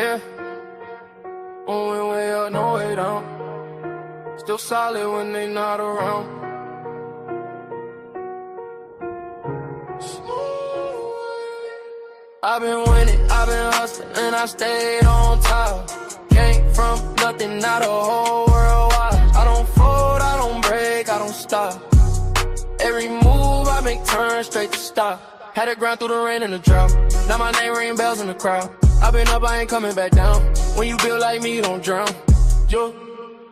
Yeah. Moving way up, no way down. Still solid when they not around. I've been winning, I've been hustling, and I stayed on top. Came from nothing, not a whole world wide. I don't fold, I don't break, I don't stop. Every move I make turns straight to stop. Had to grind through the rain and the drought. Now my name ring bells in the crowd. I've been up, I ain't coming back down. When you build like me, you don't drown. Yo,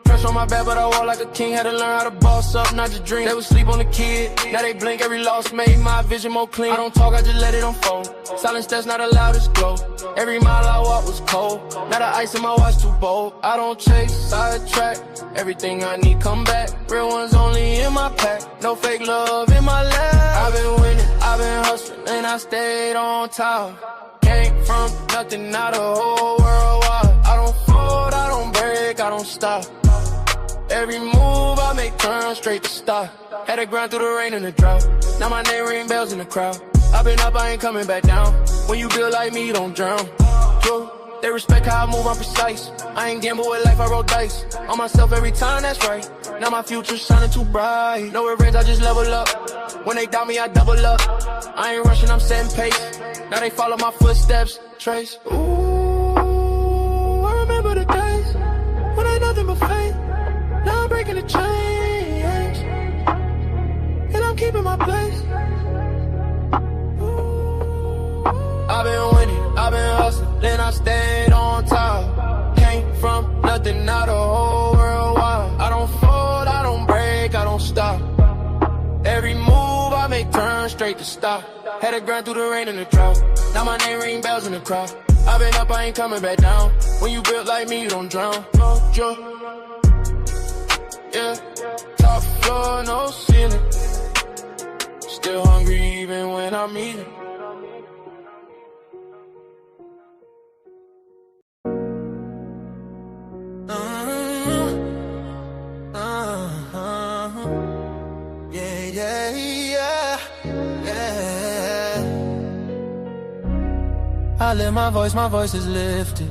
pressure on my back, but I walk like a king. Had to learn how to boss up, not just dream. They would sleep on the kid. Now they blink, every loss made my vision more clean. I don't talk, I just let it unfold. Silence that's not allowed is glow. Every mile I walk was cold. Now the ice in my watch too bold. I don't chase, sidetrack. Everything I need come back. Real ones only in my pack. No fake love in my lap. I've been winning, I've been hustling, and I stayed on top. Came from nothing, not a whole world wide. I don't fold, I don't break, I don't stop. Every move I make turn straight to stop. Had to grind through the rain and the drought. Now my name ring bells in the crowd. I've been up, I ain't coming back down. When you build like me, you don't drown. Yo, they respect how I move, I'm precise. I ain't gamble with life, I roll dice. On myself every time, that's right. Now my future's shining too bright. No revenge, I just level up. When they doubt me, I double up. I ain't rushing, I'm setting pace. Now they follow my footsteps, trace. Ooh, I remember the days when I nothing but faith. Now I'm breaking the chains, and I'm keeping my place. I've been winning, I've been hustling, then I stayed on top. Came from nothing, not a whole world wide. I don't fold, I don't break, I don't stop. Every move I make turn straight to stop. Had to grind through the rain and the drought. Now my name ring bells in the crowd. I've been up, I ain't coming back down. When you built like me, you don't drown. No, yeah, top floor, no ceiling. Still hungry even when I'm eating. I lift my voice is lifted.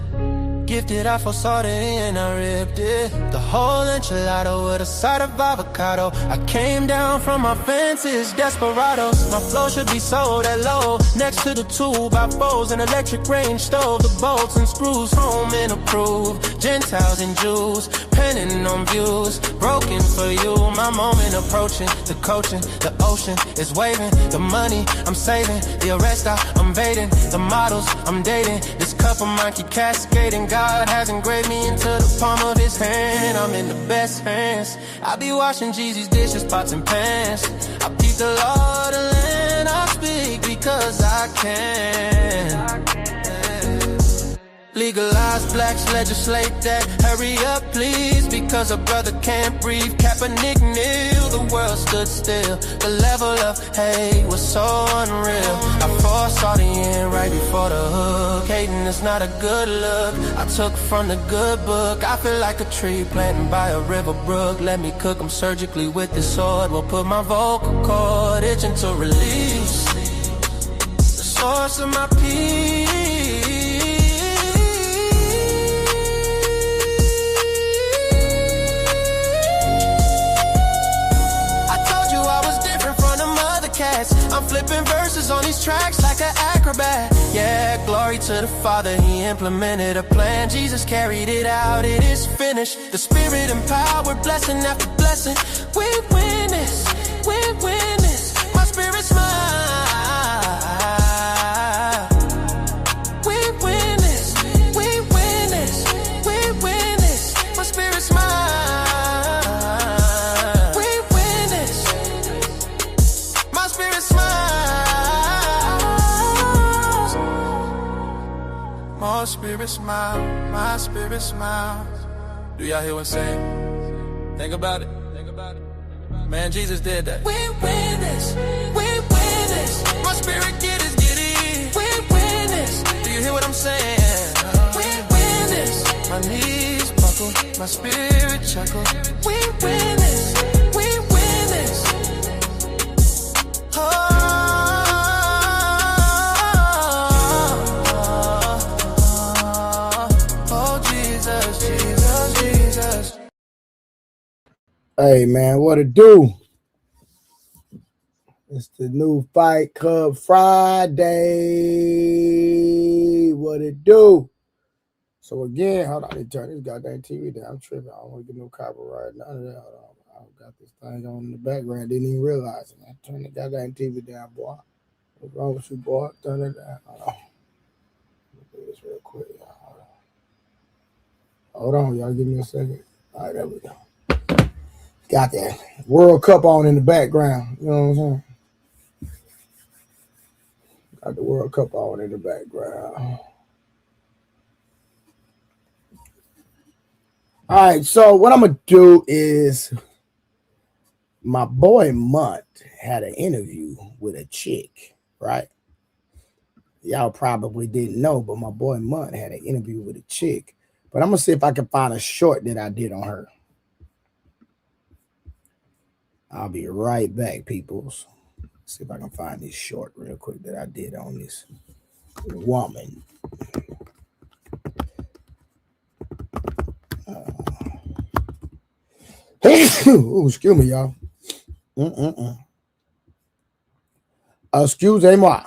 Gifted, I foresaw it and I ripped it. The whole enchilada with a side of avocado. I came down from my fences, desperados. My flow should be sold at low. Next to the 2x4s, an electric range stove. The bolts and screws, home and approved. Gentiles and Jews, penning on views. Broken for you, my moment approaching. The coaching, the ocean is waving. The money I'm saving, the arrest I'm evading. The models I'm dating, this cup of mine keep cascading. God has engraved me into the palm of his hand. I'm in the best hands. I be washing Jeezy's dishes, pots and pans. I peep the law, the land. I speak because I can. Legalize blacks, legislate that. Hurry up, please, because a brother can't breathe. Kaepernick kneel, the world stood still. The level of hate was so unreal. I foresaw the end right before the hook. Hating is not a good look. I took from the good book. I feel like a tree planted by a river brook. Let me cook them surgically with this sword. Will put my vocal cord itching to release the source of my peace. I'm flipping verses on these tracks like an acrobat. Yeah, glory to the Father, he implemented a plan. Jesus carried it out, it is finished. The Spirit empowered, blessing after blessing. We win this, we win this. My spirit's mine. We win this, we win this, we win this. My spirit's mine. My spirit smile, my spirit smiles. Do y'all hear what I'm saying? Think about it. Man, Jesus did that. We win this, we win this. My spirit get it. We win this. Do you hear what I'm saying? We win this. My knees buckle, my spirit chuckle. We win this, we win this. Oh. Hey, man, what it do? It's the new Fight Club Friday. What it do? So again, hold on, I need to turn this goddamn TV down. I'm tripping. I don't want to get no copyright. None of that. Hold on. I got this thing on in the background. Didn't even realize it. Man. Turn the goddamn TV down, boy. What's wrong with you, boy? Turn it down. Hold on. Let me do this real quick. Hold on, y'all. Give me a second. All right, there we go. Got that World Cup on in the background. You know what I'm saying? Got the World Cup on in the background. All right, so what I'm going to do is my boy Mutt had an interview with a chick, right? Y'all probably didn't know, but my boy Mutt had an interview with a chick. But I'm going to see if I can find a short that I did on her. I'll be right back, peoples. See if I can find this short real quick that I did on this woman. Ooh, excuse me, y'all. Excusez-moi.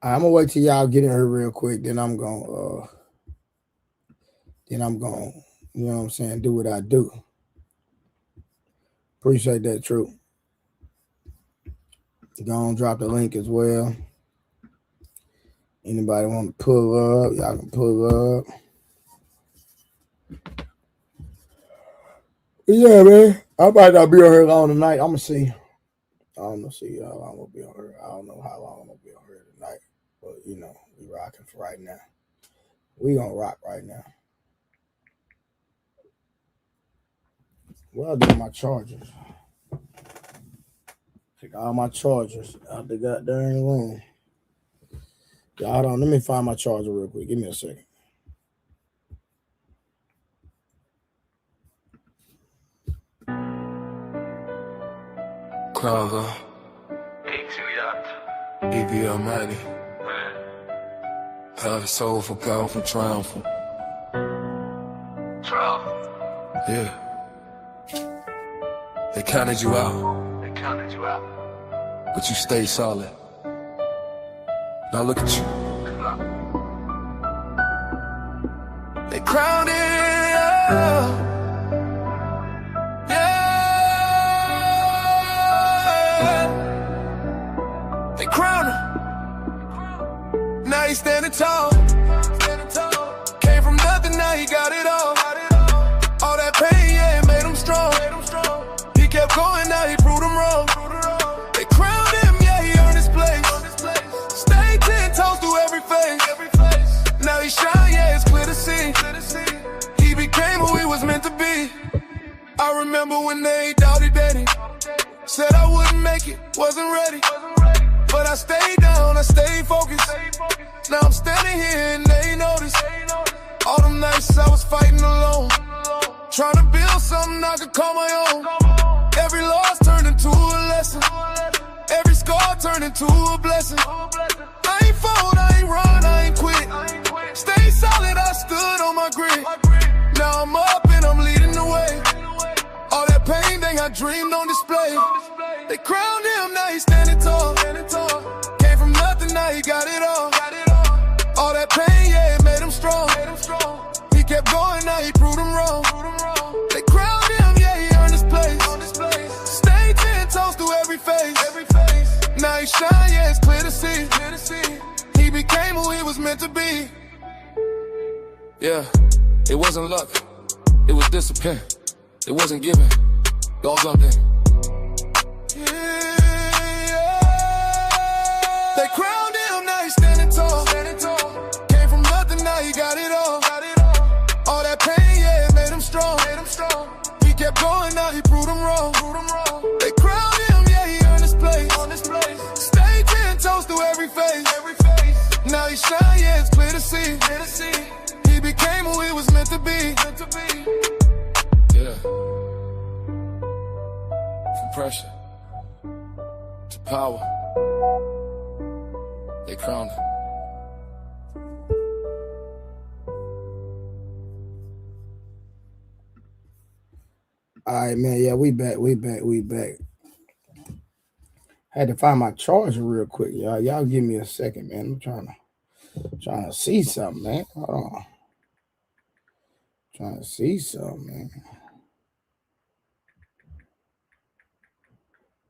I'm gonna wait till y'all get in here real quick. Then I'm gonna, you know what I'm saying, do what I do. Appreciate that, Truth. Go on, drop the link as well. Anybody want to pull up, y'all can pull up. Yeah, man. I might not be on here long tonight. I'm gonna see. I don't know, see how long I'm gonna be on here. I don't know how long I'm gonna be on here tonight. But you know, we rocking for right now. We gonna rock right now. Well, I do my chargers. Take all my chargers out the goddamn room. Hold on, let me find my charger real quick. Give me a second. Kroger, EVL money, heart, soulful, powerful, triumphant. Yeah. They counted you out. But you stayed solid. Now look at you. They crowned it. They crowned him. Now he's standing tall. Came from nothing, now he got it all. All that pain, yeah, it made him strong. He kept going, now he proved him wrong. They crowned him, yeah, he earned his place. Stayed 10 toes through every phase. Now he shine, yeah, it's clear to see. He became who he was meant to be. I remember when they doubted Daddy. Said I wouldn't make it, wasn't ready. But I stayed down, I stayed focused. Now I'm standing here and they notice. All them nights I was fighting alone, trying to build something I could call my own. Every loss turned into a lesson. Every scar turned into a blessing. I ain't fold, I ain't run, I ain't quit. Stay solid, I stood on my grit. Now I'm up and I'm leading the way. All that pain, they got dreamed on display. They crowned him, now he's standing tall. Came from nothing, now he got it all. All that pain, yeah, it made him strong. He kept going, now he proved him wrong. They crowned him, yeah, he earned his place. Stayed 10 toes through every phase. Now he shine, yeah, it's clear to see. He became who he was meant to be. Yeah, it wasn't luck, it was discipline. It wasn't given, y'all jumped in. They crowned him, now he's standing tall. Came from nothing, now he got it all. All that pain, yeah, it made him strong. He kept going, now he proved him wrong. They crowned him, yeah, he earned his place. Stayed 10 toes through every phase. Now he shine, yeah, it's clear to see. He became who he was meant to be. Yeah. From pressure to power. They crowned. All right, man. Yeah, we back. Had to find my charger real quick, y'all. Y'all give me a second, man. I'm trying to see something, man. Hold on. Trying to see something, man.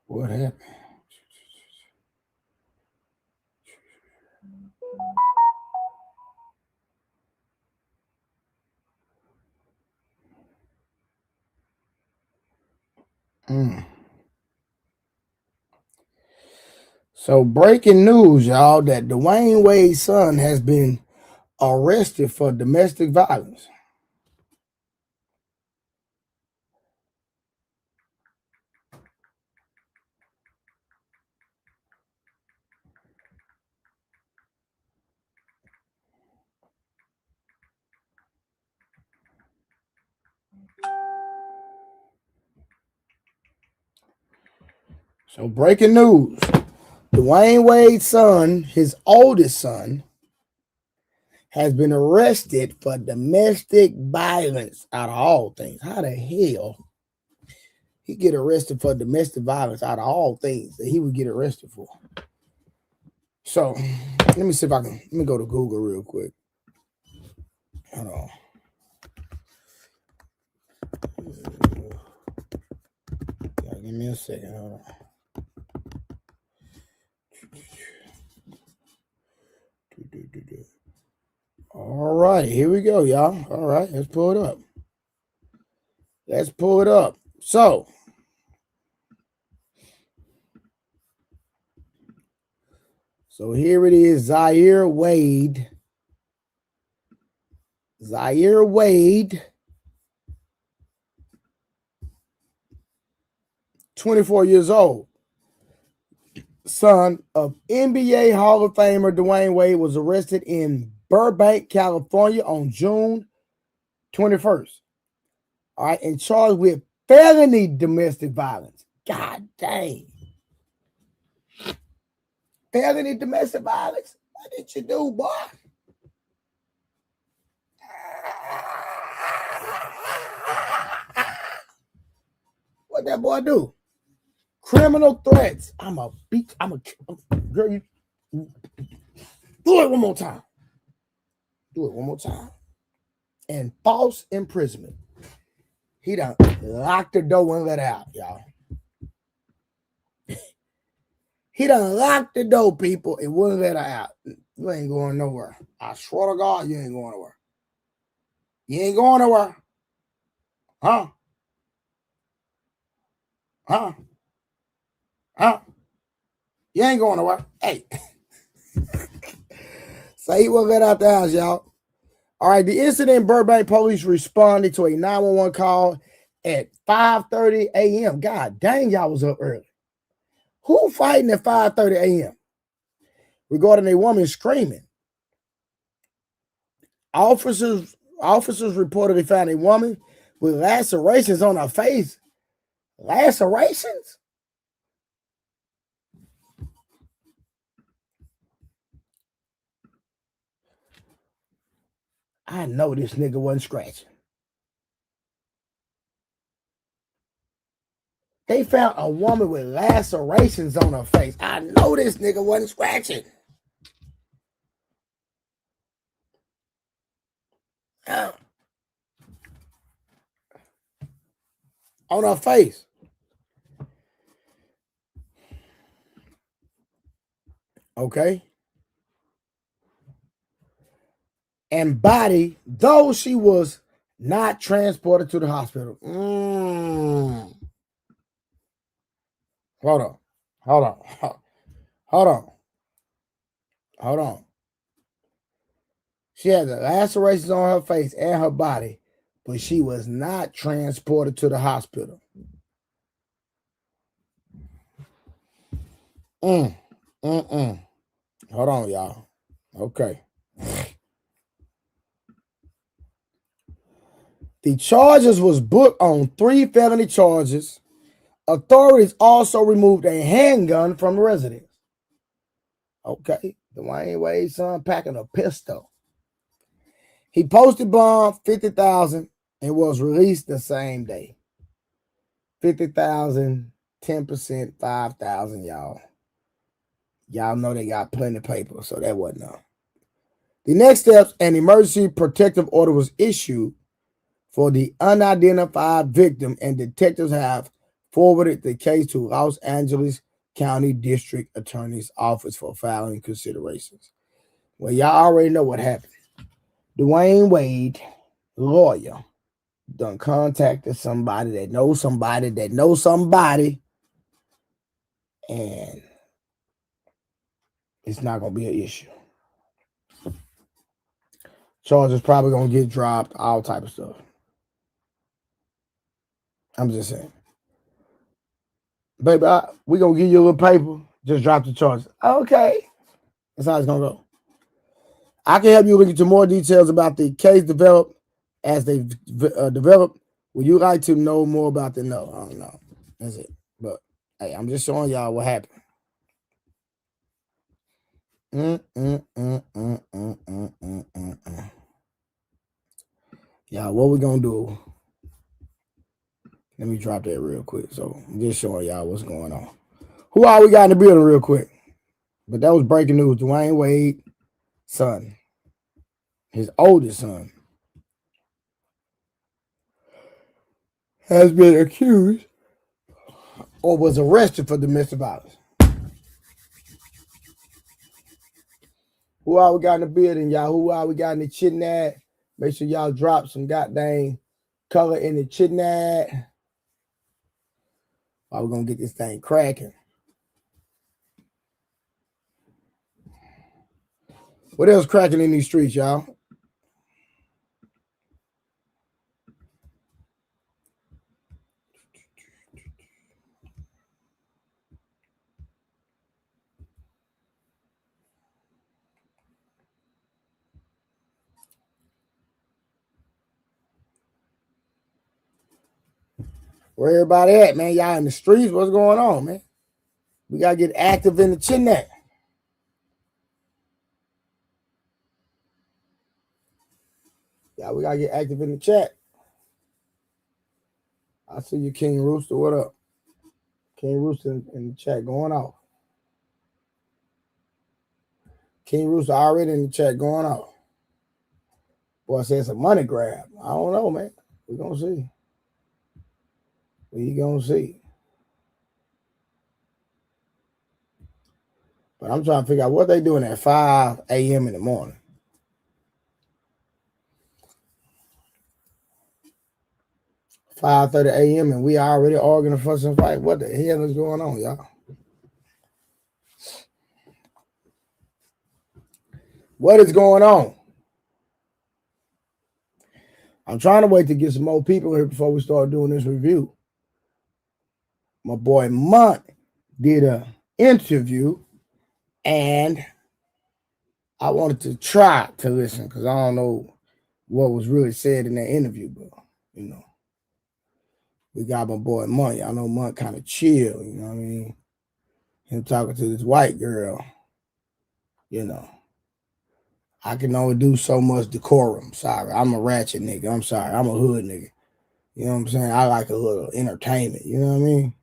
What happened? So breaking news, y'all, that Dwayne Wade's son has been arrested for domestic violence. So breaking news, Dwayne Wade's son, his oldest son, has been arrested for domestic violence out of all things. How the hell he get arrested for domestic violence out of all things that he would get arrested for? So let me see if I can, let me go to Google real quick. Hold on. Yeah, give me a second. Hold on. All right, here we go, y'all. All right, let's pull it up. So here it is, Zaire Wade, 24 years old, son of NBA Hall of Famer Dwayne Wade, was arrested in Burbank, California on June 21st. All right, and charged with felony domestic violence. God dang. Felony domestic violence? What did you do, boy? What that boy do? Criminal threats. Girl, you do it one more time. And false imprisonment. He done locked the door and let out, y'all. He done locked the door, people, and wouldn't let her out. You ain't going nowhere. I swear to God, you ain't going nowhere. You ain't going nowhere. Huh? You ain't going nowhere. Hey. So he won't let out the house, y'all. All right, the incident in Burbank, police responded to a 911 call at 5:30 a.m. God dang, y'all was up early. Who fighting at 5:30 a.m.? Regarding a woman screaming. Officers reportedly found a woman with lacerations on her face. Lacerations? I know this nigga wasn't scratching. They found a woman with lacerations on her face. I know this nigga wasn't scratching. On her face. Okay. And body, though she was not transported to the hospital. Hold on. She had the lacerations on her face and her body, but she was not transported to the hospital. Hold on, y'all. Okay. The charges was booked on 3 felony charges. Authorities also removed a handgun from the residence. Okay, Dwayne Wade's son packing a pistol. He posted bond 50,000 and was released the same day. 50,000, 10%, 5,000, y'all. Y'all know they got plenty of paper, so that wasn't enough. The next steps, an emergency protective order was issued for the unidentified victim, and detectives have forwarded the case to Los Angeles County District Attorney's Office for filing considerations. Well, y'all already know what happened. Dwayne Wade, lawyer, done contacted somebody that knows somebody that knows somebody, and it's not going to be an issue. Charges probably going to get dropped, all type of stuff. I'm just saying. Baby, we going to give you a little paper. Just drop the charges. Okay. That's how it's going to go. I can help you look into more details about the case developed as they develop. Would you like to know more about the no? I don't know. That's it. But, hey, I'm just showing y'all what happened. Y'all, what we going to do? Let me drop that real quick. So I'm just showing y'all what's going on. Who all we got in the building real quick? But that was breaking news. Dwayne Wade's son, his oldest son, has been accused or was arrested for domestic violence. Who all we got in the building, y'all? Who all we got in the chat? Make sure y'all drop some goddamn color in the chat. We're going to get this thing cracking. What else cracking in these streets, y'all? Where everybody at, man? Y'all in the streets? What's going on, man? We got to get active in the chat. Yeah, we got to get active in the chat. I see you, King Rooster. What up? King Rooster in the chat going off. King Rooster already in the chat going off. Boy, said it's a money grab. I don't know, man. We're going to see. We going to see. But I'm trying to figure out what they doing at 5 a.m. in the morning. $5:30 a.m. and we already arguing a fussing fight. What the hell is going on, y'all? What is going on? I'm trying to wait to get some more people here before we start doing this review. My boy Mont did an interview, and I wanted to try to listen because I don't know what was really said in that interview, but you know, we got my boy Mont. Y'all know Mont kind of chill, you know what I mean? Him talking to this white girl, you know. I can only do so much decorum. Sorry, I'm a ratchet nigga. I'm sorry, I'm a hood nigga. You know what I'm saying? I like a little entertainment, you know what I mean?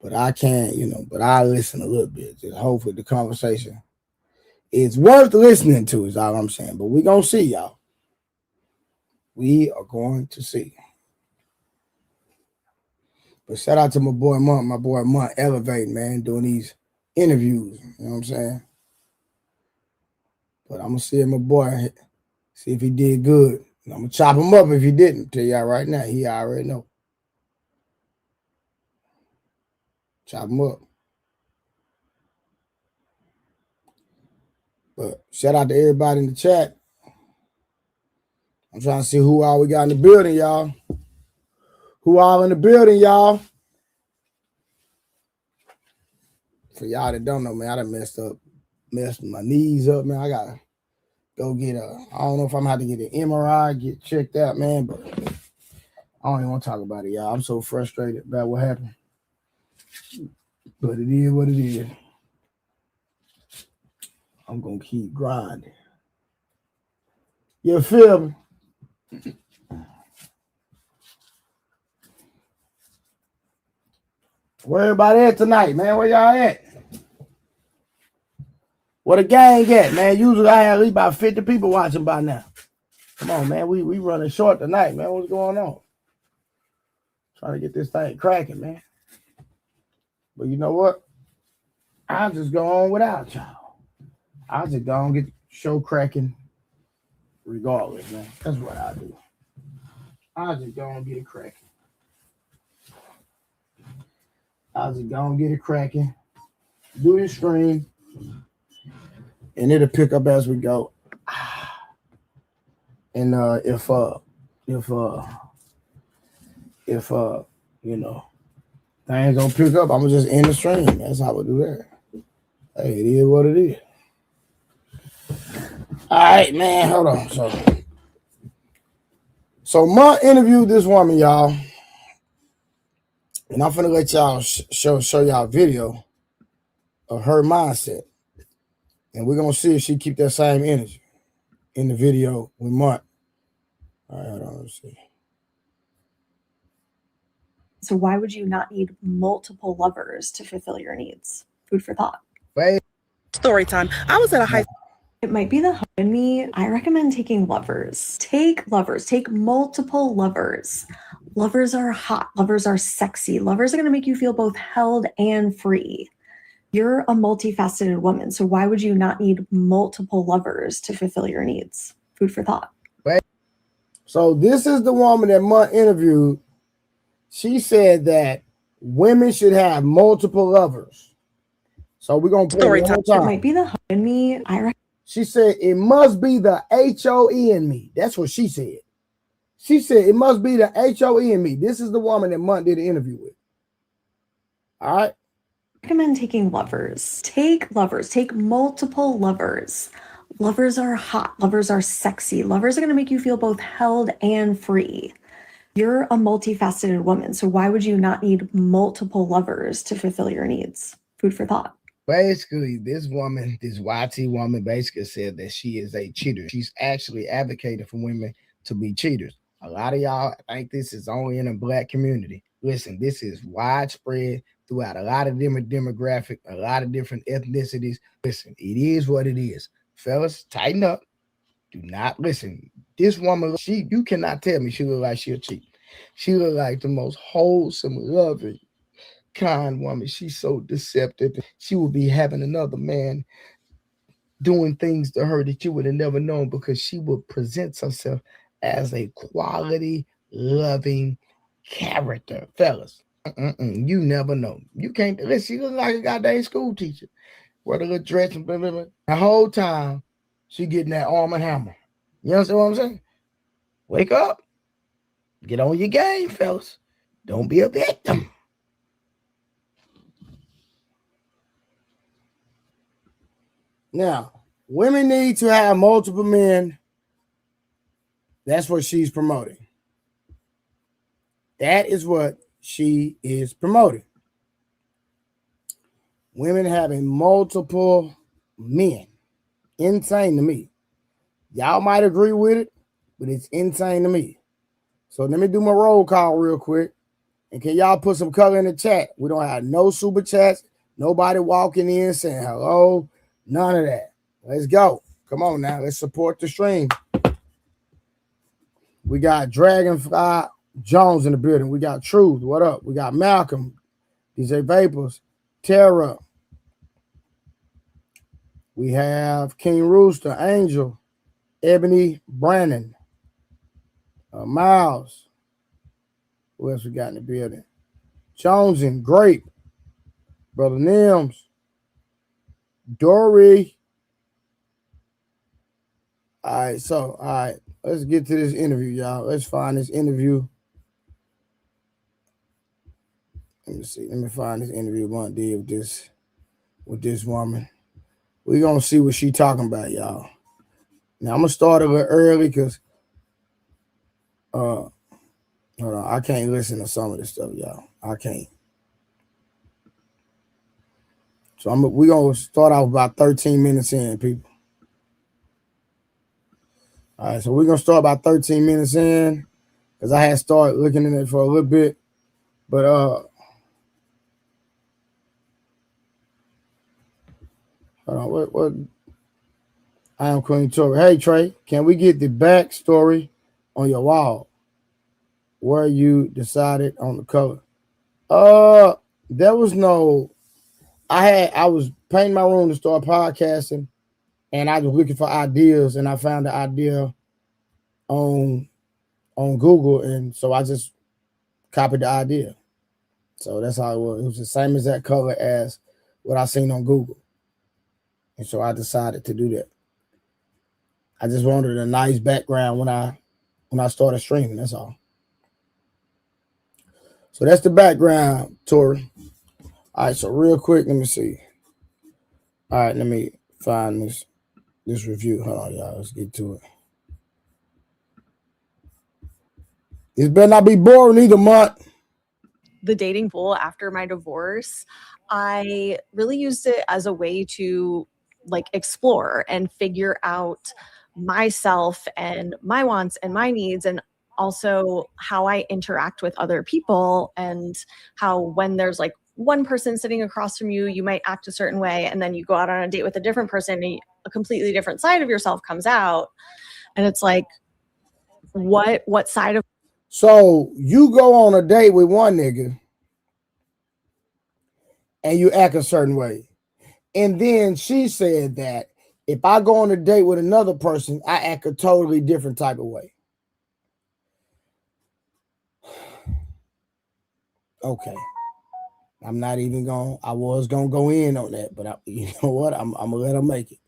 But I can't, you know, but I listen a little bit. Just hopefully the conversation is worth listening to, is all I'm saying. But we're going to see, y'all. We are going to see. But shout out to my boy Mont elevating, man, doing these interviews. You know what I'm saying? But I'm going to see my boy, see if he did good. I'm going to chop him up if he didn't. Tell y'all right now, he already know. Chop him up. But shout out to everybody in the chat. I'm trying to see who all we got in the building, y'all. Who all in the building, y'all? For y'all that don't know, man, I done messed my knees up, man. I gotta go get I don't know if I'm gonna have to get an MRI, get checked out, man, but I don't even want to talk about it, y'all. I'm so frustrated about what happened. But it is what it is. I'm gonna keep grinding. You feel me? Where everybody at tonight, man? Where y'all at? Where the gang at, man? Usually I have at least about 50 people watching by now. Come on, man. We running short tonight, man. What's going on? Trying to get this thing cracking, man. But you know what? I'll just go on without y'all. I'll just go and get the show cracking regardless, man. That's what I do. I'll just go and get it cracking. I'll just go and get it cracking. Do the stream. And it'll pick up as we go. And if you know, things don't pick up, I'm gonna just end the stream. That's how we do that. Hey, it is what it is. All right, man. Hold on. So Munt interviewed this woman, y'all, and I'm finna let y'all show y'all a video of her mindset, and we're gonna see if she keep that same energy in the video with Munt. All right, hold on. Let's see. So why would you not need multiple lovers to fulfill your needs? Food for thought. Wait. Story time. I was at a high. It might be the hoe in me. I recommend taking lovers. Take lovers. Take multiple lovers. Lovers are hot. Lovers are sexy. Lovers are going to make you feel both held and free. You're a multifaceted woman. So why would you not need multiple lovers to fulfill your needs? Food for thought. Wait. So this is the woman that Munt interviewed. She said that women should have multiple lovers. So we're going to play it one more time. It might be the hoe in me. She said it must be the HOE in me. That's what she said. She said it must be the HOE in me. This is the woman that Munt did an interview with. All right. Recommend taking lovers. Take lovers. Take multiple lovers. Lovers are hot. Lovers are sexy. Lovers are going to make you feel both held and free. You're a multifaceted woman. So why would you not need multiple lovers to fulfill your needs? Food for thought. Basically, this woman, this YT woman, basically said that she is a cheater. She's actually advocating for women to be cheaters. A lot of y'all think this is only in a black community. Listen, this is widespread throughout a lot of different demographics, a lot of different ethnicities. Listen, it is what it is. Fellas, tighten up. Do not listen. This woman, you cannot tell me she look like she'll cheat. She look like the most wholesome, loving, kind woman. She's so deceptive. She will be having another man doing things to her that you would have never known, because she would present herself as a quality, loving character. Fellas, you never know. You can't listen. She look like a goddamn school teacher. Wear a little dress and blah, blah, blah. The whole time she getting that Arm & Hammer. You understand what I'm saying? Wake up. Get on your game, fellas. Don't be a victim. Now, women need to have multiple men. That's what she's promoting. That is what she is promoting. Women having multiple men. Insane to me. Y'all might agree with it, but it's insane to me. So let me do my roll call real quick. And can y'all put some color in the chat? We don't have no super chats. Nobody walking in saying hello. None of that. Let's go. Come on now. Let's support the stream. We got Dragonfly Jones in the building. We got Truth. What up? We got Malcolm. DJ Vapors. Tara. We have King Rooster. Angel. Ebony Brandon. Miles. Who else we got in the building? Jones and Grape. Brother Nims. Dory. All right, let's get to this interview, y'all. Let's find this interview. Let me see. Let me find this interview one day with this woman. We're gonna see what she talking about, y'all. Now I'm gonna start a little early because hold on, I can't listen to some of this stuff, y'all. I can't. So we're going to start off about 13 minutes in, people. All right, so we're going to start about 13 minutes in because I had started looking at it for a little bit. But hold on, what? I am Queen Tori. Hey, Trey, can we get the backstory on your wall where you decided on the color? There was no. I was painting my room to start podcasting, and I was looking for ideas, and I found the idea on Google, and so I just copied the idea. So that's how it was. It was the same exact color as what I seen on Google, and so I decided to do that. I just wanted a nice background when I started streaming. That's all. So that's the background, Tori. All right, so real quick, let me see. All right, let me find this review. Hold on, y'all. Let's get to it. This better not be boring either, month. The dating pool after my divorce, I really used it as a way to like explore and figure out myself and my wants and my needs, and also how I interact with other people, and how when there's like one person sitting across from you, you might act a certain way, and then you go out on a date with a different person and a completely different side of yourself comes out, and it's like what side of. So you go on a date with one nigga and you act a certain way. And then she said that if I go on a date with another person, I act a totally different type of way. Okay. I'm not even going. I was going to go in on that, but you know what? I'm going to let her make it.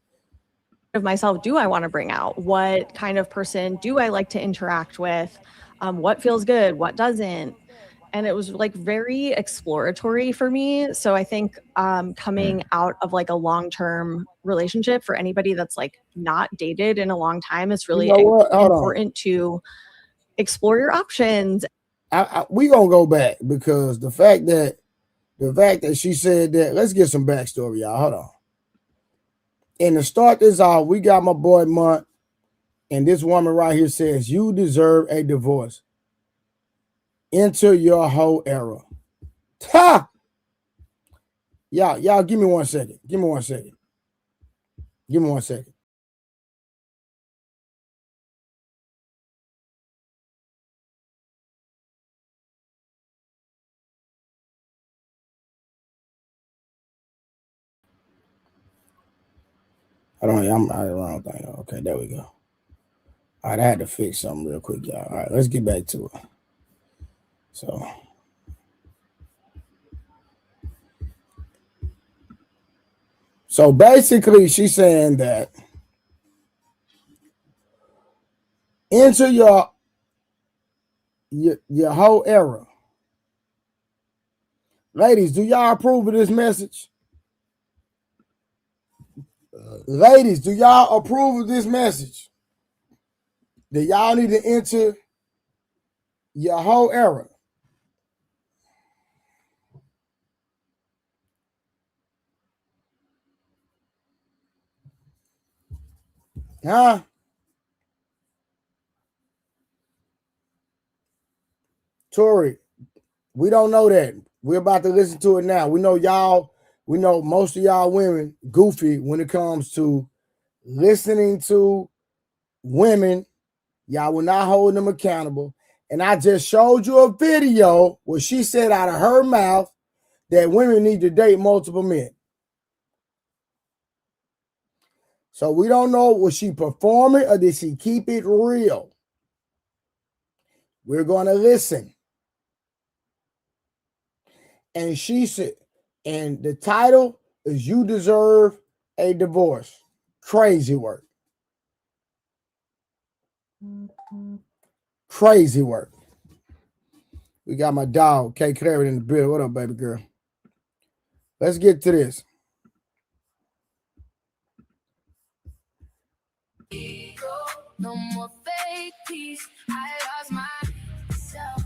Of myself do I want to bring out? What kind of person do I like to interact with? What feels good? What doesn't? And it was like very exploratory for me. So I think coming out of like a long-term relationship, for anybody that's like not dated in a long time, is really important to explore your options. We gonna go back because the fact that she said that, let's get some backstory, y'all. Hold on. And to start this off, we got my boy Munt, and this woman right here says, you deserve a divorce. Enter your whole era. Ha! Y'all, give me 1 second. Give me 1 second. Give me 1 second. I don't the wrong thing. Okay, there we go. All right, I had to fix something real quick, y'all. All right, let's get back to it. So basically, she's saying that enter your whole era. Ladies, do y'all approve of this message? Ladies, do y'all approve of this message? That y'all need to enter your whole era. Huh? Tori, we don't know that. We're about to listen to it now. We know most of y'all women goofy when it comes to listening to women. Y'all will not hold them accountable. And I just showed you a video where she said out of her mouth that women need to date multiple men. So we don't know, was she performing or did she keep it real? We're going to listen. And she said, and the title is You Deserve a Divorce. Crazy work. Crazy work. We got my dog, K Clary, in the building. What up, baby girl? Let's get to this. No more fake peace. I lost myself.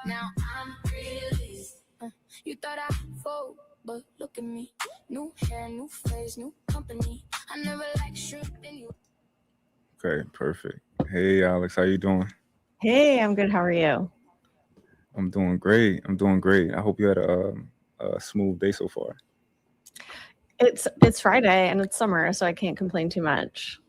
Now I'm released. You thought I fold, but look at me. New hair, new face, new company. I never like shrimp in you. Okay, perfect. Hey, Alex, how you doing? Hey, I'm good. How are you? I'm doing great. I'm doing great. I hope you had a smooth day so far. It's Friday and it's summer, so I can't complain too much.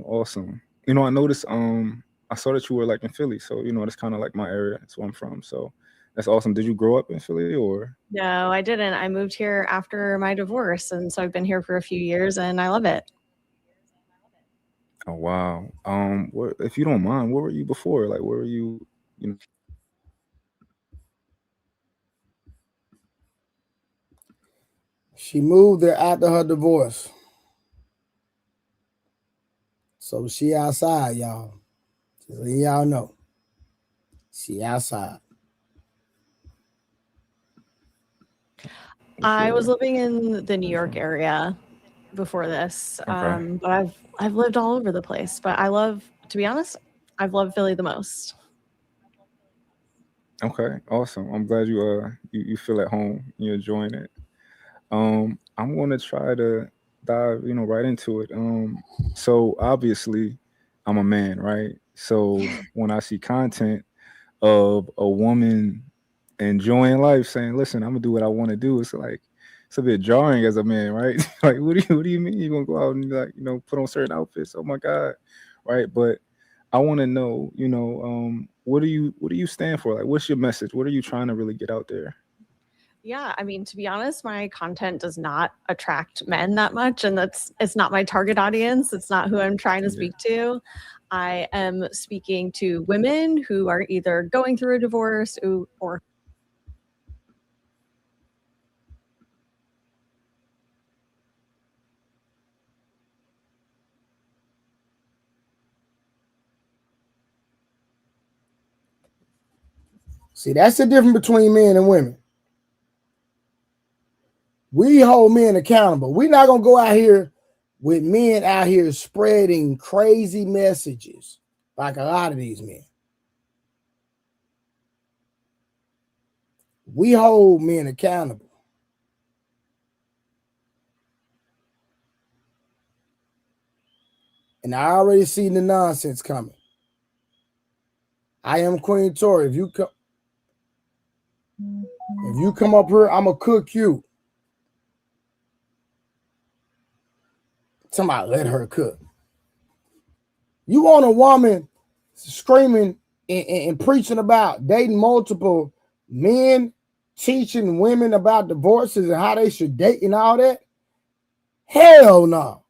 Awesome. I noticed I saw that you were like in Philly, so that's kind of like my area. That's where I'm from. So that's awesome. Did you grow up in Philly or? No, I didn't. I moved here after my divorce, and so I've been here for a few years, and I love it. Oh wow. If you don't mind, where were you before? Like, where were you? She moved there after her divorce. So she outside, y'all. Just let y'all know. She outside. I was living in the New York area before this, Okay. but I've lived all over the place. But to be honest, I've loved Philly the most. Okay. Awesome. I'm glad you feel at home. You're enjoying it. I'm gonna try to dive, right into it. So obviously, I'm a man, right? So when I see content of a woman enjoying life, saying, "Listen, I'm gonna do what I want to do," it's a bit jarring as a man, right? Like, what do you mean you're gonna go out and like, put on certain outfits? Oh my god, right? But I want to know, what do you stand for? Like, what's your message? What are you trying to really get out there? Yeah, I mean, to be honest, my content does not attract men that much, and it's not my target audience. It's not who I'm trying to Yeah. speak to. I am speaking to women who are either going through a divorce or See, that's the difference between men and women. We hold men accountable. We're not going to go out here with men out here spreading crazy messages like a lot of these men. We hold men accountable. And I already seen the nonsense coming. I am Queen Tori. If you come up here, I'm gonna cook you. Somebody let her cook. You want a woman screaming and preaching about dating multiple men, teaching women about divorces and how they should date and all that? Hell no.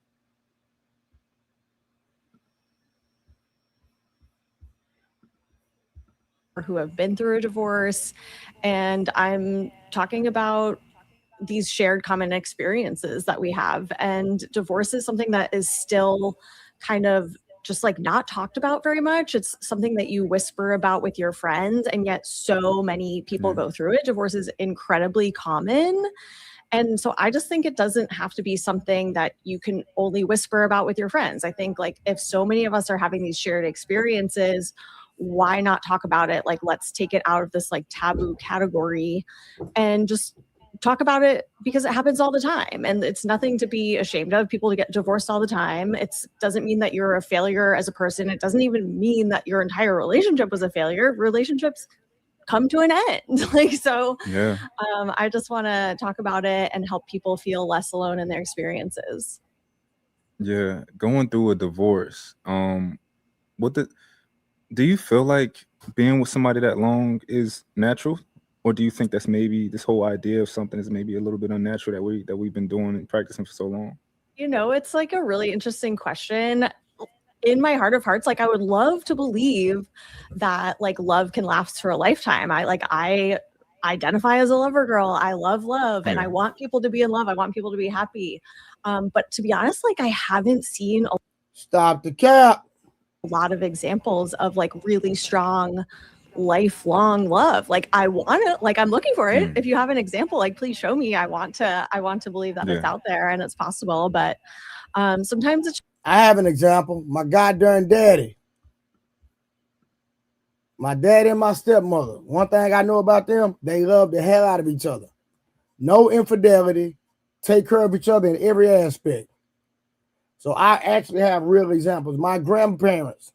who have been through a divorce, and I'm talking about these shared common experiences that we have. And divorce is something that is still kind of just like not talked about very much. It's something that you whisper about with your friends, and yet so many people Yeah. go through it. Divorce is incredibly common. And so I just think it doesn't have to be something that you can only whisper about with your friends. I think like if so many of us are having these shared experiences, why not talk about it? Like, let's take it out of this like taboo category and just talk about it, because it happens all the time and it's nothing to be ashamed of. People get divorced all the time. It doesn't mean that you're a failure as a person. It doesn't even mean that your entire relationship was a failure. Relationships come to an end. Like, so Yeah. I just want to talk about it and help people feel less alone in their experiences. Yeah. Going through a divorce. Do you feel like being with somebody that long is natural? Or do you think that's maybe this whole idea of something is maybe a little bit unnatural that we've been doing and practicing for so long? It's like a really interesting question. In my heart of hearts, like I would love to believe that like love can last for a lifetime. I identify as a lover girl. I love love and I Yeah. want people to be in love. I want people to be happy. But to be honest, like I haven't seen Stop the cap. a lot of examples of like really strong lifelong love. Like I want it, like I'm looking for it. If you have an example, like please show me. I want to believe that it's Yeah. out there and it's possible. But sometimes it's I have an example. My goddamn daddy. My daddy and my stepmother. One thing I know about them, they love the hell out of each other. No infidelity. take care of each other in every aspect. So I actually have real examples. My grandparents,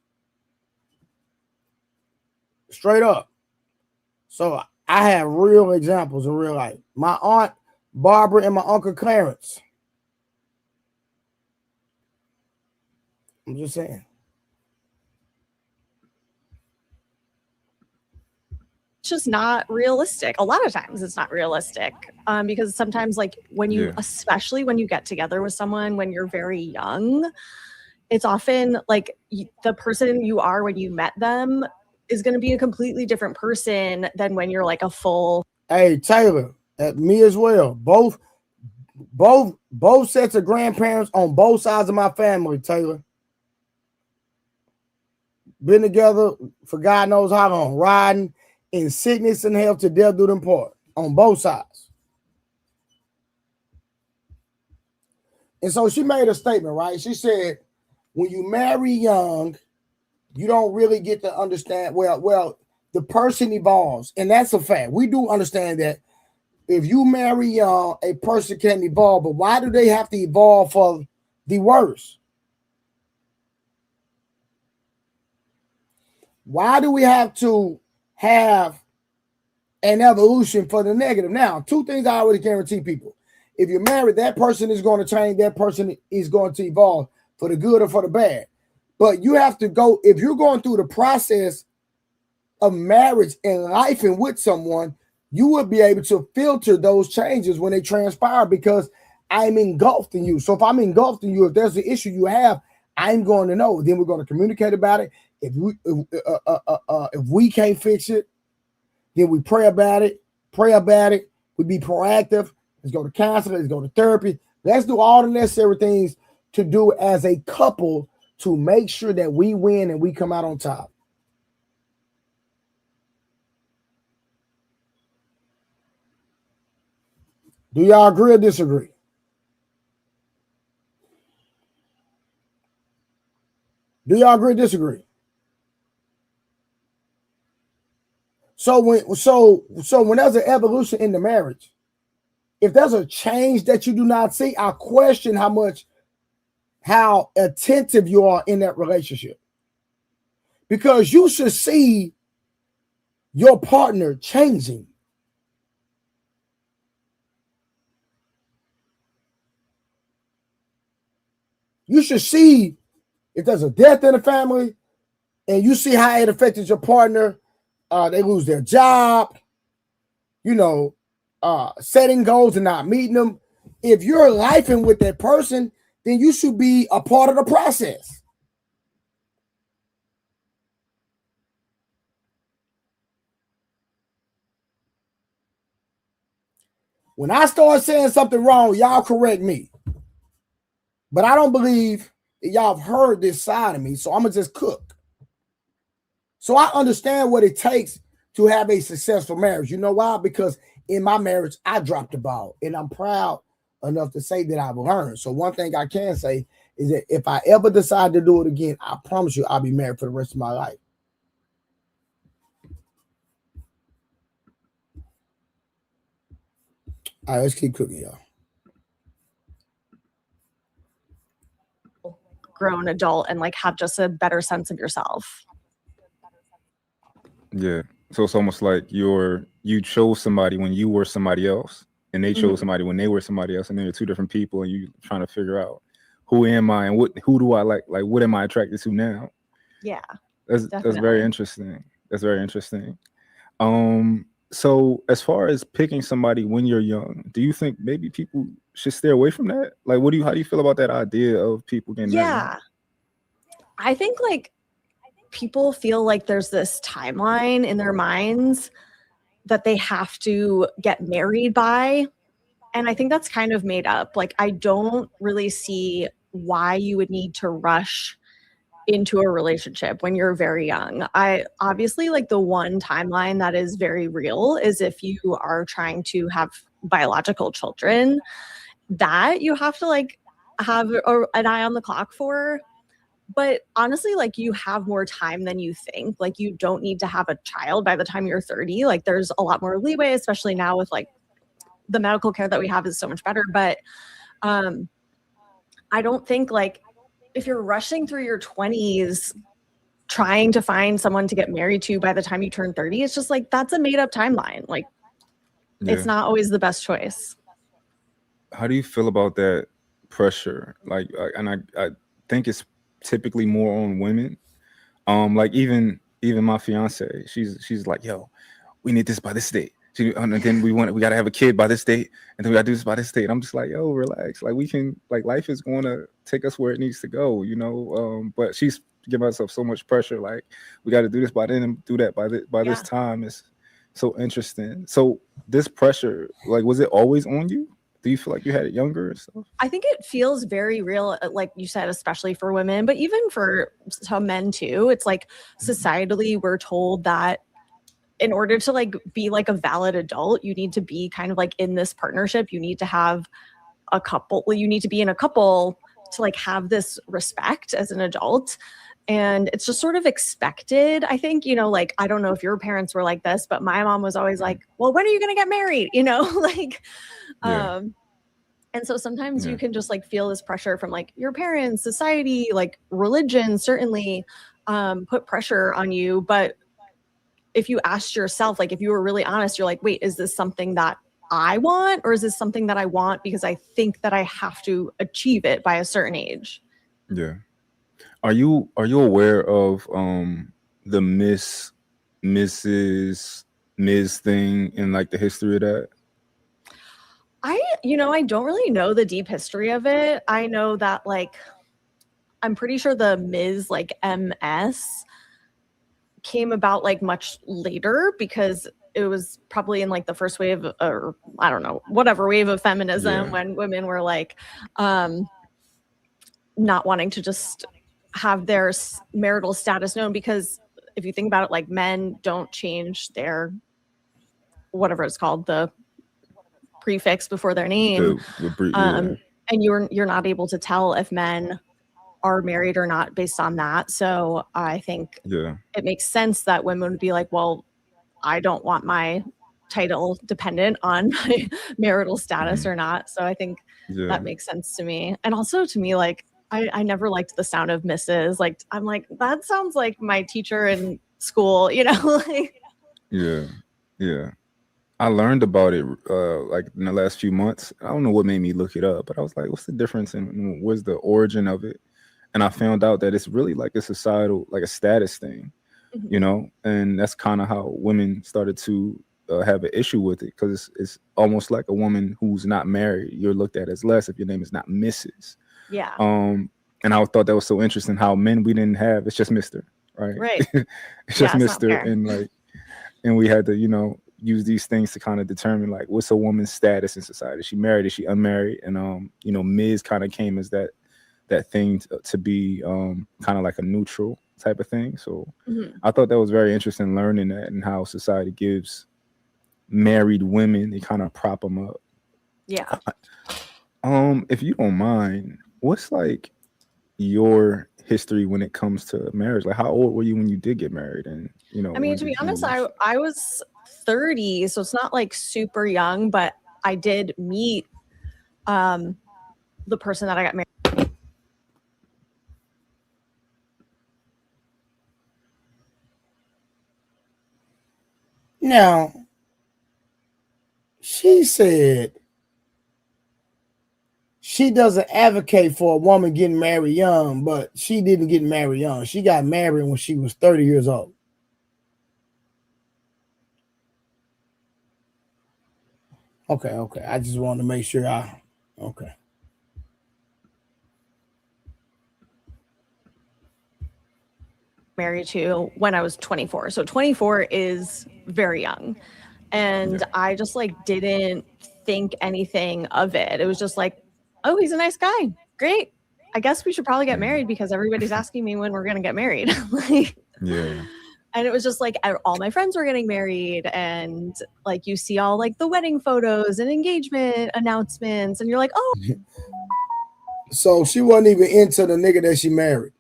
straight up. So I have real examples in real life. My aunt Barbara and my uncle Clarence. I'm just saying. It's just not realistic. A lot of times it's not realistic because sometimes like when you, especially when you get together with someone when you're very young, it's often like the person you are when you met them is going to be a completely different person than when you're like a full. Hey, Taylor, me as well. Both sets of grandparents on both sides of my family, Taylor. Been together for God knows how long, riding in sickness and health to death do them part on both sides. And so she made a statement, right? She said, when you marry young, you don't really get to understand, well, the person evolves. And that's a fact. We do understand that if you marry young, a person can evolve. But why do they have to evolve for the worse? Why do we have to have an evolution for the negative? Now, two things I already guarantee people. If you're married, that person is going to change. That person is going to evolve for the good or for the bad. But you have to go, if you're going through the process of marriage and life and with someone, you will be able to filter those changes when they transpire because I'm engulfed in you. So if I'm engulfed in you, if there's an issue you have, I'm going to know. Then we're going to communicate about it. If we can't fix it, then we pray about it. We be proactive. Let's go to counseling. Let's go to therapy. Let's do all the necessary things to do as a couple to make sure that we win and we come out on top. Do y'all agree or disagree? Do y'all agree or disagree? So when there's an evolution in the marriage, if there's a change that you do not see, I question how attentive you are in that relationship. Because you should see your partner changing. You should see if there's a death in the family and you see how it affected your partner. They lose their job, setting goals and not meeting them. If you're lifing with that person, then you should be a part of the process. When I start saying something wrong, y'all correct me. But I don't believe that y'all have heard this side of me, so I'm going to just cook. So I understand what it takes to have a successful marriage. You know why? Because in my marriage, I dropped the ball, and I'm proud enough to say that I've learned. So one thing I can say is that if I ever decide to do it again, I promise you I'll be married for the rest of my life. All right, let's keep cooking, y'all. Grown adult and like have just a better sense of yourself. Yeah. So it's almost like you chose somebody when you were somebody else, and they chose somebody when they were somebody else, and they're two different people, and you trying to figure out who am I and who do I like what am I attracted to now? Yeah. That's very interesting. That's very interesting. So as far as picking somebody when you're young, do you think maybe people should stay away from that? Like, how do you feel about that idea of people getting married? Yeah. I think like people feel like there's this timeline in their minds that they have to get married by. And I think that's kind of made up. Like, I don't really see why you would need to rush into a relationship when you're very young. I obviously like the one timeline that is very real is if you are trying to have biological children, that you have to like have an eye on the clock for. But honestly, like you have more time than you think. Like you don't need to have a child by the time you're 30. Like there's a lot more leeway, especially now with like the medical care that we have is so much better. But I don't think like if you're rushing through your 20s trying to find someone to get married to by the time you turn 30, it's just like that's a made up timeline. Like it's not always the best choice. How do you feel about that pressure? Like, and I think it's typically more on women. Like even my fiance, she's like, yo, we need this by this date. And then we got to have a kid by this date, and then we got to do this by this date. And I'm just like, yo, relax. Like we can, like life is going to take us where it needs to go, you know. But she's giving herself so much pressure. Like we got to do this by then and do that by this time. It's so interesting. So this pressure, like, was it always on you? Do you feel like you had it younger and stuff? I think it feels very real, like you said, especially for women, but even for some men too. It's like societally, we're told that in order to like be like a valid adult, you need to be kind of like in this partnership. You need to have a couple. You need to be in a couple to like have this respect as an adult. And it's just sort of expected. I think, you know, like, I don't know if your parents were like this, but my mom was always like, well, when are you going to get married? You know, like, and so sometimes you can just like feel this pressure from like your parents, society, like religion, certainly put pressure on you. But if you asked yourself, like, if you were really honest, you're like, wait, is this something that I want? Or is this something that I want because I think that I have to achieve it by a certain age? Yeah. Are you aware of the Mrs. Ms. thing and like the history of that? I don't really know the deep history of it. I know that like, I'm pretty sure the Ms. like MS came about like much later because it was probably in like the first wave or I don't know, whatever wave of feminism when women were like not wanting to just have their marital status known, because if you think about it, like men don't change their whatever it's called, the prefix before their name, and you're not able to tell if men are married or not based on that. So I think it makes sense that women would be like, well, I don't want my title dependent on my marital status or not. So I think that makes sense to me. And also to me, like, I never liked the sound of Mrs. Like, I'm like, that sounds like my teacher in school, you know? Like, yeah. I learned about it like in the last few months. I don't know what made me look it up, but I was like, what's the difference and what's the origin of it? And I found out that it's really like a societal, like a status thing, you know? And that's kind of how women started to have an issue with it, because it's almost like a woman who's not married. You're looked at as less if your name is not Mrs. Yeah. And I thought that was so interesting how men, we didn't have, it's just Mr. Right. It's just Mr. And like, and we had to, you know, use these things to kind of determine like what's a woman's status in society. Is she married? Is she unmarried? And you know, Ms. kind of came as that thing to be kind of like a neutral type of thing. So I thought that was very interesting, learning that and how society gives married women, they kind of prop them up. Yeah. If you don't mind, what's like your history when it comes to marriage? Like, how old were you when you did get married? And you know, I mean, to be honest, I was 30, so it's not like super young, but I did meet the person that I got married. Now, she said she doesn't advocate for a woman getting married young, but she didn't get married young. She got married when she was 30 years old. Okay. I just wanted to make sure okay. Married to when I was 24. So 24 is very young. And I just like didn't think anything of it. It was just like, oh, he's a nice guy. Great. I guess we should probably get married because everybody's asking me when we're going to get married. Like, and it was just like all my friends were getting married, and like you see all like the wedding photos and engagement announcements, and you're like, oh. So she wasn't even into the nigga that she married.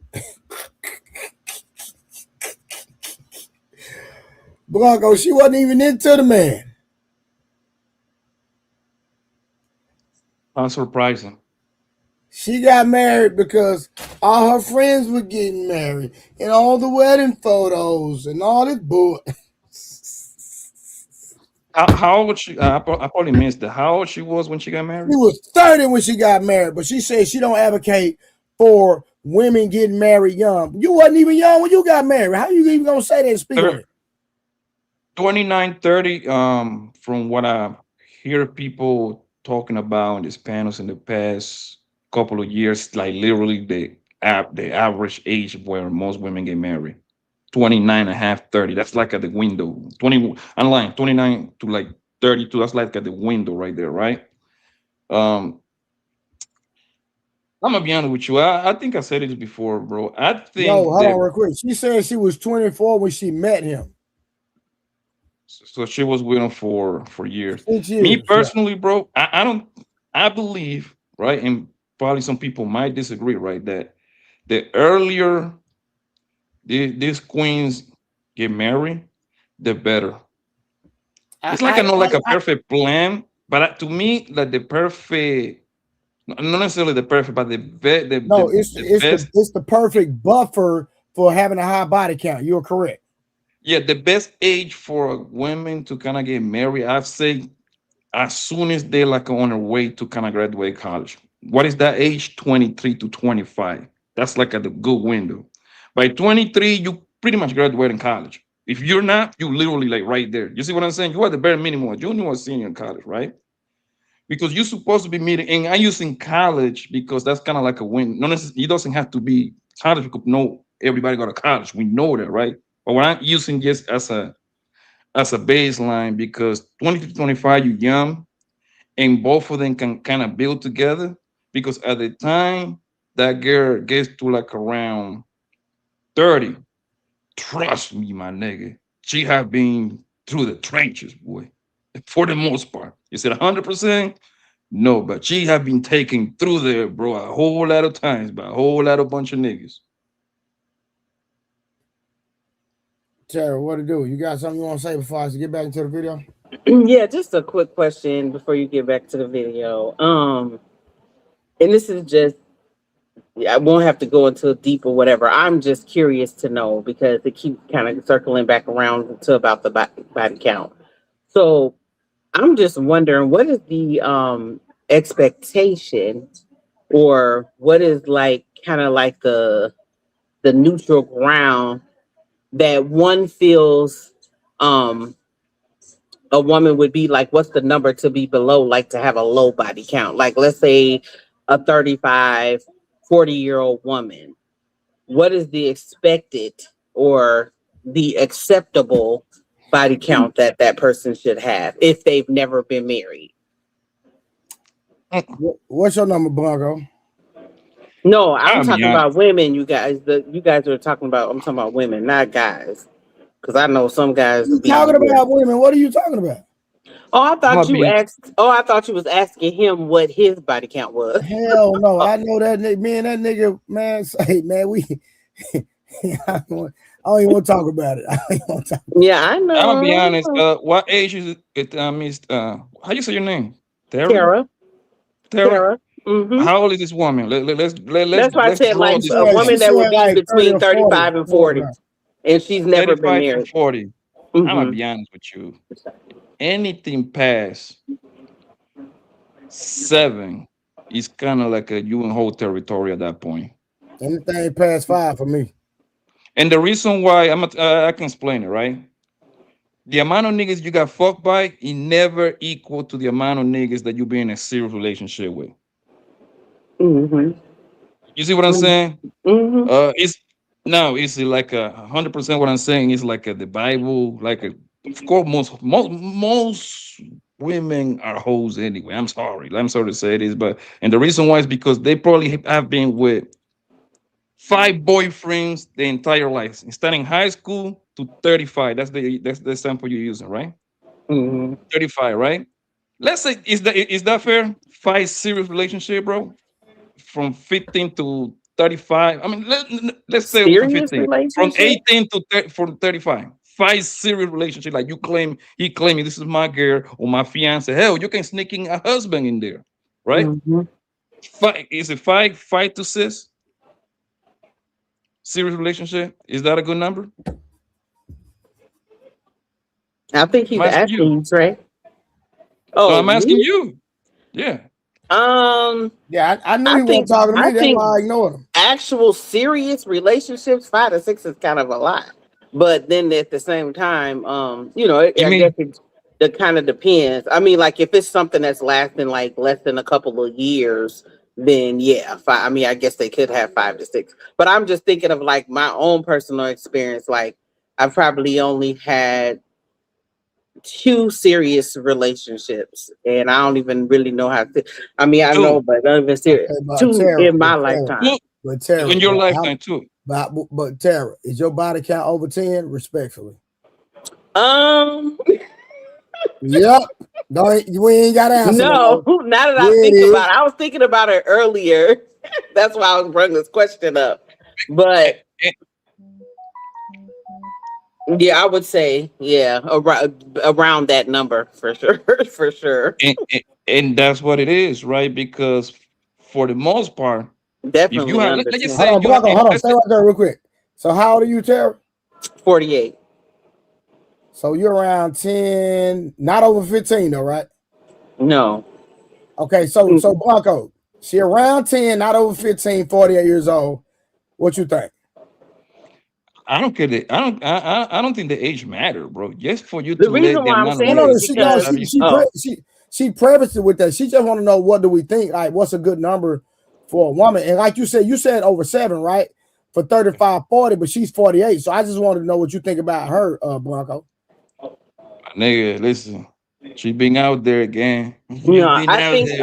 Blanco, she wasn't even into the man. How surprising. She got married because all her friends were getting married and all the wedding photos and all this bull. How old she? I probably missed that. How old she was when she got She married? was 30 when she got married, but she said she don't advocate for women getting married young. You wasn't even young when you got married. How you even gonna say that and speak on Thir- it? 29, 30. From what I hear people talking about in these panels in the past couple of years, like literally the average age where most women get married. 29 and a half, 30. That's like at the window. 20, I'm lying, 29 to like 32. That's like at the window right there, right? Um, I'm gonna be honest with you. I think I said it before, bro. I No, think hold that on real quick. She said she was 24 when she met him. so she was with him for years. 6 years. Me Yeah. personally, bro, I don't I believe, right, and probably some people might disagree, right, that the earlier these queens get married, the better. I, It's like I, I know like a I perfect plan, but to me, like the perfect, not necessarily the perfect, but no, it's the it's the best, it's the perfect buffer for having a high body count. You're correct. yeah, the best age for women to kind of get married. I'd say as soon as they're like on their way to kind of graduate college. What is that age? 23 to 25. That's like at the good window. By 23, you pretty much graduate in college. If you're not, you literally like right there. You see what I'm saying? You are the bare minimum, a junior or senior in college, right? Because you're supposed to be meeting, and I'm using college because that's kind of like a win. No, it doesn't have to be college because no, everybody go to college. We know that, right? But what I'm using just as a baseline because 20 to 25, you're young, and both of them can kind of build together because at the time that girl gets to like around 30, trust me, my nigga, she have been through the trenches, boy, for the most part. Is it 100%? No, but she have been taken through there, bro, a whole lot of times by a whole lot of bunch of niggas. Tara, what to do? You got something you want to say before I get back into the video? Yeah, just a quick question before you get back to the video. And this is just I won't have to go into deep or whatever. I'm just curious to know because it keeps kind of circling back around to about the body count. So I'm just wondering what is the expectation or what is like kind of like the neutral ground that one feels um a woman would be like, what's the number to be below, like to have a low body count? Like, let's say a 35, 40-year-old woman. What is the expected or the acceptable body count that that person should have if they've never been married? What's your number, Blanco? No, I'm I'll be talking honest. about women, you guys. You guys are talking about, I'm talking about women, not guys. Because I know some guys You would talking be. about women? What are you talking about? Oh, I I'm thought gonna you be asked. Oh, I thought you was asking him what his body count was. Hell no. I know that nigga, me and that nigga, man, say, man, we I don't even want to talk about it. I don't even want to talk. Yeah, I I'm gonna be know. honest. What age is it? Miss how you say your name? Terry? Tara, Terry? Tara. Mm-hmm. How old is this woman? That's why I Let's said draw like She this a said, she woman picture. that would said be like 30 between or 40. 35 and 40, and she's never been 35 to married. 40. I'm gonna Mm-hmm. be honest with you. Anything past 7 is kind of like a you and whole territory at that point. Anything past 5 for me. And the reason why I can explain it, right? The amount of niggas you got fucked by, it never equal to the amount of niggas that you be in a serious relationship with. Mm-hmm. You see what I'm saying? Mm-hmm. It's now it's like 100% what I'm saying is like the Bible, like of course most women are hoes anyway. I'm sorry to say this, but and the reason why is because they probably have been with 5 boyfriends the entire life, starting high school to 35. That's the sample you're using, right? Mm-hmm. 35, right? Let's say is that fair? 5 serious relationship, bro, from 15 to 35. I mean, let's stay for Serious 15. From relationship? 18 to 30, from 35. 5 serious relationship. Like he claiming this is my girl or my fiance. Hell, you can sneak in a husband in there, right? Mhm. Is it five to six? Serious relationship? Is that a good number? I think he's I'm asking you. asking, Trey. No, Oh, I'm asking me? you. Yeah. Yeah, I knew I he wasn't think talking to I me. That's think why I ignored him. actual serious relationships, 5 to 6 is kind of a lot. But then at the same time, You I guess mean it kind of depends. I mean, like if it's something that's lasting like less than a couple of years, then yeah, five, I mean, I guess they could have 5 to 6. But I'm just thinking of like my own personal experience. Like I've probably only had 2 serious relationships, and I don't even really know how to. I mean, I know, two? but not even serious. Okay, but 2 Tara, in my lifetime. Two but Tara, in your lifetime too. but Tara, is your body count over 10? Respectfully. Um, Yep. We ain't got to answer no, that. now that Yeah, I it think is. about it, I was thinking about it earlier. That's why I was bringing this question up. But And, yeah, I would say, yeah, around that number for sure, for sure. and that's what it is, right? Because for the most part, if you Definitely have, under let's just 10. Hold say on, you have, Blanco, if hold on. let's Stay say, right there real quick. So how old are you, Tara? 48. So you're around 10, not over 15 though, right? No. Okay, so Blanco, she around 10, not over 15, 48 years old. What you think? I don't care. I don't think the age matter, bro. Just for you The to let reason the why I'm amount of No, saying no, it no. is niggas She no, because, out of you. she prefaced it with that. She just want to know what do we think? Like, what's a good number for a woman? And like you said over 7, right? For 35, 40, but she's 48. So I just wanted to know what you think about her, Blanco. Nigga, listen. She been out there again. You been I out think there.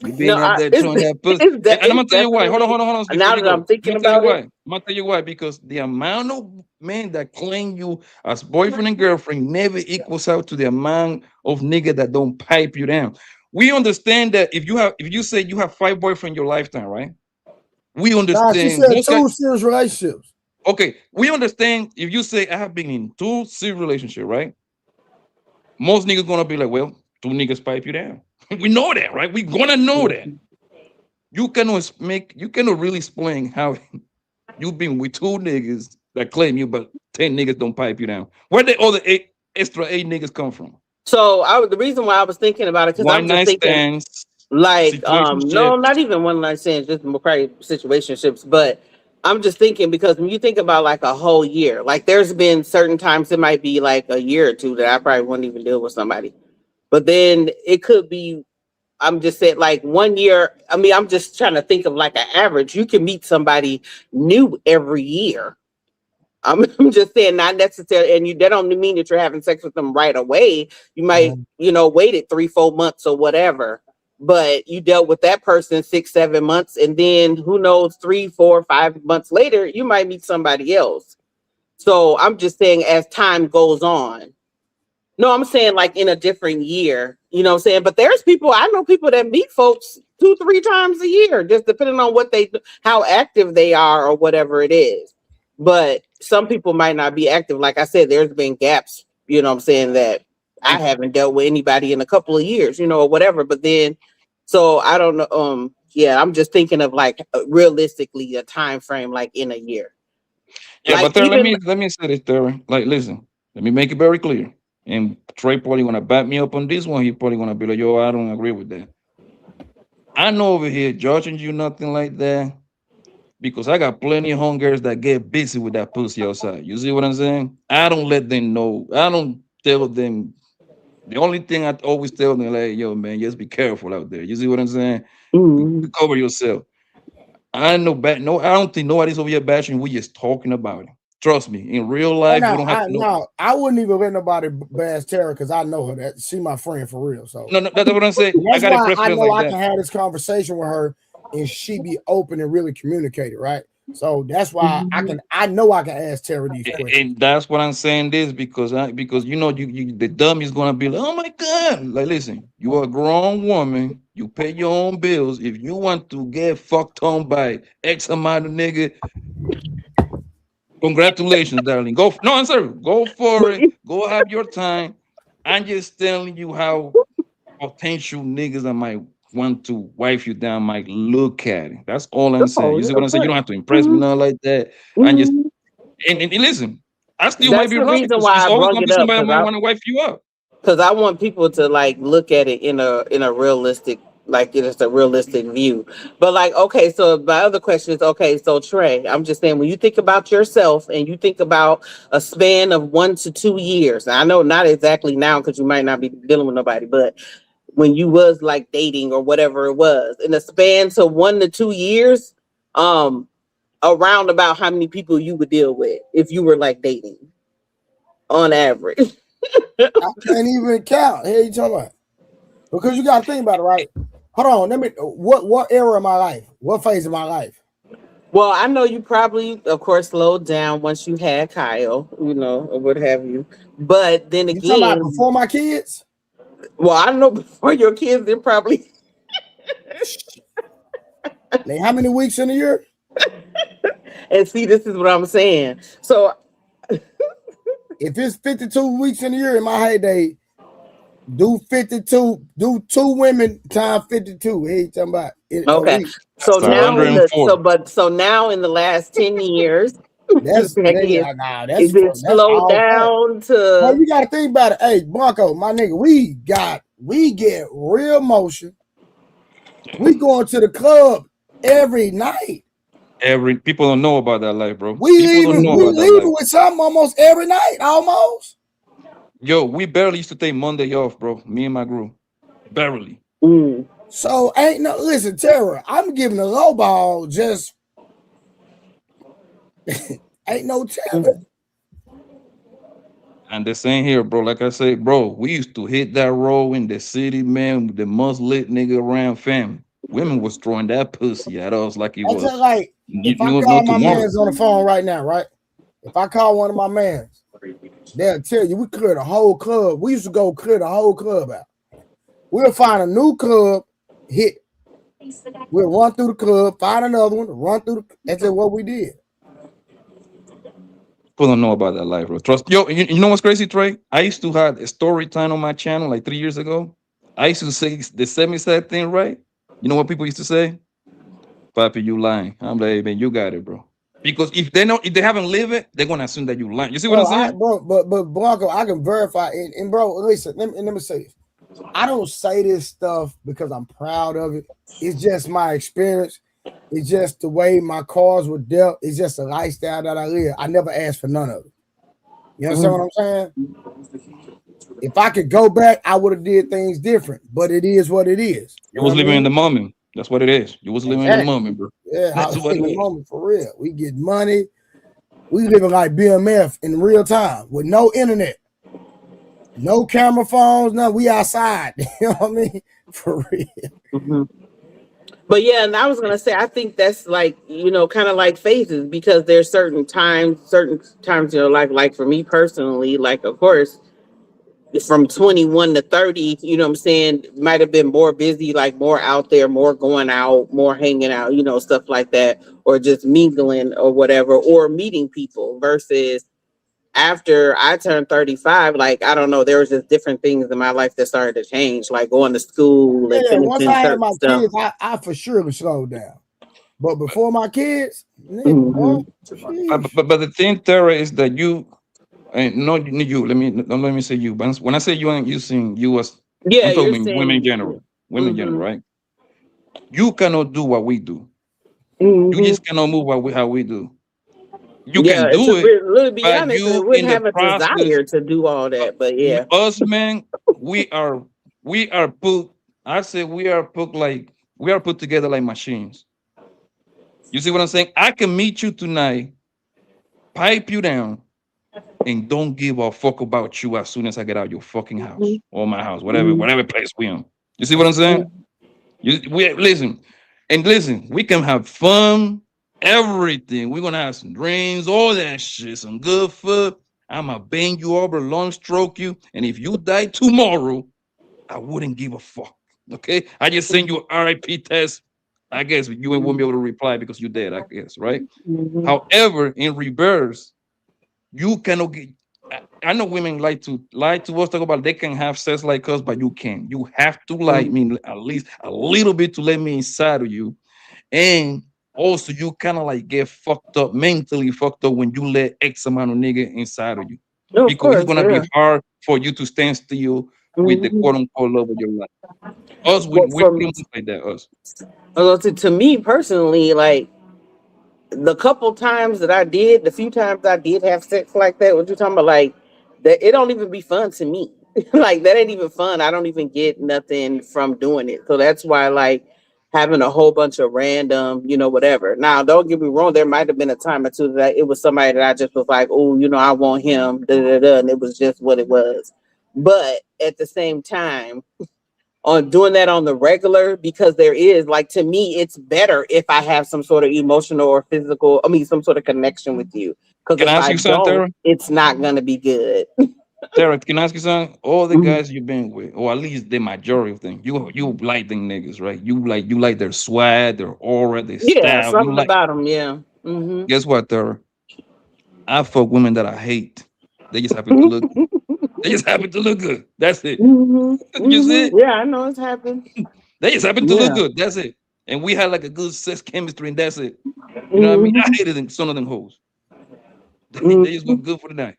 You no, been out there it's throwing that pussy. And I'm it's gonna tell you why. definitely, Hold on. Before now you that go, I'm I'm thinking gonna tell you about why. it. I'm gonna tell you why. Because the amount of men that claim you as boyfriend and girlfriend never equals out to the amount of nigga that don't pipe you down. We understand that if you say you have 5 boyfriends in your lifetime, right? We Nah, she understand said most guys. 2 serious relationships. Okay, we understand if you say I have been in 2 serious relationships, right? Most niggas gonna be like, well, 2 niggas pipe you down. We know that, right? We gonna know that. You cannot really explain how you've been with 2 niggas that claim you, but 10 niggas don't pipe you down. Where the other extra 8 niggas come from? So the reason why I was thinking about it, because One I'm just night thinking stands, like no, situationships. not even one night stands, just probably situationships. But I'm just thinking because when you think about like a whole year, like there's been certain times it might be like a year or two that I probably wouldn't even deal with somebody. But then it could be, I'm just saying like 1 year. I mean, I'm just trying to think of like an average. You can meet somebody new every year. I'm just saying, not necessarily, and that don't mean that you're having sex with them right away. You might, wait it 3, 4 months or whatever. But you dealt with that person 6, 7 months, and then who knows, 3, 4, 5 months later, you might meet somebody else. So I'm just saying, as time goes on. No, I'm saying like in a different year, you know what I'm saying? But I know people that meet folks 2, 3 times a year, just depending on how active they are or whatever it is. But some people might not be active. Like I said, there's been gaps, you know what I'm saying, that I And haven't dealt with anybody in a couple of years, or whatever. But then, so I don't know. Yeah, I'm just thinking of like realistically a time frame, like in a year. yeah, Like but there, let even me say this, Terry. Like, listen, let me make it very clear. And Trey probably gonna back me up on this one. He probably gonna be like, yo, I don't agree with that. I know over here judging you nothing like that. Because I got plenty of homegirls that get busy with that pussy outside. You see what I'm saying? I don't let them know. I don't tell them. The only thing I always tell them, like, yo, man, just be careful out there. You see what I'm saying? mm, Cover yourself. I know no, I don't think nobody's over here bashing. We just talking about it. Trust me. In real Oh life, we no, don't have to know. I wouldn't even let nobody bash Tara because I know her. That she my friend for real. So No, that's what I'm saying. I that's got a why I preference know like I that. can have this conversation with her and she be open and really communicated, right? So that's why I know I can ask Tara these questions. And that's what I'm saying this because you the dumb is gonna be like, oh my god, like listen, you are a grown woman, you pay your own bills. If you want to get fucked on by X amount of nigga, congratulations, darling. No, I'm sorry, go for it, go have your time. I'm just telling you how potential niggas I might want to wife you down might look at it. That's all I'm saying. You see what I'm Of saying? You course. don't have to impress me, nothing like that. And just Mhm. and listen, I still might That's be the wrong reason because why it's I always brought gonna it be up, somebody who might want to wife you up. because I want people to like look at it in a realistic, like it's a realistic view. But like, okay, so my other question is, okay, so Trey, I'm just saying, when you think about yourself and you think about a span of 1 to 2 years, and I know not exactly now because you might not be dealing with nobody, but when you was like dating or whatever it was, in a span to 1 to 2 years, around about how many people you would deal with if you were like dating on average. I can't even count. Hey, you talking about? Because you got to think about it, right? Hold on. Let me. What era of my life? What phase of my life? Well, I know you probably, of course, slowed down once you had Kyle, or what have you. But then You talking about again, before my kids? well, I know before your kids, they're probably. Like, how many weeks in a year? And see, this is what I'm saying. So, If it's 52 weeks in a year in my heyday, do 52, do 2 women times 52. Hey, you talking about a okay. week. So That's now in the 104. so now in the last 10 years, That's nah, is it that's slowed all fat. down Well, to you got to think about it. Hey, Blanco, my nigga, we get real motion. We going to the club every night. People don't know about that life, bro. We People don't leaving, know we about that life. leaving with something almost every night, almost. Yo, we barely used to take Monday off, bro. Me and my group. Barely. So ain't no listen, Tara. I'm giving a low ball. Just ain't no telling. And the same here, bro. Like I say, bro, we used to hit that road in the city, man, with the most lit nigga around fam. Women was throwing that pussy at us like it I tell was like if I no call my tomorrow. man's on the phone right now, right? If I call one of my mans, they'll tell you we clear the whole club. We used to go clear the whole club out. We'll find a new club, hit. We'll run through the club, find another one, run through the. That's just what we did. People don't know about that life, bro. Trust yo, you know what's crazy, Trey? I used to have a story time on my channel like 3 years ago. I used to say the semi-sad thing, right? You know what people used to say? Papi, you lying. I'm like, hey, man, you got it, bro. Because if they haven't lived it, they're gonna assume that you lying. You see what I'm saying? But Blanco, I can verify and bro, listen, let me say this. I don't say this stuff because I'm proud of it. It's just my experience. It's just the way my cars were dealt. It's just a lifestyle that I live. I never asked for none of it. You understand what I'm saying? If I could go back, I would have did things different. But it is what it is. You You know was what I living in the mean? moment. That's what it is. You was living in the Exactly. moment, bro. Yeah, I That's was what in it the is. moment for real. We get money. We living like BMF in real time with no internet, no camera phones. No, we outside. You know what I mean? For real. But yeah, and I was gonna say, I think that's like, kind of like phases, because there's certain times in your life, like for me personally, like of course, from 21 to 30, you know what I'm saying, might have been more busy, like more out there, more going out, more hanging out, stuff like that, or just mingling or whatever, or meeting people, versus after I turned 35, like, I don't know, there was just different things in my life that started to change, like going to school and Yeah, once finishing I had certain my stuff. kids, I for sure slowed down. But before my kids, nigga, Mhm. But the thing, Tara, is that you and not you. Don't let me say you. But when I say you, I'm using you as Yeah, I'm you're talking women in saying. general. Women in general, Mhm. right? You cannot do what we do. You Mhm. just cannot move how we do. You Yeah, can and do to it, really be but honest, it you in wouldn't the have a process, desire to do all that. But yeah. us men, we are put. I say we are put together like machines. You see what I'm saying? I can meet you tonight, pipe you down, and don't give a fuck about you as soon as I get out your fucking house or my house, whatever place we in. You see what I'm saying? We listen, and listen, we can have fun, everything. We're gonna have some drinks, all that shit, some good food. I'ma bang you over, long stroke you, and if you die tomorrow, I wouldn't give a fuck. Okay, I just send you an RIP test. I guess you won't be able to reply because you're dead. I guess, right? Mhm. However, in reverse, you cannot get I know women like to lie to us, talk about they can have sex like us, but you can't. You have to like me at least a little bit to let me inside of you. And also you kind of like get fucked up, mentally fucked up when you let X amount of nigga inside of you. No, of Because it's course, gonna be yeah. hard for you to stand still with the Mhm. quote unquote love of your life. Us, Well, we're pretty much like that, us. to me personally, like the couple times that I did, the few times I did have sex like that, what you talking about, like that, it don't even be fun to me. Like that ain't even fun. I don't even get nothing from doing it. So that's why, like, having a whole bunch of random, whatever. Now, don't get me wrong. There might have been a time or two that it was somebody that I just was like, oh, I want him, da, da, da, and it was just what it was. But at the same time, on doing that on the regular, because there is, like, to me it's better if I have some sort of emotional or physical, some sort of connection with you, because Can I if ask I you something, don't, Tara? it's not going to be good. Tara, can I ask you something? All the Mhm. guys you've been with, or at least the majority of them, you like them niggas, right? You like their swag, their aura, their Yeah, style. You something like. about them. Yeah. Hmm. Guess what, Tara? I fuck women that I hate. They just happen to look. They just happen to look good. That's it. Hmm. You see Hmm. it? Yeah, I know it's happened. They just happen to look Yeah. good. That's it. And we had like a good sex chemistry, and that's it. You know what I mean? I Hmm. hated them, some of them hoes. They just Hmm. look good for the night.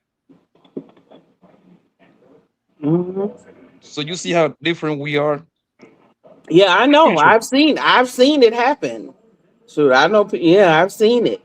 Hmm. So you see how different we are. Yeah, I Pretty know. sure. I've seen it happen. Sure, I know. Yeah, I've seen it.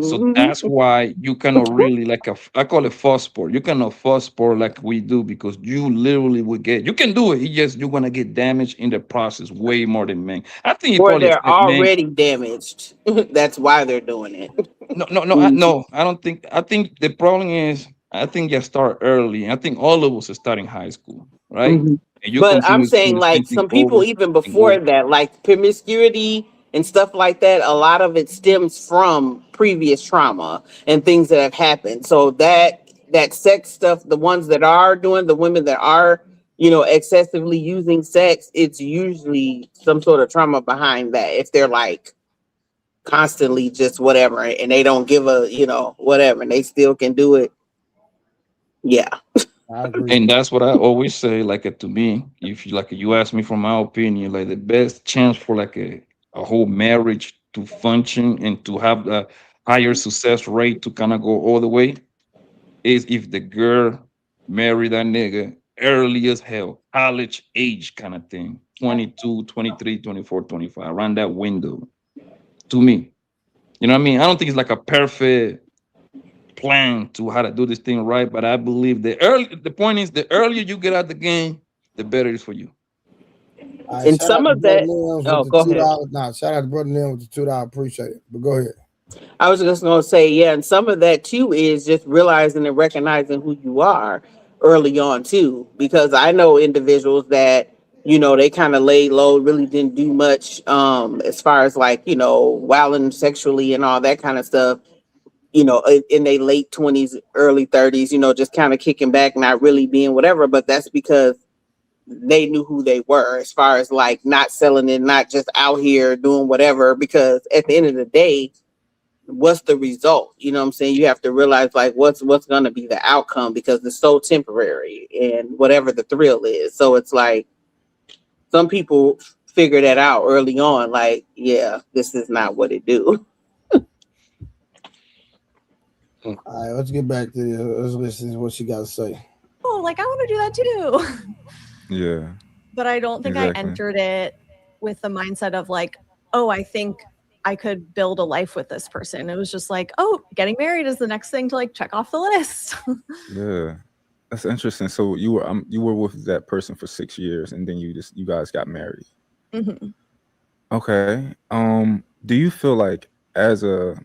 So Hmm. that's why you cannot really like I call it false sport. You cannot false sport like we do because you literally would get. You can do it. It's just you're gonna get damaged in the process way more than men. I think it Or probably they're affect men. already damaged. That's why they're doing it. No. I don't think. I think the problem is. I think you start early. I think all of us are starting high school, right? Mhm. And you But I'm continue doing saying, the like, same thing some people over even and over. before that, like promiscuity and stuff like that, a lot of it stems from previous trauma and things that have happened. So that sex stuff, the ones that are doing, the women that are, excessively using sex, it's usually some sort of trauma behind that. If they're like constantly just whatever and they don't give a, whatever, and they still can do it. Yeah. I agree. And that's what I always say. Like to me, if you like you ask me for my opinion, like the best chance for like a whole marriage to function and to have a higher success rate to kind of go all the way is if the girl marry that nigga early as hell, college age kind of thing, 22, 23, 24, 25, around that window. To me, you know what I mean? I don't think it's like a perfect plan to how to do this thing right. But I believe the point is the earlier you get out the game, the better it is for you. All right, And shout some out to of Brother that, Lims with oh, the go ahead. $2. Nah, shout out to Brother Lims with the $2. Appreciate it. But go ahead. I was just going to say, yeah, and some of that too is just realizing and recognizing who you are early on too, because I know individuals that, they kind of laid low, really didn't do much as far as, like, wilding sexually and all that kind of stuff, in their late 20s, early 30s, just kind of kicking back, not really being whatever, but that's because they knew who they were, as far as like not selling it, not just out here doing whatever, because at the end of the day, what's the result? You know what I'm saying? You have to realize, like, what's going to be the outcome, because it's so temporary and whatever the thrill is. So it's like some people figure that out early on, like, yeah, this is not what it do. All right, let's get back to this. Let's listen to what she got to say. Oh, like I want to do that too. Yeah, But I don't think I exactly. entered it with the mindset of like, oh, I think I could build a life with this person. It was just like, oh, getting married is the next thing to like check off the list. Yeah, that's interesting. So you were with that person for 6 years, and then you guys got married. Mhm. Okay. Do you feel like as a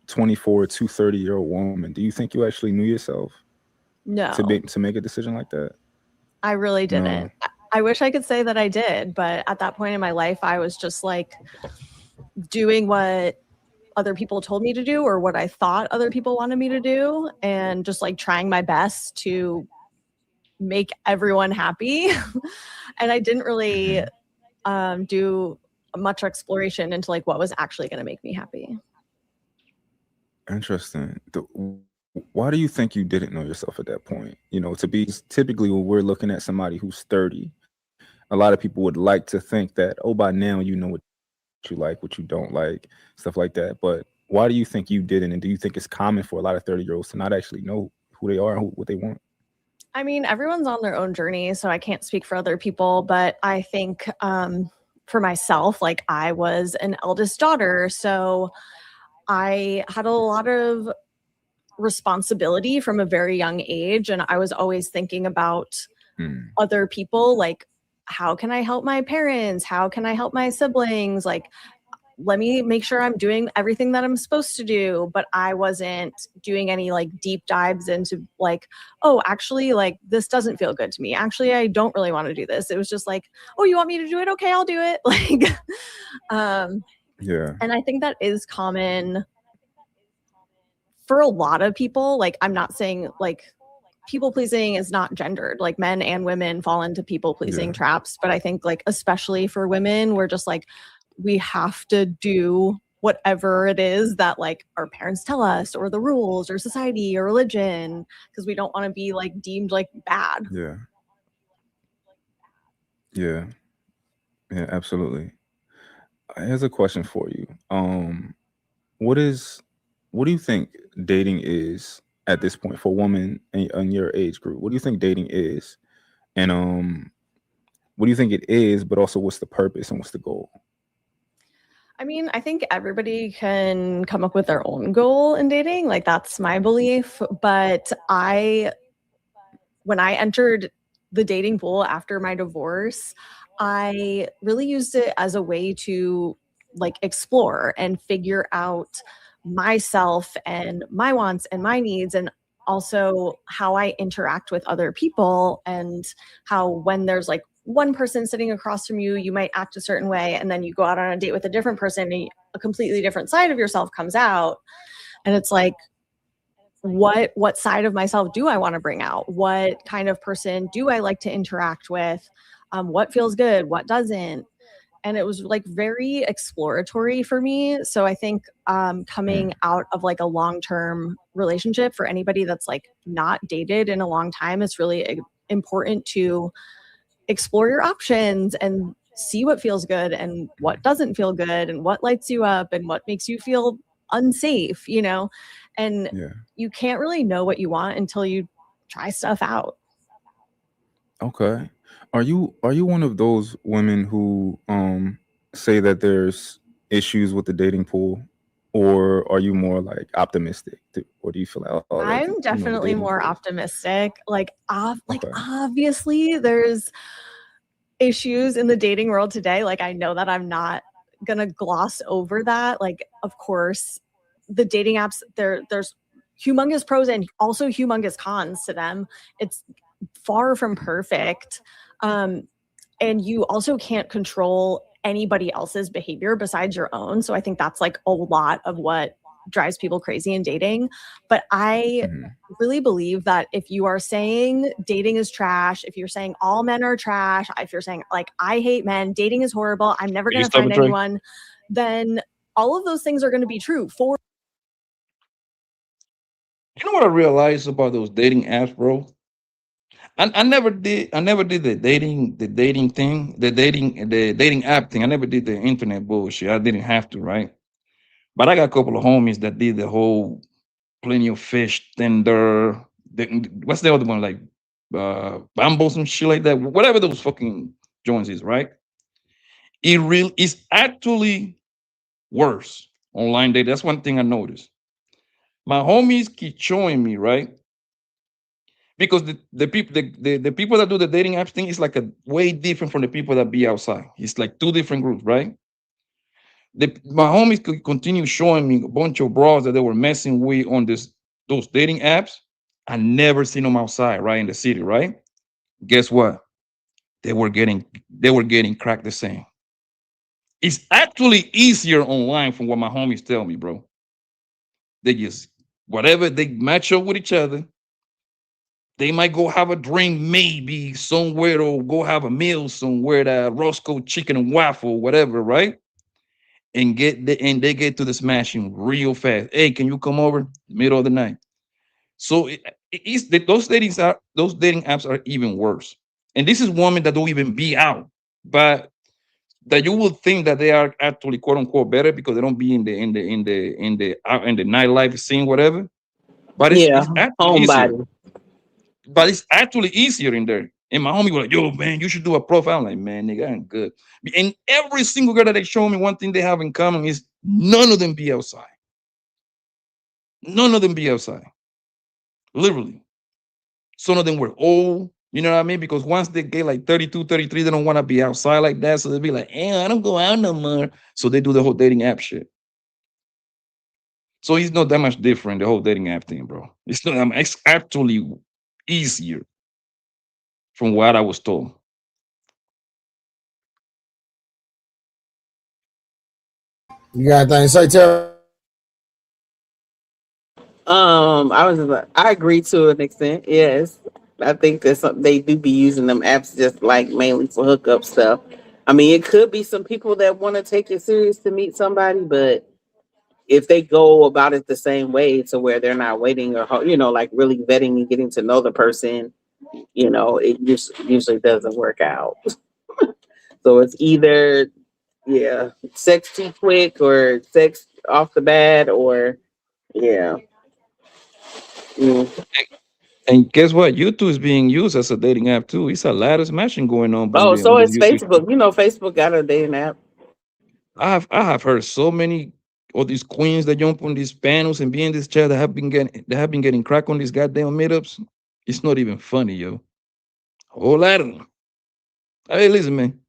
24 to 30-year-old woman, do you think you actually knew yourself No, to make a decision like that? I really No. didn't. I wish I could say that I did, but at that point in my life, I was just like doing what other people told me to do or what I thought other people wanted me to do, and just like trying my best to make everyone happy. And I didn't really Mhm. do much exploration into like what was actually going to make me happy. Interesting. Why do you think you didn't know yourself at that point? You know, to be typically when we're looking at somebody who's 30, a lot of people would like to think that, oh, by now you know what you like, what you don't like, stuff like that. But why do you think you didn't? And do you think it's common for a lot of 30-year-olds to not actually know who they are and what they want? I mean, everyone's on their own journey, so I can't speak for other people, but I think for myself, like I was an eldest daughter, so I had a lot of responsibility from a very young age, and I was always thinking about other people, like how can I help my parents? How can I help my siblings? Like let me make sure I'm doing everything that I'm supposed to do. But I wasn't doing any like deep dives into like, oh, actually, like this doesn't feel good to me. Actually, I don't really want to do this. It was just like, oh, you want me to do it? Okay, I'll do it. Like, Yeah. and I think that is common for a lot of people. Like, I'm not saying like people pleasing is not gendered, like men and women fall into people pleasing traps. But I think like, especially for women, we're just like, we have to do whatever it is that like our parents tell us or the rules or society or religion, because we don't want to be like deemed like bad. Yeah. Yeah. Yeah, absolutely. Here's a question for you. What do you think dating is at this point for a woman in your age group? What do you think dating is? And what do you think it is, but also what's the purpose and what's the goal? I mean, I think everybody can come up with their own goal in dating. Like that's my belief. But when I entered the dating pool after my divorce, I really used it as a way to like explore and figure out myself and my wants and my needs, and also how I interact with other people, and how when there's like one person sitting across from you, you might act a certain way, and then you go out on a date with a different person and a completely different side of yourself comes out. And it's like, what side of myself do I want to bring out? What kind of person do I like to interact with? What feels good? What doesn't? And it was like very exploratory for me. So I think coming out of like a long-term relationship, for anybody that's like not dated in a long time, it's really important to explore your options and see what feels good and what doesn't feel good and what lights you up and what makes you feel unsafe, you know? And you can't really know what you want until you try stuff out. Okay. Are you one of those women who say that there's issues with the dating pool, or are you more like optimistic? Or do you feel like, oh, like, I'm definitely more optimistic. Like, Okay. obviously there's issues in the dating world today. Like, I know that I'm not gonna gloss over that. Like, of course, the dating apps, there's humongous pros and also humongous cons to them. It's far from perfect. And you also can't control anybody else's behavior besides your own. So I think that's like a lot of what drives people crazy in dating. But I really believe that if you are saying dating is trash, if you're saying all men are trash, if you're saying like, I hate men, dating is horrible, I'm never going to find anyone, then all of those things are going to be true for. You know what I realized about those dating apps, bro? I never did the dating thing, the dating app thing. I never did the internet bullshit. I didn't have to, right? But I got a couple of homies that did the whole Plenty of Fish, Tinder. What's the other one, like Bumble, some shit like that? Whatever those fucking joints is, right? It's actually worse online dating. That's one thing I noticed. My homies keep showing me, right? Because the people that do the dating apps thing is like a way different from the people that be outside. It's like two different groups, right? My homies could continue showing me a bunch of bras that they were messing with on those dating apps. I never seen them outside, right, in the city, right? Guess what? They were getting cracked the same. It's actually easier online from what my homies tell me, bro. They just whatever they match up with each other. They might go have a drink, maybe somewhere, or go have a meal somewhere, that Roscoe chicken and waffle, whatever, right? And they get to the smashing real fast. Hey, can you come over? Middle of the night. So those dating apps are even worse. And this is women that don't even be out, but that you would think that they are actually quote unquote better because they don't be in the nightlife scene, whatever. But Yeah, it's actually easier. homebody. But it's actually easier in there. And my homie was like, yo, man, you should do a profile. I'm like, man, nigga, I'm good. And every single girl that they show me, one thing they have in common is none of them be outside. None of them be outside. Literally. Some of them were old. You know what I mean? Because once they get like 32, 33, they don't want to be outside like that. So they'll be like, I don't go out no more. So they do the whole dating app shit. So it's not that much different, the whole dating app thing, bro. It's not, it's actually easier from what I was told. You got anything to say, Tara? I agree to an extent. Yes, I think that they do be using them apps just like mainly for hookup stuff. I mean, it could be some people that want to take it serious to meet somebody, but if they go about it the same way to where they're not waiting or like really vetting and getting to know the person, it just usually doesn't work out. So it's either sex too quick or sex off the bat or yeah. Mm. And guess what? YouTube is being used as a dating app too. It's a lot of smashing going on Oh, on so the it's YouTube. Facebook. Facebook got a dating app. I have heard so many of these queens that jump on these panels and be in this chat that have been getting crack on these goddamn meetups. It's not even funny, yo. A whole lot of them. Hey, listen, man.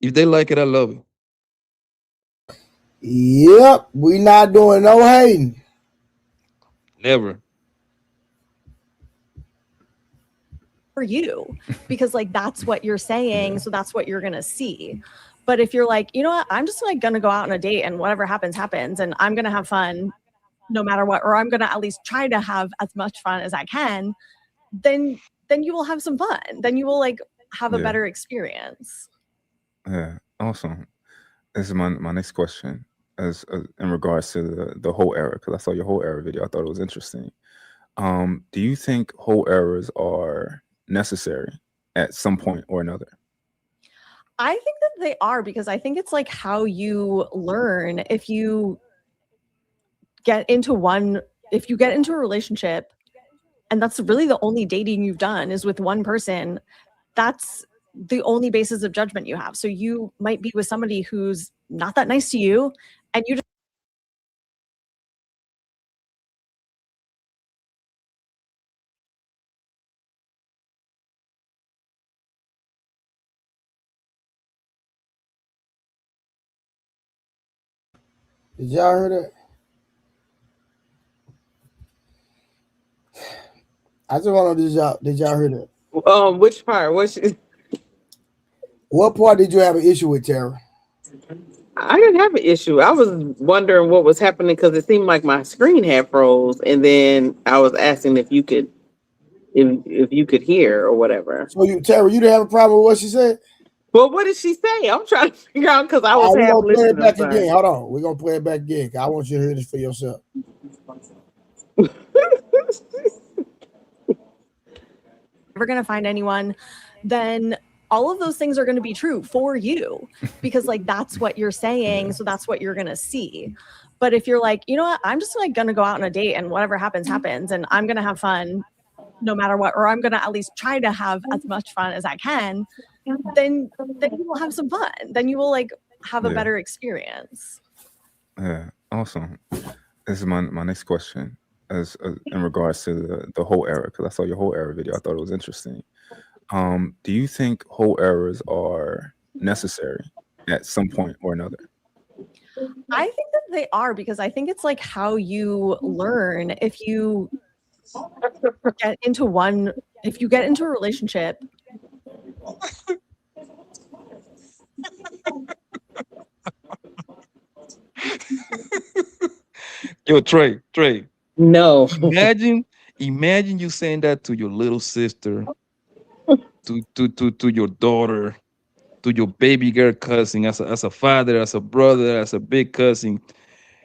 If they like it, I love it. Yep, we not doing no hating. Never. For you, because like that's what you're saying, so that's what you're gonna see. But if you're like, you know what, I'm just like gonna go out on a date and whatever happens happens, and I'm gonna have fun no matter what, or I'm gonna at least try to have as much fun as I can, then you will have some fun. Then you will like have a better experience. Yeah, awesome. This is my next question, as in regards to the whole era, because I saw your whole era video. I thought it was interesting. Do you think whole errors are necessary at some point or another? I think that they are, because I think it's like how you learn. If you get into a relationship and that's really the only dating you've done is with one person, that's the only basis of judgment you have. So you might be with somebody who's not that nice to you, and you just Did y'all hear that? I just want to know, did y'all hear that? Which part? What part did you have an issue with, Tara? I didn't have an issue. I was wondering what was happening because it seemed like my screen had froze, and then I was asking if you could hear or whatever. So Tara, you didn't have a problem with what she said? Well, what did she say? I'm trying to figure out because I was half listening. Play it back again. Hold on, we're gonna play it back again. I want you to hear this for yourself. never going to find anyone, then all of those things are going to be true for you, because like that's what you're saying, so that's what you're going to see. But if you're like, you know what, I'm just like going to go out on a date and whatever happens happens, and I'm going to have fun no matter what, or I'm going to at least try to have as much fun as I can, then you will have some fun. Then you will like have a better experience. Yeah, awesome. This is my next question, as in regards to the whole era, because I saw your whole era video. I thought it was interesting. Do you think whole errors are necessary at some point or another? I think that they are, because I think it's like how you learn. If you get into a relationship. Yo, Trey. No. Imagine you saying that to your little sister, to your daughter, to your baby girl cousin, as a father, as a brother, as a big cousin.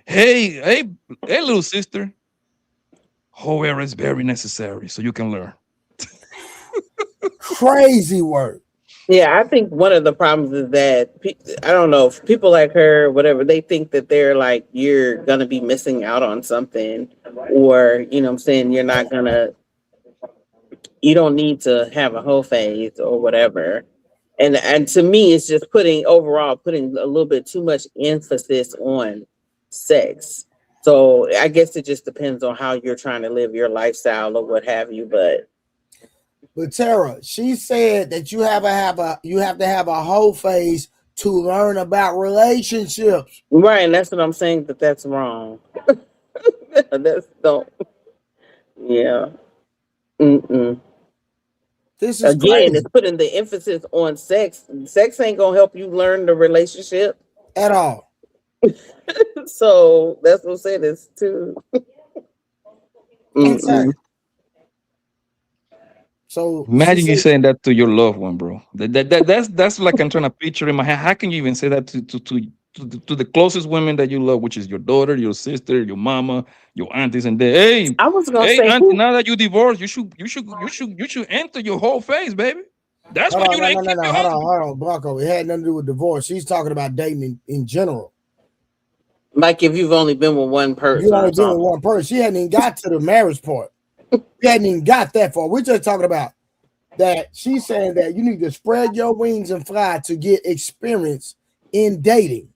Hey, little sister. However, it's very necessary so you can learn. Crazy work. Yeah, I think one of the problems is that I don't know if people like her, whatever, they think that they're like you're gonna be missing out on something, or you know, what I'm saying you're not gonna, you don't need to have a whole phase or whatever. And to me, it's just putting a little bit too much emphasis on sex. So I guess it just depends on how you're trying to live your lifestyle or what have you. But Tara, she said that you have to have a whole phase to learn about relationships. Right, and that's what I'm saying, that's wrong. That's don't. Yeah. Mm-mm. This is Again, crazy it's putting the emphasis on sex. Sex ain't gonna help you learn the relationship. at all. So that's what I'm saying. It's too. Insane. So Imagine you saying that to your loved one, bro. That's like I'm trying to picture in my head. How can you even say that to the closest women that you love, which is your daughter, your sister, your mama, your aunties, and they, hey, I was gonna hey, say, auntie, now that you divorced, you should enter your whole phase, baby. That's hold why on, you didn't keep your hold husband. on, Blanco. It had nothing to do with divorce. She's talking about dating in general. like if you've only been with one person. You only been with one person. She hadn't even got to the marriage part. She hadn't even got that far. We're just talking about that. She's saying that you need to spread your wings and fly to get experience in dating.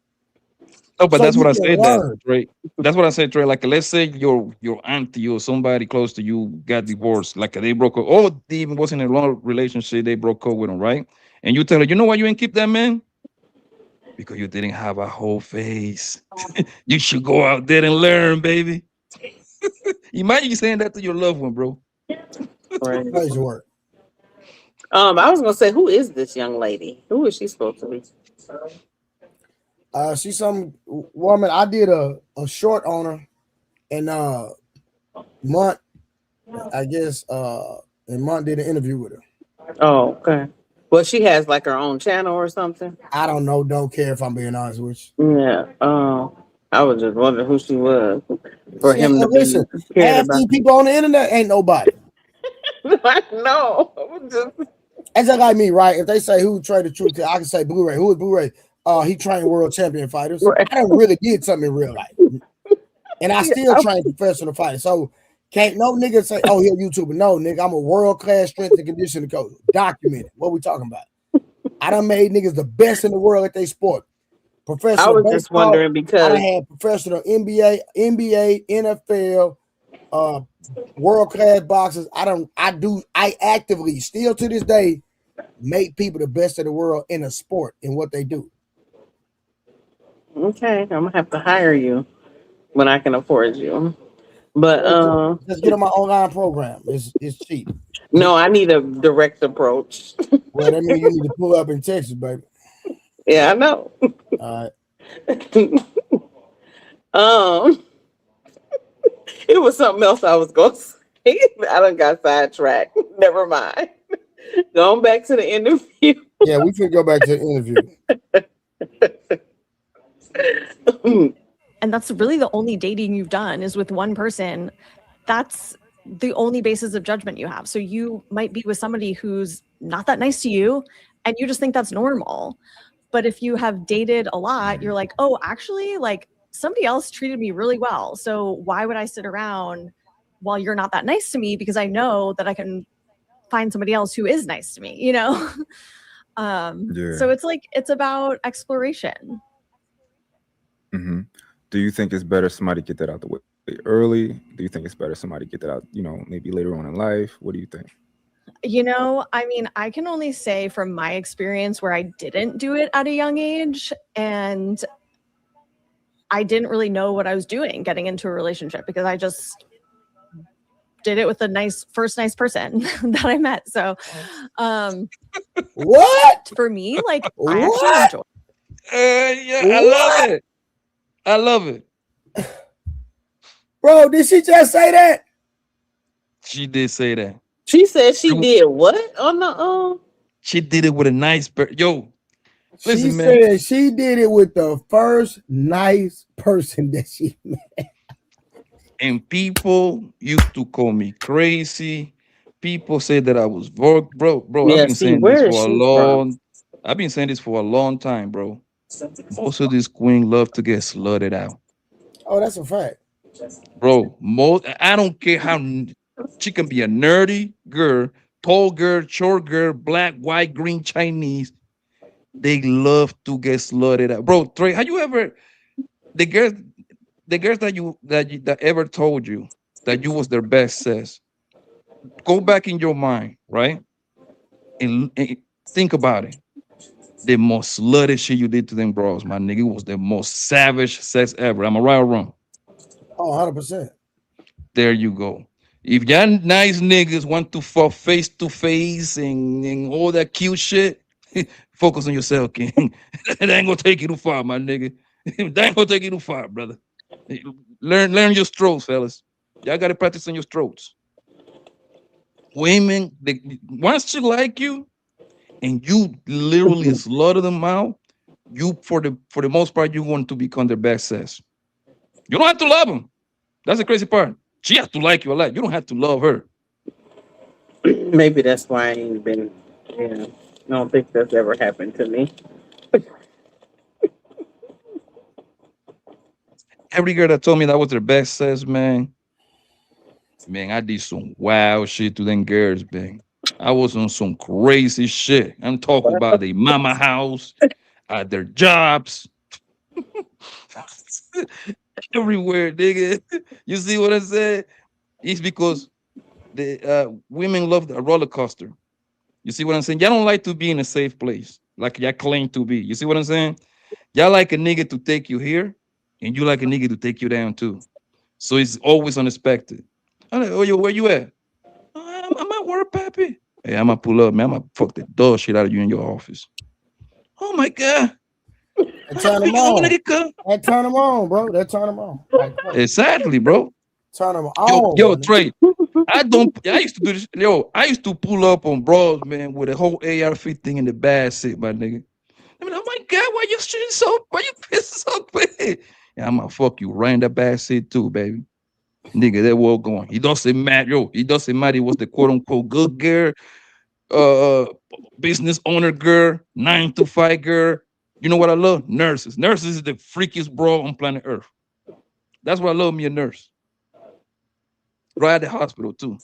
No, but So that's you what I can said. learn. Trey. That's what I said, Trey. Like, let's say your auntie or somebody close to you got divorced. Like they broke up, or they even wasn't in a long relationship. They broke up with him, right? And you tell her, you know why you ain't keep that man? Because you didn't have a whole face. You should go out there and learn, baby. Imagine you saying that to your loved one, bro. Crazy work. I was gonna say, who is this young lady? Who is she supposed to be? She's some woman. I did a short on her and Month, I guess and Month did an interview with her. Oh, okay. Well, she has like her own channel or something. I don't know, don't care if I'm being honest with you. Yeah. I was just wondering who she was for him to Listen, be cared half about. these people on the internet ain't nobody. I know. It's just like me, right? If they say who Trey the Truth Teller, I can say Blu-ray. Who is Blu-ray? He trained world champion fighters. Right. I don't really did something in real life. And I still train professional fighters. So can't no nigga say, oh, he's a YouTuber. No, nigga, I'm a world-class strength and conditioning coach. Documented. What we talking about? I done made niggas the best in the world at their sport. Professional I was baseball, just wondering because I done had professional NBA, NFL, world-class boxers. I actively, still to this day, make people the best in the world in a sport in what they do. okay, I'm gonna have to hire you when I can afford you. But just get on my online program. It's cheap. no, I need a direct approach. Well, that means you need to pull up in Texas, baby. Yeah, I know. All right. It was something else I was going to say. I done got sidetracked. Never mind. Going back to the interview. Yeah, we can go back to the interview. And that's really the only dating you've done is with one person. That's the only basis of judgment you have. So you might be with somebody who's not that nice to you and you just think that's normal. But if you have dated a lot, you're like, oh, actually, like somebody else treated me really well. So why would I sit around while you're not that nice to me? Because I know that I can find somebody else who is nice to me, you know? So it's like, it's about exploration. Mm-hmm. Do you think it's better somebody get that out the way early? Do you think it's better somebody get that out, maybe later on in life? What do you think? I mean, I can only say from my experience where I didn't do it at a young age and I didn't really know what I was doing getting into a relationship because I just did it with the first nice person that I met. So, what for me, like I actually enjoy. Yeah, I love it. Bro, did she just say that? She did say that. She said she did what on the She did it with a nice yo. She Listen, said she did it with the first nice person that she met. And people used to call me crazy. People say that I was bro. Yeah, see, where is she from? I've been saying this for a long time, bro. Most of these queens love to get slutted out, Oh, that's a fact. bro. Most I don't care how she can be a nerdy girl, tall girl, short girl, black, white, green, Chinese. They love to get slutted out, bro. Trey, have you ever the girls that ever told you that you was their best says? Go back in your mind, right? And think about it. The most slutty shit you did to them bros, my nigga, was the most savage sex ever. Am I right or wrong? Oh, 100%. There you go. If y'all nice niggas want to fuck face to face and all that cute shit, focus on yourself, King. That ain't gonna take you too far, my nigga. That ain't gonna take you too far, brother. Learn your strokes, fellas. Y'all gotta practice on your strokes. Women, once she like you and you literally slaughter them out, you for the most part you want to become their best sex. You don't have to love them. That's the crazy part. She has to like you a lot. You don't have to love her. Maybe that's why I ain't been. Yeah, I don't think that's ever happened to me. Every girl that told me that was their best sex, man, I did some wild shit to them girls, man. I was on some crazy shit. I'm talking about their mama house, their jobs, everywhere, nigga. You see what I said? It's because the women love a roller coaster. You see what I'm saying? Y'all don't like to be in a safe place, like y'all claim to be. You see what I'm saying? Y'all like a nigga to take you here, and you like a nigga to take you down too. So it's always unexpected. I'm like, oh, yo, where you at? I'm at work, pappy. Hey, I'm gonna pull up, man. I'm gonna fuck the dog shit out of you in your office. Oh my god. That turn them I'm gonna on. get cut. That turn them on, bro. That turn them on. Like, Exactly, bro. turn them on. Yo, Man. Trey. I used to do this. Yo, I used to pull up on bros, man, with a whole AR-15 in the back seat, my nigga. I mean, oh my god, why you pissing so quick? Yeah, I'm gonna fuck you right in the back seat too, baby. Nigga, that war going. He doesn't matter, yo. He doesn't matter. He was the quote unquote good girl, uh, business owner girl, 9 to 5 girl. You know what I love? Nurses. Nurses is the freakiest bro on planet Earth. That's why I love me a nurse. Right at the hospital too,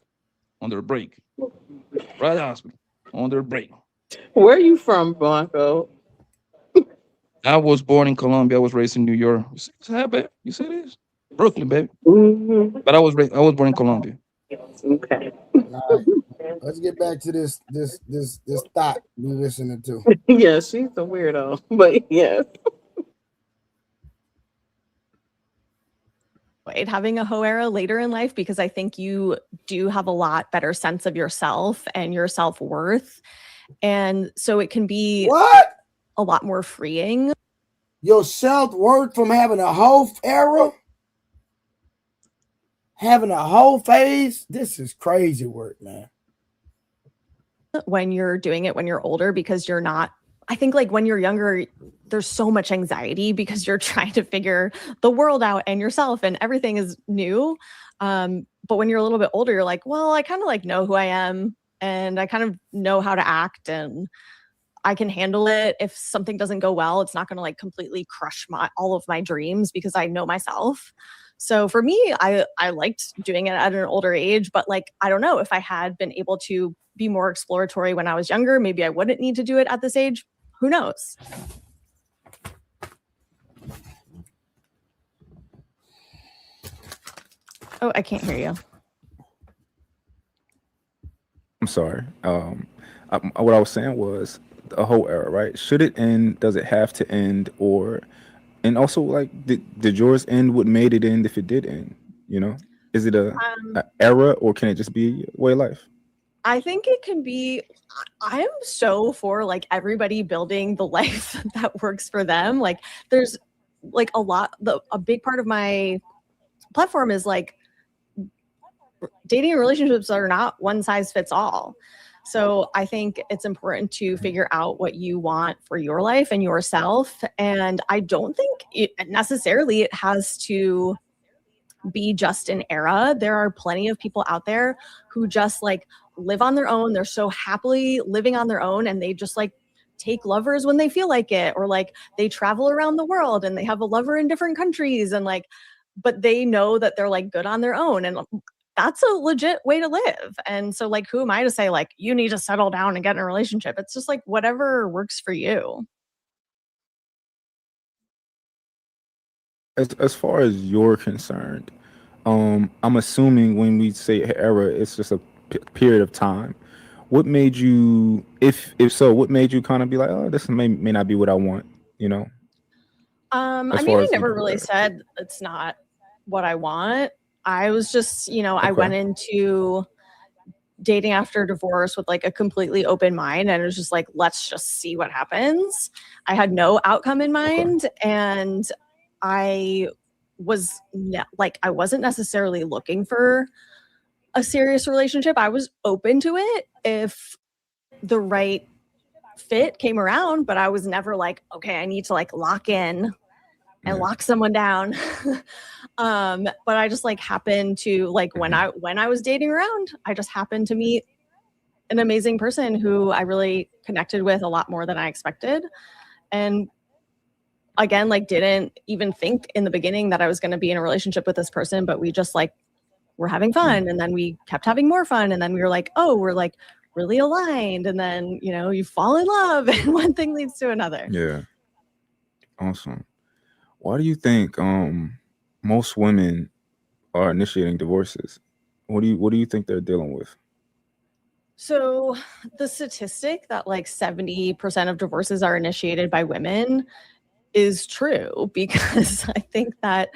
on their break. Right at the hospital, on their break. Where are you from, Blanco? I was born in Colombia. I was raised in New York. You see that, baby? You see this? Brooklyn, baby. Mm-hmm. But I was born in Colombia. Okay. All right. Let's get back to this thought we listening to. Yeah, she's a weirdo, but yeah. Having a hoe era later in life, because I think you do have a lot better sense of yourself and your self-worth. And so it can be What? a lot more freeing. Your self-worth from having a whole era? Having a whole phase? This is crazy work, man. When you're doing it when you're older, because you're not, I think like when you're younger, there's so much anxiety because you're trying to figure the world out and yourself and everything is new. But when you're a little bit older, you're like, well, I kind of like know who I am and I kind of know how to act and I can handle it. If something doesn't go well, it's not going to like completely crush all of my dreams because I know myself. So for me, I liked doing it at an older age, but like, I don't know if I had been able to be more exploratory when I was younger, maybe I wouldn't need to do it at this age. Who knows? Oh, I can't hear you. I'm sorry. What I was saying was a whole era, right? Should it end? Does it have to end? And also, like, did yours end what made it end if it did end? You know, is it a era or can it just be a way of life? I think it can be. I am so for like everybody building the life that works for them. Like there's like a big part of my platform is like dating and relationships are not one size fits all. So I think it's important to figure out what you want for your life and yourself. And I don't think it necessarily it has to be just an era. There are plenty of people out there who just like live on their own. They're so happily living on their own, and they just like take lovers when they feel like it, or like they travel around the world and they have a lover in different countries, and like, but they know that they're like good on their own, and that's a legit way to live. And so like, who am I to say like you need to settle down and get in a relationship? It's just like whatever works for you. As far as you're concerned, I'm assuming when we say era, it's just a period of time. What made you, if so, what made you kind of be like, oh, this may not be what I want, you know? I mean, I never really said it's not what I want. I was just, you know, I went into dating after divorce with like a completely open mind, and it was just like, let's just see what happens. I had no outcome in mind, and I was like, I wasn't necessarily looking for a serious relationship. I was open to it if the right fit came around, but I was never like, okay, I need to like lock in and lock someone down. But I just like happened to like, when I was dating around, I just happened to meet an amazing person who I really connected with a lot more than I expected. And again, like didn't even think in the beginning that I was going to be in a relationship with this person, but we just like were having fun, and then we kept having more fun, and then we were like, oh, we're like really aligned, and then, you know, you fall in love and one thing leads to another. Yeah. Awesome. Why do you think most women are initiating divorces? What do you think they're dealing with? So the statistic that like 70% of divorces are initiated by women is true, because I think that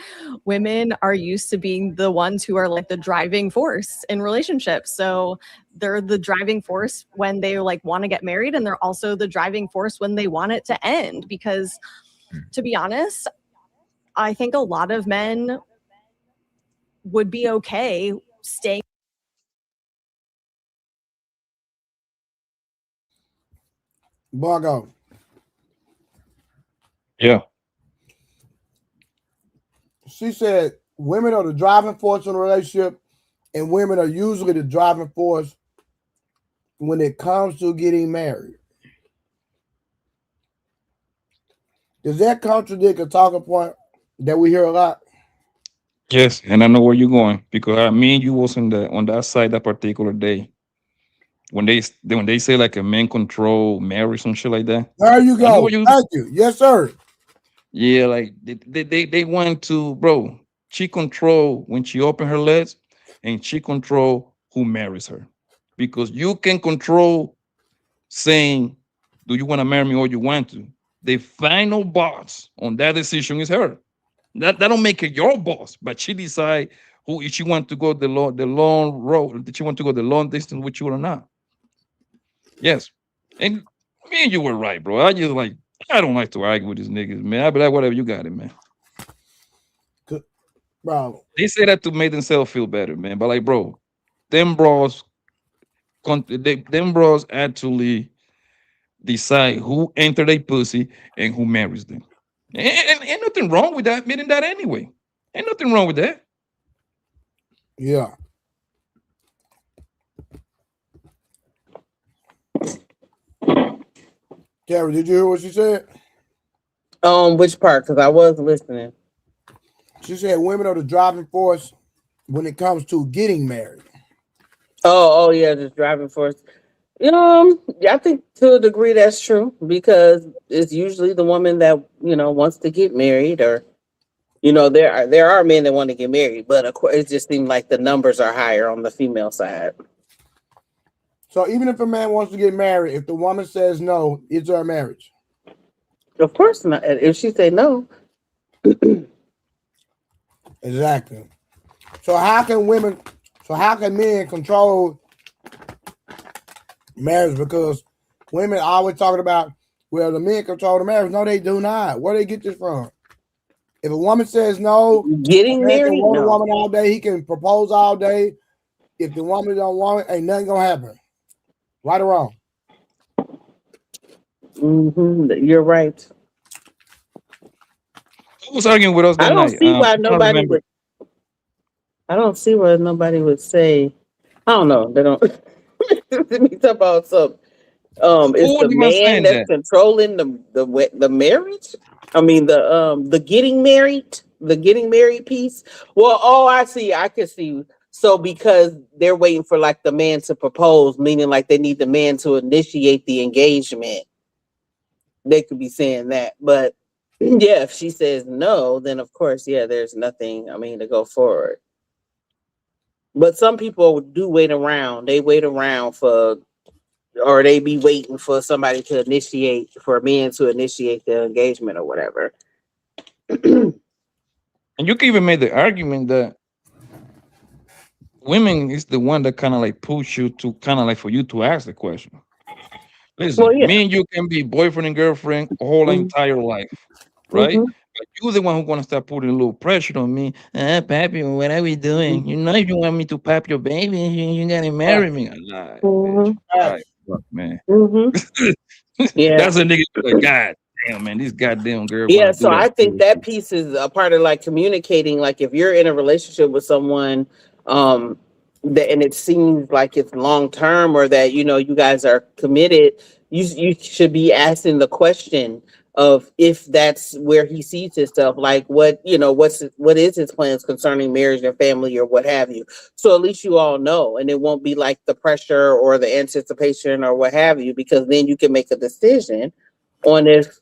women are used to being the ones who are like the driving force in relationships. So they're the driving force when they like want to get married, and they're also the driving force when they want it to end. Because to be honest, I think a lot of men would be okay staying. Buggo. Yeah. She said women are the driving force in a relationship, and women are usually the driving force when it comes to getting married. Does that contradict a talking point that we hear a lot? Yes, and I know where you're going, because me and you was on that side that particular day when they say like a man control marriage and shit like that. There you go. Thank you. Yes, sir. Yeah, like they went to, bro. She control when she open her legs, and she control who marries her, because you can control saying, "Do you want to marry me or you want to?" The final boss on that decision is her. That don't make her your boss, but she decide who, if she want to go the long road, did she want to go the long distance with you or not? Yes, and me and you were right, bro. I don't like to argue with these niggas, man. I be like, whatever, you got it, man. Bro, they say that to make themselves feel better, man. But like, bro, them bros actually decide who enter their pussy and who marries them. And ain't nothing wrong with that, admitting that anyway. Ain't nothing wrong with that. Yeah. Carrie, did you hear what she said? Which part? Because I was listening. She said women are the driving force when it comes to getting married. Oh yeah, the driving force. I think to a degree that's true, because it's usually the woman that wants to get married, or there are men that want to get married, but of course it just seems like the numbers are higher on the female side. So even if a man wants to get married, if the woman says no, it's her marriage. Of course not. If she say no. Exactly. So how can men control marriage? Because women are always talking about, well, the men control the marriage. No, they do not. Where do they get this from? If a woman says no, getting married, can want a woman all day, he can propose all day. If the woman don't want it, ain't nothing gonna happen. Right or wrong? You're right. Who was arguing with us that I don't night? see why nobody would. I don't see where nobody would say. I don't know. They don't. Let me talk about some. It's Who the was even man saying that's that? controlling the marriage. I mean the getting married piece. Well, oh, I see. I can see. So because they're waiting for like the man to propose, meaning like they need the man to initiate the engagement. They could be saying that, but yeah, if she says no, then of course, yeah, there's nothing. I mean, to go forward. But some people do wait around. They wait around for, or they be waiting for somebody to initiate, for a man to initiate the engagement or whatever. And you can even make the argument that women is the one that kind of like push you to kind of like for you to ask the question. Well, Listen, yeah. me and you can be boyfriend and girlfriend whole entire life, right? Mm-hmm. But you're the one who gonna start putting a little pressure on me. Papi, what are we doing? You know, if you want me to pap your baby, you gotta marry me. Lie, bitch. Mm-hmm. Lie, fuck, man. Mm-hmm. Yeah. That's a nigga like, God damn, man, this goddamn girl Yeah, wanna do so that I think that bullshit. piece is a part of like communicating. Like if you're in a relationship with someone, um, that and it seems like it's long term, or that you guys are committed, you should be asking the question of if that's where he sees himself. Like what is his plans concerning marriage and family or what have you. So at least you all know, and it won't be like the pressure or the anticipation or what have you, because then you can make a decision on if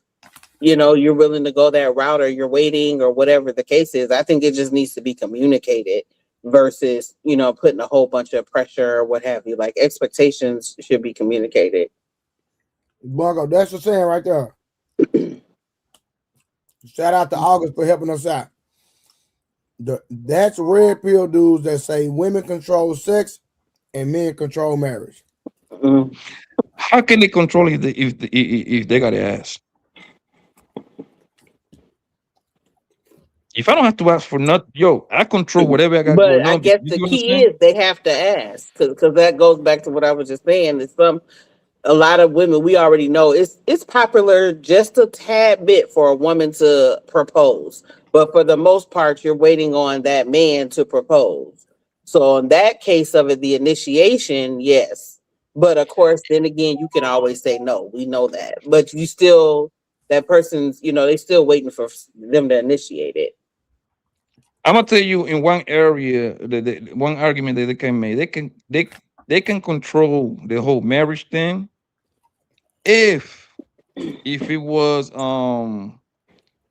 you're willing to go that route, or you're waiting, or whatever the case is. I think it just needs to be communicated versus, putting a whole bunch of pressure or what have you. Like expectations should be communicated. Blanco, that's the saying right there. Shout out to August for helping us out. That's red pill dudes that say women control sex and men control marriage. Mm. How can they control if they got ass? If I don't have to ask for nothing, yo, I control whatever I got But going I on. guess You the see what I'm key saying? is they have to ask, because that goes back to what I was just saying. It's a lot of women, we already know it's popular just a tad bit for a woman to propose, but for the most part you're waiting on that man to propose. So in that case of it, the initiation, yes, but of course then again you can always say no. We know that, but you still, that person's, they still waiting for them to initiate it. I'm gonna tell you in one area, the one argument that they can make, they can control the whole marriage thing if it was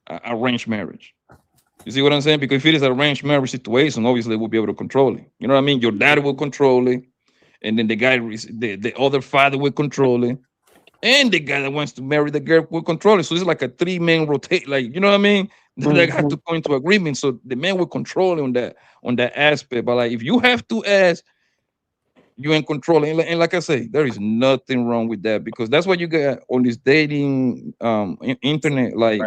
arranged marriage. You see what I'm saying? Because if it is arranged marriage situation, obviously we'll be able to control it. You know what I mean? Your daddy will control it, and then the other father will control it, and the guy that wants to marry the girl will control it. So it's like a three-man rotate, like you know what I mean? They have Mhm. to come into agreement. So the man will control it on that aspect. But like if you have to ask, you in control. And like I say, there is nothing wrong with that, because that's what you get on this dating internet like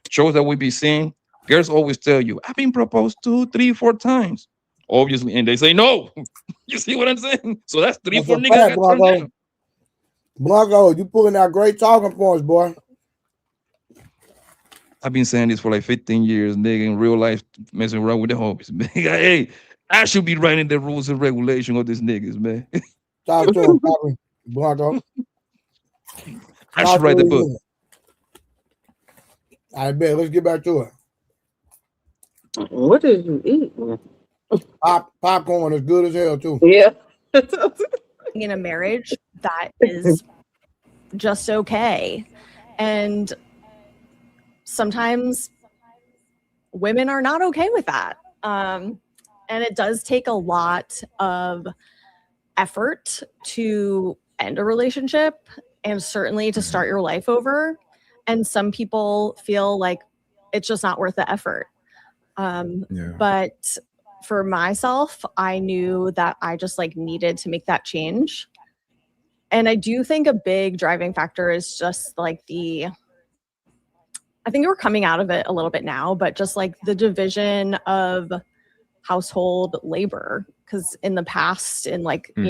shows that we be seeing. Girls always tell you, I've been proposed 2, 3, 4 times. Obviously, and they say no. You see what I'm saying? So that's three, That's four a niggas fact, got turned Blanco. down. Blanco, you pulling out great talking points, boy. I've been saying this for like 15 years, nigga, in real life, messing around with the homies, man. Hey, I should be writing the rules and regulation of these niggas, man. Talk to him, copy. Blanco. I Talk should to write the him book. again. I bet. Let's get back to it. What did you eat? Popcorn is good as hell too. Yeah. In a marriage that is just okay. And sometimes women are not okay with that. And it does take a lot of effort to end a relationship, and certainly to start your life over. And some people feel like it's just not worth the effort. But for myself, I knew that I just like needed to make that change. And I do think a big driving factor is just like I think we're coming out of it a little bit now, but just like the division of household labor. Because in the past, in like, the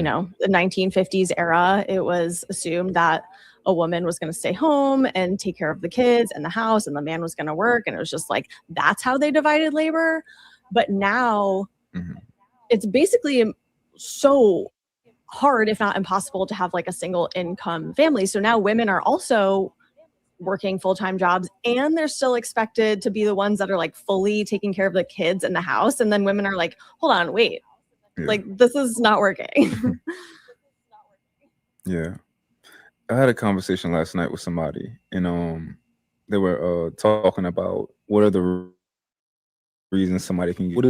1950s era, it was assumed that a woman was going to stay home and take care of the kids and the house, and the man was going to work. And it was just like, that's how they divided labor. But now Mhm. it's basically so hard, if not impossible, to have like a single income family. So now women are also working full-time jobs, and they're still expected to be the ones that are like fully taking care of the kids in the house. And then women are like, hold on, wait, Yeah. like this is not working. Yeah. I had a conversation last night with somebody, and they were talking about what are the reasons somebody can get,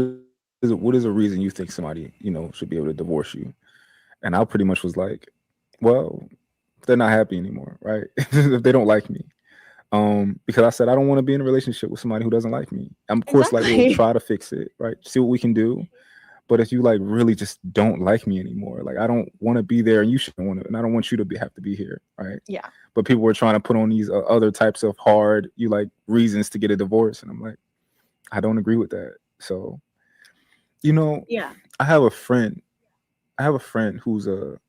what is a reason you think somebody, should be able to divorce you? And I pretty much was like, well, they're not happy anymore, right? If they don't like me. Because I said I don't want to be in a relationship with somebody who doesn't like me. Of course, like we'll try to fix it, right? See what we can do. But if you like really just don't like me anymore, like I don't want to be there, and you shouldn't want to, and I don't want you to have to be here, right? Yeah. But people were trying to put on these other types of hard, reasons to get a divorce, and I'm like, I don't agree with that. So, Yeah. I have a friend who's a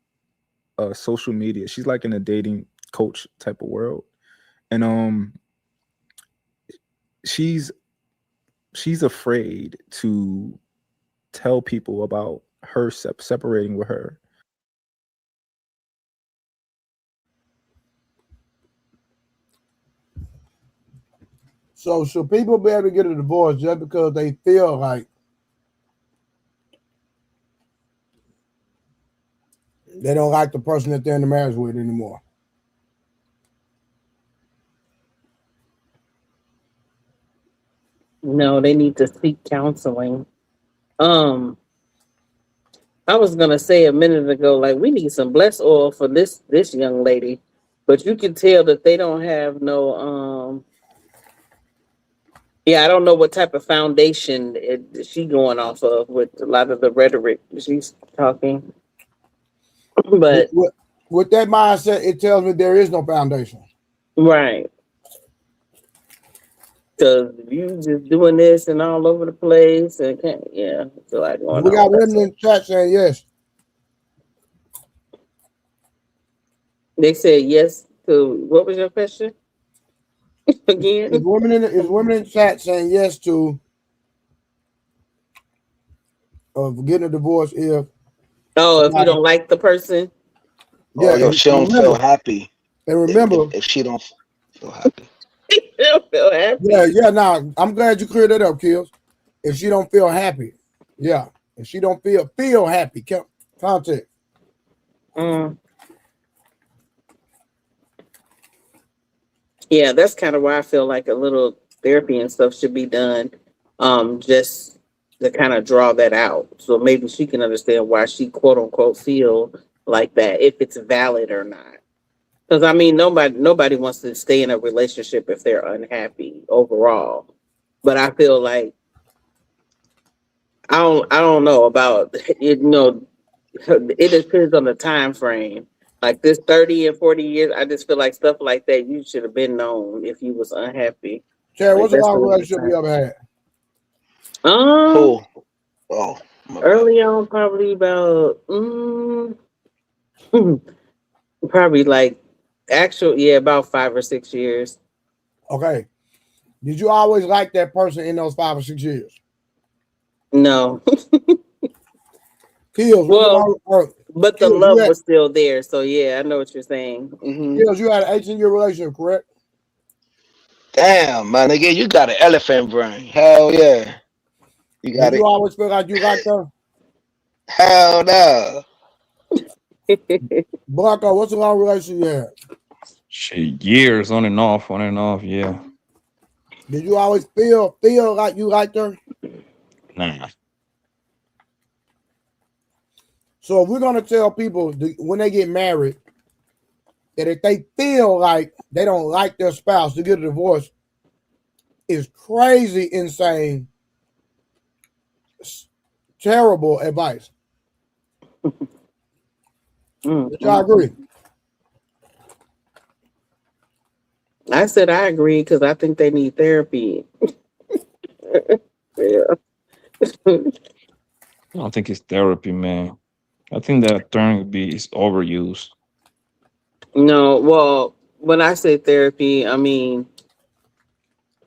social media. She's like in a dating coach type of world, and she's afraid to tell people about her separating with her. So should people be able to get a divorce just because they feel like they don't like the person that they're in the marriage with anymore? No, they need to seek counseling. I was gonna say a minute ago, like we need some blessed oil for this young lady, but you can tell that they don't have no yeah, I don't know what type of foundation she going off of with a lot of the rhetoric she's talking. But with that mindset, it tells me there is no foundation. right. Because you just doing this and all over the place and so like We got women in the chat saying yes. They said yes to what was your question? Again? Is women in the chat saying yes to getting a divorce if if you don't like the person? Yeah, she don't feel happy. And remember, if she don't feel happy. Don't feel happy. Yeah. Now I'm glad you cleared that up, Kills. If she don't feel happy, yeah. If she don't feel happy, context. Yeah, that's kind of why I feel like a little therapy and stuff should be done, just to kind of draw that out, so maybe she can understand why she quote unquote feel like that, if it's valid or not. Because I mean, nobody wants to stay in a relationship if they're unhappy overall. But I feel like I don't know about it. It depends on the time frame. Like this 30 and 40 years, I just feel like stuff like that you should have been known if you was unhappy. Chad, what's the long relationship you ever had? Early on, probably about probably like about 5 or 6 years. Okay. Did you always like that person in those 5 or 6 years? No. Kills. But the love was still there. So yeah, I know what you're saying. Mm-hmm. Kills, you had an 18-year relationship, correct? Damn, my nigga, you got an elephant brain. Hell yeah. Did you always feel like you liked her? Hell no. Blanco, what's the long relationship you had? Shit, years on and off, yeah. Did you always feel like you liked her? Nah. So if we're gonna tell people when they get married that if they feel like they don't like their spouse to get a divorce, is crazy, insane, terrible advice. Which I agree. I said I agree because I think they need therapy. Yeah. I don't think it's therapy, man. I think that term is overused. No, well, when I say therapy, I mean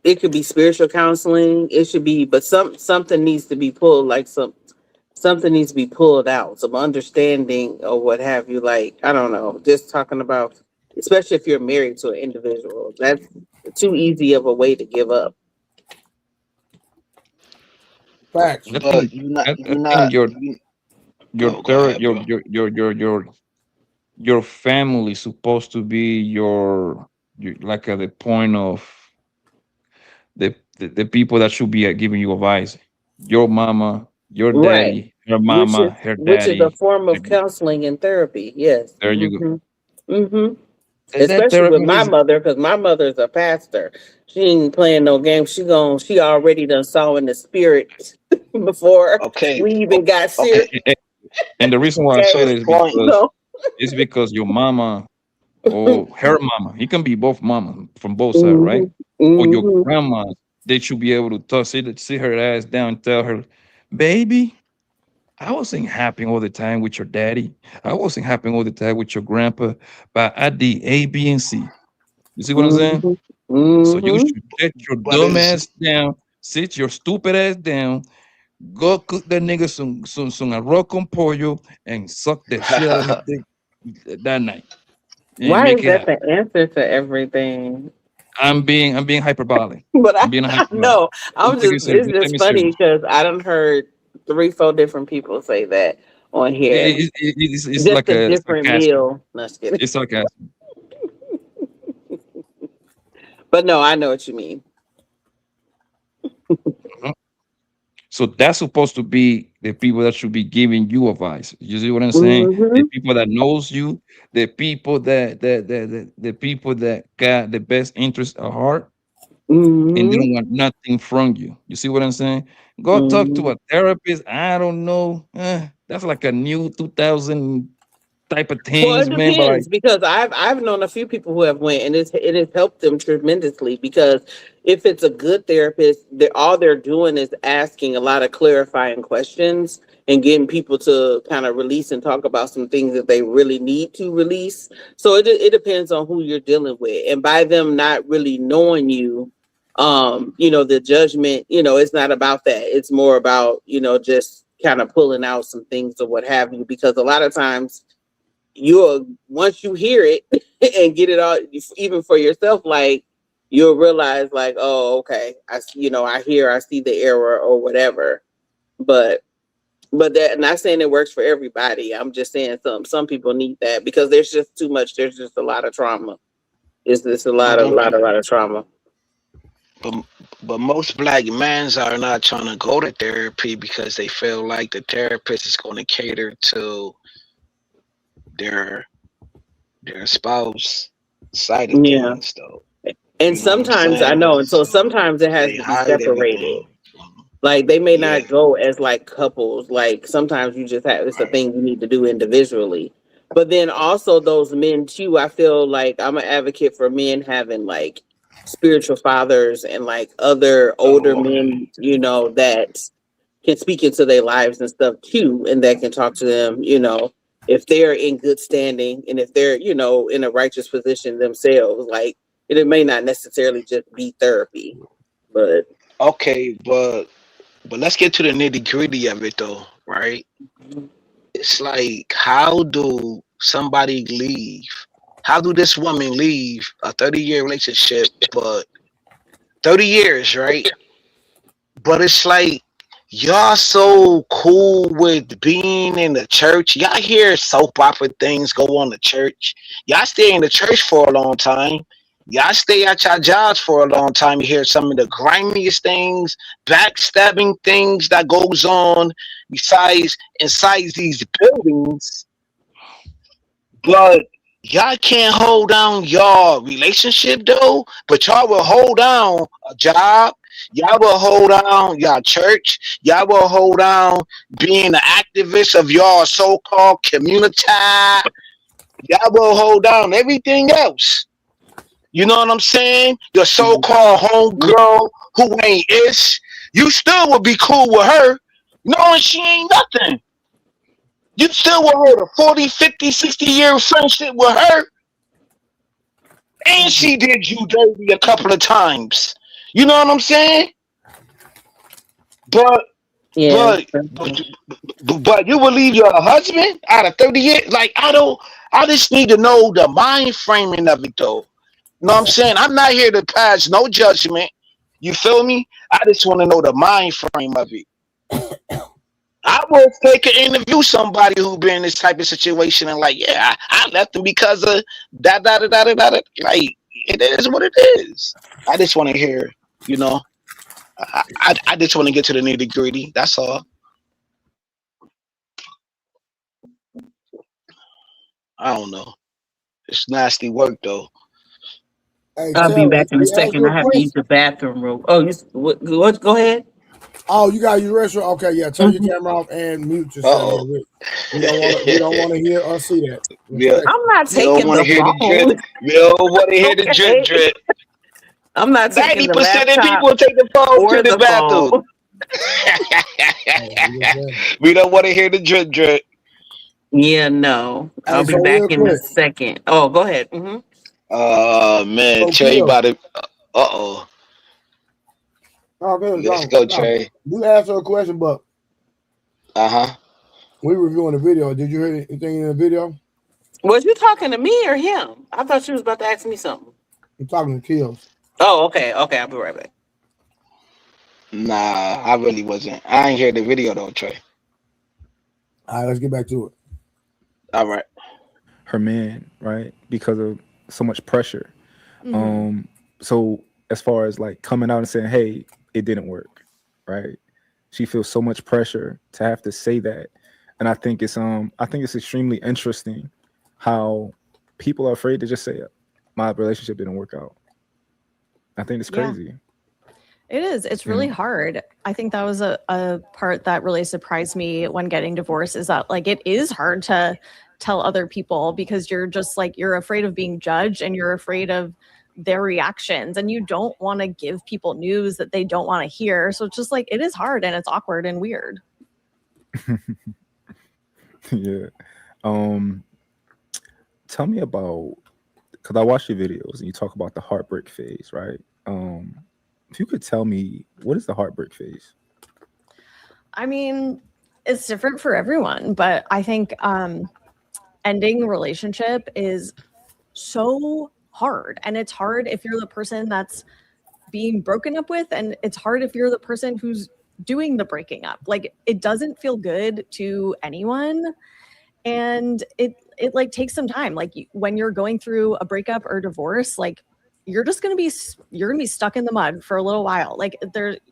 it could be spiritual counseling. It should be, but something needs to be pulled, like something needs to be pulled out, some understanding or what have you. Like, I don't know, just talking about, especially if you're married to an individual, that's too easy of a way to give up. Facts. I But think I think oh, go ahead, bro. your family is supposed to be your like at the point of the people that should be giving you advice. Your mama, your Right. daddy, her Which is mama, her which is a daddy. form of counseling and therapy. Yes. There you go. Especially That with my is mother, because my mother's a pastor. She ain't playing no games. She already done saw in the spirit before Okay, we even got okay. serious. and the reason why I say Okay. that First is point. because So, it's because your mama or her mama, it can be both mama from both sides, right? mhm, Or your mhm. grandma, they should be able to talk, sit her ass down and tell her, baby, I wasn't happy all the time with your daddy. I wasn't happy all the time with your grandpa, but I did A, B, and C. You see what I'm saying? Mhm. So you Mhm. should get your But dumb it's ass down, sit your stupid ass down, go cook that nigga some arroz con pollo and suck the shit out of his dick that night and Why make is it that happen. the answer to everything? I'm being hyperbolic. But I'm being I hyperbolic. know. Don't take it serious. It's Don't take just me funny serious. because I done heard 3, 4 different people say that on here. It's Just like a a different sarcasm. meal. No, just kidding. It's sarcasm. But no, I know what you mean. Mhm. So that's supposed to be the people that should be giving you advice. You see what I'm saying? The Mm-hmm. people that knows you, the people the people that got the best interest at heart, and they Mm-hmm. don't want nothing from you. You see what I'm saying? Go talk to Mm-hmm. a therapist. I don't know. That's like a new 2000 type of Well, it things, man. But like, depends because I've known a few people who have went and it has helped them tremendously because if it's a good therapist, all they're doing is asking a lot of clarifying questions and getting people to kind of release and talk about some things that they really need to release. So it depends on who you're dealing with, and by them not really knowing you, the judgment, it's not about that. It's more about just kind of pulling out some things or what have you, because a lot of times you'll once you hear it and get it all even for yourself, like you'll realize like, oh, okay, I see the error or whatever. But that, not saying it works for everybody. I'm just saying some people need that because there's just too much. There's just a lot of trauma. It's just a lot of okay. trauma. But but most black men are not trying to go to therapy because they feel like the therapist is going to cater to their their spouse side of Yeah. things, though. And You know what I'm sometimes I saying? know, and so So sometimes it has they to be hide separated. everything. Like they may Yeah. not go as like couples. Like sometimes you just have it's a thing you need to do individually. But then also those men too, I feel like I'm an advocate for men having like spiritual fathers and like other older Oh, men, that can speak into their lives and stuff too, and that can talk to them, if they're in good standing and if they're, in a righteous position themselves. Like it may not necessarily just be therapy, but okay, but let's get to the nitty gritty of it, though, right? It's like, how do somebody leave? How do this woman leave a 30-year relationship, but 30 years, right? But it's like y'all so cool with being in the church. Y'all hear soap opera things go on the church. Y'all stay in the church for a long time. Y'all stay at your jobs for a long time. You hear some of the grimiest things, backstabbing things that goes on besides inside these buildings. But y'all can't hold down your relationship though. But y'all will hold down a job. Y'all will hold down your church. Y'all will hold down being the activist of your so-called community. Y'all will hold down everything else. You know what I'm saying? Your so-called homegirl who ain't ish. You still would be cool with her, knowing she ain't nothing. You still will hold a 40, 50, 60-year friendship with her. And she did you dirty a couple of times. You know what I'm saying? But Yeah. but but you will leave your husband out of 30 years? Like I just need to know the mind framing of it though. You know what I'm saying? I'm not here to pass no judgment. You feel me? I just want to know the mind frame of it. I would take and interview somebody who been in this type of situation and like, yeah, I left him because of that, da da da da da. Like, it is what it is. I just want to hear, you know, I just want to get to the nitty gritty. That's all. I don't know. It's nasty work though. Hey, I'll be Taylor, back in a we asked second. you a I have to use question. the bathroom real. Oh, what? Go ahead. Oh, you got your restroom. Okay, yeah. Turn your Mhm. camera off and mute Uh yourself. oh. We don't want to. We don't want to hear or see that. Yeah. Respect. I'm not We don't taking want to the hear the drip. phone. We don't want to hear the drip Okay. drip. I'm not taking the 90% of laptop people take the phone to or the the bathroom. phone. Oh, you just saying. We don't want to hear the drip drip. Yeah, no. I'll Hey, be so back real in a quick. second. Oh, go ahead. Oh man, So Trey kill. about it. Oh. Oh, good. Let's No, go, no. Trey. You asked her a question, but Uh-huh. we reviewing the video. Did you hear anything in the video? Was you talking to me or him? I thought you was about to ask me something. I'm talking to Kills. Oh, okay. Okay, I'll be right back. Nah, I really wasn't. I ain't hear the video though, Trey. All right, let's get back to it. All right. Her man, right? Because of so much pressure. Mhm. So as far as like coming out and saying, hey, it didn't work, right? She feels so much pressure to have to say that. And I think it's extremely interesting how people are afraid to just say it. My relationship didn't work out. I think it's Yeah. crazy. It is. It's You really know? hard. I think that was a part that really surprised me when getting divorced is that like it is hard to tell other people because you're just like you're afraid of being judged and you're afraid of their reactions and you don't want to give people news that they don't want to hear. So it's just like it is hard and it's awkward and weird. Yeah. Um, Tell me about, because I watch your videos and you talk about the heartbreak phase, right? If you could tell me, what is the heartbreak phase? I mean, it's different for everyone, but I think ending a relationship is so hard. And it's hard if you're the person that's being broken up with, and it's hard if you're the person who's doing the breaking up. Like it doesn't feel good to anyone. And it like takes some time. Like when you're going through a breakup or divorce, like you're going to be stuck in the mud for a little while. Like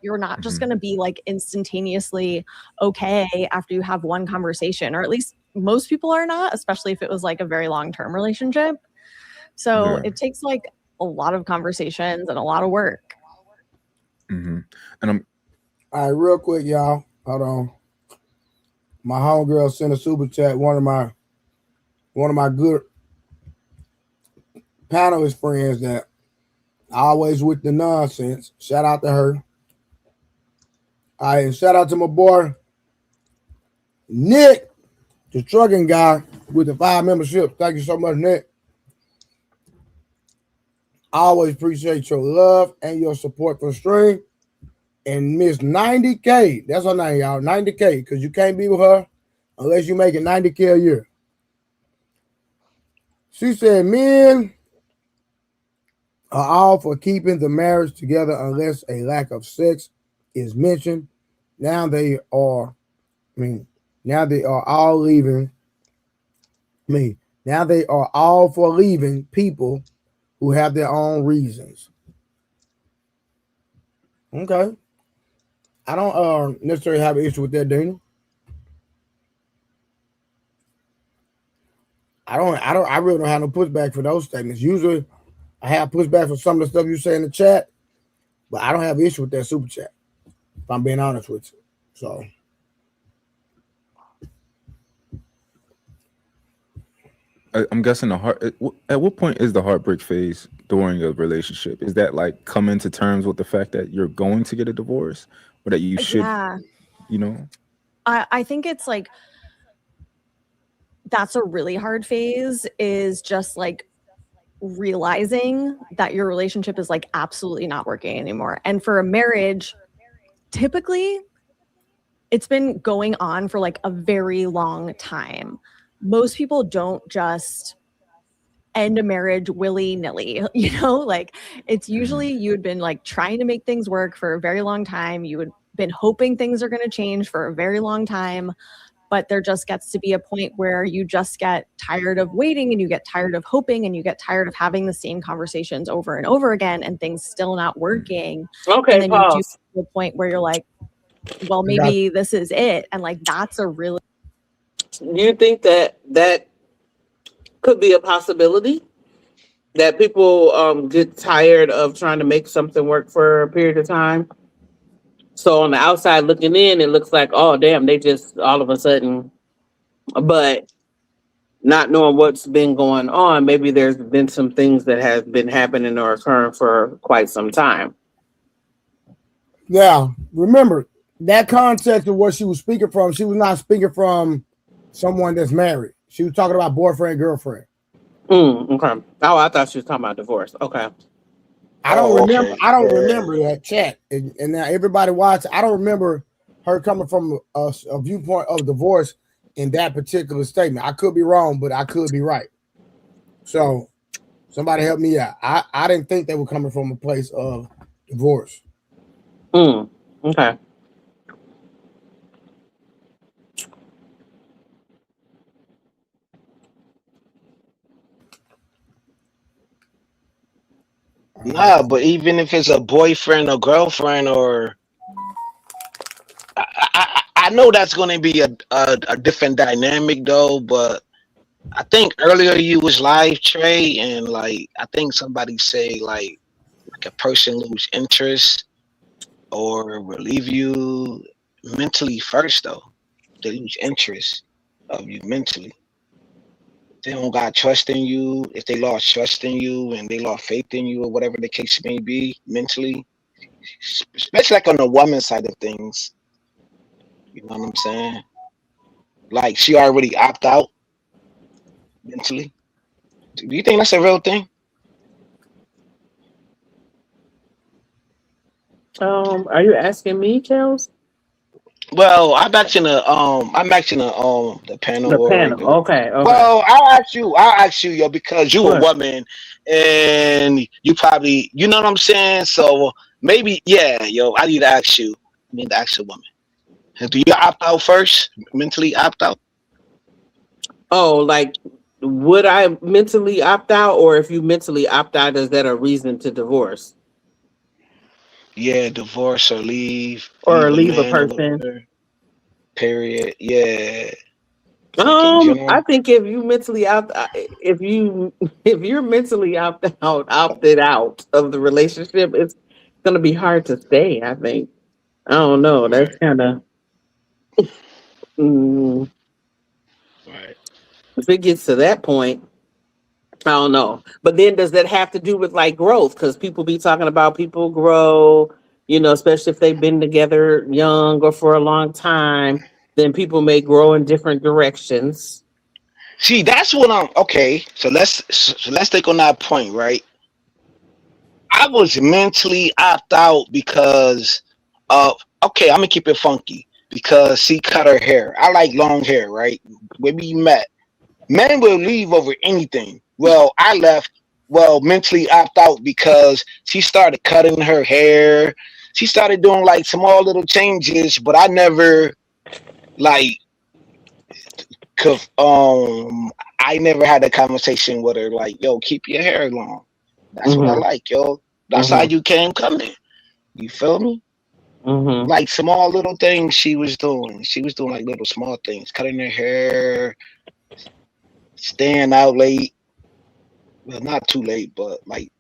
you're not just going to be like instantaneously okay after you have one conversation, or at least most people are not, especially if it was like a very long-term relationship. So Yeah. it takes like a lot of conversations and a lot of work. And I'm All right, real quick, y'all. Hold on. My homegirl sent a super chat. One of my good panelist friends that always with the nonsense. Shout out to her. All right, and shout out to my boy Nick, the trucking guy with the 5 membership. Thank you so much, Nick. I always appreciate your love and your support for the stream. And Miss 90K, that's her name, y'all. 90K, because you can't be with her unless you make it 90K a year. She said, men are all for keeping the marriage together unless a lack of sex is mentioned. Now they are all leaving. Now they are all for leaving people who have their own reasons. Okay. I don't necessarily have an issue with that, Dana. I really don't have no pushback for those statements. Usually I have pushback for some of the stuff you say in the chat, but I don't have an issue with that super chat, if I'm being honest with you. So I'm guessing at what point is the heartbreak phase during a relationship? Is that like coming to terms with the fact that you're going to get a divorce, or that you should, Yeah. you know? I think it's like that's a really hard phase, is just like realizing that your relationship is like absolutely not working anymore. And for a marriage, typically it's been going on for like a very long time. Most people don't just end a marriage willy-nilly, you know, like it's usually you had been like trying to make things work for a very long time. You had been hoping things are going to change for a very long time, but there just gets to be a point where you just get tired of waiting and you get tired of hoping and you get tired of having the same conversations over and over again and things still not working. Okay, And then you do pause. to the point where you're like, well, maybe this is it. And like, that's a really. Do you think that that could be a possibility? That people get tired of trying to make something work for a period of time? So on the outside looking in, it looks like, oh, damn, they just all of a sudden, but not knowing what's been going on, maybe there's been some things that have been happening or occurring for quite some time. Yeah, remember that context of what she was speaking from. She was not speaking from someone that's married. She was talking about boyfriend, girlfriend. Okay. Oh, I thought she was talking about divorce. Okay. I don't remember. I don't remember that chat. And now everybody watch. I don't remember her coming from a viewpoint of divorce in that particular statement. I could be wrong, but I could be right. So somebody help me out. I didn't think they were coming from a place of divorce. Okay. Nah, but even if it's a boyfriend or girlfriend, or I know that's going to be a different dynamic though. But I think earlier you was live, Trey, and like I think somebody say like a person lose interest or relieve you mentally first though. They lose interest of you mentally. They don't got trust in you. If they lost trust in you and they lost faith in you or whatever the case may be mentally, especially like on the woman side of things, you know what I'm saying? Like she already opt out mentally. Do you think that's a real thing? Are you asking me, Kels? Well, I'm asking the panel The or panel. the. Okay. Well, I'll ask you, yo, because you a woman and you probably, you know what I'm saying. So maybe, yeah, yo, I need to ask you. I need to ask a woman. Do you opt out first? Mentally opt out? Oh, like, would I mentally opt out, or if you mentally opt out, is that a reason to divorce Yeah, divorce or leave or a leave a man or person? whatever. Period. Yeah. Like in I general. think if you mentally if you're mentally opted out of the relationship, it's gonna be hard to stay. I think. I don't know. That's Right. kind of. Right. If it gets to that point, I don't know. But then does that have to do with like growth? Because people be talking about people grow, especially if they've been together young or for a long time, then people may grow in different directions. See, that's what I'm okay. So let's take on that point, right? I was mentally opt out because of okay, I'm gonna keep it funky because she cut her hair. I like long hair, right? When we met, men will leave over anything. Well, I left mentally opt out because she started cutting her hair. She started doing like small little changes, but I never like cause I never had a conversation with her like, yo, keep your hair long. That's what I Mm-hmm. like, yo. That's how you came coming. You feel me? Mm-hmm. Like small little things she was doing. She was doing like little small things, cutting her hair, staying out late. Well, not too late, but like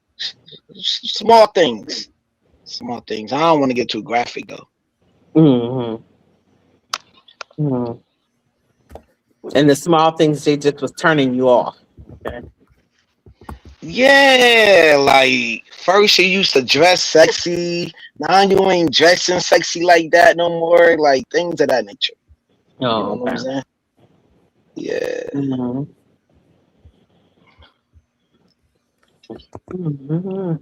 small things. Small things. I don't want to get too graphic though. Mm-hmm. Mm-hmm. And the small things, they just was turning you off. Okay. Yeah, like first you used to dress sexy. Now you ain't dressing sexy like that no more. Like things of that nature. You know Oh, what I'm okay. saying? Yeah. Mm-hmm. Mhm.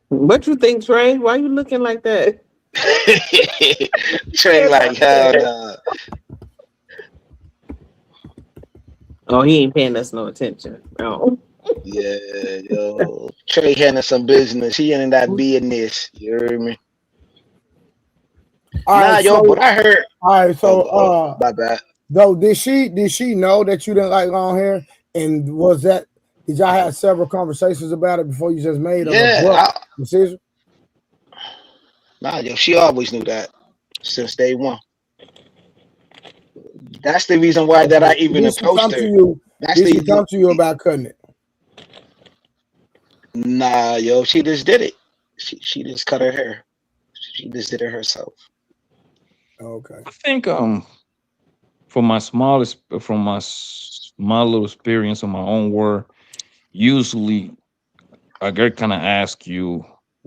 What you think, Trey? Why you looking like that? Trey, like, hell no. Oh, he ain't paying us no attention. No. Yeah, yo. Trey handling some business. He in that business. You heard me? All Nah, right, yo, so but I heard. My bad. though did she know that you didn't like long hair? And did y'all have several conversations about it before you just made an abrupt Yeah, decision? nah, yo, she always knew that since day one. That's the reason why that I Okay. even Did she approached come to her. you? That's Did she the come to you about cutting it? Nah, yo, she just did it. She just cut her hair. She just did it herself. Okay. I think from my small little experience in my own work, usually a girl kind of ask you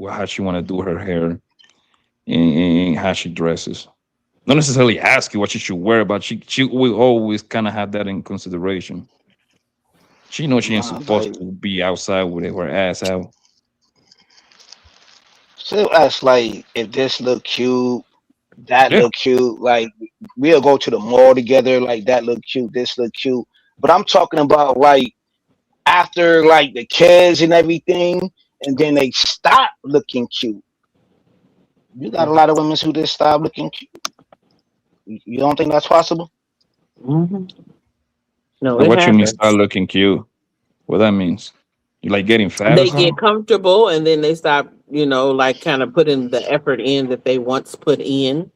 how she want to do her hair and how she dresses. Not necessarily ask you what she should wear, but she will always kind of have that in consideration. She knows she ain't Nah, supposed like to be outside with her ass out. she'll ask like if this look cute, that Yeah. look cute. Like we'll go to the mall together. Like that look cute, this look cute. But I'm talking about like after like the kids and everything, and then they stop looking cute. You got a lot of women who just stop looking cute. You don't think that's possible? Mhm. No, And it what you mean start happens. looking cute? What that means? You like getting fat or They get something? comfortable and then they stop, like kind of putting the effort in that they once put in.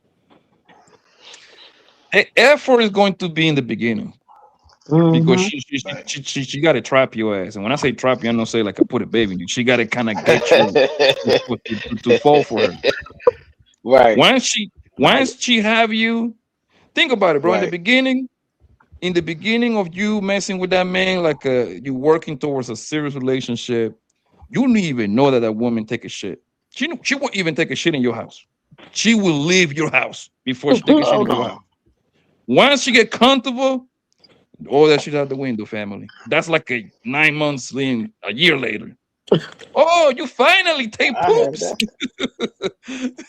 Effort is going to be in the beginning because Hmm she got to trap your ass. And when I say trap you, I don't say like I put a baby in you. She got to kind of get you to fall for her. Right. Nah, Once she have you, think about it, bro. right. In the beginning of you messing with that man, like you working towards a serious relationship, you don't even know that woman take a shit. She won't even take a shit in your house. She will leave your house before she take a shit in Hold your house. on. Once she get comfortable, all that shit out the window, family. That's like a 9 months in, a year later. Oh, you finally take I heard poops. that.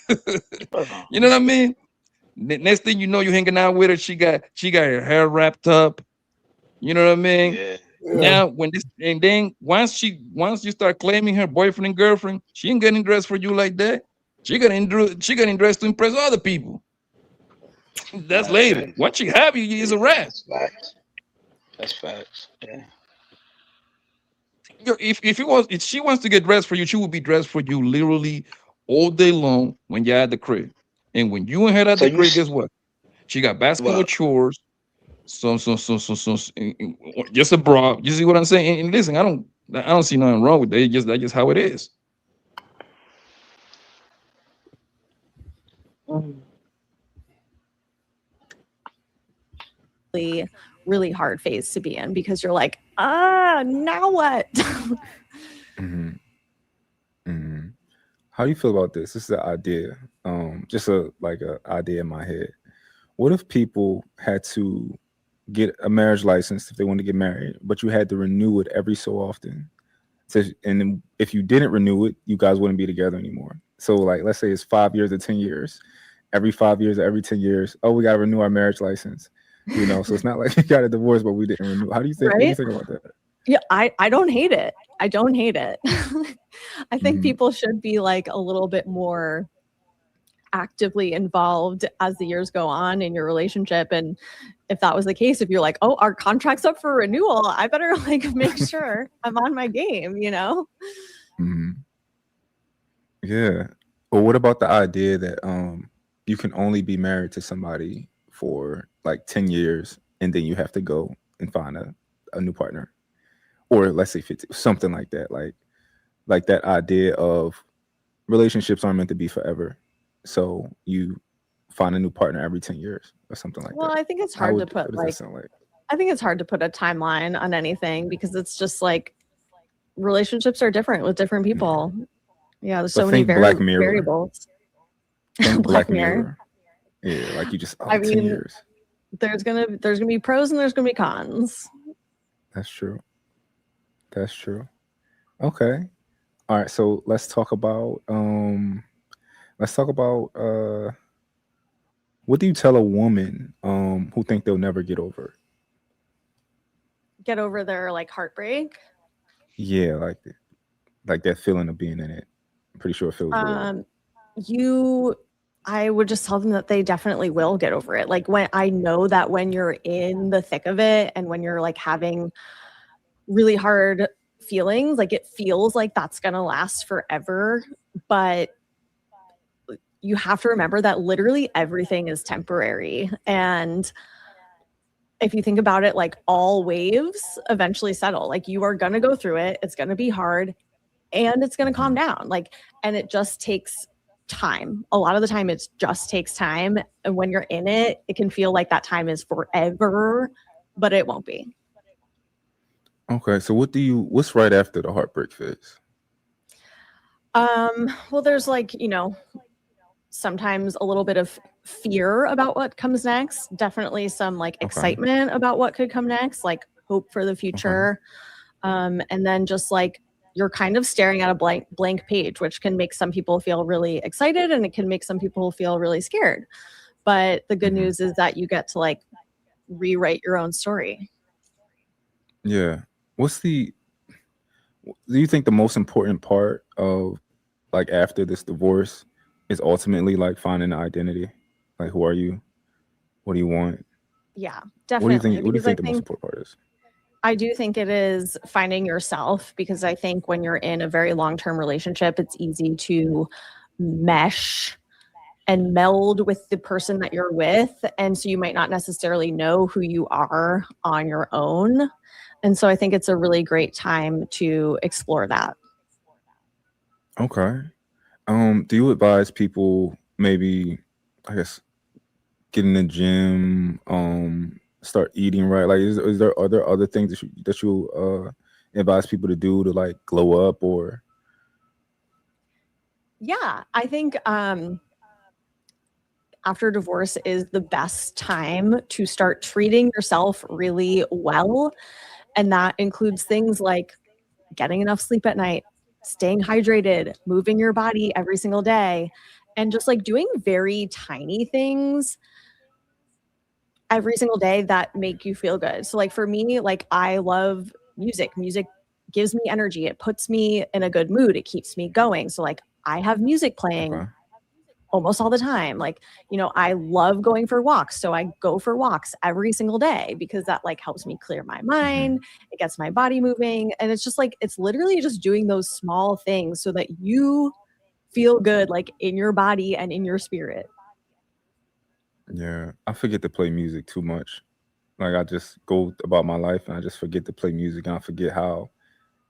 Hold on. You know what I mean? Next thing you know, you hanging out with her. She got her hair wrapped up. You know what I mean? Yeah. Yeah. Now when this and then once you start claiming her boyfriend and girlfriend, she ain't getting dressed for you like that. She getting dressed to impress other people. That's That's later. facts. Once she have you, it's Yeah, a wrap. that's facts. That's facts. Yeah. If she wants to get dressed for you, she will be dressed for you literally all day long when you're at the crib. And when you and her at So the you crib, guess what? She got basket well, with chores, just a bra. You see what I'm saying? And listen, I don't see nothing wrong with that. That's just how it is. Really, really hard phase to be in because you're like, now what? Hmm hmm How do you feel about this? This is an idea. Just a idea in my head. What if people had to get a marriage license if they want to get married, but you had to renew it every so often? So, and then if you didn't renew it, you guys wouldn't be together anymore. So, like, let's say it's 5 years or 10 years. Every 5 years or every 10 years, oh, we got to renew our marriage license. So it's not like you got a divorce, but we didn't renew. How do you think? What do you Right? think about that? Yeah, I don't hate it. I don't hate it. I think Hmm people should be like a little bit more actively involved as the years go on in your relationship. And if that was the case, if you're like, oh, our contract's up for renewal, I better like make sure I'm on my game. hmm Yeah. Or what about the idea that you can only be married to somebody for like 10 years and then you have to go and find a new partner? Or let's say 50, something like that. Like that idea of relationships aren't meant to be forever. So you find a new partner every 10 years or something like Well, that. I think it's hard to put What does that sound like? I think it's hard to put a timeline on anything because it's just like relationships are different with different Yeah. people. Yeah, there's But so many think Black Mirror. variables. Think Black Black Mirror. Mirror. Yeah, like you just I 10 mean, years. there's gonna be pros and there's gonna be cons. That's true. That's true. Okay. All right. So let's talk about what do you tell a woman who think they'll never get over it? Get over their like heartbreak. Yeah, like that feeling of being in it. I'm pretty sure it feels real. I would just tell them that they definitely will get over it. Like when I know that when you're in the thick of it and when you're like having really hard feelings, like it feels like that's going to last forever, but you have to remember that literally everything is temporary. And if you think about it, like all waves eventually settle. Like you are going to go through it. It's going to be hard and it's going to calm down. Like, and it just takes time. A lot of the time it just takes time. And when you're in it, it can feel like that time is forever, but it won't be. Okay, so what's right after the heartbreak phase? Well, there's like, sometimes a little bit of fear about what comes next. Definitely some like excitement about what could come next, like hope for the future. And then just like you're kind of staring at a blank page, which can make some people feel really excited and it can make some people feel really scared. But the good news is that you get to like rewrite your own story. Yeah. Do you think the most important part of like after this divorce is ultimately like finding an identity? Like who are you? What do you want? Yeah, definitely. What do you think the most important part is? I do think it is finding yourself, because I think when you're in a very long-term relationship, it's easy to mesh and meld with the person that you're with. And so you might not necessarily know who you are on your own. And so I think it's a really great time to explore that. Okay. Do you advise people maybe, I guess, get in the gym, start eating right? Like, are there other things that you advise people to do to like glow up or? Yeah, I think after divorce is the best time to start treating yourself really well. And that includes things like getting enough sleep at night, staying hydrated, moving your body every single day, and just like doing very tiny things every single day that make you feel good. So like for me, like I love music. Music gives me energy. It puts me in a good mood. It keeps me going. So like I have music playing almost all the time. Like, I love going for walks. So I go for walks every single day because that like helps me clear my mind. It gets my body moving. And it's just like, it's literally just doing those small things so that you feel good, like in your body and in your spirit. Yeah, I forget to play music too much. Like I just go about my life and I just forget to play music and I forget how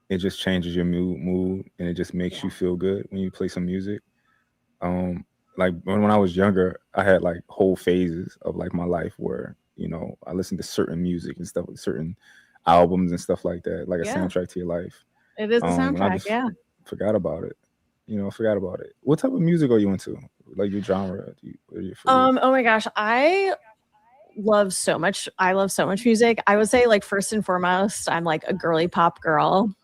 it just changes your mood and it just makes you feel good when you play some music. Like when I was younger, I had like whole phases of like my life where, I listened to certain music and stuff, like certain albums and stuff like that, like a soundtrack to your life. It is a And I soundtrack. just Yeah. forgot about it. Forgot about it. What type of music are you into? Like your genre? Oh my gosh, I love so much music. I would say like first and foremost, I'm like a girly pop girl.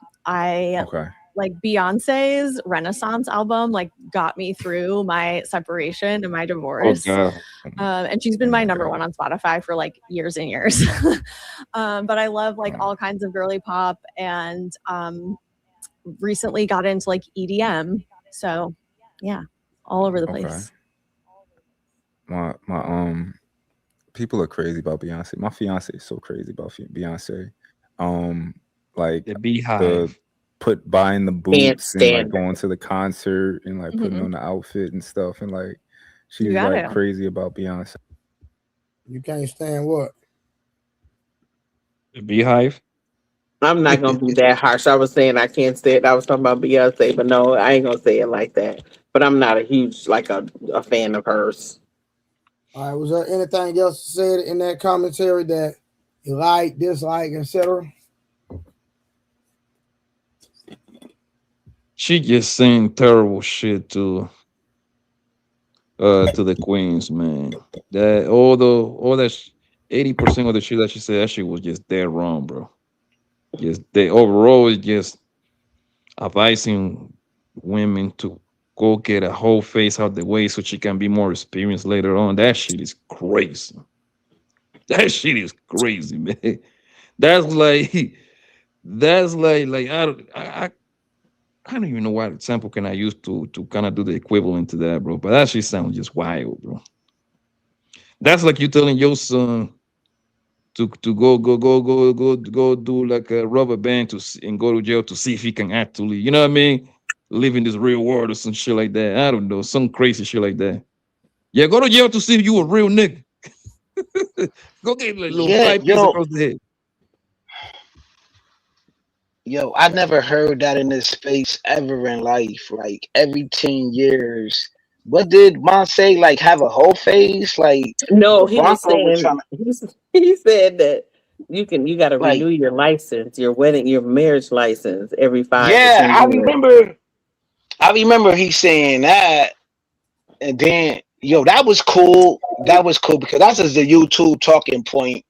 Like Beyonce's Renaissance album like got me through my separation and my divorce. And she's been my number one on Spotify for like years and years. But I love like all kinds of girly pop and recently got into like EDM. So yeah, all over the place. My people are crazy about Beyonce. My fiance is so crazy about Beyonce. Like the Beehive. Buying the boots and like going to the concert and like putting on the outfit and stuff, and like she's like crazy about Beyonce. You can't stand what? The Beehive. I'm not gonna be that harsh. I was saying I can't say it. I was talking about Beyonce, but no, I ain't gonna say it like that. But I'm not a huge like a fan of hers. All right. Was there anything else said in that commentary that you like, dislike, etc.? She just saying terrible shit to the queens, man. That all that 80% of the shit that she said, that shit was just dead wrong, bro. Just overall, it just advising women to go get a whole face out the way so she can be more experienced later on. That shit is crazy. That shit is crazy, man. That's like like I don't even know what example can I use to kind of do the equivalent to that, bro. But that shit sounds just wild, bro. That's like you telling your son to go do like a rubber band and go to jail to see if he can actually, you know what I mean, live in this real world or some shit like that. I don't know, some crazy shit like that. Yeah, go to jail to see if you a real nigga. Go get like little Yeah, 5 pins across the head. I never heard that in this space ever in life. Like every 10 years. What did Mon say? Like have a whole face? Like No, but he was Bronco was saying trying to he said that you got to like renew your license, your marriage license every 5 to yeah, 10 years. I remember he saying that, and then that was cool. That was cool because that's just the YouTube talking point.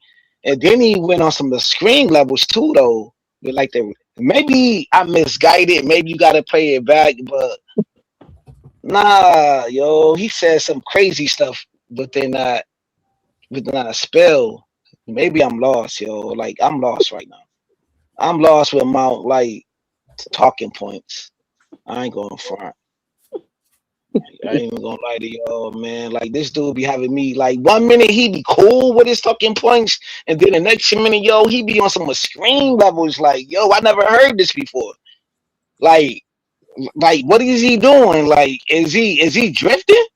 And then he went on some of the screen levels too, though. But like maybe I misguided. Maybe you got to play it back, but nah, he said some crazy stuff within a spell. Maybe I'm lost, Like I'm lost right now. I'm lost with amount like talking points. I ain't going front. I ain't even gonna lie to y'all, man. Like this dude be having me like 1 minute he be cool with his talking points, and then the next minute, he be on some screen levels. Like, I never heard this before. Like what is he doing? Like, is he drifting?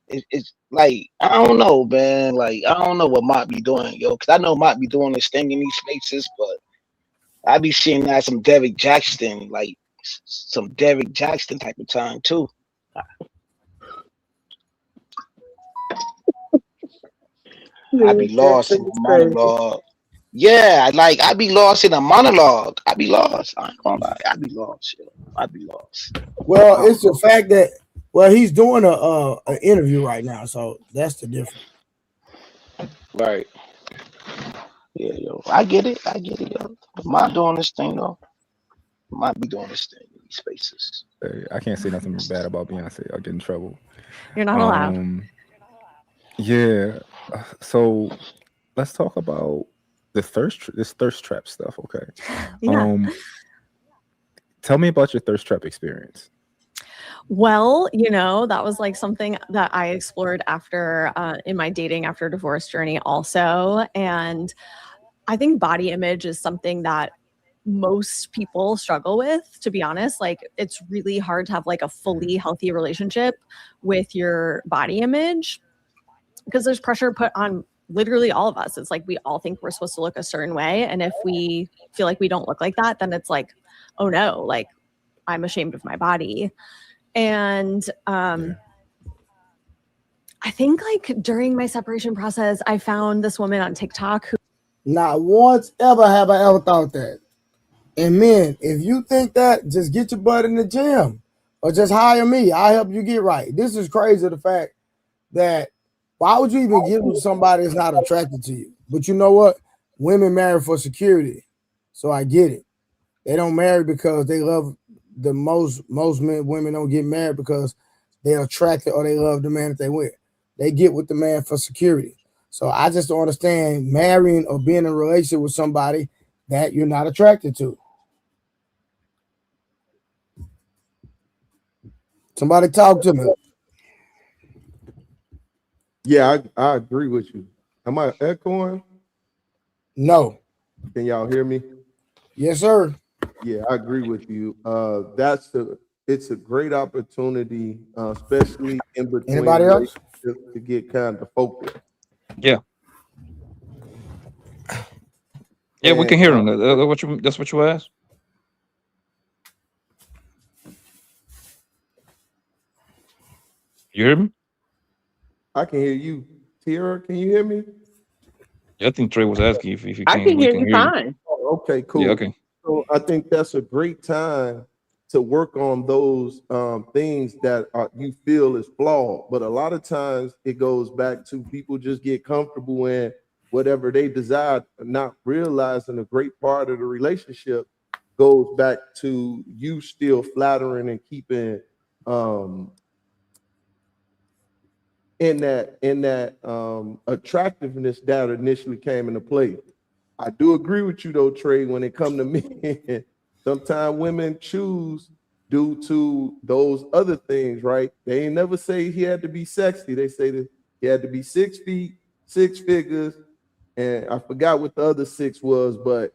It's like I don't know, man. Like I don't know what Mott be doing, because I know Mott be doing this thing in these spaces, but I be seeing that some Derek Jackson, like some Derek Jackson type of time too. I be lost in the monologue. Yeah, like I be lost in a monologue. I be lost. I ain't gonna lie. I be lost. I be lost. Well, it's the fact that he's doing an interview right now, so that's the difference. Right. Yeah, I get it. Might doing this thing though. Might be doing this thing in these spaces. Hey, I can't say nothing bad about Beyonce. I'll get in trouble. You're not allowed. Yeah. So let's talk about this thirst trap stuff. Okay. Yeah. Tell me about your thirst trap experience. Well, that was like something that I explored after in my dating after divorce journey also. And I think body image is something that most people struggle with, to be honest. Like it's really hard to have like a fully healthy relationship with your body image because there's pressure put on literally all of us. It's like we all think we're supposed to look a certain way. And if we feel like we don't look like that, then it's like, oh no, like I'm ashamed of my body. And I think like during my separation process, I found this woman on TikTok who not once ever have I ever thought that. And men, if you think that, just get your butt in the gym or just hire me. I'll help you get right. This is crazy, the fact that why would you even get with somebody that's not attracted to you? But you know what? Women marry for security. So I get it. They don't marry because they love the most women don't get married because they're attracted or they love the man that they with. They get with the man for security. So I just don't understand marrying or being in a relationship with somebody that you're not attracted to. Somebody talk to me. Yeah, I agree with you. Am I echoing? No. Can y'all hear me? Yes, sir. Yeah, I agree with you. It's a great opportunity, especially in between. Anybody else? To get kind of focused. Yeah. Yeah, we can hear him. That's what you asked? You hear me? I can hear you. Tiara, can you hear me? Yeah, I think Trey was asking if you can. I can hear you fine. Oh, okay, cool. Yeah, okay. So I think that's a great time to work on those things that you feel is flawed. But a lot of times it goes back to people just get comfortable in whatever they desire, not realizing a great part of the relationship goes back to you still flattering and keeping in that attractiveness that initially came into play. I do agree with you though, Trey, when it comes to men. Sometimes women choose due to those other things, right? They ain't never say he had to be sexy. They say that he had to be 6 feet, 6 figures, and I forgot what the other 6 was, but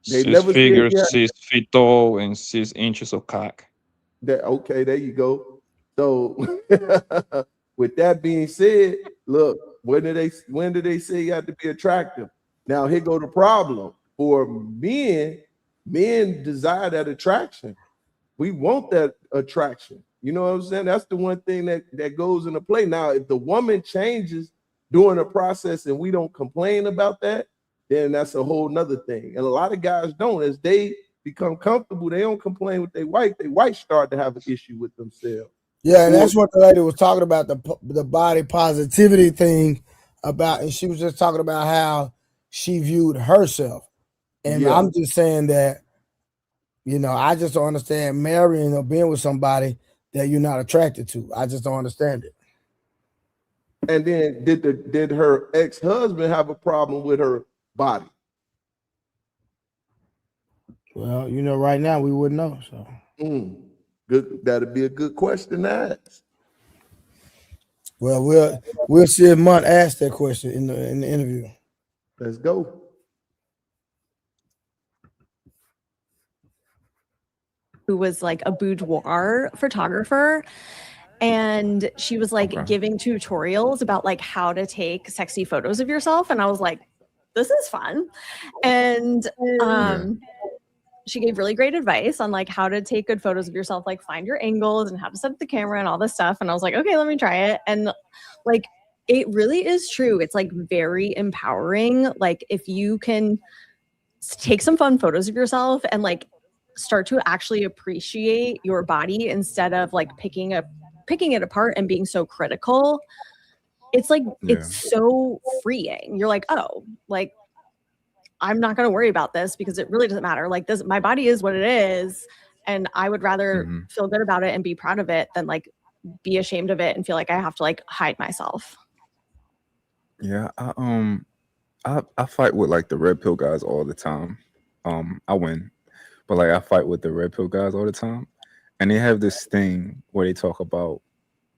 they 6 never said figures, yeah. 6 feet tall, and 6 inches of cock. That okay, there you go. So with that being said, look, when did they say you have to be attractive? Now here go the problem. For men desire that attraction. We want that attraction. You know what I'm saying? That's the one thing that goes into play. Now, if the woman changes during the process and we don't complain about that, then that's a whole nother thing. And a lot of guys don't. As they become comfortable, they don't complain with their wife. Their wife start to have an issue with themselves. Yeah, and that's what the lady was talking about, the body positivity thing about, and she was just talking about how she viewed herself. And Yeah. I'm just saying that, you know, I just don't understand marrying or being with somebody that you're not attracted to. I just don't understand it. And then did her ex-husband have a problem with her body? Well, you know, right now we wouldn't know. So good. That'd be a good question to ask. Well, we'll see if Munt asked that question in the interview. Let's go. Who was like a boudoir photographer, and she was like giving tutorials about like how to take sexy photos of yourself, and I was like, this is fun. And she gave really great advice on like how to take good photos of yourself, like find your angles and how to set up the camera and all this stuff. And I was like, okay, let me try it. And like, it really is true. It's like very empowering. Like if you can take some fun photos of yourself and like start to actually appreciate your body instead of like picking it apart and being so critical, it's like, it's so freeing. You're like, oh, like, I'm not going to worry about this because it really doesn't matter. Like this, my body is what it is. And I would rather feel good about it and be proud of it than like be ashamed of it and feel like I have to like hide myself. Yeah. I fight with like the red pill guys all the time. I win, but like I fight with the red pill guys all the time. And they have this thing where they talk about,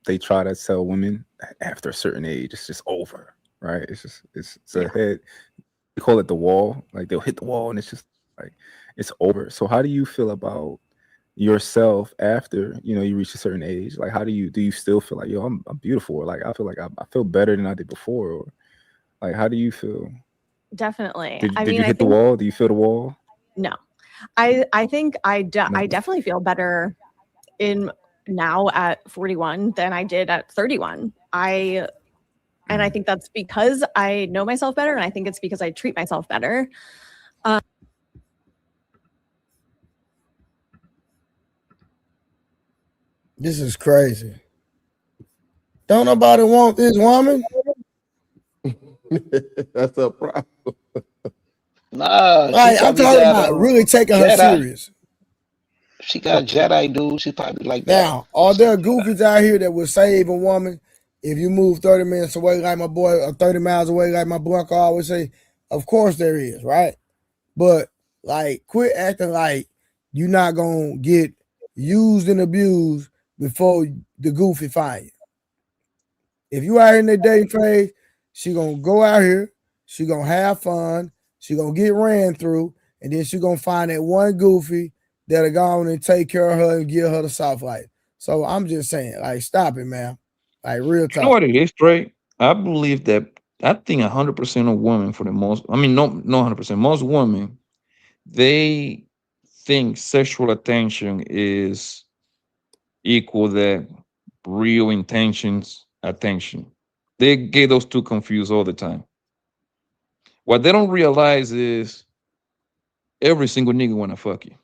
they try to tell women after a certain age, it's just over, right? It's a head. They call it the wall. Like they'll hit the wall and it's just like it's over. So how do you feel about yourself after you reach a certain age? Like how do you still feel like, yo, I'm beautiful, or like I feel like I feel better than I did before, or like how do you feel? Definitely. Did you hit the wall? Do you feel the wall? No, I think I definitely feel better in now at 41 than I did at 31. And I think that's because I know myself better, and I think it's because I treat myself better. This is crazy. Don't nobody want this woman? That's a problem. Nah, Like, I'm talking about really taking her serious. She got a Jedi dude. She probably like that. Now, are there goofies out here that will save a woman if you move 30 minutes away like my boy, or 30 miles away like my boy Uncle always say? Of course there is, right? But like, quit acting like you're not gonna get used and abused before the goofy find you. If you out here in the dating phase, she gonna go out here, she gonna have fun, she gonna get ran through, and then she gonna find that one goofy that'll go on and take care of her and give her the soft life. So I'm just saying, like, stop it, man. Like, real talk. You know what it is, Trey? I believe that I think 100% of women, for the most, I mean, no 100%, most women, they think sexual attention is equal that real intentions attention. They get those two confused all the time. What they don't realize is every single nigga wanna fuck you.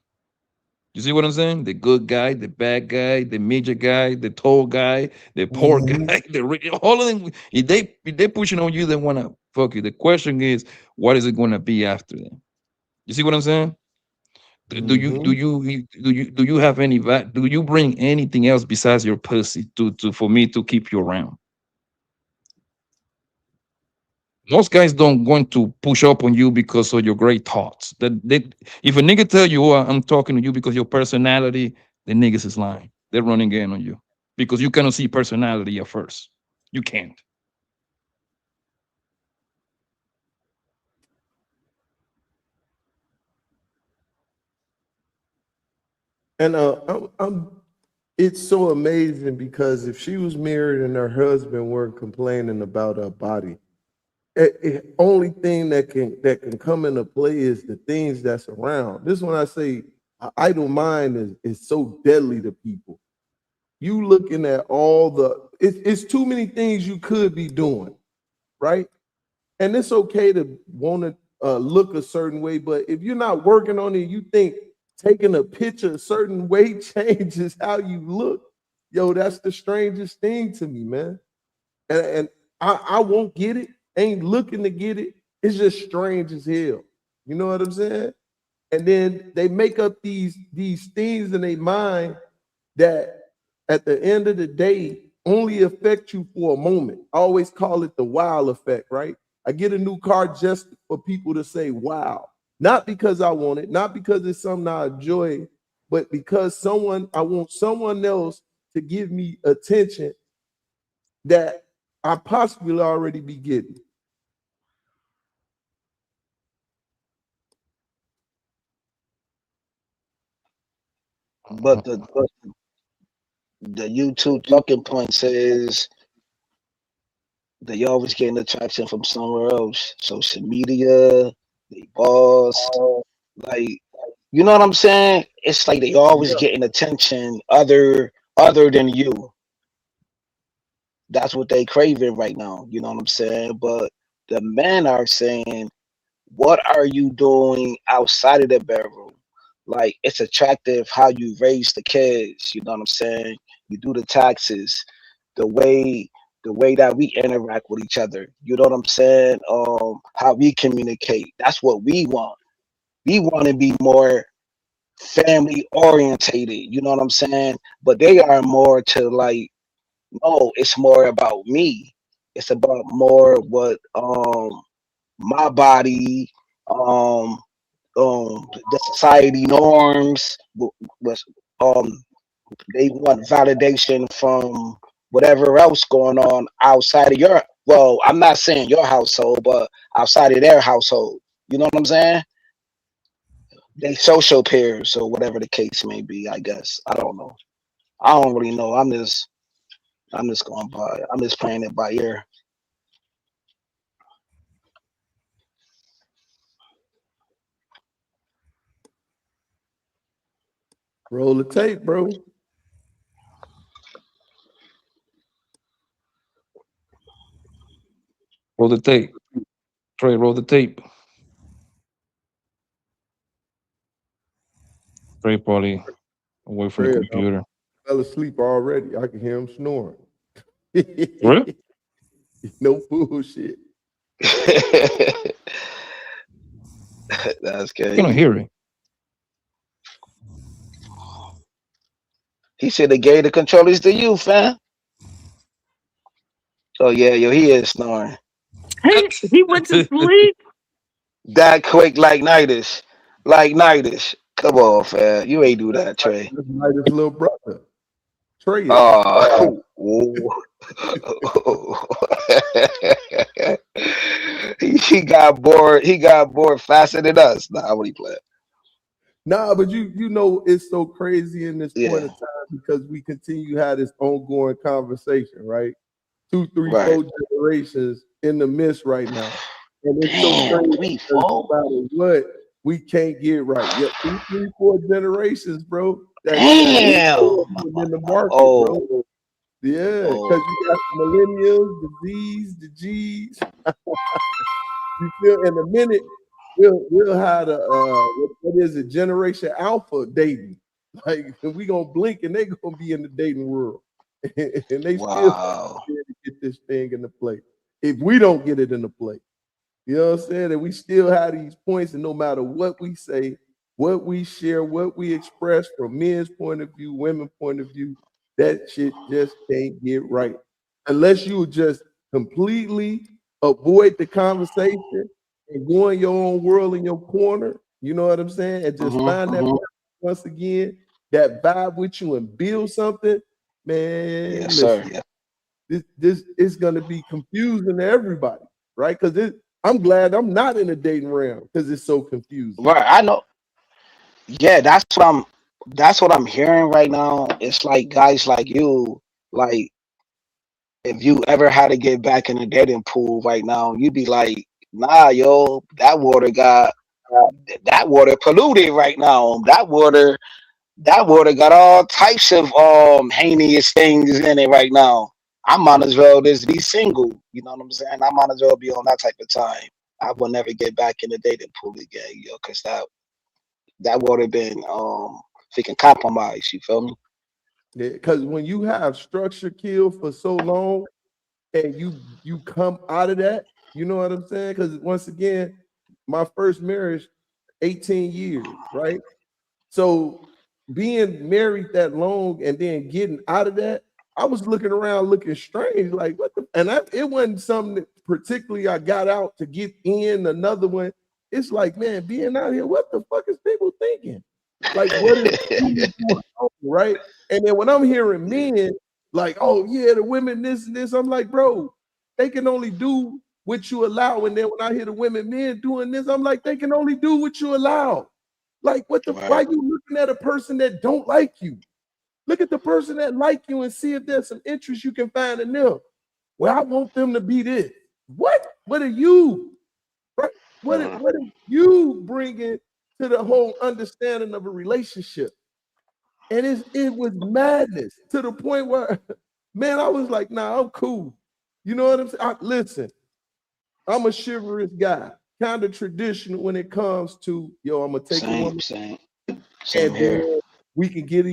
You see what I'm saying? The good guy, the bad guy, the midget guy, the tall guy, the poor guy, all of them. If they pushing on you, they want to fuck you. The question is, what is it going to be after them? You see what I'm saying? Do you have any do you bring anything else besides your pussy to for me to keep you around? Most guys don't going to push up on you because of your great thoughts. If a nigga tell you, oh, I'm talking to you because your personality, the niggas is lying. They're running in on you because you cannot see personality at first. You can't. And it's so amazing because if she was married and her husband weren't complaining about her body, only thing that can come into play is the things that's around. This is when I say idle mind is so deadly to people. You looking at all it's too many things you could be doing, right? And it's okay to want to look a certain way, but if you're not working on it, you think taking a picture a certain way changes how you look. Yo, that's the strangest thing to me, man. And I won't get it. Ain't looking to get it. It's just strange as hell. You know what I'm saying? And then they make up these things in their mind that at the end of the day only affect you for a moment. I always call it the wow effect, right? I get a new car just for people to say wow. Not because I want it, not because it's something I enjoy, but because I want someone else to give me attention that I possibly already be getting. But the YouTube talking point says that you always getting attraction from somewhere else. Social media, they boss, like, you know what I'm saying? It's like they always getting attention other than you. That's what they craving right now. You know what I'm saying? But the men are saying, what are you doing outside of the bedroom? Like, it's attractive how you raise the kids. You know what I'm saying? You do the taxes, the way that we interact with each other. You know what I'm saying? How we communicate. That's what we want. We want to be more family orientated. You know what I'm saying? But they are more to like, no, it's more about me. It's about more what my body, the society norms. Was they want validation from whatever else going on outside of your. Well, I'm not saying your household, but outside of their household. You know what I'm saying? They social peers or whatever the case may be. I guess I don't know. I don't really know. I'm just going by. I'm just playing it by ear. Roll the tape, bro. Roll the tape. Trey, roll the tape. Trey probably away from the computer. Fell asleep already. I can hear him snoring. Really? No bullshit. That's I cannot crazy. hear it. He said they gave the controllers to you, fam. Oh yeah, yo, he is snoring. He went to sleep. That quick, like nightish. Come on, fam. You ain't do that, Trey. That's like his little brother. Trey. Oh, he got bored. He got bored faster than us. Nah, what he playing? Nah, but you know it's so crazy in this point of time because we continue to have this ongoing conversation, right? 2, 3, 4 generations in the midst right now. And it's so crazy no matter what, we can't get right. Yep, 2, 3, 4 generations, bro. That's in the market, bro. Yeah, because you got the millennials, the Z's, the G's. You feel in a minute we'll have the what is it, Generation Alpha dating. Like we gonna blink and they gonna be in the dating world. And they still get this thing into play. If we don't get it into play. You know what I'm saying? And we still have these points, and no matter what we say, what we share, what we express from men's point of view, women's point of view, that shit just can't get right. Unless you just completely avoid the conversation and go in your own world in your corner, you know what I'm saying? And just find that once again, that vibe with you and build something, man. Yes, listen, sir. Yeah. this is gonna be confusing to everybody, right? Because I'm glad I'm not in the dating realm because it's so confusing. Right. I know. Yeah, that's what I'm hearing right now. It's like guys like you, like if you ever had to get back in the dating pool right now, you'd be like, nah, yo, that water polluted right now. That water got all types of heinous things in it right now. I might as well just be single. You know what I'm saying? I might as well be on that type of time. I will never get back in the dating pool again, yo, because that would have been freaking compromised. You feel me? Because when you have structure killed for so long and you come out of that, you know what I'm saying? Because once again, my first marriage, 18 years, right? So being married that long and then getting out of that, I was looking around looking strange, like what the, and it wasn't something that particularly I got out to get in another one. It's like, man, being out here, what the fuck is people thinking? Like, what is really going on, right? And then when I'm hearing men like, oh yeah, the women this and this, I'm like, bro, they can only do what you allow. And then when I hear the women, men doing this, I'm like, they can only do what you allow. Like, what the? Why you looking at a person that don't like you? Look at the person that like you and see if there's some interest you can find in them. Well, I want them to be this. What? What are you? Right? What are you bringing to the whole understanding of a relationship? And it was madness to the point where, man, I was like, nah, I'm cool. You know what I'm saying? Listen, I'm a chivalrous guy, kind of traditional when it comes to, yo, I'm gonna take a woman. Same And here. then we can get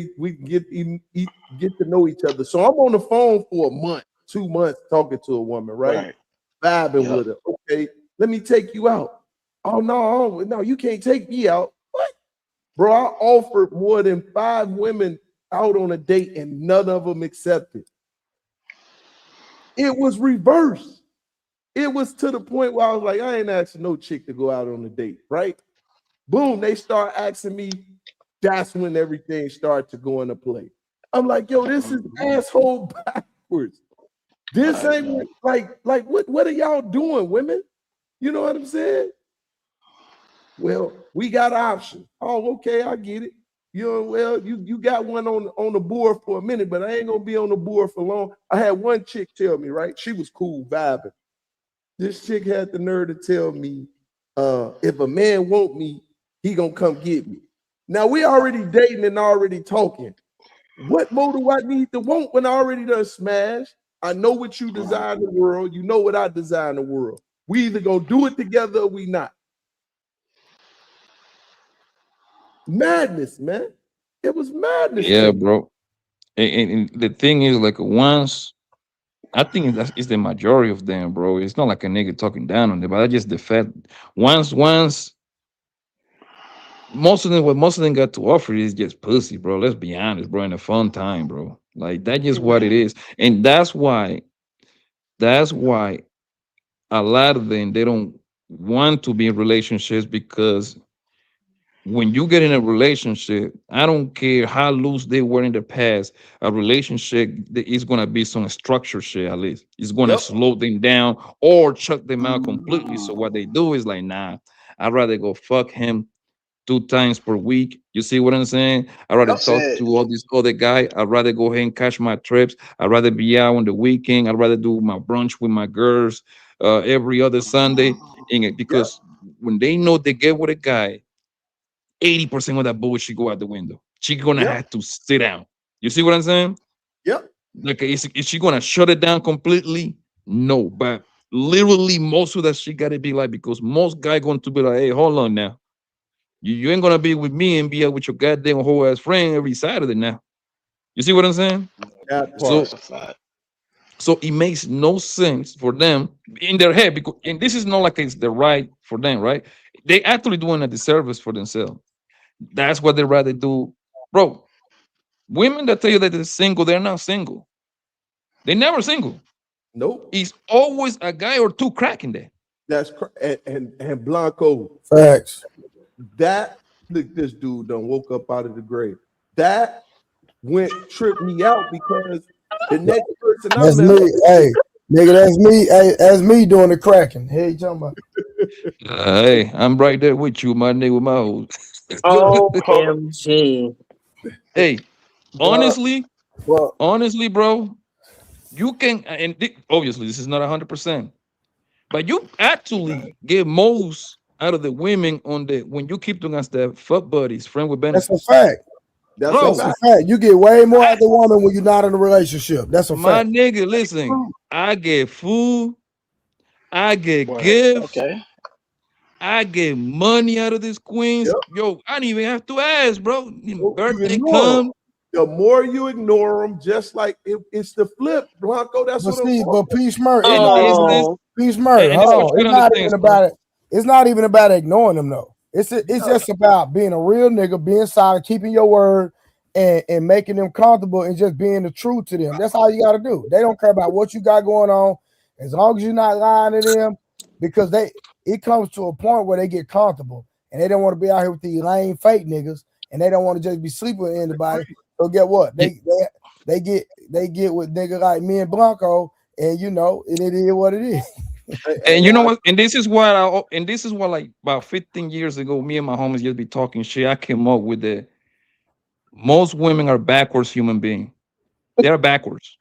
to know each other. So I'm on the phone for a month, 2 months talking to a woman, right? Vibing with her. Okay, let me take you out. Oh no, you can't take me out. What? Bro, I offered more than 5 women out on a date and none of them accepted. It was reversed. It was to the point where I was like, I ain't asking no chick to go out on a date, right? Boom, they start asking me. That's when everything started to go into play. I'm like, yo, this is asshole backwards. This ain't like what are y'all doing, women? You know what I'm saying? Well, we got options. Oh, okay, I get it. You know, well, you got one on the board for a minute, but I ain't gonna be on the board for long. I had one chick tell me, right? She was cool vibing. This chick had the nerve to tell me, if a man want me, he gonna come get me. Now we already dating and already talking. What more do I need to want when I already done smashed? I know what you desire in the world. You know what I desire in the world. We either gonna do it together or we not. Madness, man. It was madness. Yeah, bro. And the thing is, like, once I think it's the majority of them, bro. It's not like a nigga talking down on them, but that's just the fact. Once what most of them got to offer is just pussy, bro. Let's be honest, bro. In a fun time, bro. Like that's just what it is, and that's why a lot of them they don't want to be in relationships because when you get in a relationship, I don't care how loose they were in the past, a relationship is gonna be some structure shit at least. It's gonna slow them down or chuck them out completely. So what they do is like, nah, I'd rather go fuck him 2 times per week. You see what I'm saying? I'd rather talk to all these other guy. I'd rather go ahead and cash my trips. I'd rather be out on the weekend. I'd rather do my brunch with my girls every other Sunday. Because when they know they get with a guy, 80% of that bullshit go out the window. She's gonna have to sit down. You see what I'm saying? Yep. Like, is she gonna shut it down completely? No, but literally most of that shit gotta be like, because most guy going to be like, hey, hold on now. You ain't gonna be with me and be out with your goddamn whole ass friend every Saturday now. You see what I'm saying? So it makes no sense for them in their head, because, and this is not like it's the right for them, right? They actually doing a disservice for themselves. That's what they rather do, bro. Women that tell you that they're single, they're not single. They're never single. Nope. It's always a guy or two cracking there. That's and Blanco. Facts. That look, this dude done woke up out of the grave. That tripped me out because the next person That's me. Hey, nigga, that's me. Hey, that's me doing the cracking. Hey, you talking about? Hey, I'm right there with you, my nigga, with my hoes. OMG. Hey, honestly, well, bro, you can, and obviously this is not 100%, but you actually get most out of the women on the when you keep doing as the fuck buddies, friend with benefits. that's a fact. That's a fact. You get way more out of the woman when you're not in a relationship. That's a my fact. nigga, listen, I get food, I get gifts, Okay. I get money out of these queens. Yep. Yo, I didn't even have to ask, bro. Birthday ignore 'em. come. The more you ignore them, just like it's the flip, Blanco. That's But what see, I'm but Peace Murray, Oh. Peace Murray. and Hold this on. what you It's gotta not understand, even about it. It's not even about ignoring them though. It's just about being a real nigga, being solid, keeping your word, and making them comfortable and just being the truth to them. That's all you got to do. They don't care about what you got going on, as long as you're not lying to them, because it comes to a point where they get comfortable and they don't want to be out here with these lame fake niggas, and they don't want to just be sleeping with anybody. So get what? They get with niggas like me and Blanco, and you know, and it is what it is. And you know what? And this is what like about 15 years ago, me and my homies just be talking shit. I came up with the most women are backwards human being. They're backwards,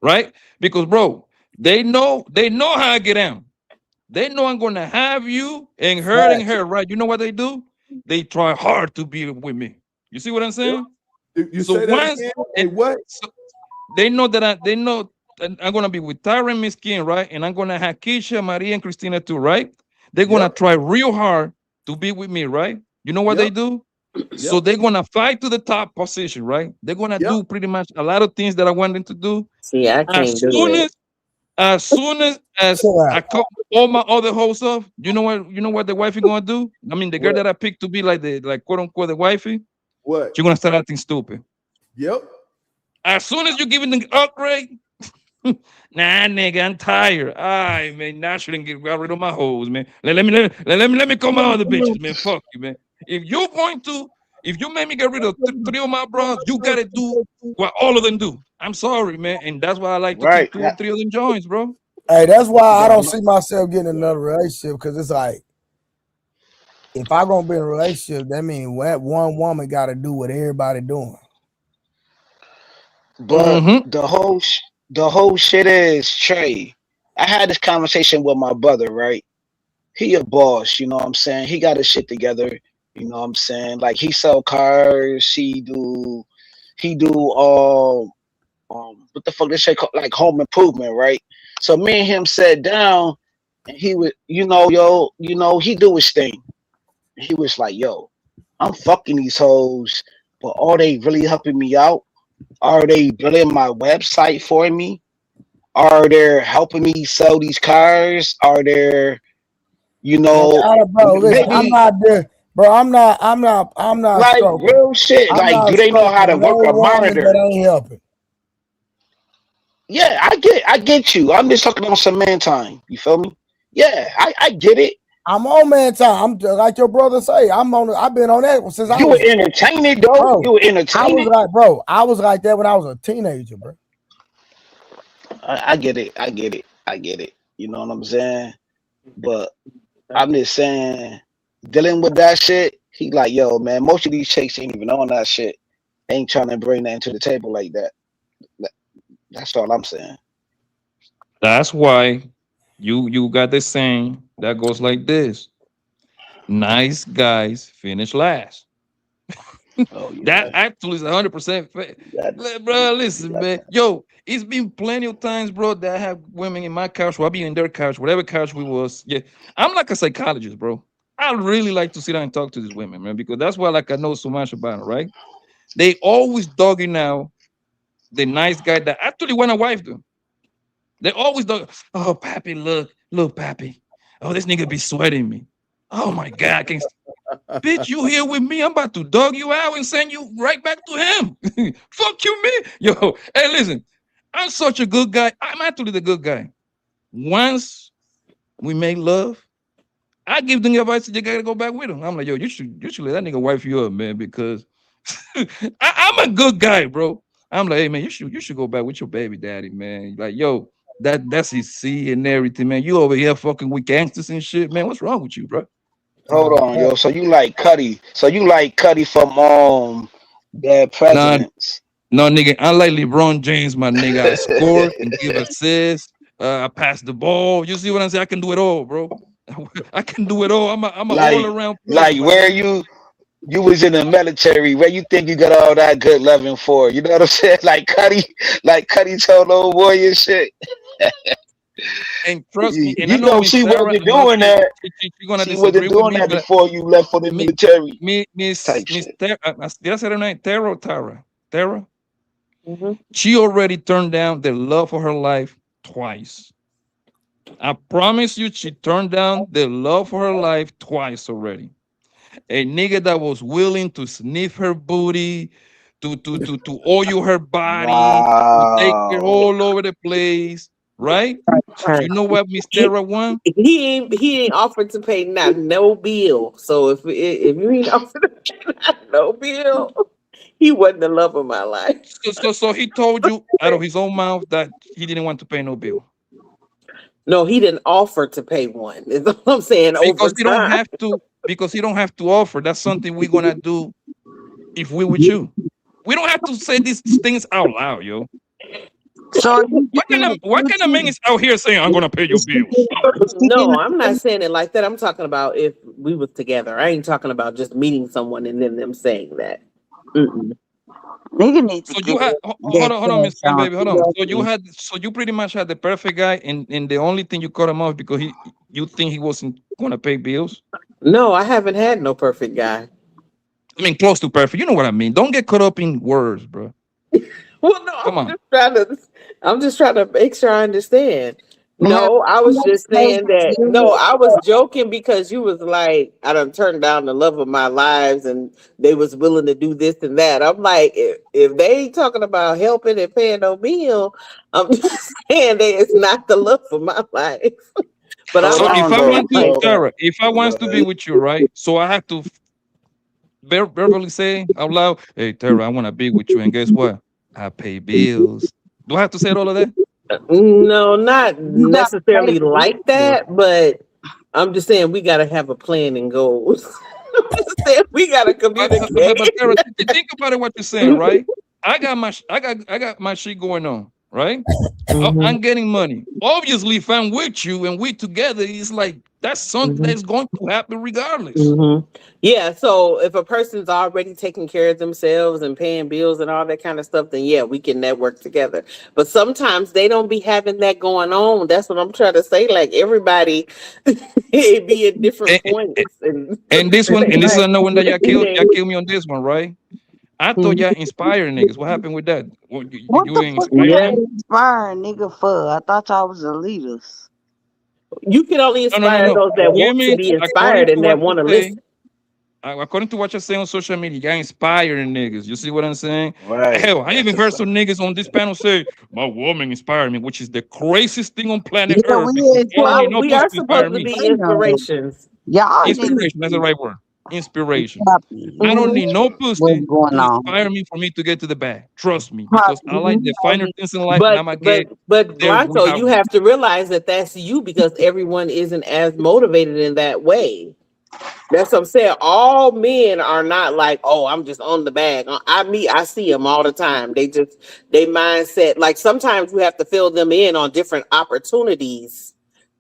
right? Because bro, they know how I get down. They know I'm gonna have you and hurting her, right? You know what they do? They try hard to be with me. You see what I'm saying? You So say that once again? Hey, what? so they know that I'm gonna be with Tyra and Miss Skin, right? And I'm gonna have Keisha, Maria, and Christina too, right? They're gonna try real hard to be with me, right? You know what they do? So they're gonna fight to the top position, right? They're gonna do pretty much a lot of things that I want them to do. See, I can't do it. As soon as I cut all my other hoes off, you know what the wifey gonna do? I mean, the girl that I picked to be like quote unquote the wifey, what? She's gonna start acting stupid. Yep. As soon as you give it the upgrade, nah, nigga, I'm tired. All right, man. Now I shouldn't got rid of my hoes, man. Let me call my other bitches, man. Fuck you, man. If you make me get rid of three of my bros, you gotta do what all of them do. I'm sorry, man. And that's why I like to keep 2 or 3 of them joints, bro. Hey, that's why I don't see myself getting another relationship, because it's like, if I'm gonna be in a relationship, that means one woman got to do what everybody doing. But the whole shit is, Trey. I had this conversation with my brother, right? He a boss, you know what I'm saying? He got his shit together, you know what I'm saying? Like, he sell cars, he do what the fuck this shit called, like home improvement, right? So me and him sat down, and he would, he do his thing. He was like, yo, I'm fucking these hoes, but are they really helping me out? Are they building my website for me? Are they helping me sell these cars? Are there, bro, listen, I'm not there, bro. I'm not like stroking. real shit. Like, do they know how to work a monitor? That ain't helping. Yeah, I get you. I'm just talking on some man time. You feel me? Yeah, I get it. I'm on man time. I'm like your brother say. I've been on that since you were entertaining, though. Bro, you were entertaining. I was like that when I was a teenager, bro. I get it. You know what I'm saying? But I'm just saying, dealing with that shit, he like, yo, man, most of these chicks ain't even on that shit. They ain't trying to bring that to the table like that. That's all I'm saying. That's why you got this saying that goes like this: nice guys finish last. That actually is 100% bro. Listen, man. Yo, it's been plenty of times, bro, that I have women in my couch, or I be in their couch, whatever couch we was. Yeah, I'm like a psychologist, bro. I really like to sit down and talk to these women, man, because that's why I know so much about it, right? They always dogging out the nice guy that actually want to wife them. They always dog. Oh, pappy, look, pappy. Oh, this nigga be sweating me. Oh my God, Bitch, you here with me? I'm about to dog you out and send you right back to him. Fuck you, man. Yo, hey, listen, I'm such a good guy. I'm actually the good guy. Once we make love, I give them advice that you gotta go back with him. I'm like, yo, you should let that nigga wife you up, man, because I'm a good guy, bro. I'm like, hey man, you should go back with your baby daddy, man. Like, yo, that's his C and everything, man. You over here fucking with gangsters and shit, man. What's wrong with you, bro? Hold on, yo. So you like Cuddy? So you like Cuddy from Bad Nah, Presidents? no, nigga. Unlike LeBron James, my nigga, I score and give assists. I pass the ball. You see what I'm saying? I can do it all, bro. I can do it all. I'm an all around player. Like where you was in the military, where you think you got all that good loving for? You know what I'm saying? Like Cuddy told old boy and shit. And trust me, and you I know she wasn't doing that. She wasn't doing that before you left for the military. Miss did I say her name? Tara. Mm-hmm. She already turned down the love of her life twice. I promise you, she turned down the love of her life twice already. A nigga that was willing to sniff her booty, to oil her body, to take her all over the place, right? You know what Miss Tara won? He ain't offered to pay no bill. So if you ain't offered to pay no bill, he wasn't the love of my life. So he told you out of his own mouth that he didn't want to pay no bill. No, he didn't offer to pay one. Is what I'm saying. Because you don't have to. Because you don't have to offer. That's something we're gonna do if we with you. We don't have to say these things out loud, yo. So what kind of man is out here saying I'm gonna pay your bills? No, I'm not saying it like that. I'm talking about if we was together. I ain't talking about just meeting someone and then them saying that. Nigga needs so you had hold on, Miss Queen, baby, hold on. So you pretty much had the perfect guy, and the only thing you cut him off because you think he wasn't gonna pay bills. No, I haven't had no perfect guy. I mean, close to perfect. You know what I mean. Don't get caught up in words, bro. Well, no, come on. I'm just trying to make sure I understand. No, I was just saying that. No, I was joking because you was like, I done turned down the love of my lives, and they was willing to do this and that. I'm like, if they ain't talking about helping and paying no bill, I'm just saying that it's not the love of my life. But so if I want to be with you, right? So I have to verbally say out loud, "Hey, Tara, I want to be with you," and guess what? I pay bills. Do I have to say all of that? No, not necessarily like that, but I'm just saying we gotta have a plan and goals. We gotta communicate. But Tara, think about it. What you're saying, right? I got my shit going on, right? I'm getting money. Obviously, if I'm with you and we together, it's like that's something that's going to happen regardless. Yeah, so if a person's already taking care of themselves and paying bills and all that kind of stuff, then yeah, we can network together. But sometimes they don't be having that going on. That's what I'm trying to say. Like everybody be at different points. And this one, and this is another one that y'all killed me on this one, right? I thought y'all inspired niggas. What happened with that? What the fuck you inspiring nigga for? I thought y'all was the leaders. You can only inspire those that want to be inspired and that want to listen. According to what you're saying on social media, you're inspiring niggas. You see what I'm saying? Right. Hell, I even heard some niggas on this panel say, "My woman inspired me," which is the craziest thing on planet Earth. We are supposed to be inspirations. Yeah, inspiration. That's the right word. Inspiration. I don't need no pussy to inspire me for me to get to the bag. Trust me, because I like the finer things in life. But Blanco, you have to realize that that's you because everyone isn't as motivated in that way. That's what I'm saying. All men are not like, oh, I'm just on the bag. I see them all the time. They mindset. Like sometimes we have to fill them in on different opportunities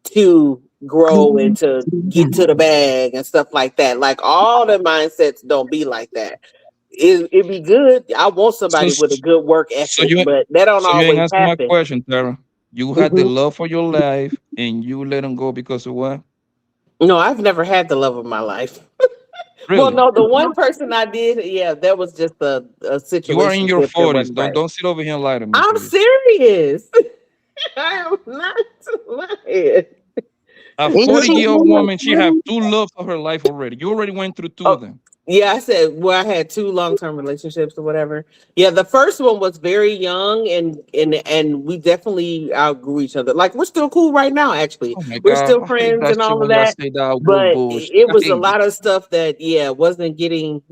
to grow and to get to the bag and stuff like that. Like all the mindsets don't be like that. It'd be good. I want somebody with a good work ethic, but that don't always you ain't happen. My question, Tara. You had the love for your life and you let them go because of what? No, I've never had the love of my life. Really? Well, no, the one person I did, yeah, that was just a situation. You are in your 40s. Don't sit over here and lie to me. I'm serious. I am not lying. A Is she 40-year-old in her woman, she have 20s? two loves of her life already. You already went through two of Oh, them. yeah, I said I had 2 long-term relationships or whatever. Yeah, the first one was very young and we definitely outgrew each other. Like we're still cool right now, actually. Oh my We're God, still I hate friends that and shit all of when y'all that. say that outgrew But bullshit. it I was a hate lot it. of stuff that wasn't getting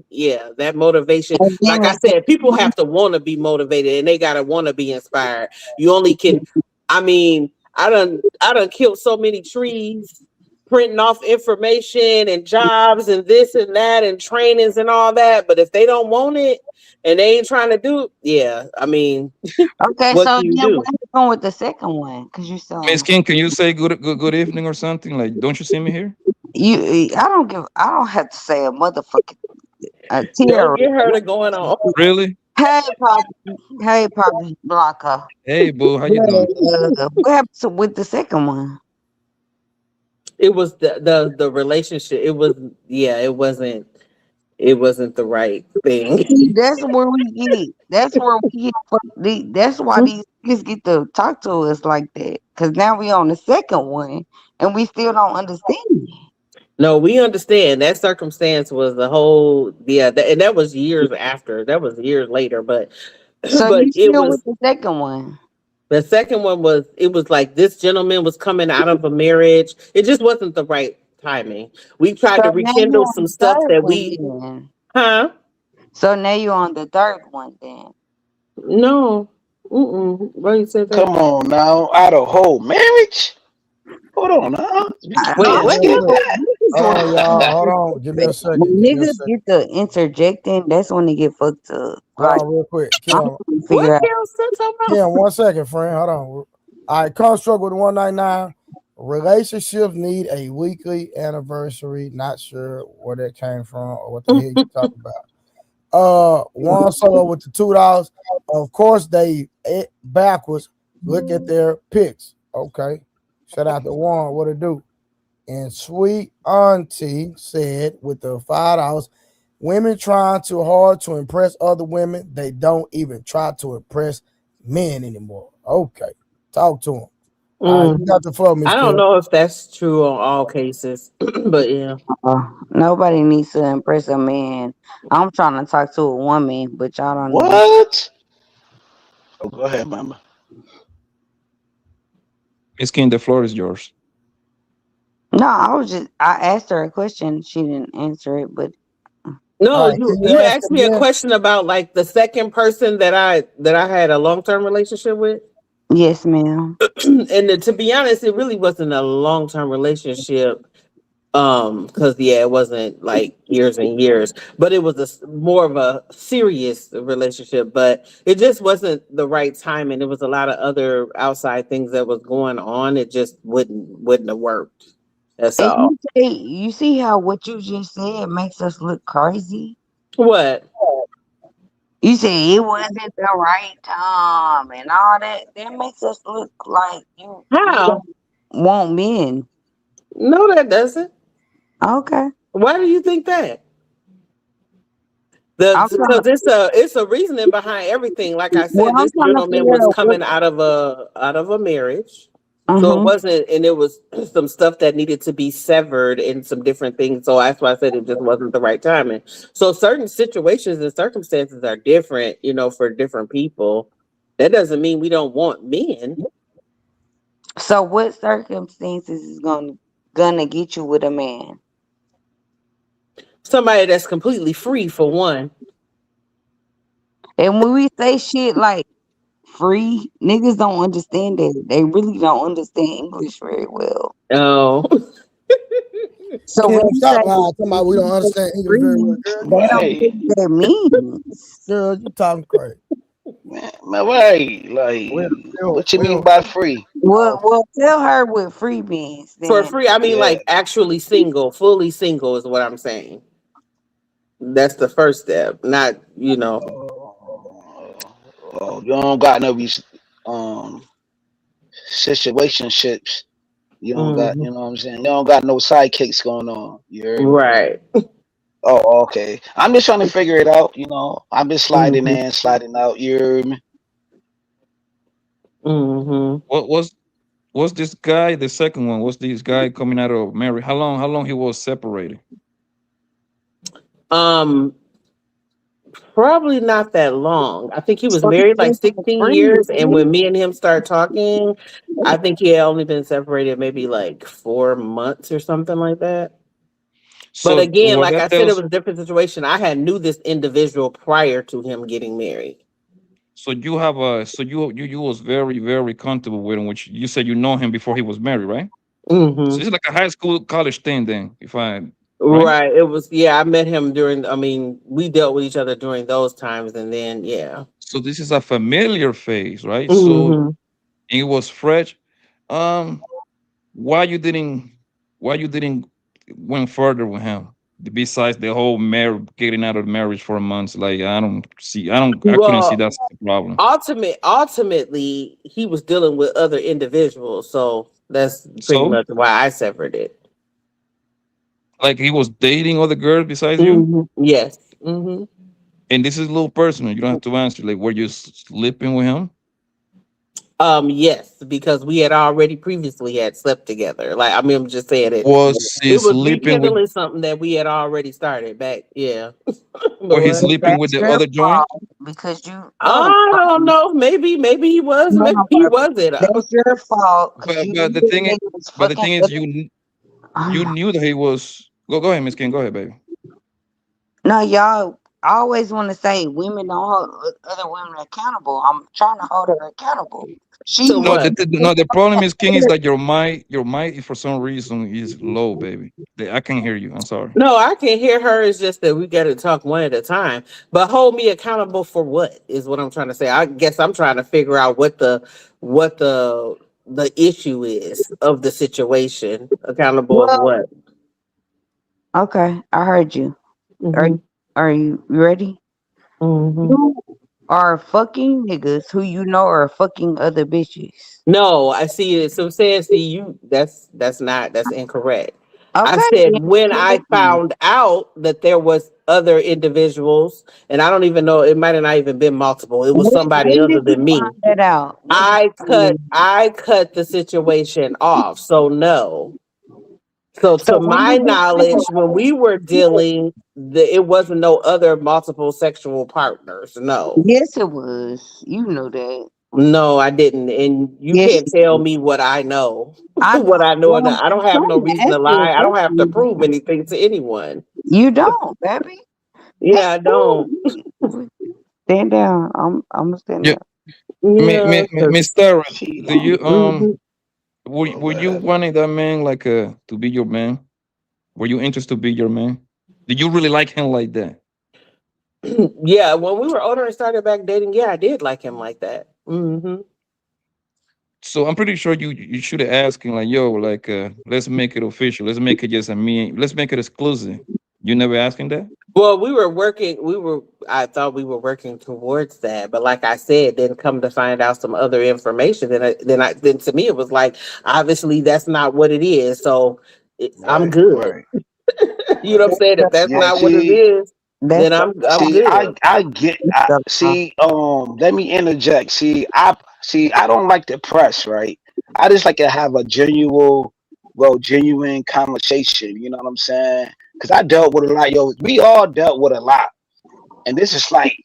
that motivation. And then Like I the said, people second have to want to be motivated and they gotta want to be inspired. You only can. I mean, I done killed so many trees printing off information and jobs and this and that and trainings and all that. But if they don't want it and they ain't trying to do, I mean, okay, what so can you then do? what happened with the second one? Because you still on Miss the King, can you say good evening or something? Like, don't you see me here? I don't have to say a motherfucking Don't Tierra. get her to going on. Really? Hey, Poppy. Hey, Poppy Blocker. Hey, boo, how you doing? What happened with the second one? It was the relationship. It was it wasn't the right thing. See, that's where we get. That's where we get. That's why these kids get to talk to us like that. Cause now we on the second one, and we still don't understand it. No, we understand that circumstance was the whole and that was years after. That was years later, but So but you it still with was the second one? the second one was it was like this gentleman was coming out of a marriage. It just wasn't the right timing. We tried So to now you rekindle on some the stuff third that one we then. huh? So now you on the third one then. No. Mm-mm. Why you say that? Come on now, out of whole marriage. Hold on, now. Wait, Let's what get happened? Niggas Hold on, y'all. want Hold on. Give me a when second. Give me a niggas second. get to interjecting, that's when they get fucked up. Hold Like on, real quick. I'm Kim, trying to What figure out. else to talk about? Kim, 1 second, friend. Hold on. All right, construct with 199. Relationships need a weekly anniversary. Not sure where that came from or what the hell you talking about. One solo with the $2. Of course, they backwards. Look at their picks. Okay. Shout out to Warren. What it do? And sweet auntie said with the $5, women trying too hard to impress other women. They don't even try to impress men anymore. Okay. Talk to them. All right, you got the floor, Miss I don't Kim. know if that's true on all cases, but yeah. Nobody needs to impress a man. I'm trying to talk to a woman, but y'all don't need. What? Oh, go ahead, mama. Miss King, the floor is yours. No, I asked her a question. She didn't answer it, but No, All right, you can you you ask asked me a again? question about like the second person that I had a long-term relationship with. yes, ma'am. And to be honest, it really wasn't a long-term relationship. Because it wasn't like years and years, but it was more of a serious relationship. But it just wasn't the right time, and there was a lot of other outside things that was going on. It just wouldn't have worked. That's And all. you see how what you just said makes us look crazy. What? You said it wasn't the right time and all that. That makes us look like you How? don't want men. No, that doesn't. Okay, Why do you think that? The I'm trying to. because it's a reasoning behind everything. Like I Well, said, I'm this trying to gentleman figure was out what. coming out of a marriage. So it Mm-hmm. wasn't, and it was some stuff that needed to be severed and some different things. So that's why I said it just wasn't the right timing. So certain situations and circumstances are different, for different people. That doesn't mean we don't want men. So, what circumstances is gonna get you with a man? Somebody that's completely free for one. And when we say shit like free, niggas don't understand that. They really don't understand English very well. Oh, So Kim, when you say stop lying. Somebody we don't understand English very well. free, Girl, they you don't talking, know Right, what that means. girl, you talking crazy. man. Right, We'll, like, we'll, what you mean we'll, by free? Well, tell her what free means for then. free, I mean Yeah. like actually single, fully single is what I'm saying. That's the first step, not. Oh, you don't got no situationships. You don't got, Mhm. you know what I'm saying? You don't got no sidekicks going on. You heard me? Right. Oh, okay. I'm just trying to figure it out. I've been sliding Mhm. in, sliding out. You heard me? Mhm. What was Was this guy the second one? Was this guy coming out of marriage? How long he was separated? Probably not that long. I think he was So he married like was 16 friends, years, and when me and him started talking, I think he had only been separated maybe like 4 months or something like that. But So again, what like that I said, it tells, was a different situation. I had knew this individual prior to him getting married. so you have a, so you was very, very comfortable with him, which you said you know him before he was married, right? So Hmm. it's like a high school college thing then, if I, right? Right. It was, yeah, I met him during, I mean, we dealt with each other during those times, and then, yeah. So this is a familiar phase, right? So Hmm. it was fresh. Um, why you didn't, why you didn't went further with him? Besides the whole marriage, getting out of marriage for months, like I couldn't see Well, that's the problem. ultimately, he was dealing with other individuals, so that's pretty So much why I severed it. like he was dating other girls besides you, Hmm. Yes. Hmm. and this is a little personal. You don't have to answer. Like, were you sleeping with him? Yes, because we had already previously had slept together. Like, I mean, I'm just saying it. Was he It was sleeping with? rekindling something that we had already started back. Yeah. But Were he what? but sleeping with that's the your other joint? fault because you no, I don't know. Maybe he was. no, Maybe no, he Barbara. wasn't. That's your fault because But you but knew the this thing is, nigga was but the fucking thing is, other. you knew that he was. Go ahead, Miss King. Go ahead, baby. No, y'all always want to say women don't hold other women accountable. I'm trying to hold her accountable. She To No, was what? the problem is, King, is that your mic for some reason is low, baby. I can't hear you. I'm sorry. No, I can hear her. It's just that we got to talk one at a time. But hold me accountable for what is what I'm trying to say. I guess I'm trying to figure out what the issue is of the situation. Accountable of well. what? Okay, I heard you. Are Hmm. you are you ready? Hmm. You are fucking niggas who you know are fucking other bitches. No, I see it. So I'm saying, see you. That's incorrect. I Okay, said then when tell I me. found out that there was other individuals, and I don't even know. It might have not even been multiple. It was somebody When other did you than me. find that out? When did I you find cut that out? I cut the situation off. So no. So So to when my did you find knowledge, when we were out? dealing, it wasn't no other multiple sexual partners. No. Yes, it was. You know that. No, I didn't. And you Yes, can't you tell did. me what I know. I What I know. well, I don't I'm have no trying to reason to ask you a lie. I don't have to question. prove anything to anyone. You don't, baby. Yeah, I don't. Stand down. I'm gonna stand Yeah, down. Yeah, Miss 'cause- Tara, She do you Mhm. were you wanting that man like to be your man? Were you interested to be your man? Did you really like him like that? Yeah, when we were older and started back dating, yeah, I did like him like that. Hmm. So I'm pretty sure you should have asked him like, yo, like let's make it official. Let's make it just a me. Let's make it exclusive. You never asking that? Well, we were working. I thought we were working towards that, but like I said, then come to find out some other information. Then to me it was like, obviously that's not what it is. So I'm right, good. right, You know what I'm right. saying? If that's Yeah, not what it see, is, That's then the I'm problem. see, good. I get. That's the problem. See, let me interject. I don't like the press, right? I just like to have a genuine conversation. You know what I'm saying? Because I dealt with a lot. Yo, we all dealt with a lot, and this is like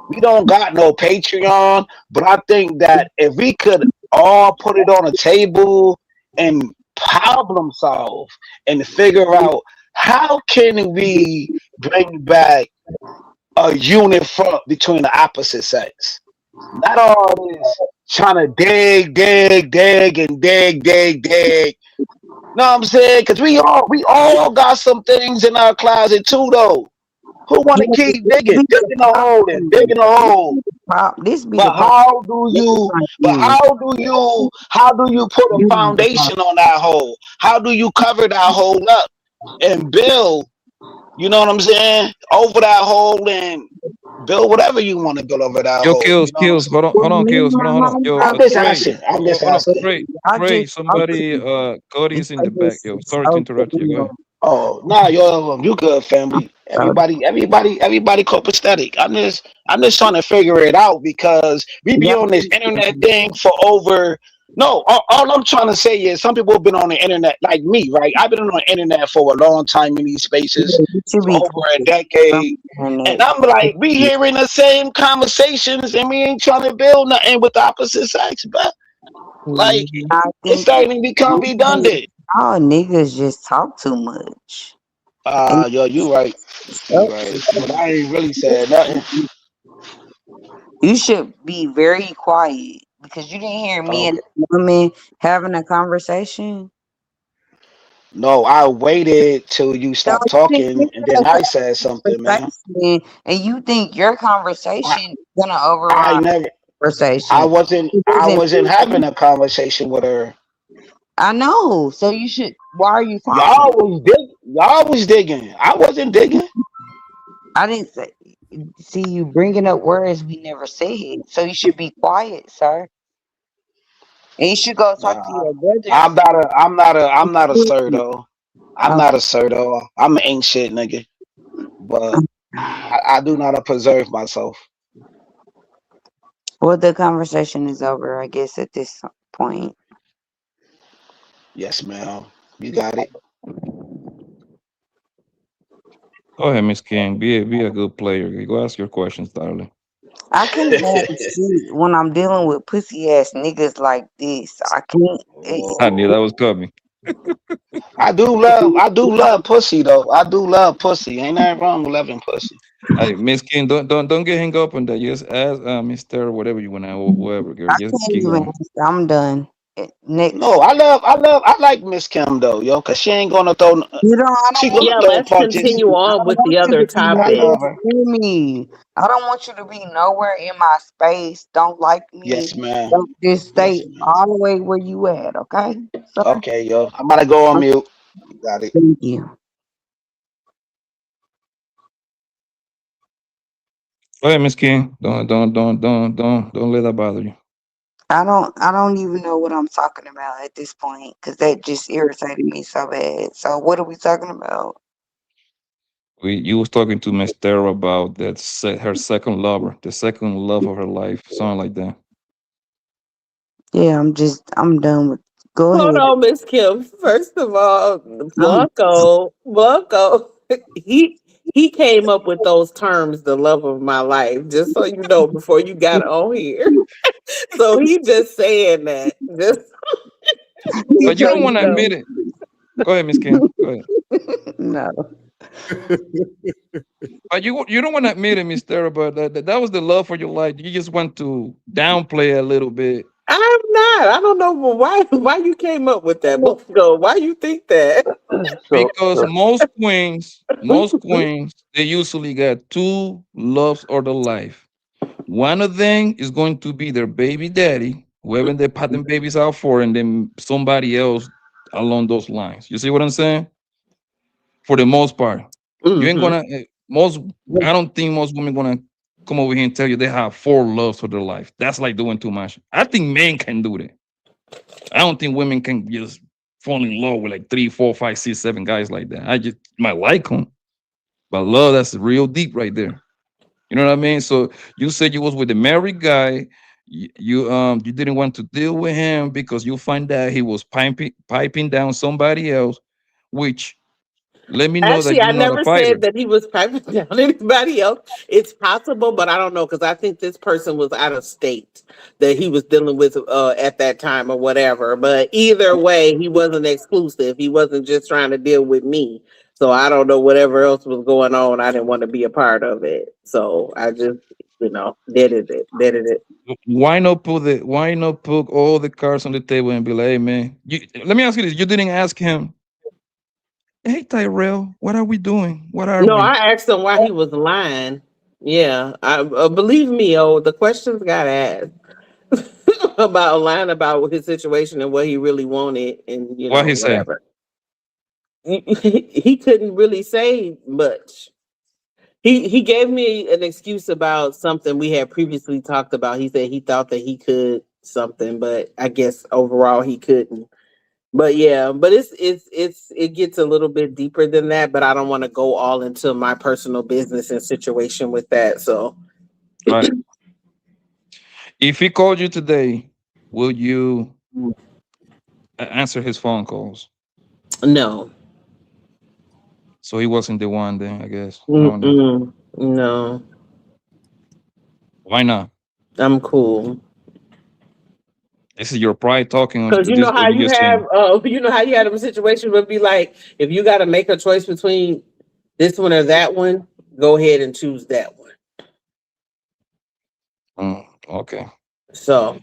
we don't got no Patreon, but I think that if we could all put it on a table and problem solve and figure out how can we bring back a unit front between the opposite sex. Not all this trying to dig, and dig. Know what I'm saying? Because we all got some things in our closet too, though. Who want Yeah, to but keep this digging, be the digging a hole and problem. digging a hole? This be the But problem. how do Let me you? explain to But you. how do you put a You be the problem. foundation on that hole? How do you cover that hole up and build? You know what I'm saying? Over that hole and build whatever you want to build over that Yo, hole. You know what I'm kills. saying? Well, Hold on, me and kills. my Hold on. Yo, I'm homegirl just Trey. asking. I'm just Hold on, asking. I Trey. just spoke to Somebody, you. Cody is in I the back. just Yo, sorry to spoke to interrupt you. Go you. ahead. Oh, nah, you good, family. Everybody copacetic. I'm just trying to figure it out because we be Y'all on this keep internet thing for over No, all I'm trying to say is some people have been on the internet like me, right? I've been on the internet for a long time in these spaces, You should for be over a decade. on And it. I'm like, we hearing the same conversations and we ain't trying to build nothing with the opposite sex, but like I it's think starting to become redundant. all niggas just talk too much. And Yo, you right. You right. But I ain't really said nothing. you should be very quiet because you didn't hear me and Okay. the woman having a conversation. No, I waited till you No, stopped you didn't talking and then hear I said something, the man. conversation, and you think your I, conversation is gonna I override never the I conversation. wasn't It I wasn't. wasn't having a conversation with her. I know. So you should. Why are you talking? Y'all was digging. I wasn't digging. I didn't say. See you bringing up words we never said. So you should be quiet, sir. And you should go talk to Nah, your brother. I'm not a sir though. I'm not a sir though. I'm an ain't shit nigga. But I do not preserve myself. Well, the conversation is over, I guess, at this point. Yes, ma'am. You got it. Go ahead, Miss King. Be a good player. Go ask your questions, darling. I can't have shit when I'm dealing with pussy ass niggas like this. I can't. I knew that was coming. I do love pussy though. I do love pussy. Ain't nothing wrong with loving pussy. Hey, Miss King, don't get hung up on that. Just ask Mister whatever you wanna, whoever, girl. I Just can't keep even. going. I'm done. No, Next. I like Miss Kim though, yo, cause she ain't gonna throw. You know, I don't She want gonna Yeah, you throw let's to be. punches. continue I on don't with want the you other to be I nowhere love topic. her. near me. I don't want you to be nowhere in my space. Don't like me. Yes, man. Don't just Yes, stay man. all the way where you at, okay? Sir? Okay, yo, I'm about to go on mute. You got it. Thank you. Go ahead, Miss King. Don't let that bother you. I don't even know what I'm talking about at this point because that just irritated me so bad. So what are we talking about? You was talking to Miss Tara about her second lover, the second love of her life, something like that. Yeah, I'm done with. Go Hold ahead. on, Miss Kim. First of all, I'm Blanco, he came up with those terms, the love of my life, just so you know before you got on here. So he just saying that. Just He But you so don't said you want to know. admit it. Go ahead, Miss King. Go ahead. no. But you don't want to admit it, Miss Tara. But that was the love for your life. You just want to downplay it a little bit I'm not. I don't know why you came up with that, Blanco. Why you think that? because most queens, they usually got two loves of their life. One of them is going to be their baby daddy, whoever they put them babies out for, and then somebody else along those lines. You see what I'm saying? For the most part, you ain't Mm-hmm. gonna most. I don't think most women gonna come over here and tell you they have four loves for their life. That's like doing too much. I think men can do that. I don't think women can just fall in love with like 3, 4, 5, 6, 7 guys like that. I just might like them, but love that's real deep right there. You know what I mean? So you said you was with a married guy. You didn't want to deal with him because you find out he was piping down somebody else, which let me know that Actually, you're I not a never fighter. said that he was piping down anybody else. It's possible, but I don't know because I think this person was out of state that he was dealing with at that time or whatever. But either way, he wasn't exclusive. He wasn't just trying to deal with me. So I don't know whatever else was going on. I didn't want to be a part of it. So I just, did it. Why not put all the cards on the table and be like, hey man, let me ask you this. You didn't ask him, hey Tyrell, what are we doing? What are No, we? I asked him why he was lying. Yeah, I believe me. Oh, the questions got asked about lying about his situation and what he really wanted, and What he say? whatever. He couldn't really say much. He gave me an excuse about something we had previously talked about. He said he thought that he could something, but I guess overall he couldn't. But yeah, but it gets a little bit deeper than that, but I don't want to go all into my personal business and situation with that. So Right. If he called you today, will you answer his phone calls. No. So he wasn't the one then, I guess. No. Why not? I'm cool. This is your pride talking, or Because you know or how you you just have, saying? you know how you had a situation would be like, if you got to make a choice between this one or that one, go ahead and choose that one. Okay. So,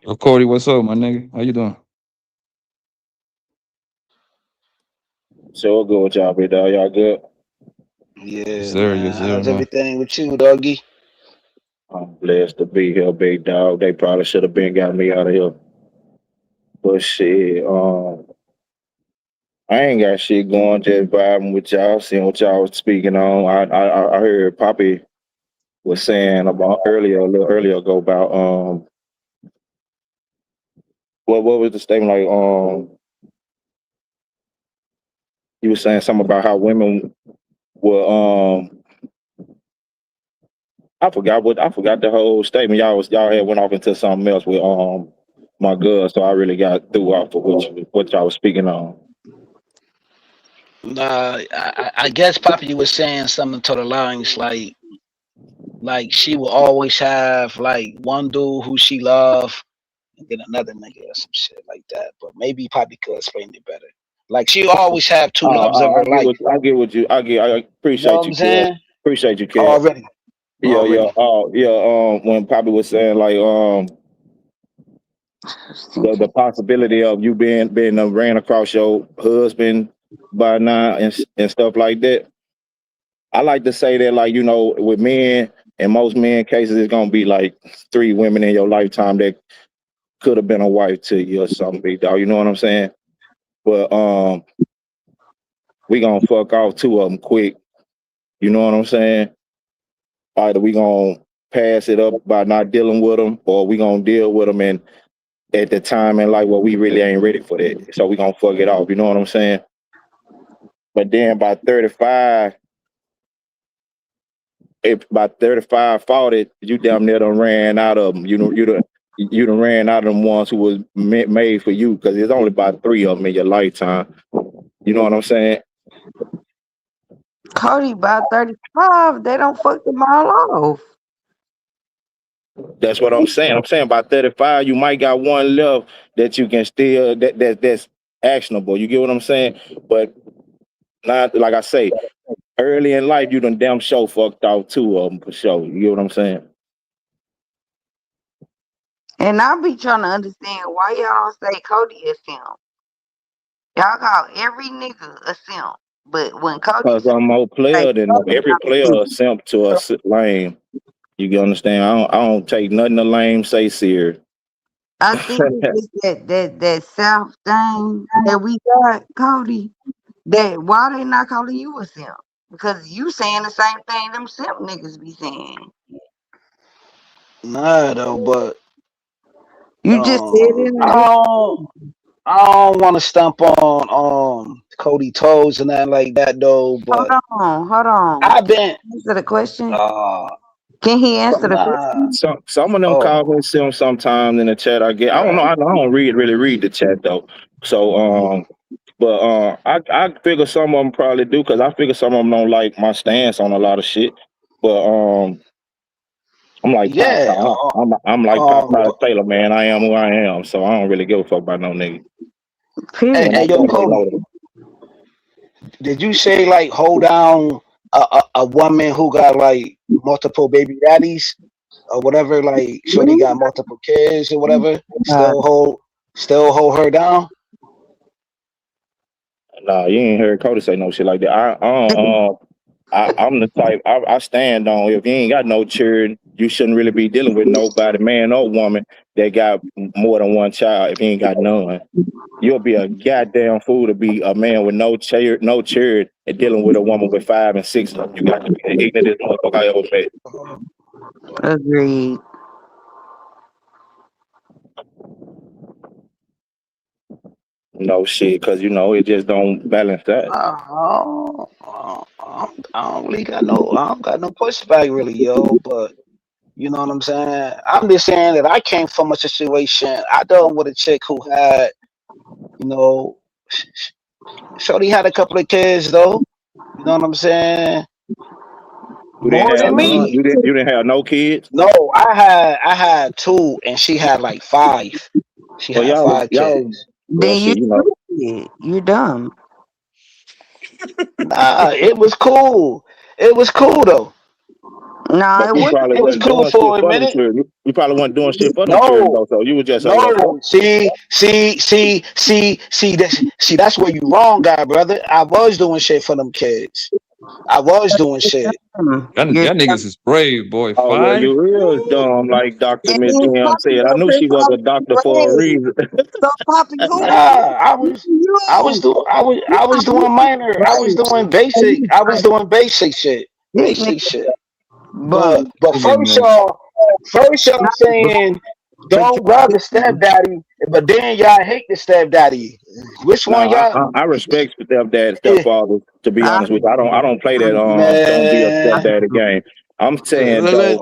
Well, Cody, what's up, my nigga? How you doing? So we'll go with y'all, big dog. Y'all good? Yeah, Yes, man. sir, How's man. everything with you, doggy? I'm blessed to be here, big dog. They probably should have been got me out of here. But shit, I ain't got shit going, just vibing with y'all, seeing what y'all was speaking on. I heard Poppy was saying about a little earlier ago about what was the statement like you was saying something about how women were I forgot the whole statement. Y'all had went off into something else with my girl, so I really got threw off of what y'all was speaking on. I guess Papa, you was saying something to the lines like she will always have like one dude who she love and then another nigga or some shit like that. But maybe Poppy could explain it better. Like she always have two loves of her life. I You know appreciate what I'm you, Kev. saying? Appreciate you, Kev. Already. When Poppy was saying like the possibility of you being ran across your husband by now and stuff like that. I like to say that, like, you know, with men, in most men cases, it's gonna be like 3 women in your lifetime that could have been a wife to you or something, big dog. You know what I'm saying? But we gonna fuck off 2 of them quick. You know what I'm saying? Either we gonna pass it up by not dealing with them, or we gonna deal with them and at the time in life where we really ain't ready for that. So we gonna fuck it off. You know what I'm saying? But then by 35, if by 35, 40, you damn near done ran out of them. You know, you done ran out of them ones who was made for you, because there's only about 3 of them in your lifetime. You know what I'm saying? Cody about 35, they don't fuck them all off. That's what I'm saying. I'm saying by 35, you might got one left that you can still that's actionable. You get what I'm saying? But not like I say, early in life, you done damn sure fucked off 2 of them for sure. You get what I'm saying? And I be trying to understand why y'all don't say Cody a simp. Y'all call every nigga a simp. But when Cody Because I'm more player than them. Every player is simp to a lame. You understand? I don't take nothing the lame say serious. I think it's that South thing that we got, Cody. That why they not calling you a simp? Because you saying the same thing them simp niggas be saying. Nah though, but You just said it. I don't want to stump on Cody toes and nothing like that though. But Hold on. I've been Answer the question. uh Can he answer the nah. question? Some of them call me sim sometimes in the chat. I don't know. I don't really read the chat though. So but I figure some of them probably do, because I figure some of them don't like my stance on a lot of shit. But I'm like Yeah. I'm like Popeye Taylor, man. I am who I am, so I don't really give a fuck about no nigga. Hey, yo, Cody, did you say like hold down a woman who got like multiple baby daddies or whatever, like shorty got multiple kids or whatever, still hold her down? Nah, you ain't heard Cody say no shit like that. I'm the type I stand on, if you ain't got no children, you shouldn't really be dealing with nobody, man or woman, that got more than one child. If you ain't got none, you'll be a goddamn fool to be a man with no child and dealing with a woman with 5 and 6 of them. You got to be the ignorantest motherfucker I ever met. Agreed. No shit, because you know it just don't balance that. I don't got no pushback really, yo. But You know what I'm saying? I'm just saying that I came from a situation. I dealt with a chick who had, you know, Shorty had a couple of kids though. You know what I'm saying? You didn't More than have me. you didn't have no kids. No, I had two, and she had like five. She Well, had y'all, 5 kids. well, Then you shit, you know, stupid. You're dumb. Nah, it was cool. It was cool though. No, but it you wouldn't. probably It was wasn't cool doing shit for a for them minute. children. You probably wasn't doing shit for them children No, though. So you was just on your phone. no. That's where you wrong, guy, brother. I was doing shit for them kids. I was doing shit. You're Y'all niggas is brave, boy. Oh well, 5? you is Woo. dumb, like Dr. and Miss then Kim Poppy said. I up knew here she was a calling doctor for a you reason. brave. So Poppy, who Nah, I was you? doing I was doing minor. I was Right. doing And basic. you I was right. doing basic shit. This nigga Basic shit. bully. But Look at first y'all Not saying but don't love the stepdaddy, but then y'all hate the stepdaddy. Which one Now y'all? I respect stepdad, Eh, stepfather. To be I, honest with you, I don't play that don't be a man. stepdaddy game. I'm saying that.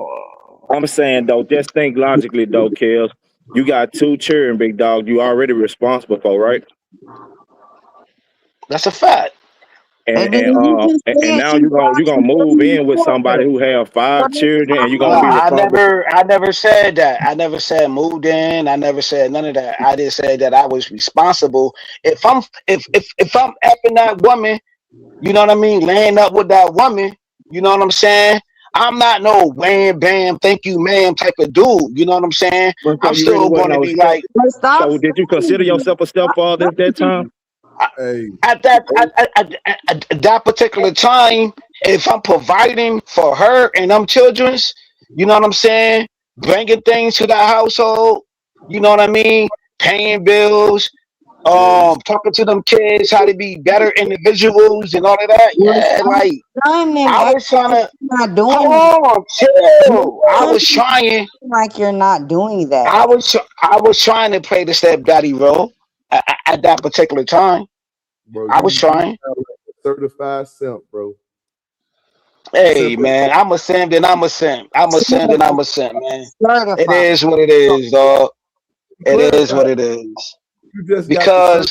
though, just think logically though, Kels. You got two children, big dog. You already responsible for, right? That's a fact. and then you just And said now she you're gonna move in with somebody water. who have So 5 that's children, and you're No, gonna be fine. responsible. I never said that. I never said moved in. I never said none of that. I just said that I was responsible. If I'm effing that woman, you know what I mean, laying up with that woman, you know what I'm saying? I'm not no wham bam, thank you, ma'am type of dude. You know what I'm saying? But so I'm you really still wasn't going to no be step. like But stop So did you consider saying. yourself a Stop stepfather at that time? saying. Hey, at that particular time, if I'm providing for her and them children's, you know what I'm saying, bringing things to the household, you know what I mean, paying bills, yeah, you talking to them kids how to be better individuals and all of that. Well, Yeah, stop like saying that. I Act was trying like to you're not doing it. hold on, You're chill. I saying was trying. like you're not doing that. I was trying to play the stepdaddy role at that particular time. bro, I was you trying. sound like a certified simp, bro. Hey Simple. man, I'm a simp, then I'm a simp. I'm a simp, then I'm a simp, man. It Certified. is what it is, dog. It is Clarify. what it is. You just got the certificate.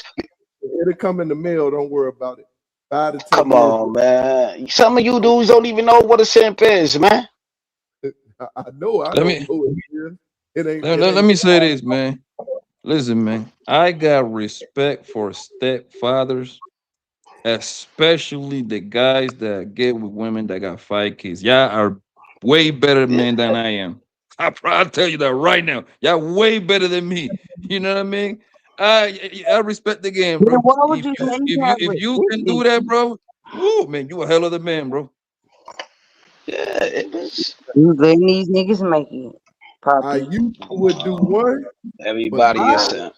Because It'll come in the mail. Don't worry about it. 5 to 10 come years. on, man. Some of you dudes don't even know what a simp is, man. I know. I Let don't me know it is. It ain't. let, It let, let ain't. me say this, man. Listen, man. I got respect for stepfathers, especially the guys that get with women that got 5 kids. Y'all are way better men than I am. I'll tell you that right now. Y'all way better than me. You know what I mean? I respect the game, Then bro. why would you say you have If you can resistance? do that, bro, woo, man, you a hell of a man, bro. Yeah, it was. You letting these niggas make it, I Poppy. used to would do one, but Everybody is now simp.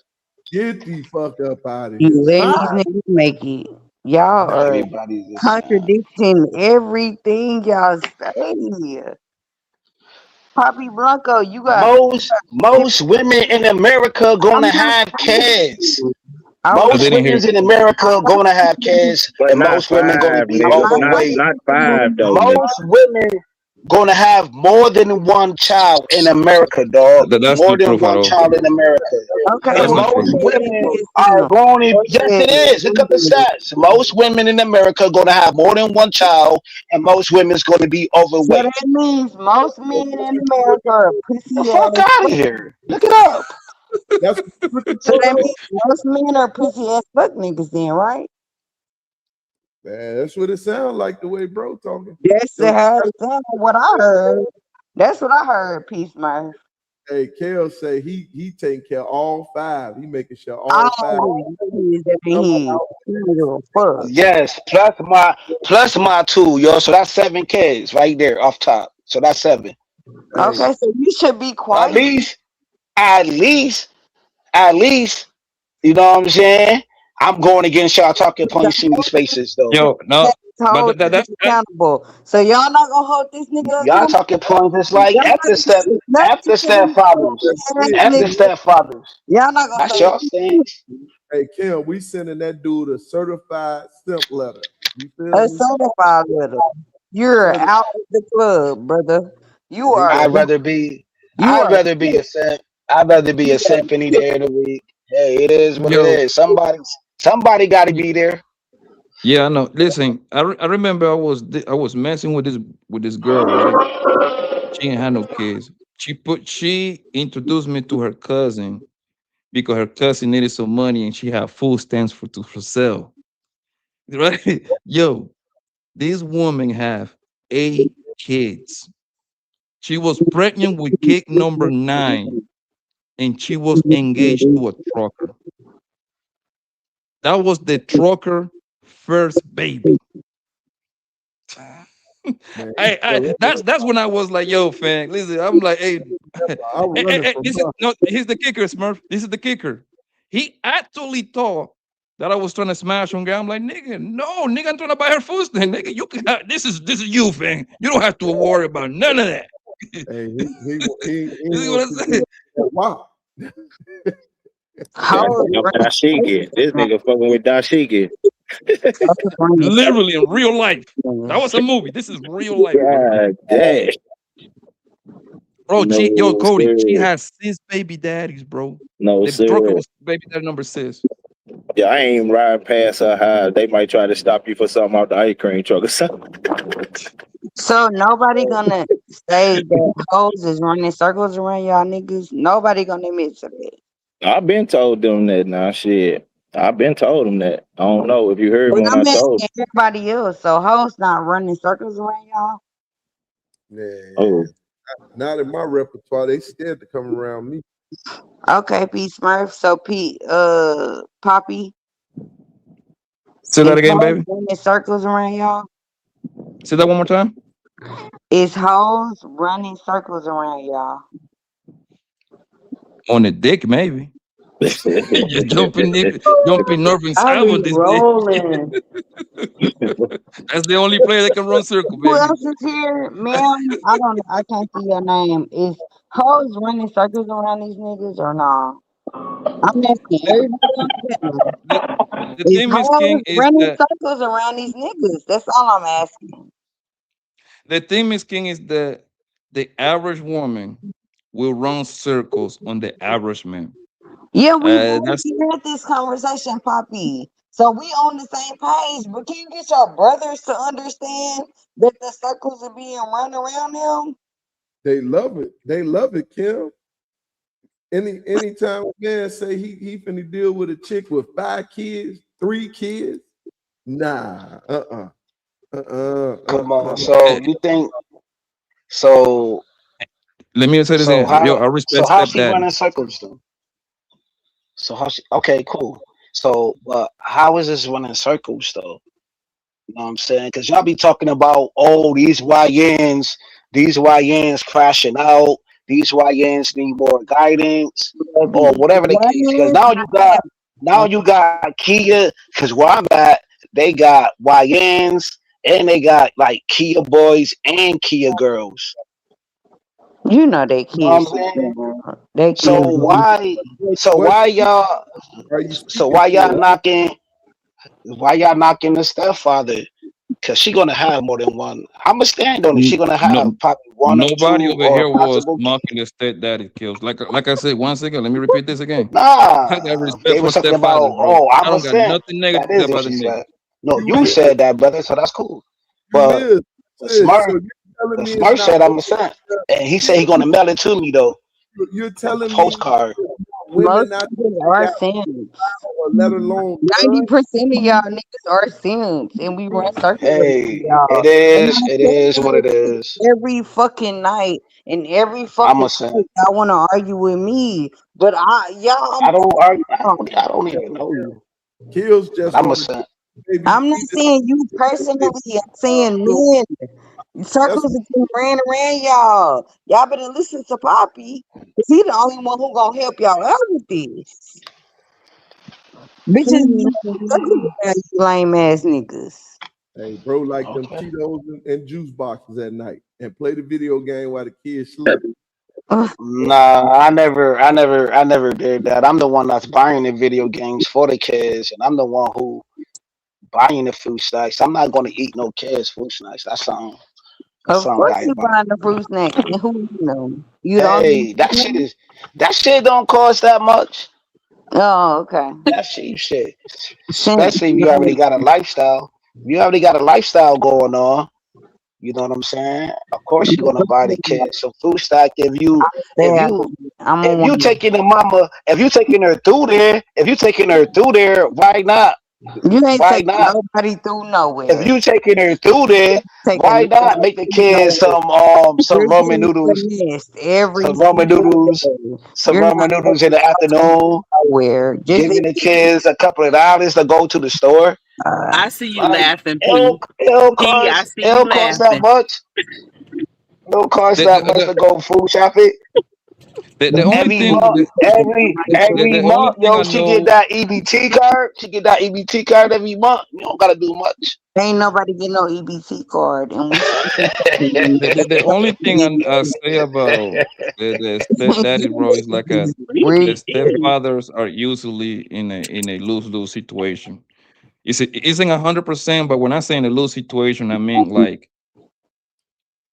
get the fuck up out of You here. letting these 5. niggas make it. Y'all are Everybody's a simp. contradicting everything y'all say. Poppy Blanco, you got. Most women in America I'm gonna not have saying kids. you. I was. I Most didn't hear. women in America I'm are not gonna have saying kids, But and not most women gonna 5, be I'm nigga. not overweight. Not saying 5 though, nigga. Most women gonna have more than one child in America, dog. That's More not than true at one all. child in America. okay, And That's well, not go most true. ahead and women list are them. going to, Go yes, ahead it is. Look up the and stats. Most women in America are gonna have more than one child, and most women's gonna be so overweight. that means most men in America are The pussy fuck ass. out of here. Look it up. That's what you're looking So for, that though. means most men are pussy ass fuck niggas then, right? Man, that's what it sounds like the way bro talking. That's So, how it sounded, what I heard. That's what I heard, Peace Murph. hey, Kale say he taking care of all 5. He making sure all 5 All these that come he out. don't give a fuck. Yes, plus my two, yo. So that's 7 kids right there off top. So that's 7. Hey, Okay, so you should be At quiet. least, at least, at least, you know what I'm saying? I'm going against y'all talking The points in these whole spaces though. Yo, no, text hold but niggas accountable. So y'all not gonna hold this nigga Y'all accountable. talking points it's Y'all like not gonna say nothing after to these stepfathers. ass After niggas. stepfathers. Y'all not gonna That's say y'all stance. hey, Kim, we sending that dude a certified simp letter. You feel a me? certified little. You're Certi- out of the club, brother. You are. I'd rather be You I'd are. rather be a symp. I'd rather be a symphony day of the week. Hey, it is what it Yo, is. Somebody gotta be there. yeah, I know. Listen, I remember I was messing with this girl, right? She ain't had no kids. She introduced me to her cousin because her cousin needed some money and she had food stamps for sale. Right? Yo, this woman have 8 kids. She was pregnant with kid number 9 and she was engaged to a trucker. That was the trucker first baby. Man, That's when I was like, yo, fam, listen, I'm like, hey, I'm running from this is her. no, here's the kicker, Smurf. This is the kicker. He actually thought that I was trying to smash on guy. I'm like, nigga, no, nigga, I'm trying to buy her food stand. Nigga, you can this is you, fam. You don't have to worry about none of that. Hey, he You see what I'm wants to saying? wow. Dashiki. This nigga fucking with Dashiki. Literally in real life. That was a movie. This is real life, bro. God damn. Bro, No, Cody, she sir. has 6 baby daddies, bro. No, The trucker sir. was baby daddy number 6. Yeah, I ain't even riding past her house. They might try to stop you for something out the ice cream truck or something. So nobody gonna say that hoes is running circles around y'all niggas. Nobody gonna admit to that. I've been told them that now. Shit. I've been told them that. I don't know if you heard But me when I'm I told asking everybody else. So hoes not running circles around y'all. Yeah, Oh, not in my repertoire. They scared to come around me. Okay, Pete Smurf. So Pete, Poppy, Say is that again, hoes baby. running circles around y'all? Say that one more time. Is hoes running circles around y'all? On the dick, maybe. You're jumping nerve and I salvo be this day. rolling. That's the only player that can run circle, Who baby. else is here, ma'am? I can't see your name. Is hoes running circles around these niggas or not? I'm asking everybody on the panel. The, the Is thing is, hoes King, is running that circles around these niggas? That's all I'm asking. the thing is, King, is that the average woman will run circles on the average man. Yeah, we've That's already had this conversation, Poppy. So we on the same page, but can you get your brothers to understand that the circles are being run around them? They love it. They love it, Kim. Anytime a man say he finna deal with a chick with 5 kids, 3 kids, nah, Come on. So eh, you think so let me say this so again. Yo, I so respect how she stepdaddy. running circles then? So how she okay, cool. So how is this running circles though? You know what I'm saying? Because y'all be talking about, oh, these YNs crashing out, these YNs need more guidance, or whatever the case. Because now you got Kia, because where I'm at, they got YNs and they got like Kia boys and Kia girls. You know they You know what I'm kids. saying? They So kids. what y'all are you so speaking to? why y'all knocking the stepfather? Cause she gonna have more than one. I'ma stand on it. She gonna No, have probably one or nobody two over or here was possible kids. mocking the stepdaddy kills. Like I said, once again, let me repeat this again. I got Nah, respect they for was talking about, stepfather, bro. oh, I I'm a don't got simp. nothing That negative to say is what about the she nigga. said. No, You you is, said that, brother. So that's cool. you But is, the So smart, you're telling the me it's smart not said I'm a simp, and he said he okay. gonna mail it to me though You're as a telling me postcard. women Most out niggas there are got simps. or let alone none. 90% of y'all niggas are simps, and we run circles around Hey, y'all. And I it say is what this it is. every fucking night, and every I'm fucking a simp. night y'all want to argue with me. But y'all, I don't argue. I'm I don't even know you, Kills but just I'm a want to simp. baby. I'm not He just saying you personally. I'm saying men. that's Circles are getting ran around y'all. Y'all better listen to Poppy, cause he the only one who gonna help y'all out with this. Bitches be running circles around you lame ass niggas. hey bro, like them Okay. Cheetos and juice boxes at night and play the video game while the kids sleep. Ugh, Nah, I never did that. I'm the one that's buying the video games for the kids, and I'm the one who buying the food snacks. I'm not gonna eat no kids' food snacks. That's something. That Of sound course you diabolical. buying the fruit snacks. And who you know? You Hey, don't. that shit don't cost that much. Oh, okay. That's cheap shit. Since Especially if you already got a lifestyle. If you already got a lifestyle going on, you know what I'm saying? Of course you're gonna buy the kids some food stock if you I'm if on you one. taking the mama, if you taking her through there, why not? You ain't Why taking not? nobody through If nowhere. you taking her through there, Taking why not nobody make the through kids nowhere. some You're ramen getting noodles, finessed every some ramen single noodles, day. some You're ramen not noodles in taking the afternoon, nowhere. Just giving the kids a couple of dollars to go to the store. I see you Like laughing, P. I see it you don't cost that laughing. much. It don't cost The, that the, much the, to go food shopping. the only Every thing month, every the only month, thing yo, I she get know that EBT card. She get that EBT card every month. You don't gotta do much. ain't nobody get no EBT card, and we the only thing I say about the stepdaddy, bro, is like the stepfathers are usually in a lose-lose situation. It isn't 100%, but when I say in a lose situation, I mean like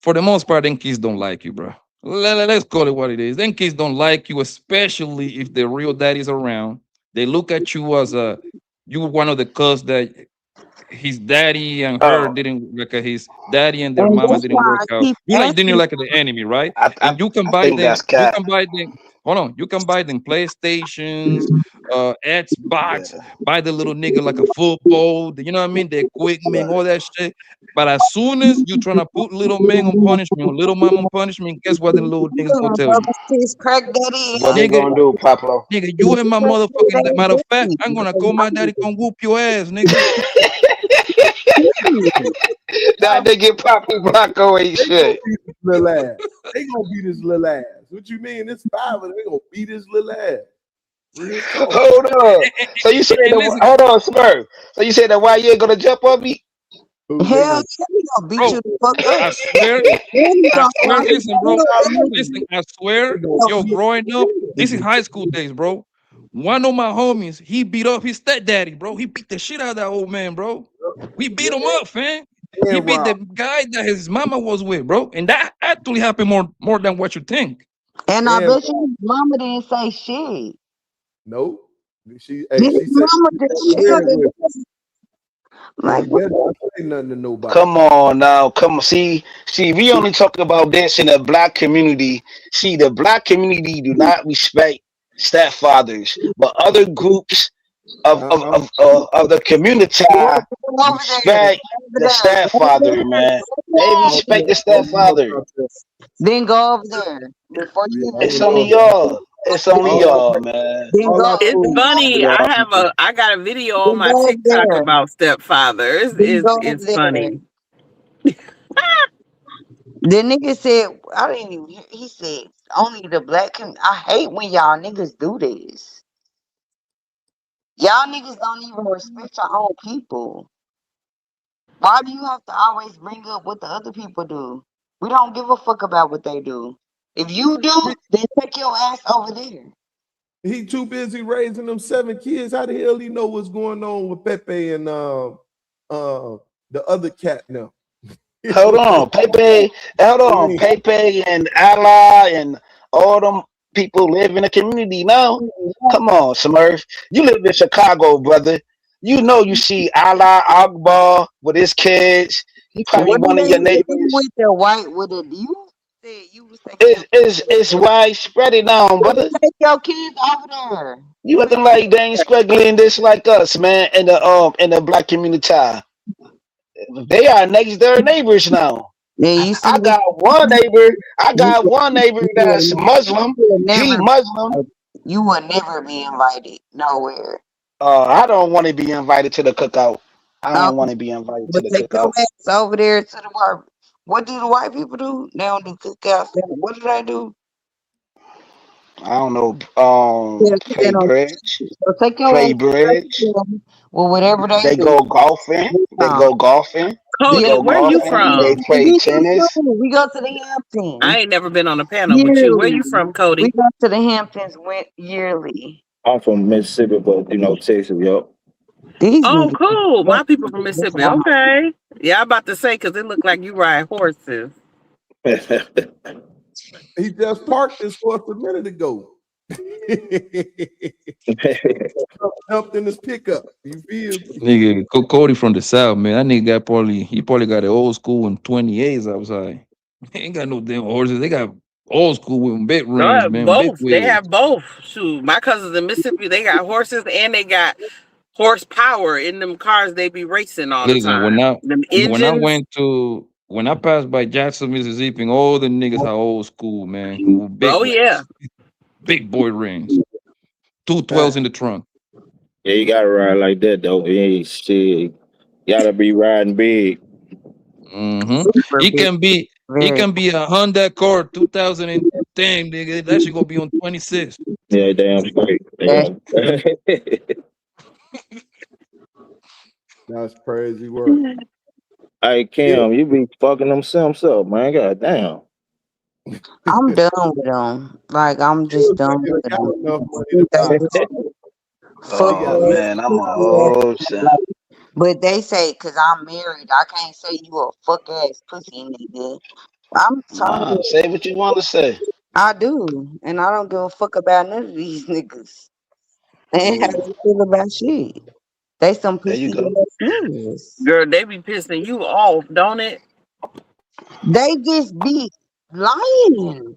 for the most part, them kids don't like you, bro. Let's call it what it is. Them kids don't like you, especially if the real daddy's around. They look at you as you one of the cuz that his daddy and her Oh, didn't like his daddy and their and mama that's didn't why work I out. keep You like then you're asking. like the enemy, right? And I think that's you cat. can buy them hold on, you can buy them PlayStations, Xbox, Yeah. buy the little nigga like a football, you know what I mean? The equipment, all that shit. But as soon as you trying to put little man on punishment or little mom on punishment, guess what the little niggas gonna tell you? His crack daddy What they and Nigga, gonna do, Pablo? nigga, you and my motherfucking matter of fact, I'm gonna call my daddy, daddy. come whoop your ass, nigga. That nigga Papa Blanco ain't They gonna shit. beat this little ass. They gonna beat his little ass. What you mean? It's 5 and they gonna beat his little ass. Real talk. Hold on. So you said And listen, hold on, Smurf. So you said that why you ain't gonna jump on me? Who Hell they yeah, gonna he gonna beat bro, you the fuck up. I swear, And he I gonna swear, fight listen, bro. Listen, I they swear, gonna yo, beat growing up, this is his high school days, bro. One of my homies, he beat up his stepdaddy, bro. He beat the shit out of that old man, bro. We beat him up, fam. He and beat the Rob. guy that his mama was with, bro. And that actually happened more than what you think. And I And bet you his mama didn't say shit. no. She Did she his said mama she just never chill? live with Like, you what better the not say nothing to nobody. Come on now, come on. See, we only talk about this in the black community. See, the black community do not respect stepfathers, but other groups I'm of the community over there? respect Over the there. Go over stepfather, man. They there. I respect the don't know stepfather. about that. Then go over there before Yeah, you I It's don't even know only about y'all. It's only all y'all, man. then all I go It's know then go funny. y'all people. I got a video on then my go over TikTok there. about stepfathers. Then go over It's there. funny. The nigga said, I didn't even hear. He said, only the black I hate when y'all niggas do this. Y'all niggas don't even respect your own people. Why do you have to always bring up what the other people do? We don't give a fuck about what they do. If you do, then take your ass over there. He too busy raising them 7 kids. How the hell he know what's going on with Pepe and the other cat now? Hold on, Pepe. Hold on, Pepe and Allah and all them people live in the community now. Come on, Smurf. You live in Chicago, brother. You know you see Allah Akbar with his kids. He probably What do one of they your even do neighbors. with the white with it? You said you was taking your It's widespread now, brother. take your kids over there. You acting like they ain't struggling this like us, man, in the black community. They are next door neighbors now. Yeah, you see, I got one neighbor. I got one neighbor that's Muslim. He Muslim. you will never be invited nowhere. I don't want to be invited to the cookout. I Um, don't want to be invited to but the take your cookout. ass over there to the white. What do the white people do? They don't do cookouts. What do they do? I don't know. Yeah, they Play don't. bridge. So take your ass Play to bridge. them. Well, whatever they They do. go golfing. They Um, go golfing. They yeah, Cody, go where you golfing. They from? play we do tennis. too. We go to the Hamptons I ain't never been on a panel with you. Where yearly. you from, We Cody? go to the Hamptons went yearly. I'm from Mississippi, but Texas, yo. These Oh, niggas. cool. My people from Mississippi. Okay. Yeah, I'm about to say because it looked like you ride horses. He just parked this horse a minute ago. Jumped in his pickup. You feel? Nigga, Cody from the South, man. That nigga probably got an old school in 28s outside. He ain't got no damn horses. They got old school with big rims, man, big Both. They wheels. have both. Shoot, my cousins in Mississippi, they got horses and they got horsepower in them cars. They be racing all the Listen, time. Them engines. when I passed by Jackson, Mississippi, and all the niggas are old school, man. With big Oh rims, yeah. big boy rims. 212s in the trunk. Yeah, you gotta ride like that though. Hey, shit, gotta be riding big. Mm-hmm. Super It big. can be a Honda Accord 2010, nigga. That should go be on 26. Yeah, damn straight. Damn. That's crazy work. Hey Kim, you be fucking them Sims up, man. God damn. I'm done with them. Like I'm just done with Got them. enough money to buy. Fuck Oh that. man, I'm a whole shit. But they say, cause I'm married, I can't say you a fuck ass pussy nigga. I'm tired of Nah, say what you want to say. I do. And I don't give a fuck about none of these niggas. They ain't how Cool. they feel about shit. They some There you pussy go. ass niggas. Girl, they be pissing you off, don't it? They just be lying.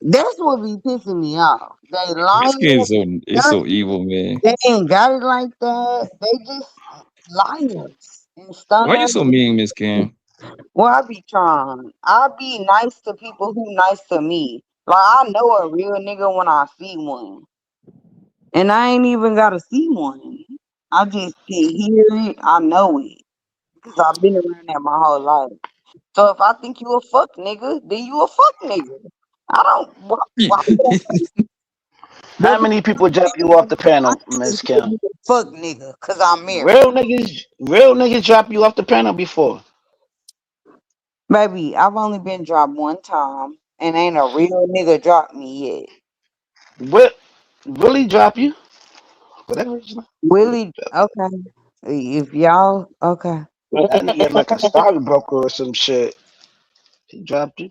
That's what be pissing me off. They This kid lying. is so evil, man. They ain't got it like that. They just liars and Why you stunners. so mean, Miss Kim? Well, I be trying. I be nice to people who nice to me. Like I know a real nigga when I see one, and I ain't even gotta see one. I just can hear it. I know it because I've been around that my whole life. So if I think you a fuck nigga, then you a fuck nigga. I don't. Why would How I? many people drop you off the I panel, just Miss think Kim? you a fuck nigga because I'm married. Real niggas drop you off the panel before. Baby, I've only been dropped one time, and ain't a real nigga dropped me yet. What? Really drop you? Whatever. Willie, okay. If y'all, okay. That nigga like a stockbroker or some shit. He dropped you.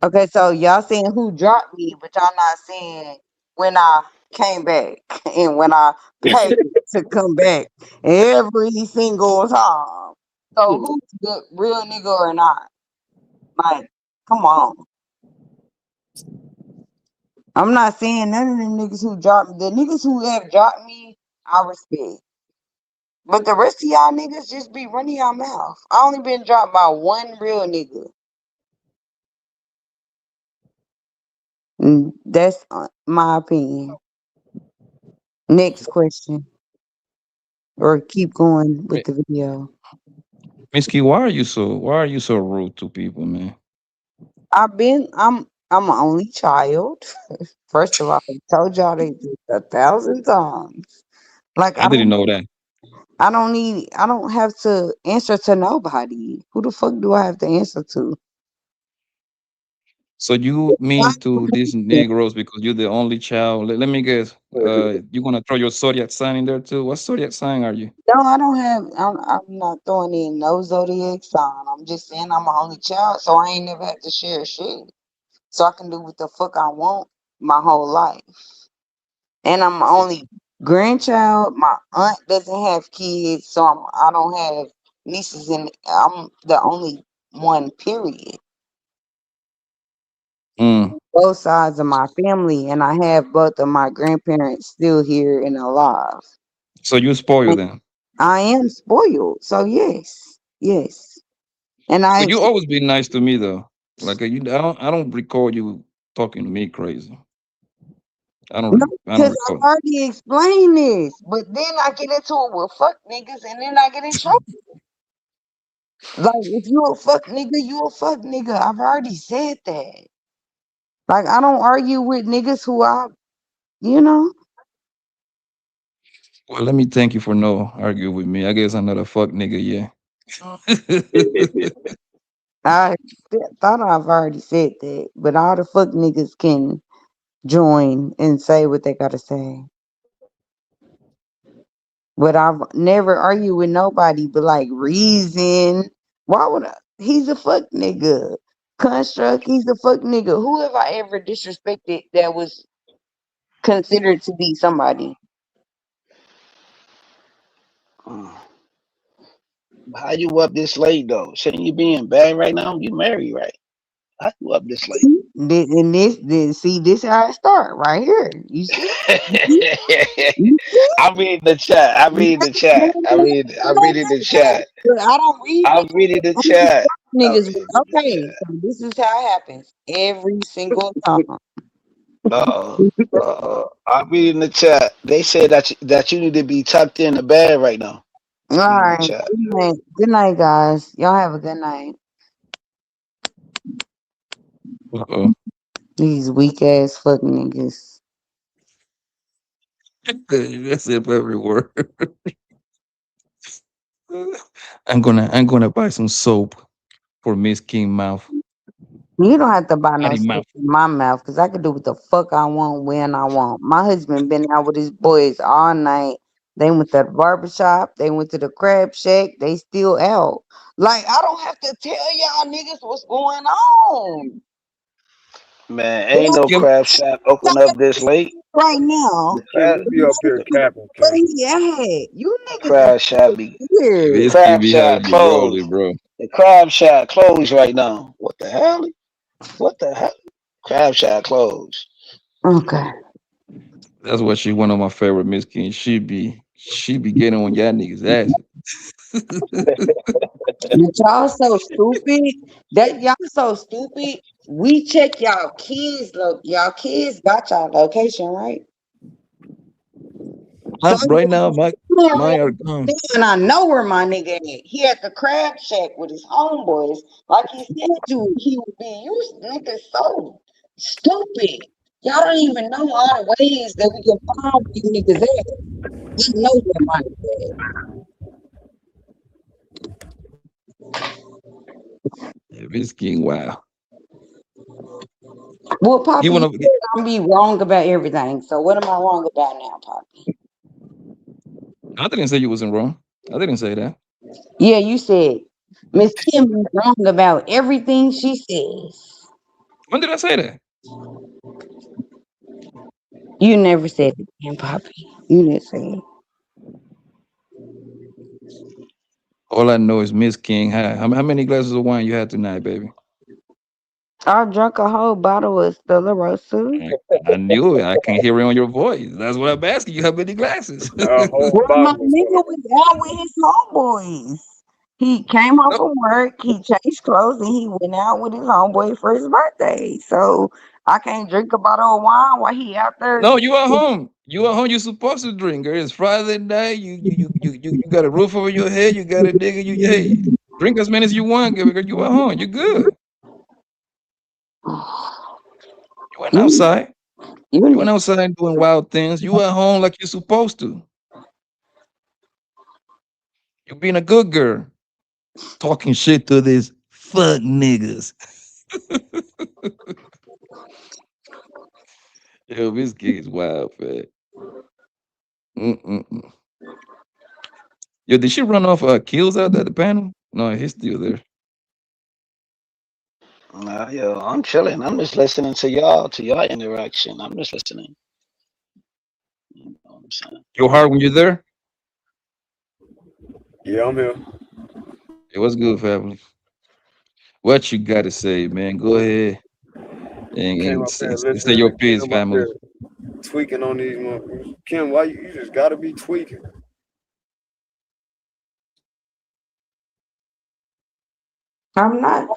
Okay, so y'all saying who dropped me, but y'all not saying when I came back and when I paid to come back every single time. So who's the real nigga or not? Like, come on. I'm not saying none of them niggas who dropped me. The niggas who have dropped me, I respect. But the rest of y'all niggas just be running your mouth. I only been dropped by one real nigga. That's my opinion. Next question. Or keep going with the video. Miss Key, why are you so rude to people, man? I'm an only child. First of all, I told y'all this 1,000 times. Like I didn't know that. I don't have to answer to nobody. Who the fuck do I have to answer to? So you mean to these Negroes because you're the only child? Let me guess. You gonna throw your zodiac sign in there too? What zodiac sign are you? No, I don't have. I'm not throwing in no zodiac sign. I'm just saying I'm an only child, so I ain't never had to share shit. So I can do what the fuck I want my whole life. And I'm only grandchild. My aunt doesn't have kids, so I don't have nieces, and I'm the only one. Period. Mm. Both sides of my family, and I have both of my grandparents still here and alive. So you spoil them. I am spoiled, so yes, yes, and I But you always be nice to me though. Like I don't recall you talking to me crazy. no, I don't because I've recall. already explained this, but then I get into it with fuck niggas, and then I get in trouble. Like if you a fuck nigga, you a fuck nigga. I've already said that. Like I don't argue with niggas who you know. Well, let me thank you for no argue with me. I guess I'm not a fuck nigga, yeah. I thought I've already said that, but all the fuck niggas can join and say what they gotta say. But I've never argued with nobody, but like reason. Why would I? He's a fuck nigga. Construct, he's a fuck nigga. Who have I ever disrespected that was considered to be somebody? How you up this late though? Shouldn't you be in bed right now? You married, right? How you up this late? And this how it start right here. You see? You see? I'm reading the chat. I'm reading the chat. I'm reading the chat. I don't read I'm reading the chat. I'm niggas. reading the Okay, chat. so this is how it happens every single time. I'm reading the chat. They said that you need to be tucked in the bed right now. All Reading the right. chat. Good night, guys. Y'all have a good night. These weak ass fucking niggas. That's it for every word. I'm gonna buy some soap for Miss King mouth. You don't have to buy no Potty stuff mouth. in my mouth because I can do what the fuck I want when I want. My husband been out with his boys all night. They went to the barbershop. They went to the crab shack. They still out. Like, I don't have to tell y'all niggas what's going on. Man, ain't no Kim, crab shop open up this late. Right now. The Kim, crab, you be up here capping, Where Kim. he at? You the niggas crab shop be weird. Miss King crab be having shop me rolling, closed. bro. The crab shop closed right now. What the hell? What the hell? Crab shop closed. Okay. That's why she one of my favorite Miss King. She be getting on y'all niggas ass. But y'all so stupid. That y'all so stupid. We check y'all kids. Look, y'all kids got y'all location, right? So Right now, my are gone. and I know where my nigga at. He at the crab shack with his homeboys. Like he said he would be. You niggas so stupid. Y'all don't even know all the ways that we can find these niggas at. We know where my nigga at. Yeah, Miss King, wow. Well, Poppy, He you wanna said I'm be wrong about everything. So what am I wrong about now, Poppy? I didn't say you wasn't wrong. I didn't say that. Yeah, you said Miss Kim is wrong about everything she says. When did I say that? You never said it again, Poppy. You didn't say it. All I know is Miss King. How many glasses of wine you had tonight, baby? I drank a whole bottle of Stella Rosa. I knew it. I can hear it on your voice. That's what I'm asking you. How many glasses? A whole Well, my bottle of nigga stuff. was out with his homeboys. He came home from work, he changed clothes, and he went out with his homeboy for his birthday. So I can't drink a bottle of wine while he out there. No, you at home. You at home. You're supposed to drink. Girl. It's Friday night. You got a roof over your head. You got a nigga. Hey, drink as many as you want, girl. You at home. You good. You went You, outside. you You went outside doing wild things. You at home like you're supposed to. You being a good girl. Talking shit to these fuck niggas. Yo, this kid is wild, man. Mm-mm-mm. Yo, did she run off kills out at the panel? No, he's still there. Nah, yo, I'm chilling. I'm just listening to y'all interaction. I'm just listening. You know what I'm saying? Your heart when you're there? Yeah, I'm here. It was good, family. What you got to say, man? Go ahead Came and up here say listening your to piece, Kim up family. here tweaking on these motherfuckers. Kim, why you just gotta be tweaking? I'm not.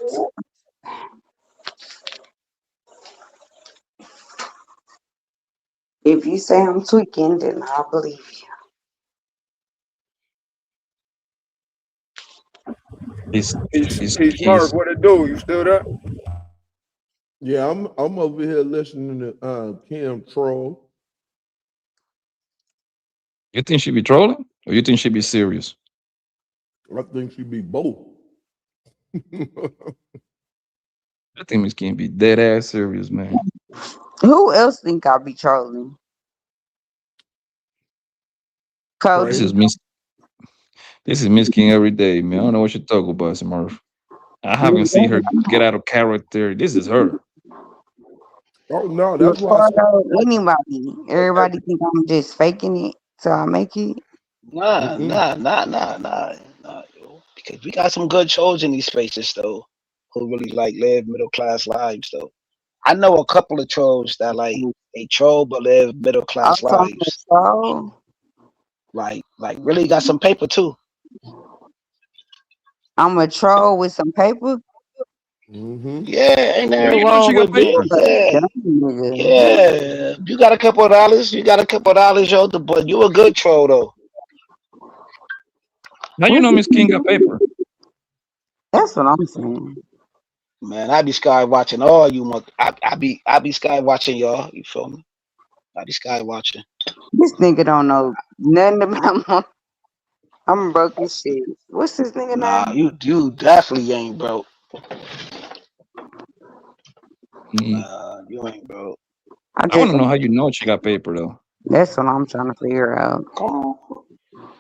If you say I'm tweaking, then I'll believe you. He's Peace Mark, he's what it do? You still there? Yeah, I'm over here listening to Kim troll. You think she be trolling, or you think she be serious? I think she be both. I think Miss Kim be dead ass serious, man. Who else think I be trolling? Cody. This is Miss. This is Miss King every day, man. I don't know what you talk about, Smurf. I haven't seen her get out of character. This is her. Oh no, that's why I said Ricardo, anybody. Everybody think I'm just faking it so I make it. Nah, mm-mm. yo. Because we got some good trolls in these spaces though, who really like live middle class lives though. I know a couple of trolls that like they troll but live middle class Also, I'm a lives. troll. Like really got some paper too. I'm a troll with some paper. Mm-hmm. Yeah, ain't How nothing you know she wrong got with being. paper? Yeah, Dumb nigga. yeah. You got a couple of dollars. You got a couple of dollars, yo. But you a good troll though. How you What know you Miss King got doing? paper? That's what I'm saying. Man, I be sky watching all you. I be sky watching y'all. You feel me? I be sky watching. This nigga don't know nothing about my. I'm broke as shit. What's this nigga Nah, name? you definitely ain't broke. Mm. Nah, you ain't broke. I I want just. to know how you know she got paper though. That's what I'm trying to figure out. Come on,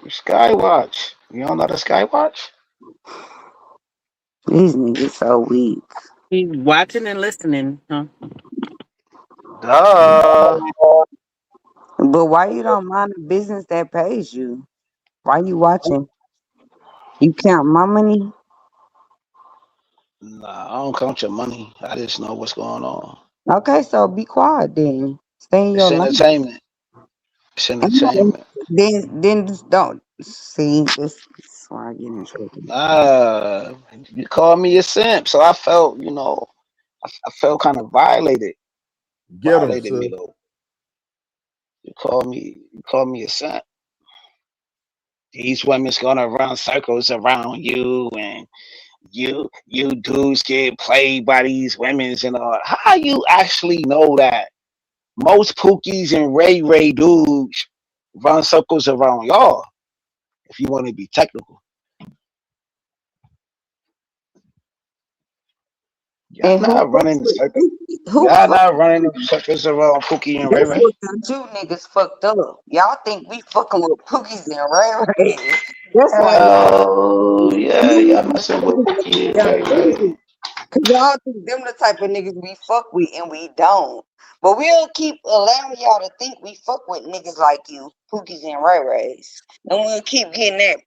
you Skywatch. You don't know the Skywatch? These niggas so weak. He's watching and listening, huh? Duh. But why you don't mind the business that pays you? Why you watching? You count my money? Nah, I don't count your money. I just know what's going on. Okay, so be quiet then. Stay in It's your lane. entertainment. It's I'm not entertainment. then just don't see. This is where I get in trouble. Nah, you called me a simp, so I felt, I felt kind of violated. Get him, Violated sir. me though. You called me a simp. These women's gonna run circles around you, and you dudes get played by these women's and all. How you actually know that most Pookies and Ray dudes run circles around y'all? If you want to be technical, y'all And who not fucks running with circles. who Y'all fuck? not running circles around Pookie and That's Ray. what got you niggas fucked up. Y'all think we fucking with Pookies and Ray Rays. That's why Oh yeah, y'all messing with Pookie and Ray. Cause y'all think them the type of niggas we fuck with and we don't. But we'll keep allowing y'all to think we fuck with niggas like you, Pookies and Ray Rays. And we'll keep getting that,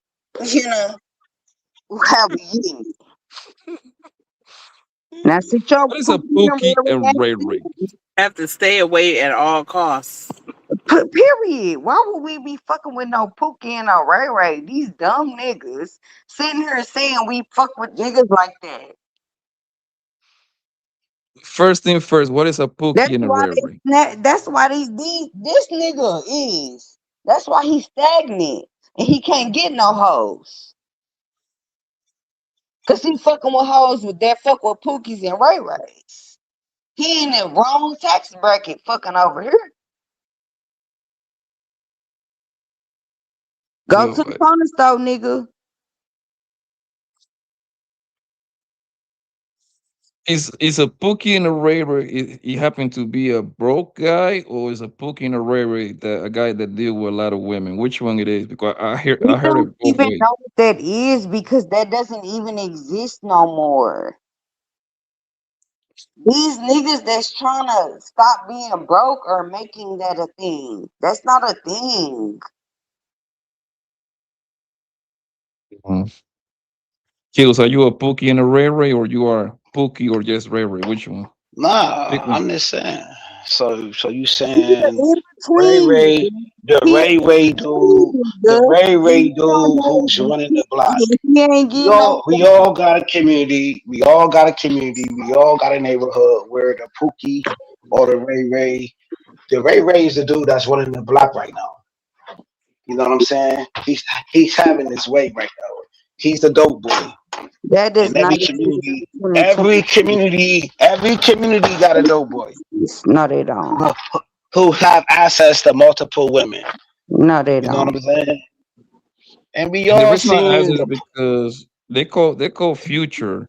how we getting it. Now sit your What is a Pookie and Pookie Ray and Ray Rays Ray? Have to stay away at all costs. Period. Why would we be fucking with no Pookie and no Ray Ray? These dumb niggas sitting here saying we fuck with niggas like that. First thing first, what is a Pookie That's and a why Ray Ray? that's why this nigga is. That's why he's stagnant and he can't get no hoes. Cause he fucking with hoes that fuck with Pookies and Ray Rays. He in the wrong tax bracket fucking over here. Go No, to the corner store, nigga. is a Pookie and a Ray Ray? He happen to be a broke guy, or is a Pookie and a Ray Ray a guy that deal with a lot of women? Which one it is? Because We I heard don't it both even ways. know what that is because that doesn't even exist no more. These niggas that's trying to stop being broke are making that a thing. That's not a thing. Mhm. Kills, are you a Pookie and a Ray Ray, or you are Pookie or just Ray Ray? Which one? Pick Nah, one. I'm just saying. So you He's saying in Ray between. Ray, the He Ray in Ray dude, between, the nigga. Ray He Ray don't dude know who's what running the block. he ain't We getting no all we all got a community. We all got a community. We all got a neighborhood where the Pookie or the Ray Ray is the dude that's running the block right now. You know what I'm saying? He's having his way right now. He's the dope boy. that does And not every exist community, in every 2020. community, every community got a dope boy No, they don't. who who have access to multiple women. No, they You know what don't. I'm saying? And we And the all reason I ask seen is the because they call Future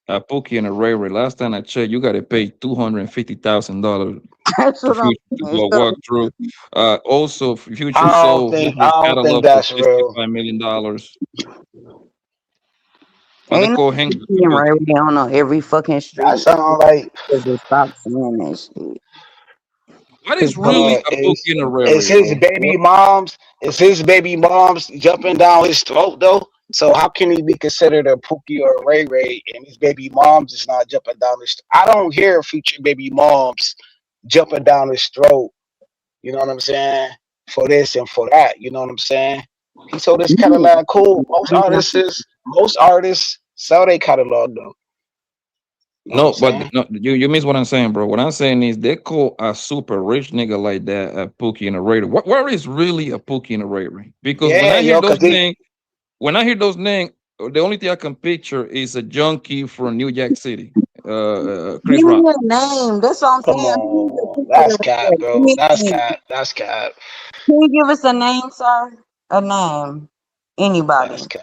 a Pookie and a Ray Ray. Last time I checked, you got to pay $250,000 That's to what I'm Future to saying. go So, walk through. Also, Future I don't sold think his I don't think catalog for that's real. $65 million. What they ain't call no him? being right down on every fucking That street. sound like Just stop saying that shit. What is really but a Pookie and a Ray is Ray, his bro? baby mom's jumping down his throat though? So how can he be considered a Pookie or a Ray Ray and his baby mom's is not jumping down his? I don't hear Future baby moms jumping down his throat. You know what I'm saying? For this and for that. You know what I'm saying? He sold his catalog cool. Most artists sell their catalog though. You know what I'm No, but saying? no, you miss what I'm saying, bro. What I'm saying is they call a super rich nigga like that a Pookie and a Ray Ray. Where is really a Pookie and a Ray Ray? Because Yeah, yo, cause he when I hear those names, the only thing I can picture is a junkie from New Jack City, Chris Give me Rock. a name. That's what I'm come saying. on. That's cap, Give bro. me a That's name. cap. That's cap. Can you give us a name, sir? A name. Anybody. That's cap.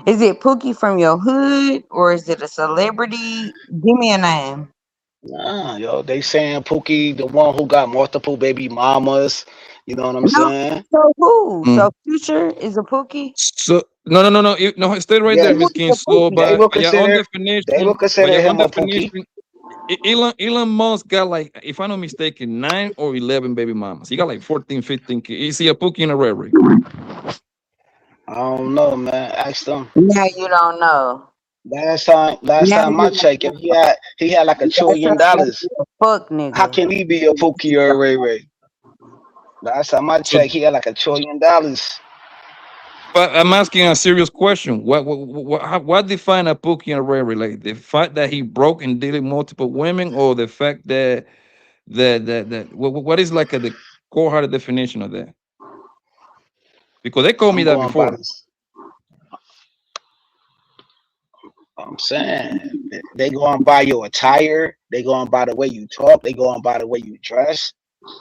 Is it Pookie from your hood or is it a celebrity? Give me a name. Nah, yo, they saying Pookie, the one who got multiple baby mamas. You know what I'm No. saying? So who? Mm. So Future is a Pookie? So no, stay right there, Who Yes, Miss is King. a So Pookie? they by will your own consider definition, by your own him a Pookie. definition, Elon Musk got like, if I'm not mistaken, 9 or 11 baby mamas. He got like 14, 15 kids. Is he a Pookie and a Ray Ray? I don't know, man. Ask them. Now you don't know. Last Now time you I don't checked, know. he had like $1 That trillion. sounds like you a fuck How nigga. can he be a Pookie or a Ray Ray? Last time I So, checked, he had like $1 trillion. but I'm asking a serious question. What define a Pookie and a Ray Ray? Like the fact that he broke and dated multiple women, or the fact that what is like the core hearted definition of that? Because they called me I'm that going by before. this. I'm saying they going by your attire. They going by the way you talk. They going by the way you dress.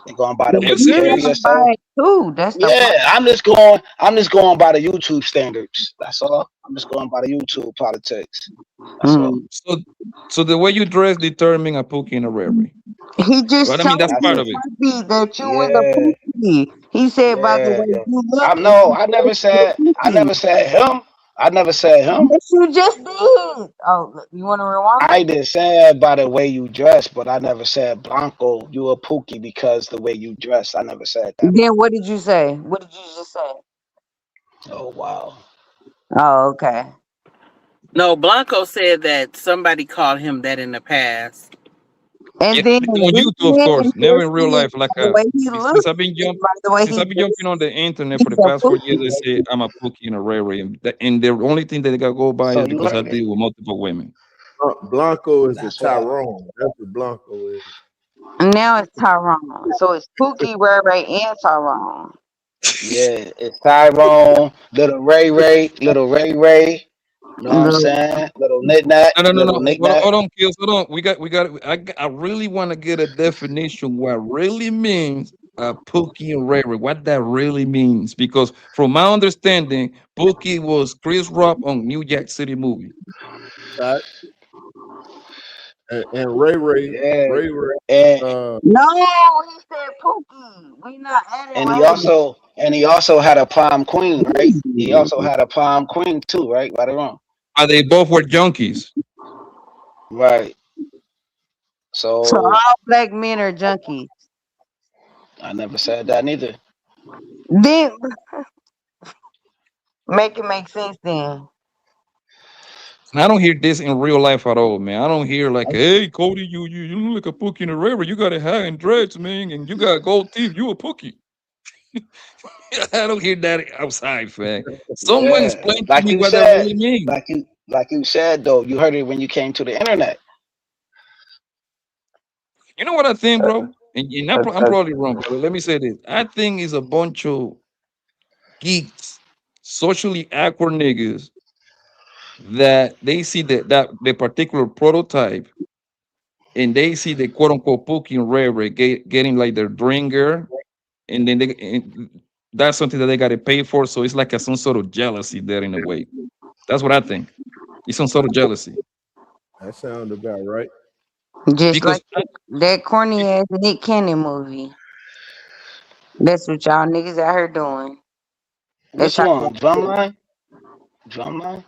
They going by The the Are way you way you you carry serious? dress by yourself. it too. That's the part. Yeah, I'm just going by the YouTube standards. That's all. I'm just going by the YouTube politics. That's all. Mm. So the way you dress determine a Pookie and a Ray Ray. He just Right? I told mean, that's That's part you, it. of it. Puppy, that you was a Yeah, Pookie. He said by the yeah, way yeah. you look, I and know. you a I Pookie. never said him. I never said him. Yes, you just did. Oh, look, you want to rewind I it? did say by the way you dress, but I never said Blanco, you a Pookie because the way you dress. I never said that, Then bro. what did you say? What did you just say? Oh wow. Oh, okay. No, Blanco said that somebody called him that in the past. And Yeah, then on this YouTube, of man course. Never in real said life. Like by the way he since looks, I've been and by the way since he I've been jumping dresses, on the internet for he's the a past 4 years, I Pookie. say I'm a Pookie and a Ray Ray, and the only thing that they got to go by So is you because I heard it. deal with multiple women. Blanco is a That's what I. Tyrone. That's what Blanco is. And now it's Tyrone. So it's Pookie, Ray Ray, and Tyrone. Yeah, it's Tyrone, little Ray Ray, little Ray Ray. You know what I'm Look, saying? Little knick-knack, No. little knick-knack. Hold on, kills. Hold on. We got. I really want to get a definition what really means Pookie and Ray Ray. What that really means, because from my understanding, Pookie was Chris Rock on New Jack City movie. Right? And Ray Ray, Yeah, Ray Ray, and no, he said Pookie. We not adding and Ray. he also had a prom queen, right? He Ray. also had a prom queen too, right? Right or wrong? They both were junkies. Right. So So all black men are junkies. I never said that neither. Then make it make sense then. And I don't hear this in real life at all, man. I don't hear like, "Hey, Cody, you look like a Pookie in a Ray Ray. You got a hair and dreads, man, and you got gold teeth. You a Pookie." I don't hear that outside, man. Someone Yeah, explain to me what that really means. like you said though, you heard it when you came to the internet. You know what I think, bro? And I'm Uh, probably wrong, but let me say this. I think it's a bunch of geeks, socially awkward niggas that they see that the particular prototype and they see the quote unquote Pookie and Ray Ray getting like their dream girl, and then that's something that they got to pay for. So it's like some sort of jealousy there in a way. That's what I think. It's some sort of jealousy. that sound about right. Just because like that corny ass Nick Cannon movie. That's what y'all niggas out here doing. That's Which how one? Drumline? Drumline?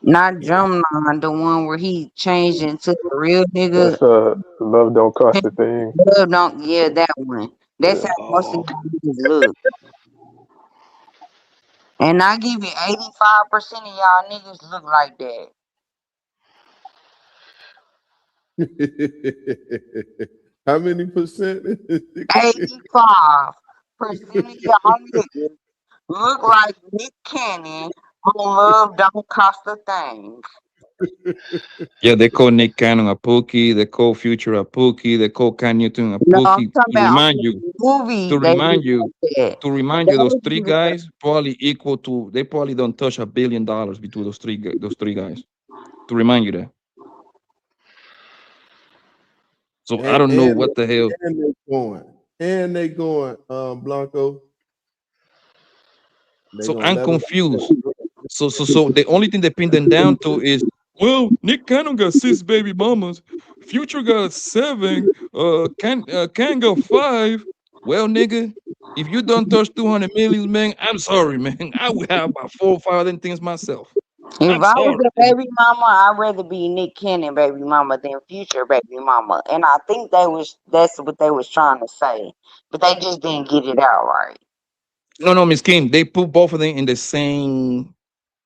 not Drumline, the one where he changed into a real nigga. That's love don't cost a thing. Love don't, yeah, that one. That's Yeah. how most of Oh, y'all niggas look. And I give it 85% of y'all niggas look like that. How many percent? 85% of y'all niggas look like Nick Cannon on Love Don't Cost a Thing. yeah, they call Nick Cannon a Pookie, they call Future a Pookie, they call Kanye Newton a No, I'm Pookie. talking To about remind on you, the movie. to They remind look you, like that. to remind you, those Those three niggas, guys probably equal to. They probably don't touch $1 billion between those three guys. To remind you that. So I and, don't know and what the hell. and they going. And they going, Blanco. They So gonna I'm level. confused. So the only thing they pin them down to is, well, Nick Cannon got 6 baby mamas, Future got 7, Can got 5. Well, nigga, if you don't touch 200 million, man, I'm sorry, man. I would have about 4 or 5 of them things myself. if I'm I was sorry, a nigga. baby mama, I'd rather be Nick Cannon baby mama than Future baby mama. And I think that's what they was trying to say. But they just didn't get it out right. No, Miss Kim, they put both of them in the same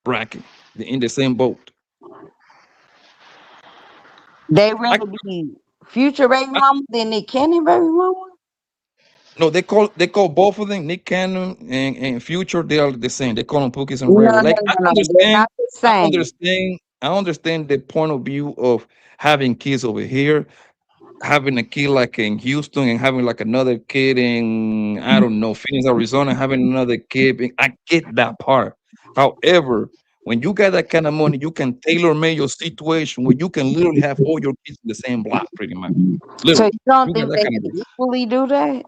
bracket, in the same boat. They I, rather be Future baby I mama than Nick Cannon baby mama? No, they call both of them Nick Cannon and Future. They are the same. They call them Pookies and No, Rare. no, Like no, no. They're not the I same. understand, I understand the point of view of having kids over here, having a kid like in Houston and having like another kid in, I don't know, Phoenix, Arizona, having another kid. I get that part. However, when you got that kind of money, you can tailor make your situation where you can literally have all your kids in the same block, pretty much. So you Literally, don't you got think that they kind of can money. equally do that?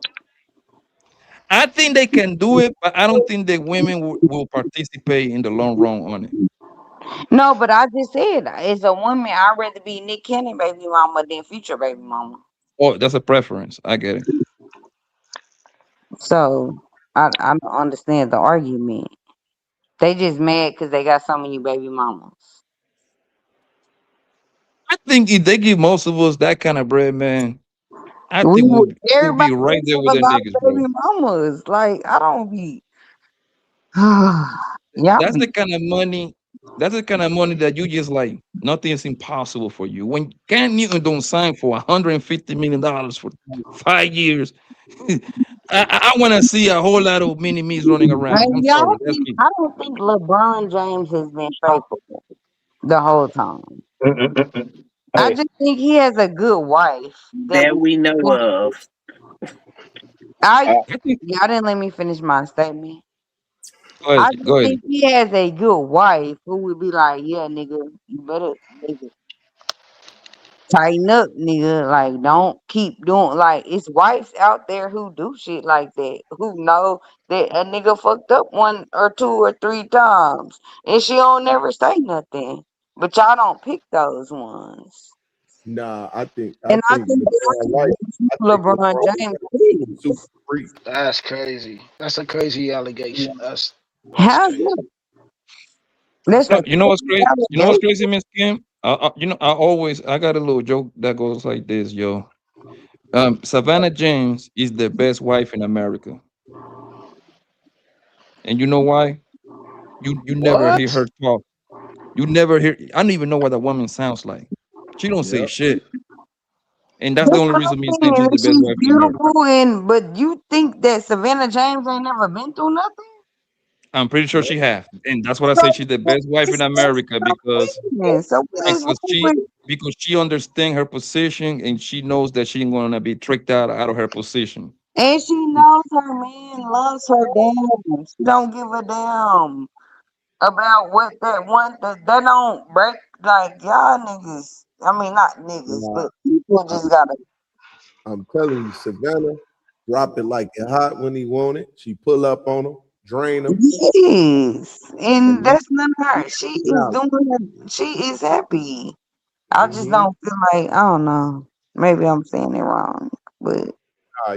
I think they can do it, but I don't think the women will participate in the long run on it. No, but I just said as a woman, I'd rather be Nick Cannon baby mama than Future baby mama. Oh, that's a preference. I get it. So I don't understand the argument. They just mad because they got so many baby mamas. I think if they give most of us that kind of bread, man, I think we'll be Everybody right there have with a the lot niggas, of bro. baby mamas. Like I don't be. Y'all That's be the kind of money. That's the kind of money that you just like. Nothing is impossible for you. When Cam Newton don't sign for $150 million for 5 years, I want to see a whole lot of mini me's running around. I'm and sorry, y'all that's think me. I don't think LeBron James has been faithful the whole time. I Hey, just think he has a good wife that that was. we know of. I I, I think. Y'all didn't let me finish my statement. Go I ahead. Go just ahead. think he has a good wife who would be like, yeah, nigga, you better nigga, tighten up, nigga. Like, don't keep doing like it's wives out there who do shit like that, who know that a nigga fucked up 1 or 2 or 3 times, and she don't never say nothing. But y'all don't pick those ones. Nah, I And I think think LeBron right. I think LeBron LeBron James is a super is. freak. that's crazy. That's a crazy allegation. That's How's crazy. that? That's a You know what's crazy? You know what's allegation. crazy, Miss Kim? I got a little joke that goes like this, yo. Savannah James is the best wife in America, and you know why? You never hear What? her talk. You never hear. I don't even know what that woman sounds like. She don't say Yep. shit, and that's the That's only what reason me I'm saying saying. she's the And best she's wife in America. beautiful, and but you think that Savannah James ain't never been through nothing? I'm pretty sure she have, and that's what I So say. She's the best wife in America so what is because wrong she with because she understands her position and she knows that she ain't gonna be tricked out of her position. and she knows her man loves her damn. She don't give a damn about what that one that don't break like y'all niggas. I mean not niggas, Nah, but people I'm, just gotta I'm telling you, Savannah, drop it like it hot when he want it. She pull up on him, drain him, yes. And and knock that's none of her. She it is out. doing she is happy. I just Mm-hmm. don't feel like I don't know. Maybe I'm saying it wrong, but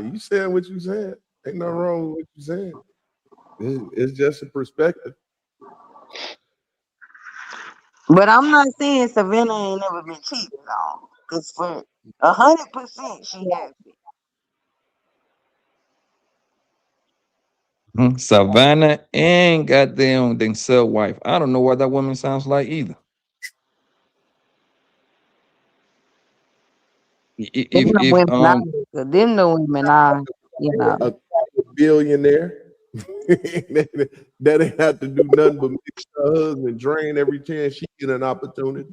You saying what you said. Ain't nothing wrong with what you said. It's just a perspective. but I'm not saying Savannah ain't never been cheated on. Cause for 100% she has been. Savannah and goddamn Denzel wife. I don't know what that woman sounds like either. Them the If women them the women A billionaire that ain't have to do nothing but mix her husband, drain every chance she get an opportunity.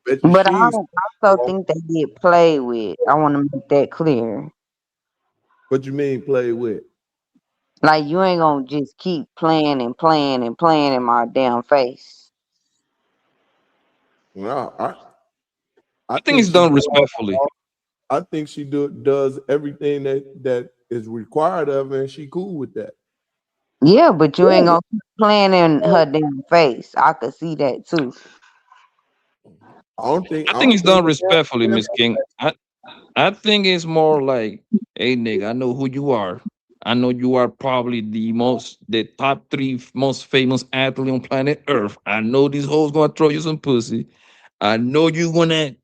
Bet you But I she's also think they get played with. I want to make that clear. What you mean play with? Like you ain't gonna just keep playing and playing and playing in my damn face. No, I I think it's she done does respectfully. I think she does everything that is required of her, and she cool with that. Yeah, but you ain't gonna keep playing in her damn face. I could see that too. I I think don't it's think done respectfully, Miss King. I think it's more like, hey nigga, I know who you are. I know you are probably the top three most famous athlete on planet Earth. I know these hoes gonna throw you some pussy. I know you gonna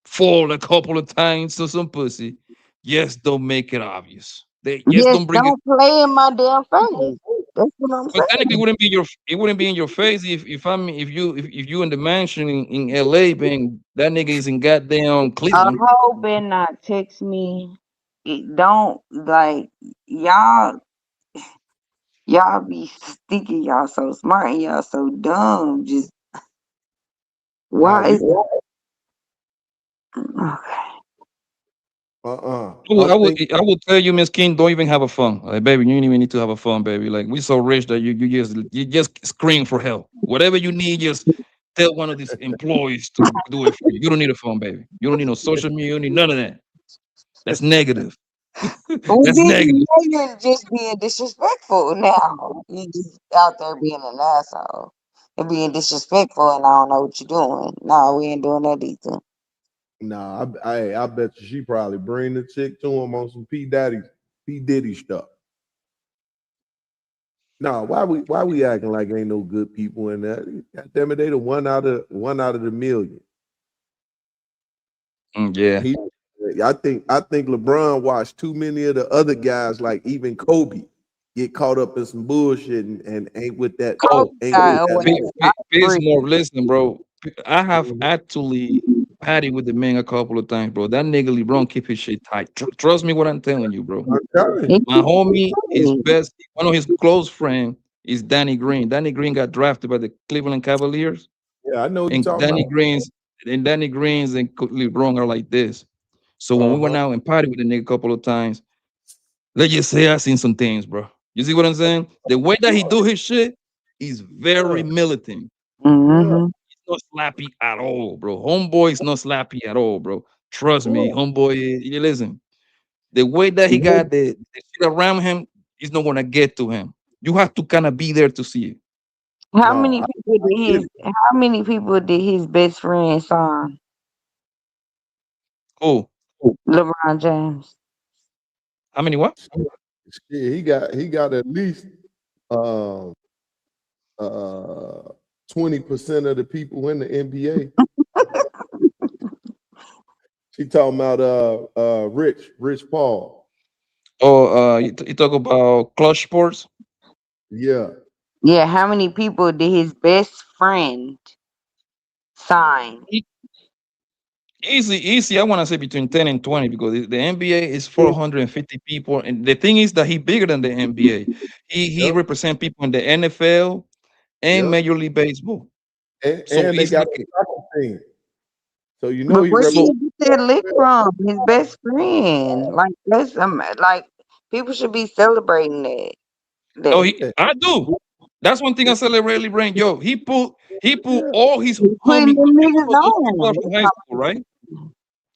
fall a couple of times to some pussy. Yes, don't make it obvious. Yes, Yes, don't bring it. don't play in my damn face. That's what I'm But technically, saying. it wouldn't be in your face if you in the mansion in L.A. being that nigga is in goddamn A Cleveland. hoe better not text me. It don't like y'all be thinking y'all so smart and y'all so dumb. Just why is okay. I will tell you, Miss King, don't even have a phone. Like, baby, you don't even need to have a phone, baby. Like, we so rich that you just scream for help. Whatever you need, just tell one of these employees to do it for you. You don't need a phone, baby. You don't need no social media. You don't need none of that. That's negative. Well, That's then negative. you're just being disrespectful now. You just out there being an asshole and being disrespectful, and I don't know what you're doing. No, we ain't doing that either. Nah, I bet you she probably bring the chick to him on some P Diddy stuff. Nah, why we acting like ain't no good people in that? God damn it, they the one out of the million. Yeah. I think LeBron watched too many of the other guys, like even Kobe, get caught up in some bullshit and ain't with that. Oh, Ain't with that. More. Listen, bro. I have actually patty with the man a couple of times, bro. That nigga LeBron keep his shit tight. Trust me what I'm telling you, bro. I'm telling you. My homie, his best, one of his close friend is Danny Green. Danny Green got drafted by the Cleveland Cavaliers. Yeah, I know what you're And talking Danny Greens and LeBron are like this. So when we went out and party with the nigga a couple of times, let's just say I seen some things, bro. You see what I'm saying? The way that he do his shit is very militant. Mm-hmm. He's not slappy at all, bro. Homeboy is not slappy at all, bro. Trust me, homeboy. You listen. The way that he got the shit around him is not gonna get to him. You have to kind of be there to see it. How many people did his best friend sign? Oh, LeBron James. how many what? Yeah, he got at least 20% of the people in the NBA. She talking about Rich Paul. Oh, you talk about Clutch Sports? Yeah. Yeah, how many people did his best friend sign? Easy. I want to say between 10 and 20 because the NBA is 450 people, and the thing is that he's bigger than the NBA. He represents people in the NFL and Major League Baseball. So And they it's got like a soccer team. So you know But he where did represents. he get that lick from? His best friend. Like that's like people should be celebrating that. I do. That's one thing I celebrate LeBron. Yo, he put all his Putting homie. them You niggas know those people are on. from high school, right?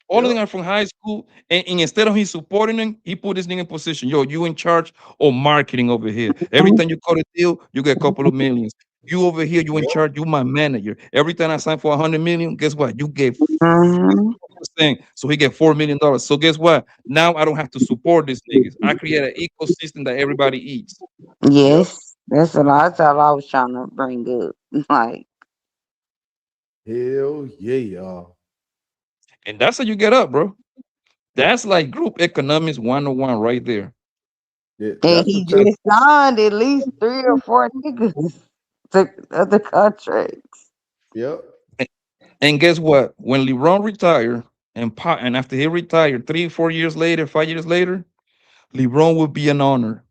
All of them are from high school, and instead of him supporting him, he put this nigga in position. Yo, you in charge of marketing over here. Every time you cut a deal, you get a couple of millions. You over here, you in charge, you my manager. Every time I sign for 100 million, guess what? You get Mhm. so he get $4 million. So guess what? Now I don't have to support these niggas. I create an ecosystem that everybody eats. Yes, that's that's all I was trying to bring up. Like, Hell yeah, y'all. And that's how you get up, bro. That's like group economics 101 right there. Yeah, and that's he the type. just signed at least 3 or 4 niggas to other contracts. Yep. And guess what? When LeBron retired and after he retired 3, 4 years later, 5 years later, LeBron will be an owner.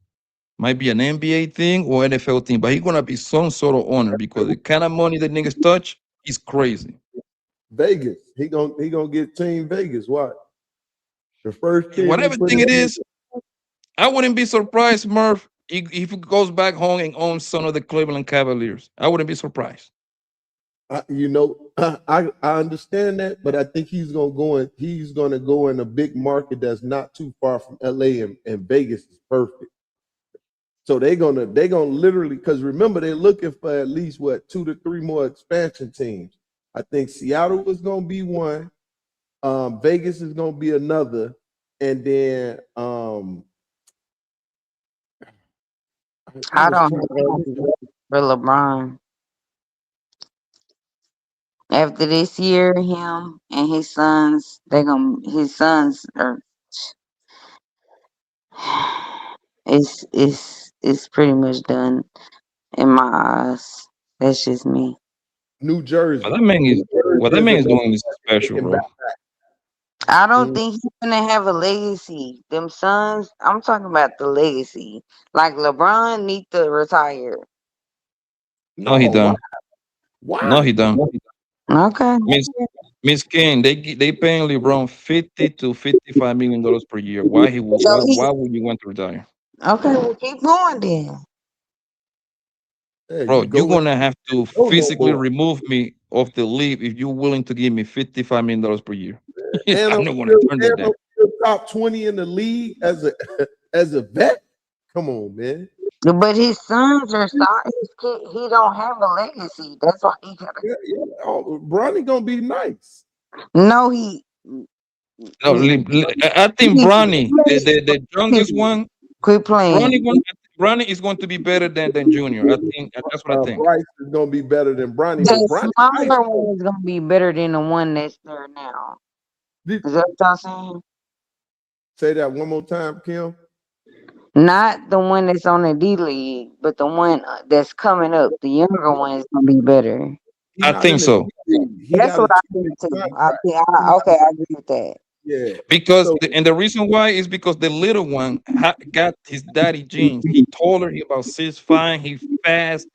Might be an NBA thing or NFL thing, but he's gonna be some sort of owner because the kind of money that niggas touch is crazy. Vegas. He gonna get Team Vegas. What? The first team he Whatever put thing in. it is, I wouldn't be surprised, Murph, if he goes back home and owns some of the Cleveland Cavaliers. I wouldn't be surprised. I understand that, but I think he's gonna go in a big market that's not too far from LA, and Vegas is perfect. So they're gonna literally, because remember, they're looking for at least 2 to 3 more expansion teams. I think Seattle was gonna be one, Vegas is gonna be another, and then I don't have that for LeBron. After this year, him and his sons, his sons are it's pretty much done in my eyes. That's just me. New Jersey. What that man is, what that man is doing is special, Taking bro. back. I don't Mm. think he's gonna have a legacy. Them sons, I'm talking about the legacy. Like LeBron need to retire. No, he No, why? done. No, he done. Okay. Miss King, they paying LeBron $50 to $55 million per year. So he Why would you want to retire? okay, well keep going then. Yeah, Bro, you you're go gonna have to no physically more. remove me off the league if you're willing to give me $55 million per year. And I'm I'm not gonna still, turn that down. top 20 in the league as a as a vet. Come on, man. But his sons are his kid, he don't have a legacy. That's why he gotta Yeah. Oh, Bronny gonna be nice. no he No, I think Bronny, the youngest one, quit playing. Bronny is going to be better than Junior. I think that's what I think. Bryce is gonna be better than Bronny, but The Bronny nice. smaller one is gonna be better than the one that's there now. Is that what y'all saying? Say that one more time, Kim. Not the one that's on the D League, but the one that's coming up. The younger one is gonna be better. I think so. That's what I think too. Okay, I agree with that. Yeah. Because the reason why is because the little one got his daddy genes. He taller, he about 6'5", he fast.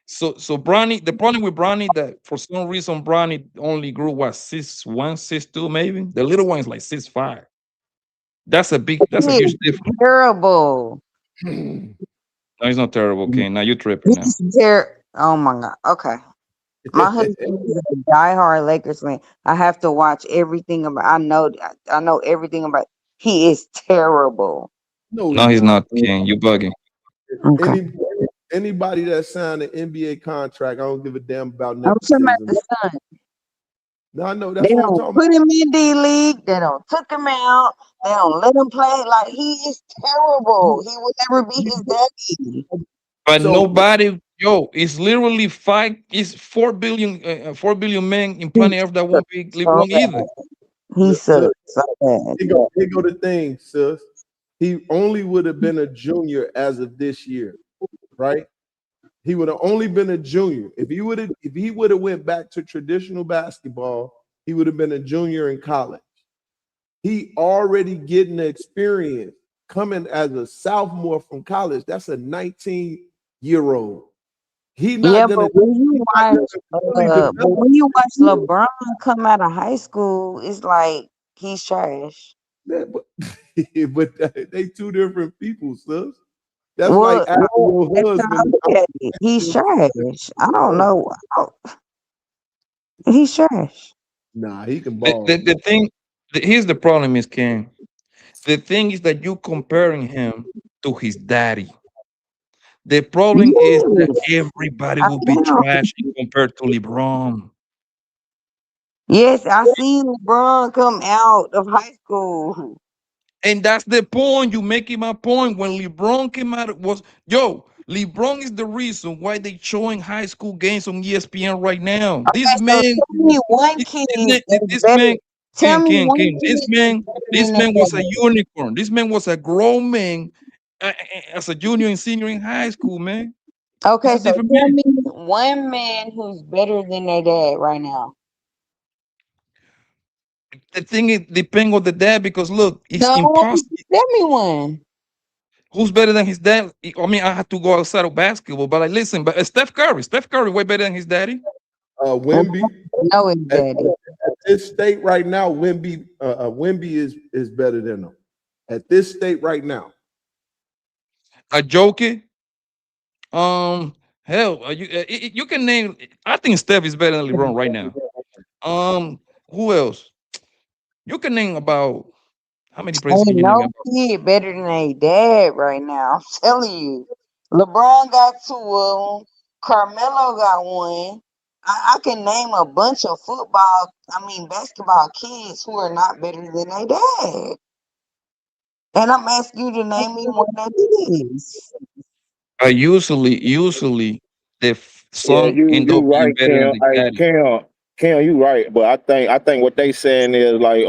So Bronny, the problem with Bronny that for some reason Bronny only grew 6'1", 6'2", maybe. The little one is like 6'5". That's a huge difference. Terrible. No, he's not terrible, King. Now you're tripping now. Oh my god. Okay. My husband is a diehard Lakers fan. I have to watch everything about. I know everything about. He is terrible. No, he's not, King. You bugging. Okay. Anybody that signed an NBA contract, I don't give a damn about I'm talking about nepotism. the son. No, I know that's They what I'm don't talking put about. him in D League. They don't took him out. They don't let him play. Like he is terrible. He will never be his daddy. But nobody, it's literally 4 billion men in planet Earth that won't be LeBron either. He sucks so bad. Here go the thing, sis. He only would have been a junior as of this year, right? He would have only been a junior. If he would have went back to traditional basketball, he would have been a junior in college. He already getting the experience coming as a sophomore from college. That's a 19-year-old. He not gonna. But when you watch LeBron come out of high school, it's like he's trash. Yeah, but they two different people, sis. That's like asking your husband. He's trash. I don't know. He's trash. Nah, he can ball. The thing, here's the problem, Miss King. The thing is that you comparing him to his daddy. The problem is that Yes. everybody I will be know. trash compared to LeBron. Yes, I seen LeBron come out of high school. And that's the point. You making my point. When LeBron came out, LeBron is the reason why they showing high school games on ESPN right now. This Okay, so man, tell me one kid that's this better. man, Tell me one This kid man, that's better than that was a guy. unicorn. This man was a grown man as a junior and senior in high school, man. He's Okay, a so different tell man. me one man who's better than their dad right now. The thing is, depend on the dad because look, it's No, impossible. tell me one. Who's better than his dad? I mean, I have to go outside of basketball, but like, listen, but Steph Curry, way better than his daddy. Wemby. No, his At, daddy. at this state right now, Wemby is better than them. At this state right now. A Joker. Hell, you can name. I think Steph is better than LeBron right now. Who else? You can name about how many players Ain't can you name? no kid better than a dad right now. I'm telling you. LeBron got 2 of them. Carmelo got 1. I can name a bunch of basketball kids who are not better than their dad. And I'm asking you to name me one that is. Usually the Yeah, son end you up being right, better than Cam. the Hey, daddy. Cam, you right. But I think what they saying is like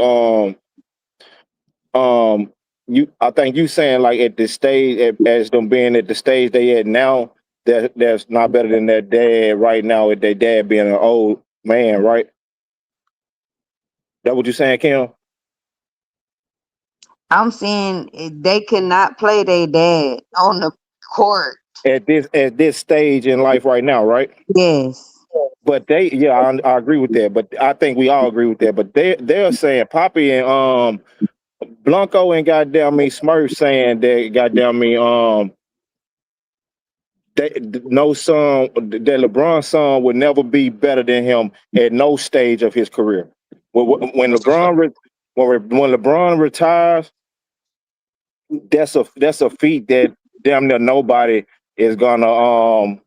I think you saying like at the stage as them being at the stage they at now, that's not better than their dad right now with their dad being an old man, right? That what you saying, Cam? I'm saying they could not play their dad on the court. At this stage in life right now, right? Yes. But I agree with that. But I think we all agree with that. But they're saying Poppy and Blanco and goddamn me Smurf saying that goddamn me no son that LeBron's son would never be better than him at no stage of his career. When That's a fact. when LeBron retires, that's a feat that damn near nobody is gonna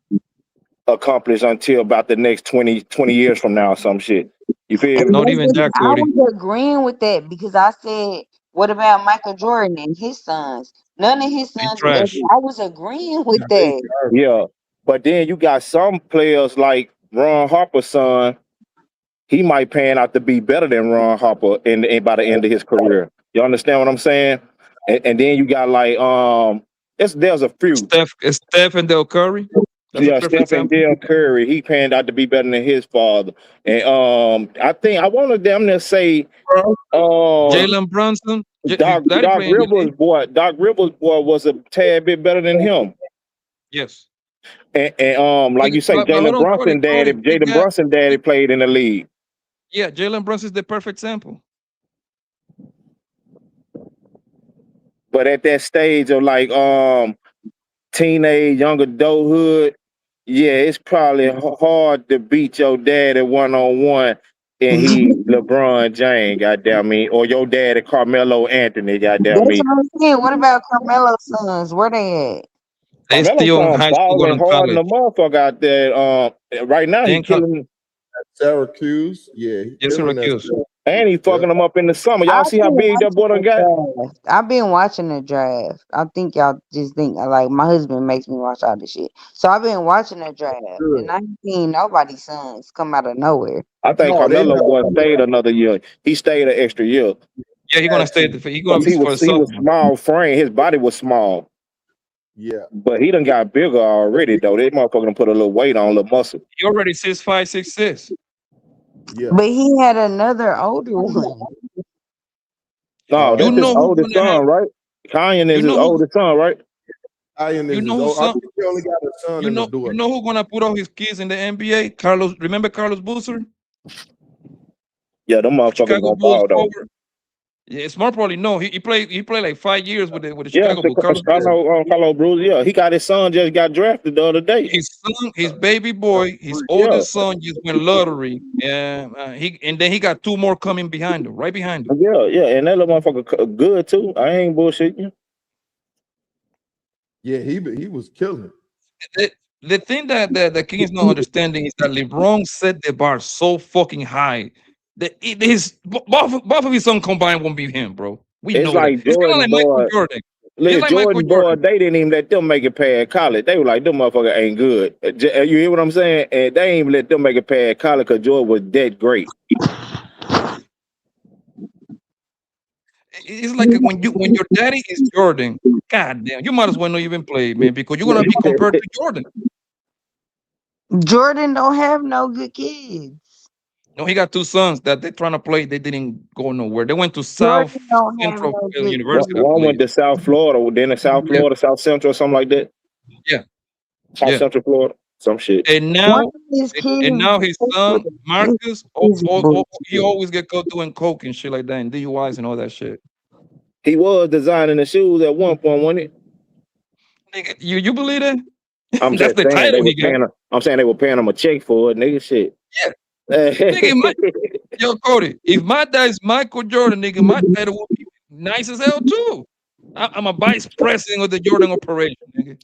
accomplish until about the next 20 years from now or some shit. You feel me? Not even that, I Cody. was agreeing with that because I said, what about Michael Jordan and his sons? None of his They sons will ever. trash. I was agreeing with that. Yeah. But then you got some players like Ron Harper's son. He might pan out to be better than Ron Harper by the end of his career. You understand what I'm saying? And then you got like there's a few. Steph and Del Curry. That's a Yeah, perfect Steph and example. Dale Curry, he panned out to be better than his father. And I think I want to damn near say Jalen Brunson. His daddy Doc playing in the Rivers league. boy was a tad bit better than him. Yes. And like you say, But hold on, Cody. Jaden Brunson daddy played in the league. Yeah, Jalen Brunson is the perfect example. But at that stage of like teenage, young adulthood, yeah, it's probably hard to beat your dad at 1-on-1 and he LeBron James, goddamn me, or your dad at Carmelo Anthony, goddamn That's me. what I'm saying. What about Carmelo's sons? Where they at? They Carmelo still in son high school going balling to hard in the college. motherfucker out there. Right now he killing Syracuse. Yeah, he Yes, killing that Syracuse. stuff. and he fucking them up in the summer. Y'all see how big that boy done got? I've been watching the draft. I think y'all just think like my husband makes me watch all this shit. So I've been watching the draft, and I ain't seen nobody's sons come out of nowhere. I think No, they Carmelo not. boy stayed another year. He stayed an extra year. Yeah, he's gonna stay. He's gonna be He for the was summer. small frame. His body was small. Yeah. But he done got bigger already though. This motherfucker done put a little weight on, a little muscle. He already 6'5", 6'6". Yeah. But he had another older one. No, that's his oldest son, right? Kanye is his oldest son, right? Kanye is his old. I think he only got a son and a daughter. You know who's gonna put all his kids in the NBA? Carlos. Remember Carlos Boozer? Yeah, them motherfuckers Chicago gonna Bulls ball though. forward. Yeah, Smart probably no. He played like 5 years with the Yeah, Chicago Bulls. Carlos Bruce. Yeah, he got his son just got drafted the other day. His son, his baby boy, his oldest son just went lottery, and then he got 2 more coming behind him, right behind him. Yeah, and that little motherfucker good too. I ain't bullshitting you. Yeah, he was killing. The thing that the King is not understanding is that LeBron set the bar so fucking high that both of his sons combined won't beat him, bro. We It's know that. like It's kind of Jordan like Michael boy. Jordan. It's Look, like Michael Jordan boy, Jordan. they didn't even let them make it past college. They were like, them motherfuckers ain't good. You hear what I'm saying? And they ain't even let them make it past college because Jordan was that great. It's like when your daddy is Jordan, god damn, you might as well not even play, man, because you're gonna be compared to Jordan. Jordan don't have no good kids. No, he got two sons that they trying to play. They didn't go nowhere. They went to Jordan South don't have Central no good University, I One went believe. to South Florida, then to South Yeah, Florida, South Central, something like that. yeah, South yeah. Central Florida, some shit. And One now, of his kids and now his with son Marcus, his he always get caught doing coke and shit like that, and DUIs and all that shit. He was designing the shoes at one point, wasn't it? Nigga, you believe that? I'm That's just the saying they title were he got. paying. I'm saying they were paying him a check for it, nigga. Shit. Yeah, nigga. Yo, Cody, if my dad's Michael Jordan, nigga, my title would be nice as hell too. I'm a vice president of the Jordan operation, nigga.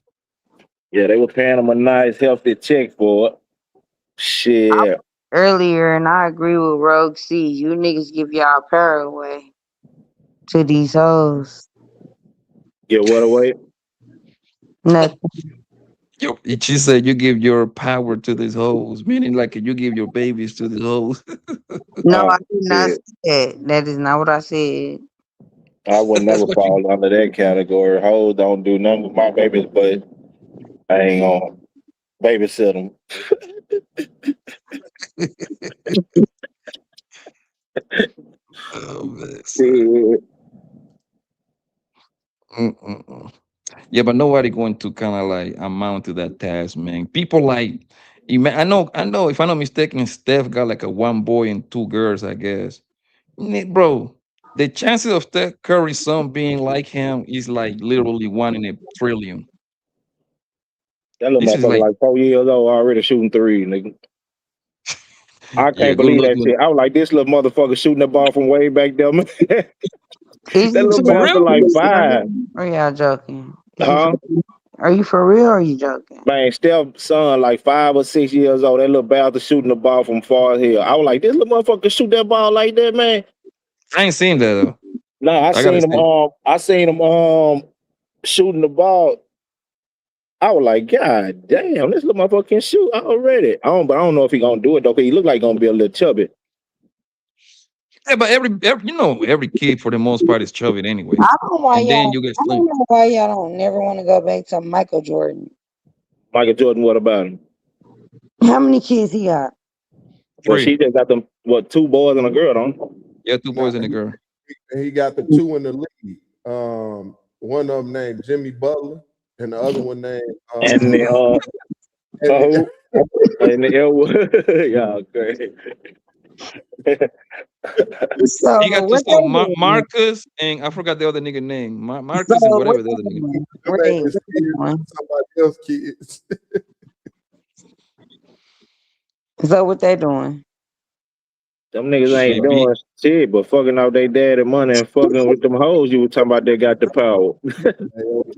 Yeah, they were paying him a nice, healthy check for it. Shit. earlier, and I agree with Rogue C. You niggas give y'all power away to these hoes. Get what away? Nothing. Yo, she said you give your power to these hoes, meaning like you give your babies to these hoes. No, I did not say that. That is not what I said. I would never fall under that category. Hoes don't do nothing with my babies, but I ain't gonna babysit them. Oh, man. Yeah, but nobody going to kind of like amount to that task, man. People like, I know. If I'm not mistaken, Steph got like a one boy and two girls, I guess. Bro, the chances of Steph Curry's son being like him is like literally 1 in a trillion. That little This is motherfucker like, like 4 years old already shooting threes, nigga. I yeah, can't good believe luck that doing shit. I was like, this little motherfucker shooting the ball from way back there. Man. Is That he little for bastard real? like 5. Or y'all joking? Huh? Are you for real or are you joking? Man, Steph's son like 5 or 6 years old. That little bastard shooting the ball from far here. I was like, this little motherfucker shoot that ball like that, man. I ain't seen that though. No, I gotta seen him. see. I seen him shooting the ball. I was like, God damn, this little motherfucker can shoot already. But I don't know if he gonna do it though. Cause he look like he gonna be a little chubby. Yeah, but every kid for the most part is chubby anyway. I don't know why And then y'all. you get I slim. don't know why y'all don't never want to go back to Michael Jordan. Michael Jordan, what about him? How many kids he got? Well, 3. she just got them, 2 boys and a girl, don't? Yeah, 2 boys and a girl. He got the 2 in the league. One of them named Jimmy Butler, and the other one named And the and the yeah, great. So He got what to Marcus and I forgot the other nigga name. Marcus and whatever the other nigga. Somebody else kids. So what they doing? Them niggas ain't doing shit but fucking out their daddy money and fucking with them hoes you were talking about they got the power.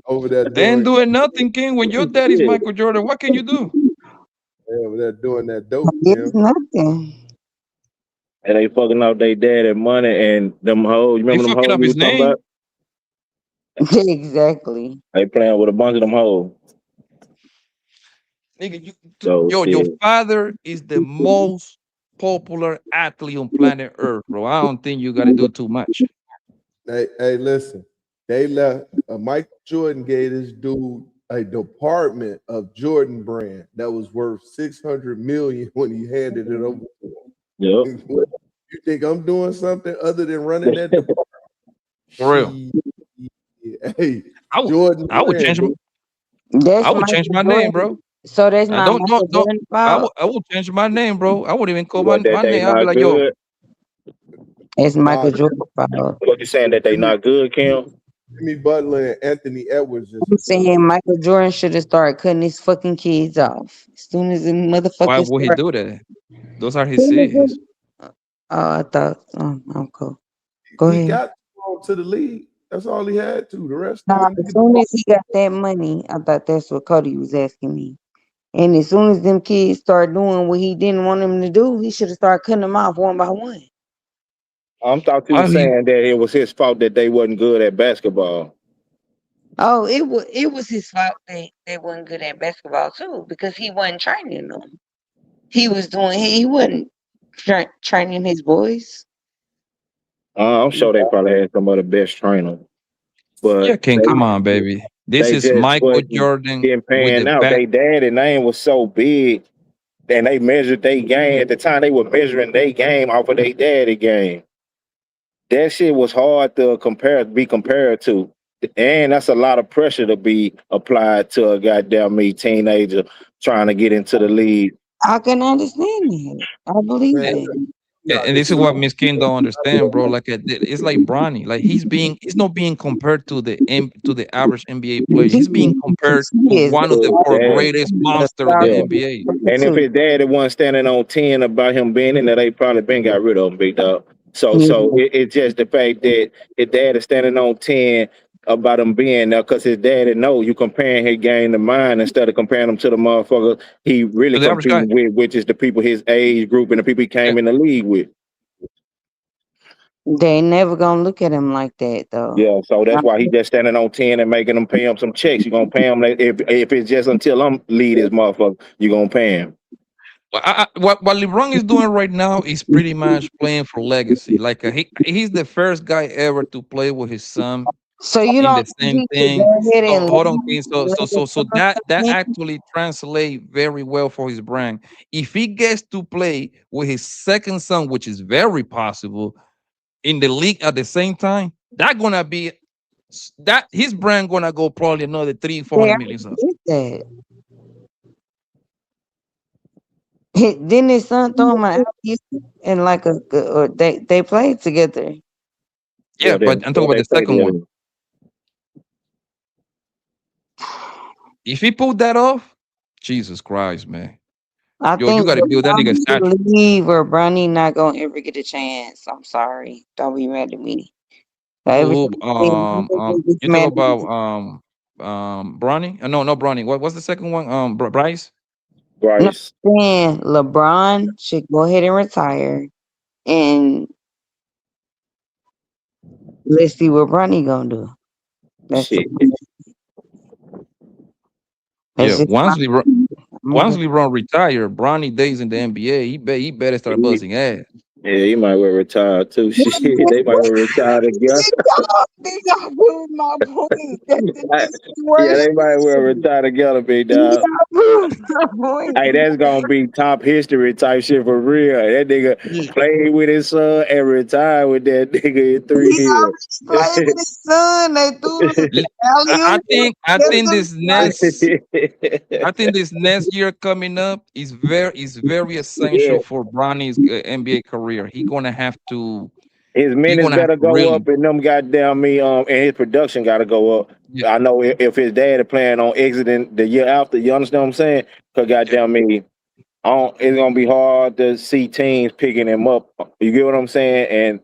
Over there They ain't doing nothing, King. When your daddy's Michael Jordan, what can you do? Over there doing that dope. It's nothing. And they fucking out their daddy money and them hoes. You remember them fucking hoes up you his was talking name. about? Exactly. They playing with a bunch of them hoes. Nigga, So your father is the most popular athlete on planet Earth, bro. I don't think you got to do too much. Hey, listen. They left. Michael Jordan gave this dude a department of Jordan brand that was worth $600 million when he handed it over to him. Yep. You think I'm doing something other than running that department? For real. Hey, I would change him. I would change my name, bro. So that's not don't fault. I would change my name, bro. I wouldn't even call What, that my they name. I'd be not like, yo, good? It's Michael Jordan's fault. What you saying that they not good, Kim? Jimmy Butler and Anthony Edwards. I'm saying Michael Jordan should have started cutting his fucking kids off as soon as the motherfucker. why would he do that? Those are his kids. Oh, I thought. I'm cool. Go ahead. He got to the league. That's all he had to. The rest Now, all he as could soon do. as he got that money, I thought that's what Cody was asking me. And as soon as them kids start doing what he didn't want them to do, he should have started cutting them off one by one. I thought you were saying that it was his fault that they wasn't good at basketball. Oh, it was his fault they wasn't good at basketball too, because he wasn't training them. He wasn't training his boys. I'm sure they probably had some of the best trainers, but Yeah, King, come on, baby. This they is just Michael Jordan didn't with pan the out. back. They daddy name was so big, and they measured their game at the time. They were measuring their game off of their daddy game. That shit was hard to be compared to, and that's a lot of pressure to be applied to a goddamn teenager trying to get into the league. I can understand that. I believe it. And this is what Miss King don't understand, bro. Like it's like Bronny. Like he's not being compared to the average NBA player. He's being compared to one of the four greatest monsters of the Yeah. NBA. And if his daddy wasn't standing on 10 about him being in there, they probably been got rid of him, big dog. So it's just the fact that his dad is standing on 10 about him being there because his daddy know you comparing his game to mine instead of comparing him to the motherfucker he really To the average guy. competing with, which is the people his age group and the people he came in the league with. They never gonna look at him like that though. Yeah, so that's why he just standing on 10 and making them pay him some checks. You gonna pay him if it's just until I'm lead this motherfucker, you gonna pay him. What LeBron is doing right now is pretty much playing for legacy. Like he's the first guy ever to play with his son. So you In don't the same think he thing. should go ahead So and hold on, leave- King. So that actually translates very well for his brand. If he gets to play with his second son, which is very possible, in the league at the same time, that gonna be that his brand gonna go probably another 300-400 million. did that. Didn't his son throw him an alley and like or they played together? Yeah, but I'm talking about the second one. If he pulled that off, Jesus Christ, man. I Yo, think you gotta build that nigga statue. leave or Bronny not gonna ever get a chance. I'm sorry. Don't be mad at me. You talk about Bronny? No, not Bronny. What's the second one? Bryce? Bryce. Then LeBron should go ahead and retire, and let's see what Bronny gonna do. That's shit. Yeah, once LeBron retire, Bronny days in the NBA, he better start buzzing ass. Yeah, he might well retire too. Shit, they might well retire together. My point. Yeah, they might well retire together, big dog. Hey, that's gonna be top history type shit for real. That nigga played with his son and retired with that nigga in 3 years. Played with his son. They threw the I think this next year coming up is very essential for Bronny's NBA career. He gonna have to. His minutes better go up, and them goddamn and his production got to go up. Yeah. I know if his dad is planning on exiting the year after, you understand what I'm saying? Because goddamn it's gonna be hard to see teams picking him up. You get what I'm saying? And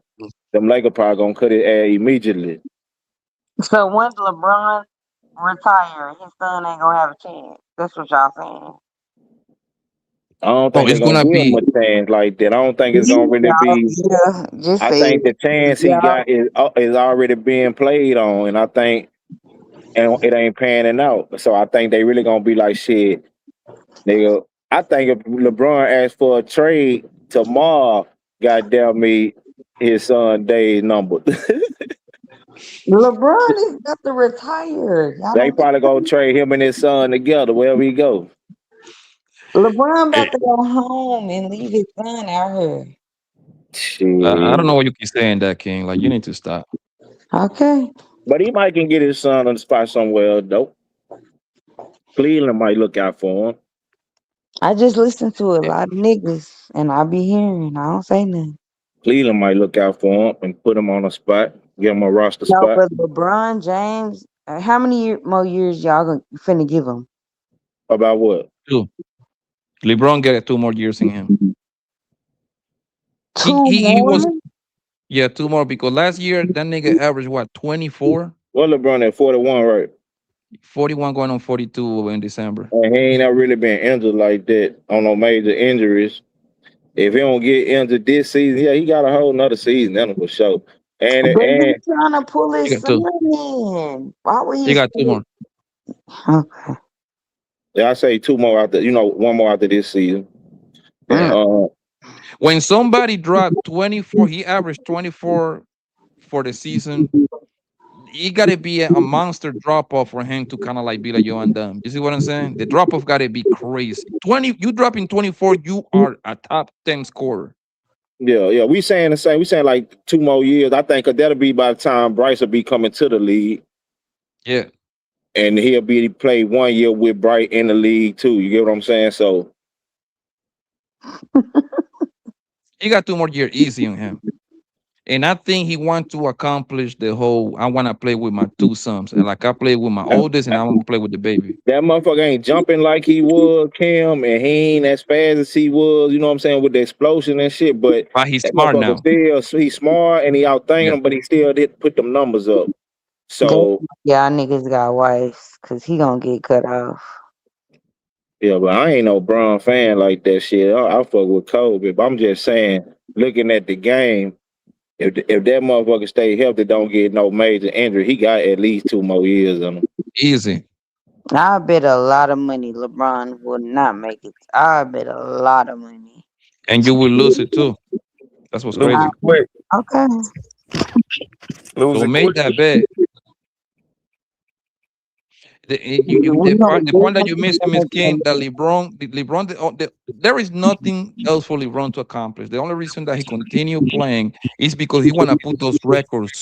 them Lakers probably gonna cut his ass immediately. So once LeBron retire, his son ain't gonna have a chance. That's what y'all saying. I don't think it's gonna give him a chance like that. I don't think it's gonna really be. I think the chance he got is already being played on, and I think it ain't panning out. So I think they really gonna be like shit, nigga. I think if LeBron asked for a trade tomorrow, goddamn me, his son days numbered. LeBron is got to retire. They probably gonna trade him and his son together wherever he go. LeBron about to go home and leave his son out here. I don't know what you keep saying that, King. Like, you need to stop. Okay. But he might can get his son on the spot somewhere though. Cleveland might look out for him. I just listen to a lot of niggas and I be hearing. I don't say nothing. Cleveland might look out for him and put him on a spot, give him a roster spot. But LeBron James, how many more years y'all finna give him? About what? 2. LeBron got 2 more years in him. He was Yeah, 2 more because last year that nigga averaged what 24, Well, LeBron at 41, right? 41 going on 42 in December. And he ain't never really been injured like that on no major injuries. If he don't get injured this season, yeah, he got a whole nother season in him for sure. And But and he's trying to pull He his got son two. in. Why would He he got two say? more. Okay. yeah, I say two more after, one more after this season. And Mm. When somebody dropped 24, he averaged 24 for the season. It got to be a monster drop off for him to kind of like be like, yo, I'm done. You see what I'm saying? The drop off got to be crazy. 20, you drop in 24, you are a top 10 scorer. yeah, we saying the same. We saying like 2 more years. I think 'cause that'll be by the time Bryce will be coming to the league, Yeah. and he'll be play 1 year with Bright in the league too. You get what I'm saying? So He got 2 more years easy on him. And I think he want to accomplish the whole. I want to play with my two sons, and like I play with my oldest, and I want to play with the baby. that motherfucker ain't jumping like he was, Cam, and he ain't as fast as he was, you know what I'm saying, with the explosion and shit. But But he's that smart motherfucker now. still, he's smart and he outthinking Yeah. him, but he still did put them numbers up. That So, y'all niggas got wives, cause he gonna get cut off. yeah, but I ain't no Bron fan like that shit. I fuck with Kobe, but I'm just saying, looking at the game, if that motherfucker stay healthy, don't get no major injury, he got at least 2 more years on him. Easy. I bet a lot of money LeBron will not make it. I bet a lot of money. And you will lose it too. That's what's Lose it crazy. quick. Okay. Lose So it make quick. that bet. The point that you missed, Miss King, that there is nothing else for LeBron to accomplish. The only reason that he continue playing is because he want to put those records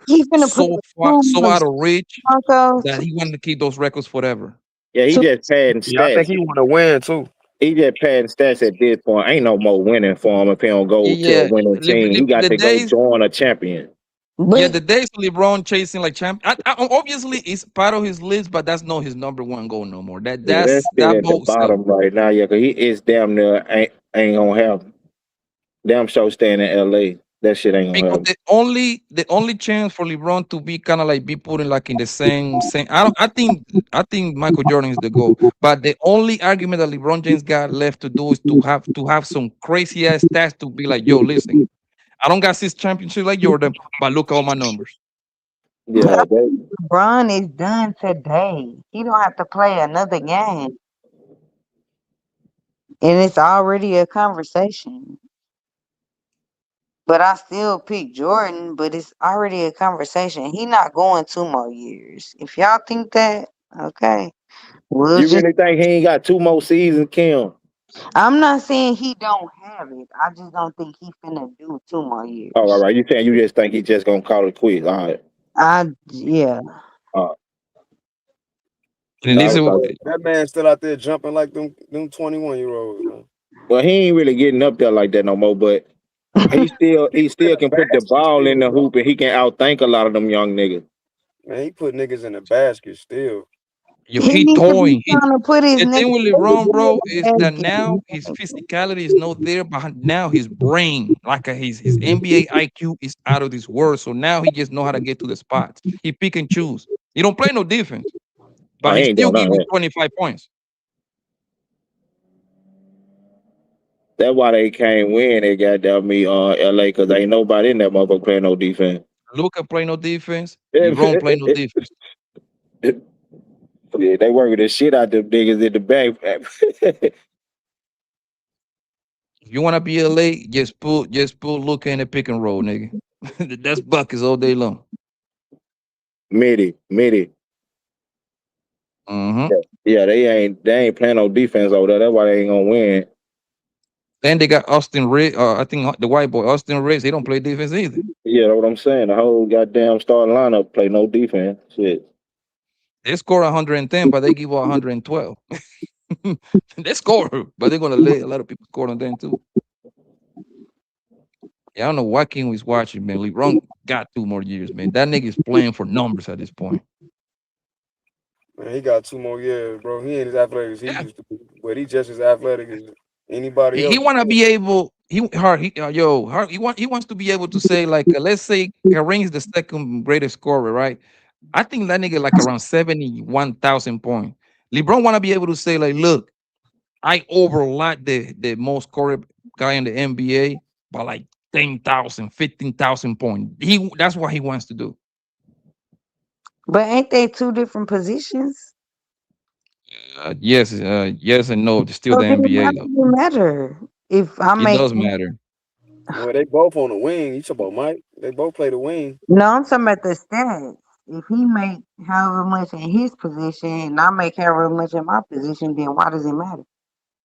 He's gonna put so the far, so out of reach Marcos. that he want to keep those records forever. Yeah, he just padding Yeah, I think stats. he want to win too. He just padding stats at this point. Ain't no more winning for him if he don't go to a Yeah, winning team. He got the to go days. join a champion. Yeah, But the days of LeBron chasing like champ. Obviously, it's part of his list, but that's not his number one goal no more. Yeah, that's still That at the boat sailed. bottom right now. Yeah, cause he is damn near ain't gonna have damn show staying in LA. That shit ain't gonna Because happen. the only chance for LeBron to be kind of like be putting like in the same. I think Michael Jordan is the goal. But the only argument that LeBron James got left to do is to have some crazy ass stats to be like, yo, listen, I don't got 6 championships like Jordan, but look at all my numbers. Yeah, LeBron is done today. He don't have to play another game. And it's already a conversation. But I still pick Jordan, but it's already a conversation. He not going 2 more years. If y'all think that, okay. We'll you just really think he ain't got 2 more seasons, Kim? I'm not saying he don't have it. I just don't think he finna do 2 more years. Oh, all right. You saying you just think he just gonna call it quits? All right. Yeah. And I this is was what- like, That man still out there jumping like them 21-year-olds, man. well, he ain't really getting up there like that no more. But he still can put the ball in the hoop and he can outthink a lot of them young niggas. Man, he put niggas in the basket still. yo, He he need to be throwing. trying to put his The thing with LeBron, bro, is that nigga. now his physicality is not there, but now his brain, like his NBA IQ, is out of this world. So now he just know how to get to the spots. He pick and choose. He don't play no defense, Oh, but he he ain't still doing give none of you that. 25 points. That's why they can't win. They got down me on LA because ain't nobody in that motherfucker playing no defense. Luka play no defense. Yeah, LeBron play no defense. they working the shit out them niggas in the back. If you want to be LA, just put Luka in the pick and roll, nigga. That's buckets all day long. Midi. Mm-hmm. Yeah, they ain't playing no defense over there. That's why they ain't gonna win. Then they got Austin Riggs. I think the white boy Austin Riggs. He don't play defense either. Yeah, that's what I'm saying. The whole goddamn starting lineup play no defense. Shit. They score 110, but they give up 112. They score, but they're gonna let a lot of people score on them too. Yeah, I don't know what King was watching, man. LeBron got 2 more years, man. That nigga is playing for numbers at this point. Man, he got 2 more years, bro. He ain't as athletic as he used to be, but he just as athletic as Anybody He else? want to be able. He wants to be able to say like, let's say Kareem is the second greatest scorer, right? I think that nigga like around 71,000 points. LeBron want to be able to say like, look, I overlap the most scored guy in the NBA by like 10,000, 15,000 points. That's what he wants to do. But ain't they two different positions? Yes and no. It's still So the then why NBA does though. it matter if I It make? does matter. Well, they both on the wing. You talk about Mike? They both play the wing. No, I'm talking about the stats. If he make however much in his position and I make however much in my position, then why does it matter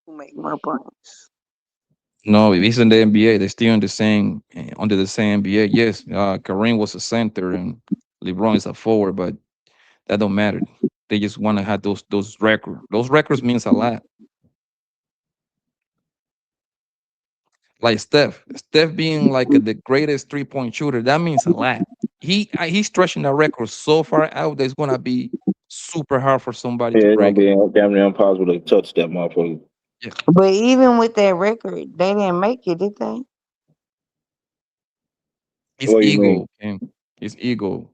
who make more points? No, if he's in the NBA, they're still in the same under the same NBA. Yes, Kareem was a center and LeBron is a forward, but that don't matter. They just want to have those records. Those records means a lot. Like Steph being like the greatest 3-point shooter, that means a lot. He's stretching the record so far out that it's gonna be super hard for somebody Yeah, to it's gonna break it. be damn near impossible to touch that motherfucker. Yeah, But even with that record, they didn't make it, did they? his What do you mean? ego, and his ego.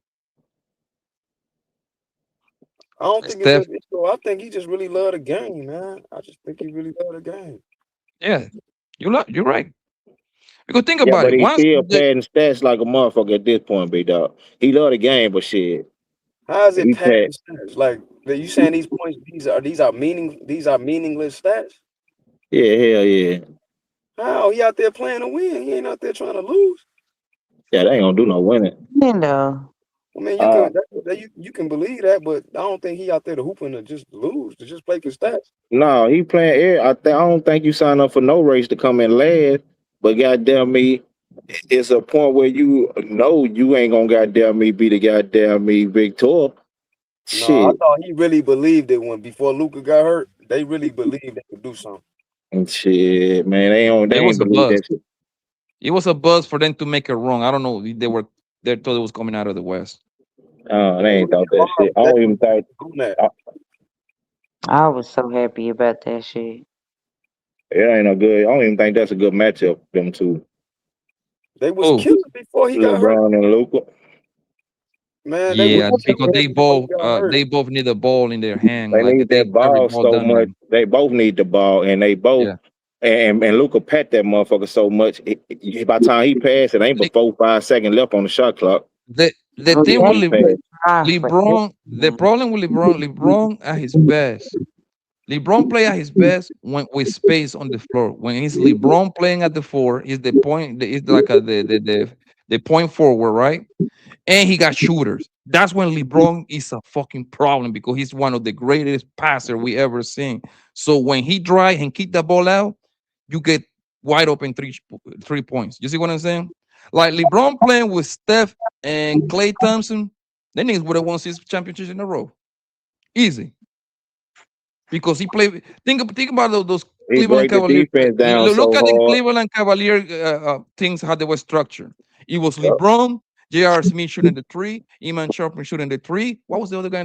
I don't think it's Steph, his ego. I think he just really love the game, man. I just think he really love the game. yeah, you're right. Because think Yeah, about but it. he Once still padding stats like a motherfucker at this point, big dog. He love the game, but shit, How is it he padding pad. stats? Like you saying these points, these are meaningless stats? Yeah, hell yeah. How he out there playing to win? He ain't out there trying to lose. Yeah, they ain't gonna do no winning. You know. I mean, you Uh, can you can believe that, but I don't think he out there to hooping to just lose, to just play for stats. no, he playing air. I don't think you sign up for no race to come in last. But goddamn me, it's a point where you know you ain't gonna goddamn me be the goddamn me Victor. No, I Shit. thought he really believed it when before Luca got hurt. They really believed they could do something. And shit, man, they it ain't was a believe buzz. that shit. It was a buzz for them to make it wrong. I don't know. They thought it was coming out of the West. They Man, ain't thought that shit. I they don't was even think. on that. I was so happy about that shit. It ain't no good. I don't even think that's a good matchup. Them two, They was Oh, killing before he got hurt. LeBron and Luca. Man, they was yeah, because killing him before he got hurt. they both need a ball in their hand. They Like need they that every ball ball so done much. already. They both need the ball, and they both Yeah. and Luca pat that motherfucker so much. By the time he passed, it ain't but 4 5 seconds left on the shot clock. The And thing that with He passed. try for LeBron, the everything. problem with LeBron at his best. LeBron play at his best when with space on the floor. When he's LeBron playing at the four, is the point. Is like the point forward, right? And he got shooters. That's when LeBron is a fucking problem because he's one of the greatest passer we ever seen. So when he drive and kick the ball out, you get wide open 3 points. You see what I'm saying? Like LeBron playing with Steph and Klay Thompson, they niggas would have won 6 championships in a row. Easy. Because he played. Think about those He Cleveland break the Cavaliers. defense down Look so at the hard. Cleveland Cavalier things how they were structured. It was LeBron, J.R. Smith shooting the three, Iman Sharpen shooting the three. What was the other guy?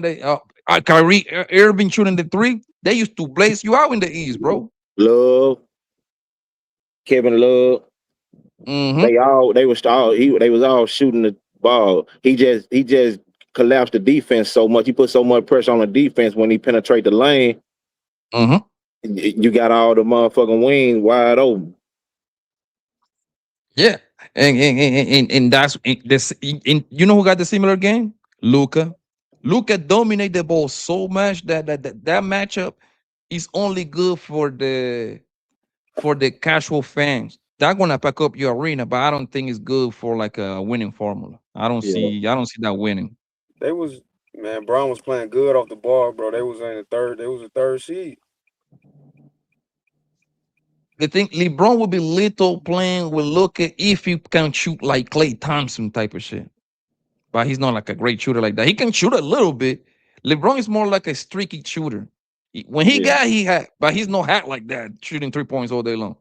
Kyrie Irving shooting the three. They used to blaze you out in the East, bro. Love, Kevin Love. Mm-hmm. They was all shooting the ball. He just collapsed the defense so much. He put so much pressure on the defense when he penetrate the lane. Mm-hmm. You got all the motherfucking wings wide open. Yeah, and that's this. You know who got the similar game? Luca. Luca dominate the ball so much that matchup is only good for the casual fans. That gonna pack up your arena, but I don't think it's good for like a winning formula. Yeah. I don't see that winning. They was man, Brown was playing good off the ball, bro. They was in the third. They was a third seed. The thing LeBron will be little playing with Luca if he can shoot like Klay Thompson type of shit. But he's not like a great shooter like that. He can shoot a little bit. LeBron is more like a streaky shooter. When Yeah. he had, but he's not hat like that, shooting 3 points all day long.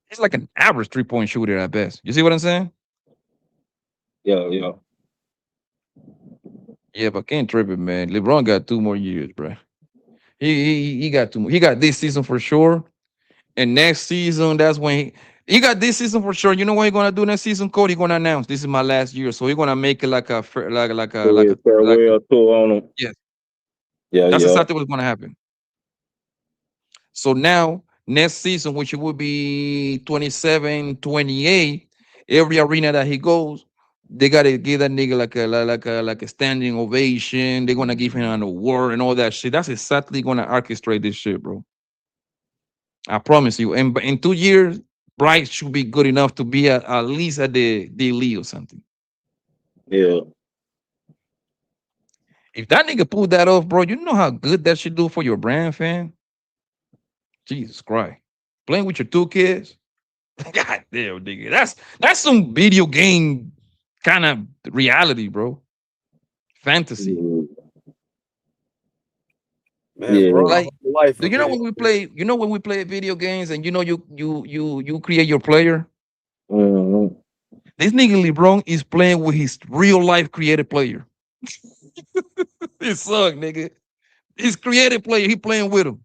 He's like an average 3 point shooter at best. You see what I'm saying? Yeah. Yeah, but can't trip it, man. LeBron got 2 more years, bro. He got he got this season for sure. And next season, that's when he got this season for sure. You know what he's gonna do next season, Cody? He's gonna announce this is my last year, so he's gonna make it like a Farewell tour on him. yes. Yeah, That's yeah. exactly what's gonna happen. So now next season, which will be 27, 28, every arena that he goes, they gotta give that nigga like a standing ovation. They're gonna give him an award and all that shit. That's exactly gonna orchestrate this shit, bro. I promise you. And in 2 years, Bryce should be good enough to be at least at the league or something. Yeah. If that nigga pulled that off, bro, you know how good that should do for your brand, fam. Jesus Christ, playing with your 2 kids. God damn, nigga, that's some video game kind of reality, bro. Fantasy. Man, Yeah. bro, Like, life do a you know video when we game. play? You know when we play video games, and you know you create your player. Mhm. This nigga LeBron is playing with his real life created player. His son, nigga. His creative player, he playing with him.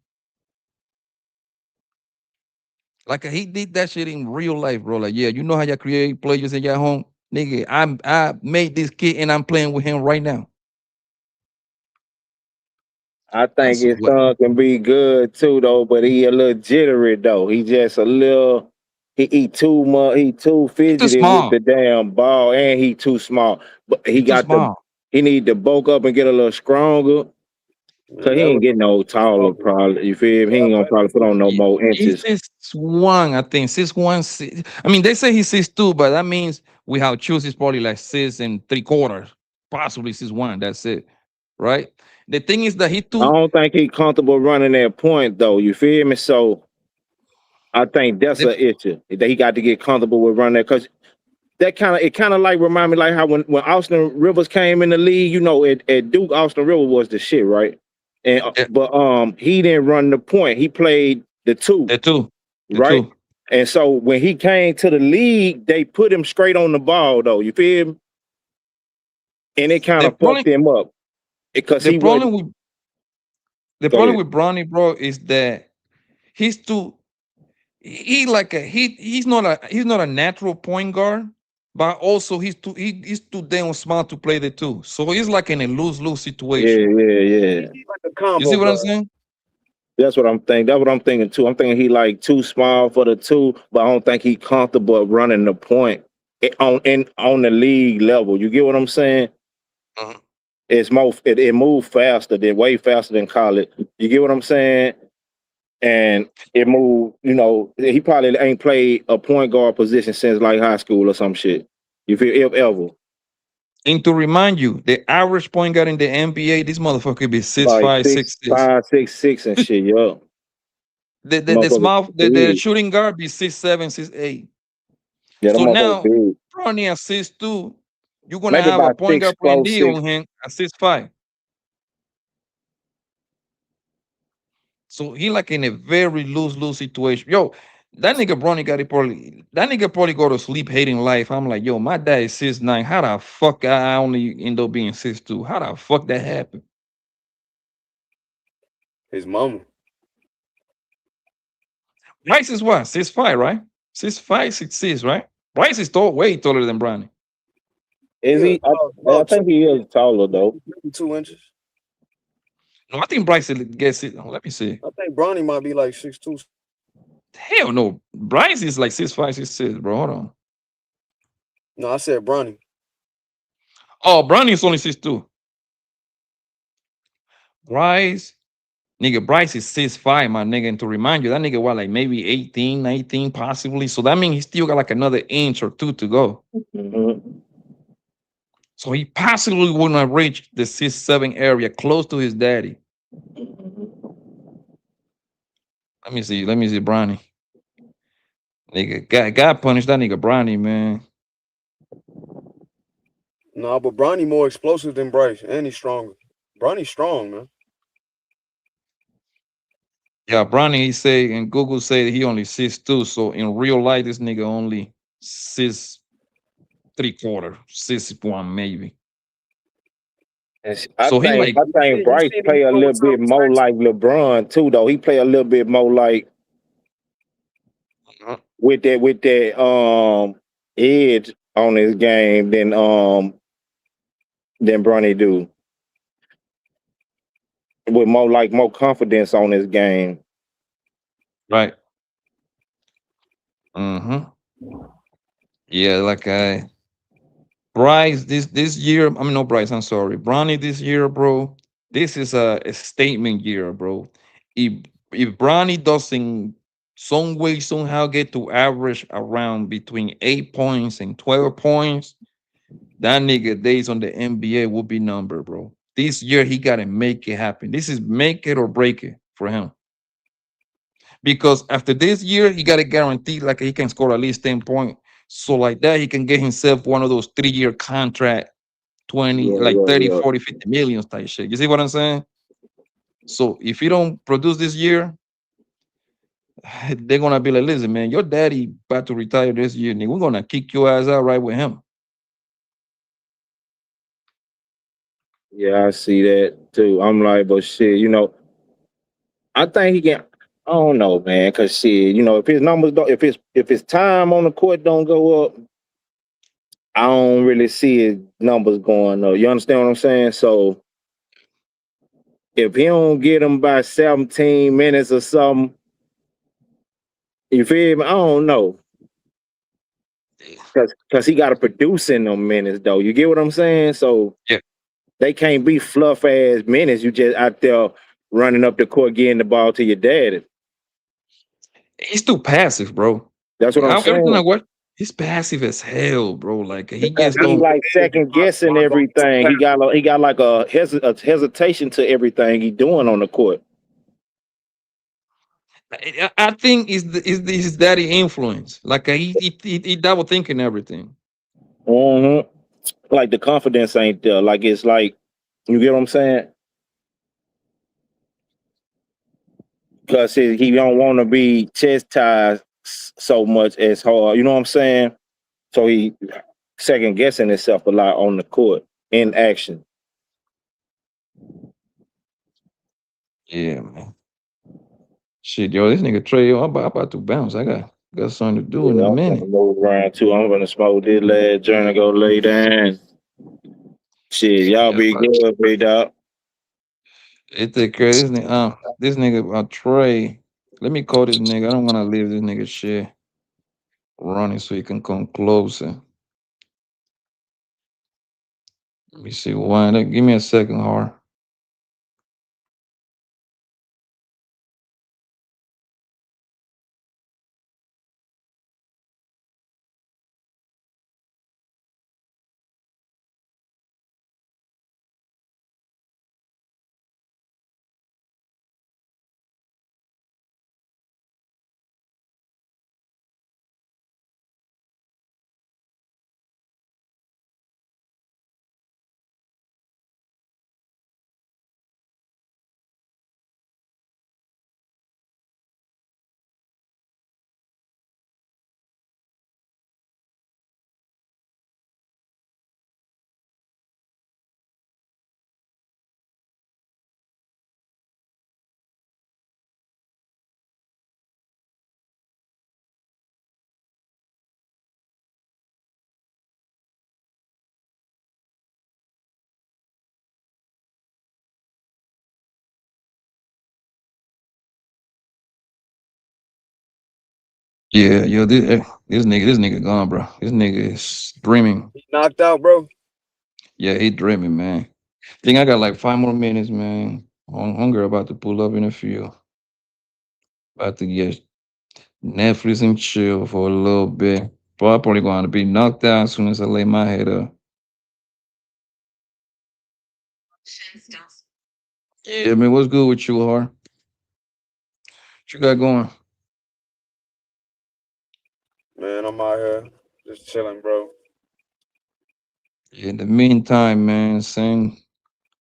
Like he did that shit in real life, bro. Like, yeah, you know how you create players in your home? Nigga, I made this kid and I'm playing with him right now. I think That's his what son can be good too, though, but he a little jittery though. He just a little. He too much. He too he too fidgety with small. the damn ball, and he too small. But He he too got the. small. He need to bulk up and get a little stronger. Cause Man, he that ain't was getting no taller, talking. probably. You feel me? He ain't gonna probably put on no more He's inches. 6'1", I think. 6'1". I mean, they say he's 6'2", but that means we have choose is probably like 6 3/4, possibly 6'1". That's it, right? The thing is that he I too. don't think he comfortable running that point though. You feel me? So I think that's The, an issue that he got to get comfortable with running that. Cause that kind of like remind me like how when Austin Rivers came in the league, you know, at Duke, Austin Rivers was the shit, right? And yeah, but he didn't run the point. He played the two, the two, the right? two. And so when he came to the league, they put him straight on the ball though. You feel me? And it kind The of problem, fucked him up because the he problem wasn't. with the Go problem ahead. with Bronny, bro, is that he's too. He's not a natural point guard, but also he's too damn smart to play the two. So he's like in a lose-lose Yeah, situation. yeah, yeah. He's like a You see combo what I'm guard. saying? That's what I'm thinking. That's what I'm thinking too. I'm thinking he like too small for the two, but I don't think he comfortable running the point on the league level. You get what I'm saying? Mhm. It's more it moves faster than way faster than college. You get what I'm saying? And it moved. You know, he probably ain't played a point guard position since like high school or some shit. You feel if ever And to remind you, the average point guard in the NBA, this motherfucker be six like five, six 6'6". five, 6'6" and shit. Yup, The motherfucker small the big. shooting guard be 6'7", 6'8". Yeah, the So motherfucker now big. Bronny at 6'2", you're gonna Maybe have a about point guard playing 6'4", D 6. on him at 6'5". So he like in a very lose situation. Yo, that nigga Bronny got it probably. That nigga probably go to sleep hating life. I'm like, yo, my dad is 6'9". How the fuck I only end up being 6'2"? How the fuck that happened? His mama. Bryce is what? 6'5", right? 6'5", 6'6", right? Bryce is tall, way taller than Bronny. Is Yeah, he? I about think he is taller though. 2 inches. No, I think Bryce gets it. Let me see. I think Bronny might be like 6'2". Hell no. Bryce is like 6'5", 6'6", bro. Hold on. No, I said Bronny. Oh, Bronny is only 6'2". Bryce. Nigga, Bryce is 6'5", my nigga. And to remind you, that nigga what, like maybe 18, 19, possibly. So that means he still got like another inch or two to go. Mm-hmm. So he possibly wouldn't have reached the 6'7" area, close to his daddy. Let me see. Bronny. Nigga, God punished that nigga Bronny, man. No, but Bronny more explosive than Bryce, and he's stronger. Bronny's strong, man. Yeah, Bronny, he say, and Google say he only 6'2". So in real life, this nigga only 6 3/4, 6'1", maybe. I So he think like, I think Bryce play a little bit more like LeBron too, though. He play a little bit more like with that edge on his game than Bronny do. With more confidence on his game. right. Yeah, like Bryce this year. I mean, no Bryce. I'm sorry, Bronny this year, bro. This is a statement year, bro. If if Bronny doesn't some way somehow get to average around between 8 points and 12 points, that nigga days on the NBA will be numbered, bro. This year he gotta make it happen. This is make it or break it for him. Because after this year, he got to guarantee like he can score at least 10 points. So like that, he can get himself one of those 3-year contract, 20, like 30, Yeah. 40, 50 millions type shit. You see what I'm saying? So if you don't produce this year, they're gonna be like, listen, man, your daddy about to retire this year, nigga. We're gonna kick your ass out right with him. Yeah, I see that too. I'm like, but shit, I think he can. I don't know, man, cause shit, if his numbers don't, if his time on the court don't go up, I don't really see his numbers going up. You understand what I'm saying? So if he don't get them by 17 minutes or something, you feel me? I don't know. Cause he got to produce in them minutes though. You get what I'm saying? So Yeah. they can't be fluff ass minutes. You just out there running up the court, getting the ball to your daddy. He's too passive, bro. That's what I'm Everything I saying. watch, he's passive as hell, bro. Like he Because gets he those. like second guessing everything. He got like a hesitation to everything he doing on the court. I think is his daddy influence. Like he double thinking everything. Mm-hmm. Like the confidence ain't there. Like it's like, you get what I'm saying? Because he don't want to be chastised so much as hard. You know what I'm saying? So he second guessing himself a lot on the court in action. Yeah, man. Shit, yo, this nigga Trey, yo, I'm about to bounce. I got something to do in a Yeah, I'm gonna minute. move around too. I'm gonna smoke this last joint and go lay down. Shit, y'all Yeah, be good, big dog. it take care of this nigga Trey. Let me call this nigga. I don't want to leave this nigga shit running so he can come closer. Let me see why. Give me a second, Har. Yeah, yo, this nigga gone, bro. This nigga is dreaming. He knocked out, bro. Yeah, he dreaming, man. Think I got like 5 more minutes, man. Hunger about to pull up in a few. About to get Netflix and chill for a little bit. But I'm probably going to be knocked out as soon as I lay my head up. Yeah, man, what's good with you, Har? What you got going? Man, I'm out here just chilling, bro. In the meantime, man, saying,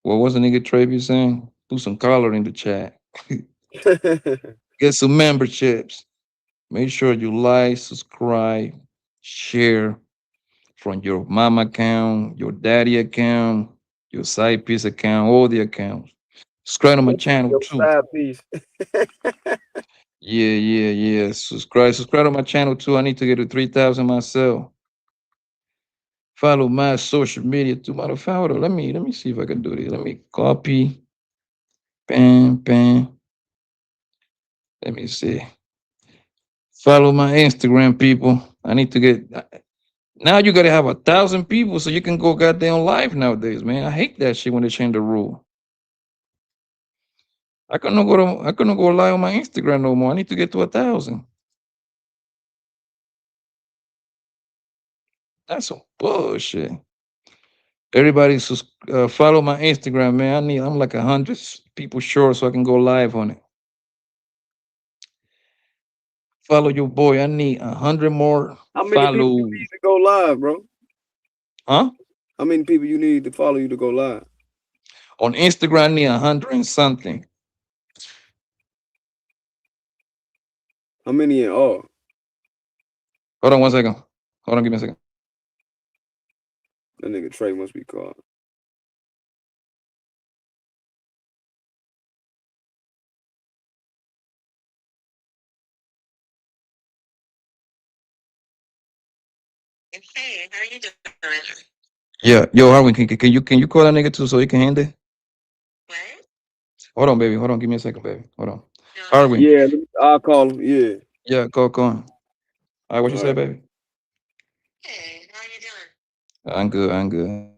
what was the nigga Trey be saying? Put some color in the chat. Get some memberships. Make sure you like, subscribe, share from your mama account, your daddy account, your side piece account, all the accounts. Subscribe to my channel Your too. side piece. Yeah. Subscribe to my channel too. I need to get to 3,000 myself. Follow my social media too. Matter of fact, hold on. Let me see if I can do this. Let me copy. Bam. Let me see. Follow my Instagram, people. I need to get. Now you gotta have 1,000 people so you can go goddamn live nowadays, man. I hate that shit when they change the rule. I couldn't go live on my Instagram no more. I need to get to 1,000. That's some bullshit. Everybody follow my Instagram, man. I'm like 100 people short so I can go live on it. Follow your boy. I need 100 more How many people you need to go live, bro? Huh? How many people you need to follow you to go live? On Instagram, I need 100 and something. How many in all? Hold on 1 second. Hold on, give me a second. That nigga Trey must be called. Hey, how are you doing? Yeah, yo, Harwin, can you call that nigga too so he can handle? What? Hold on, baby. Hold on, give me a second, baby. Hold on. Harwin. Yeah, I'll call him. Yeah. Yeah, call him. All right, what you say, right. baby? Hey, how are you doing? I'm good.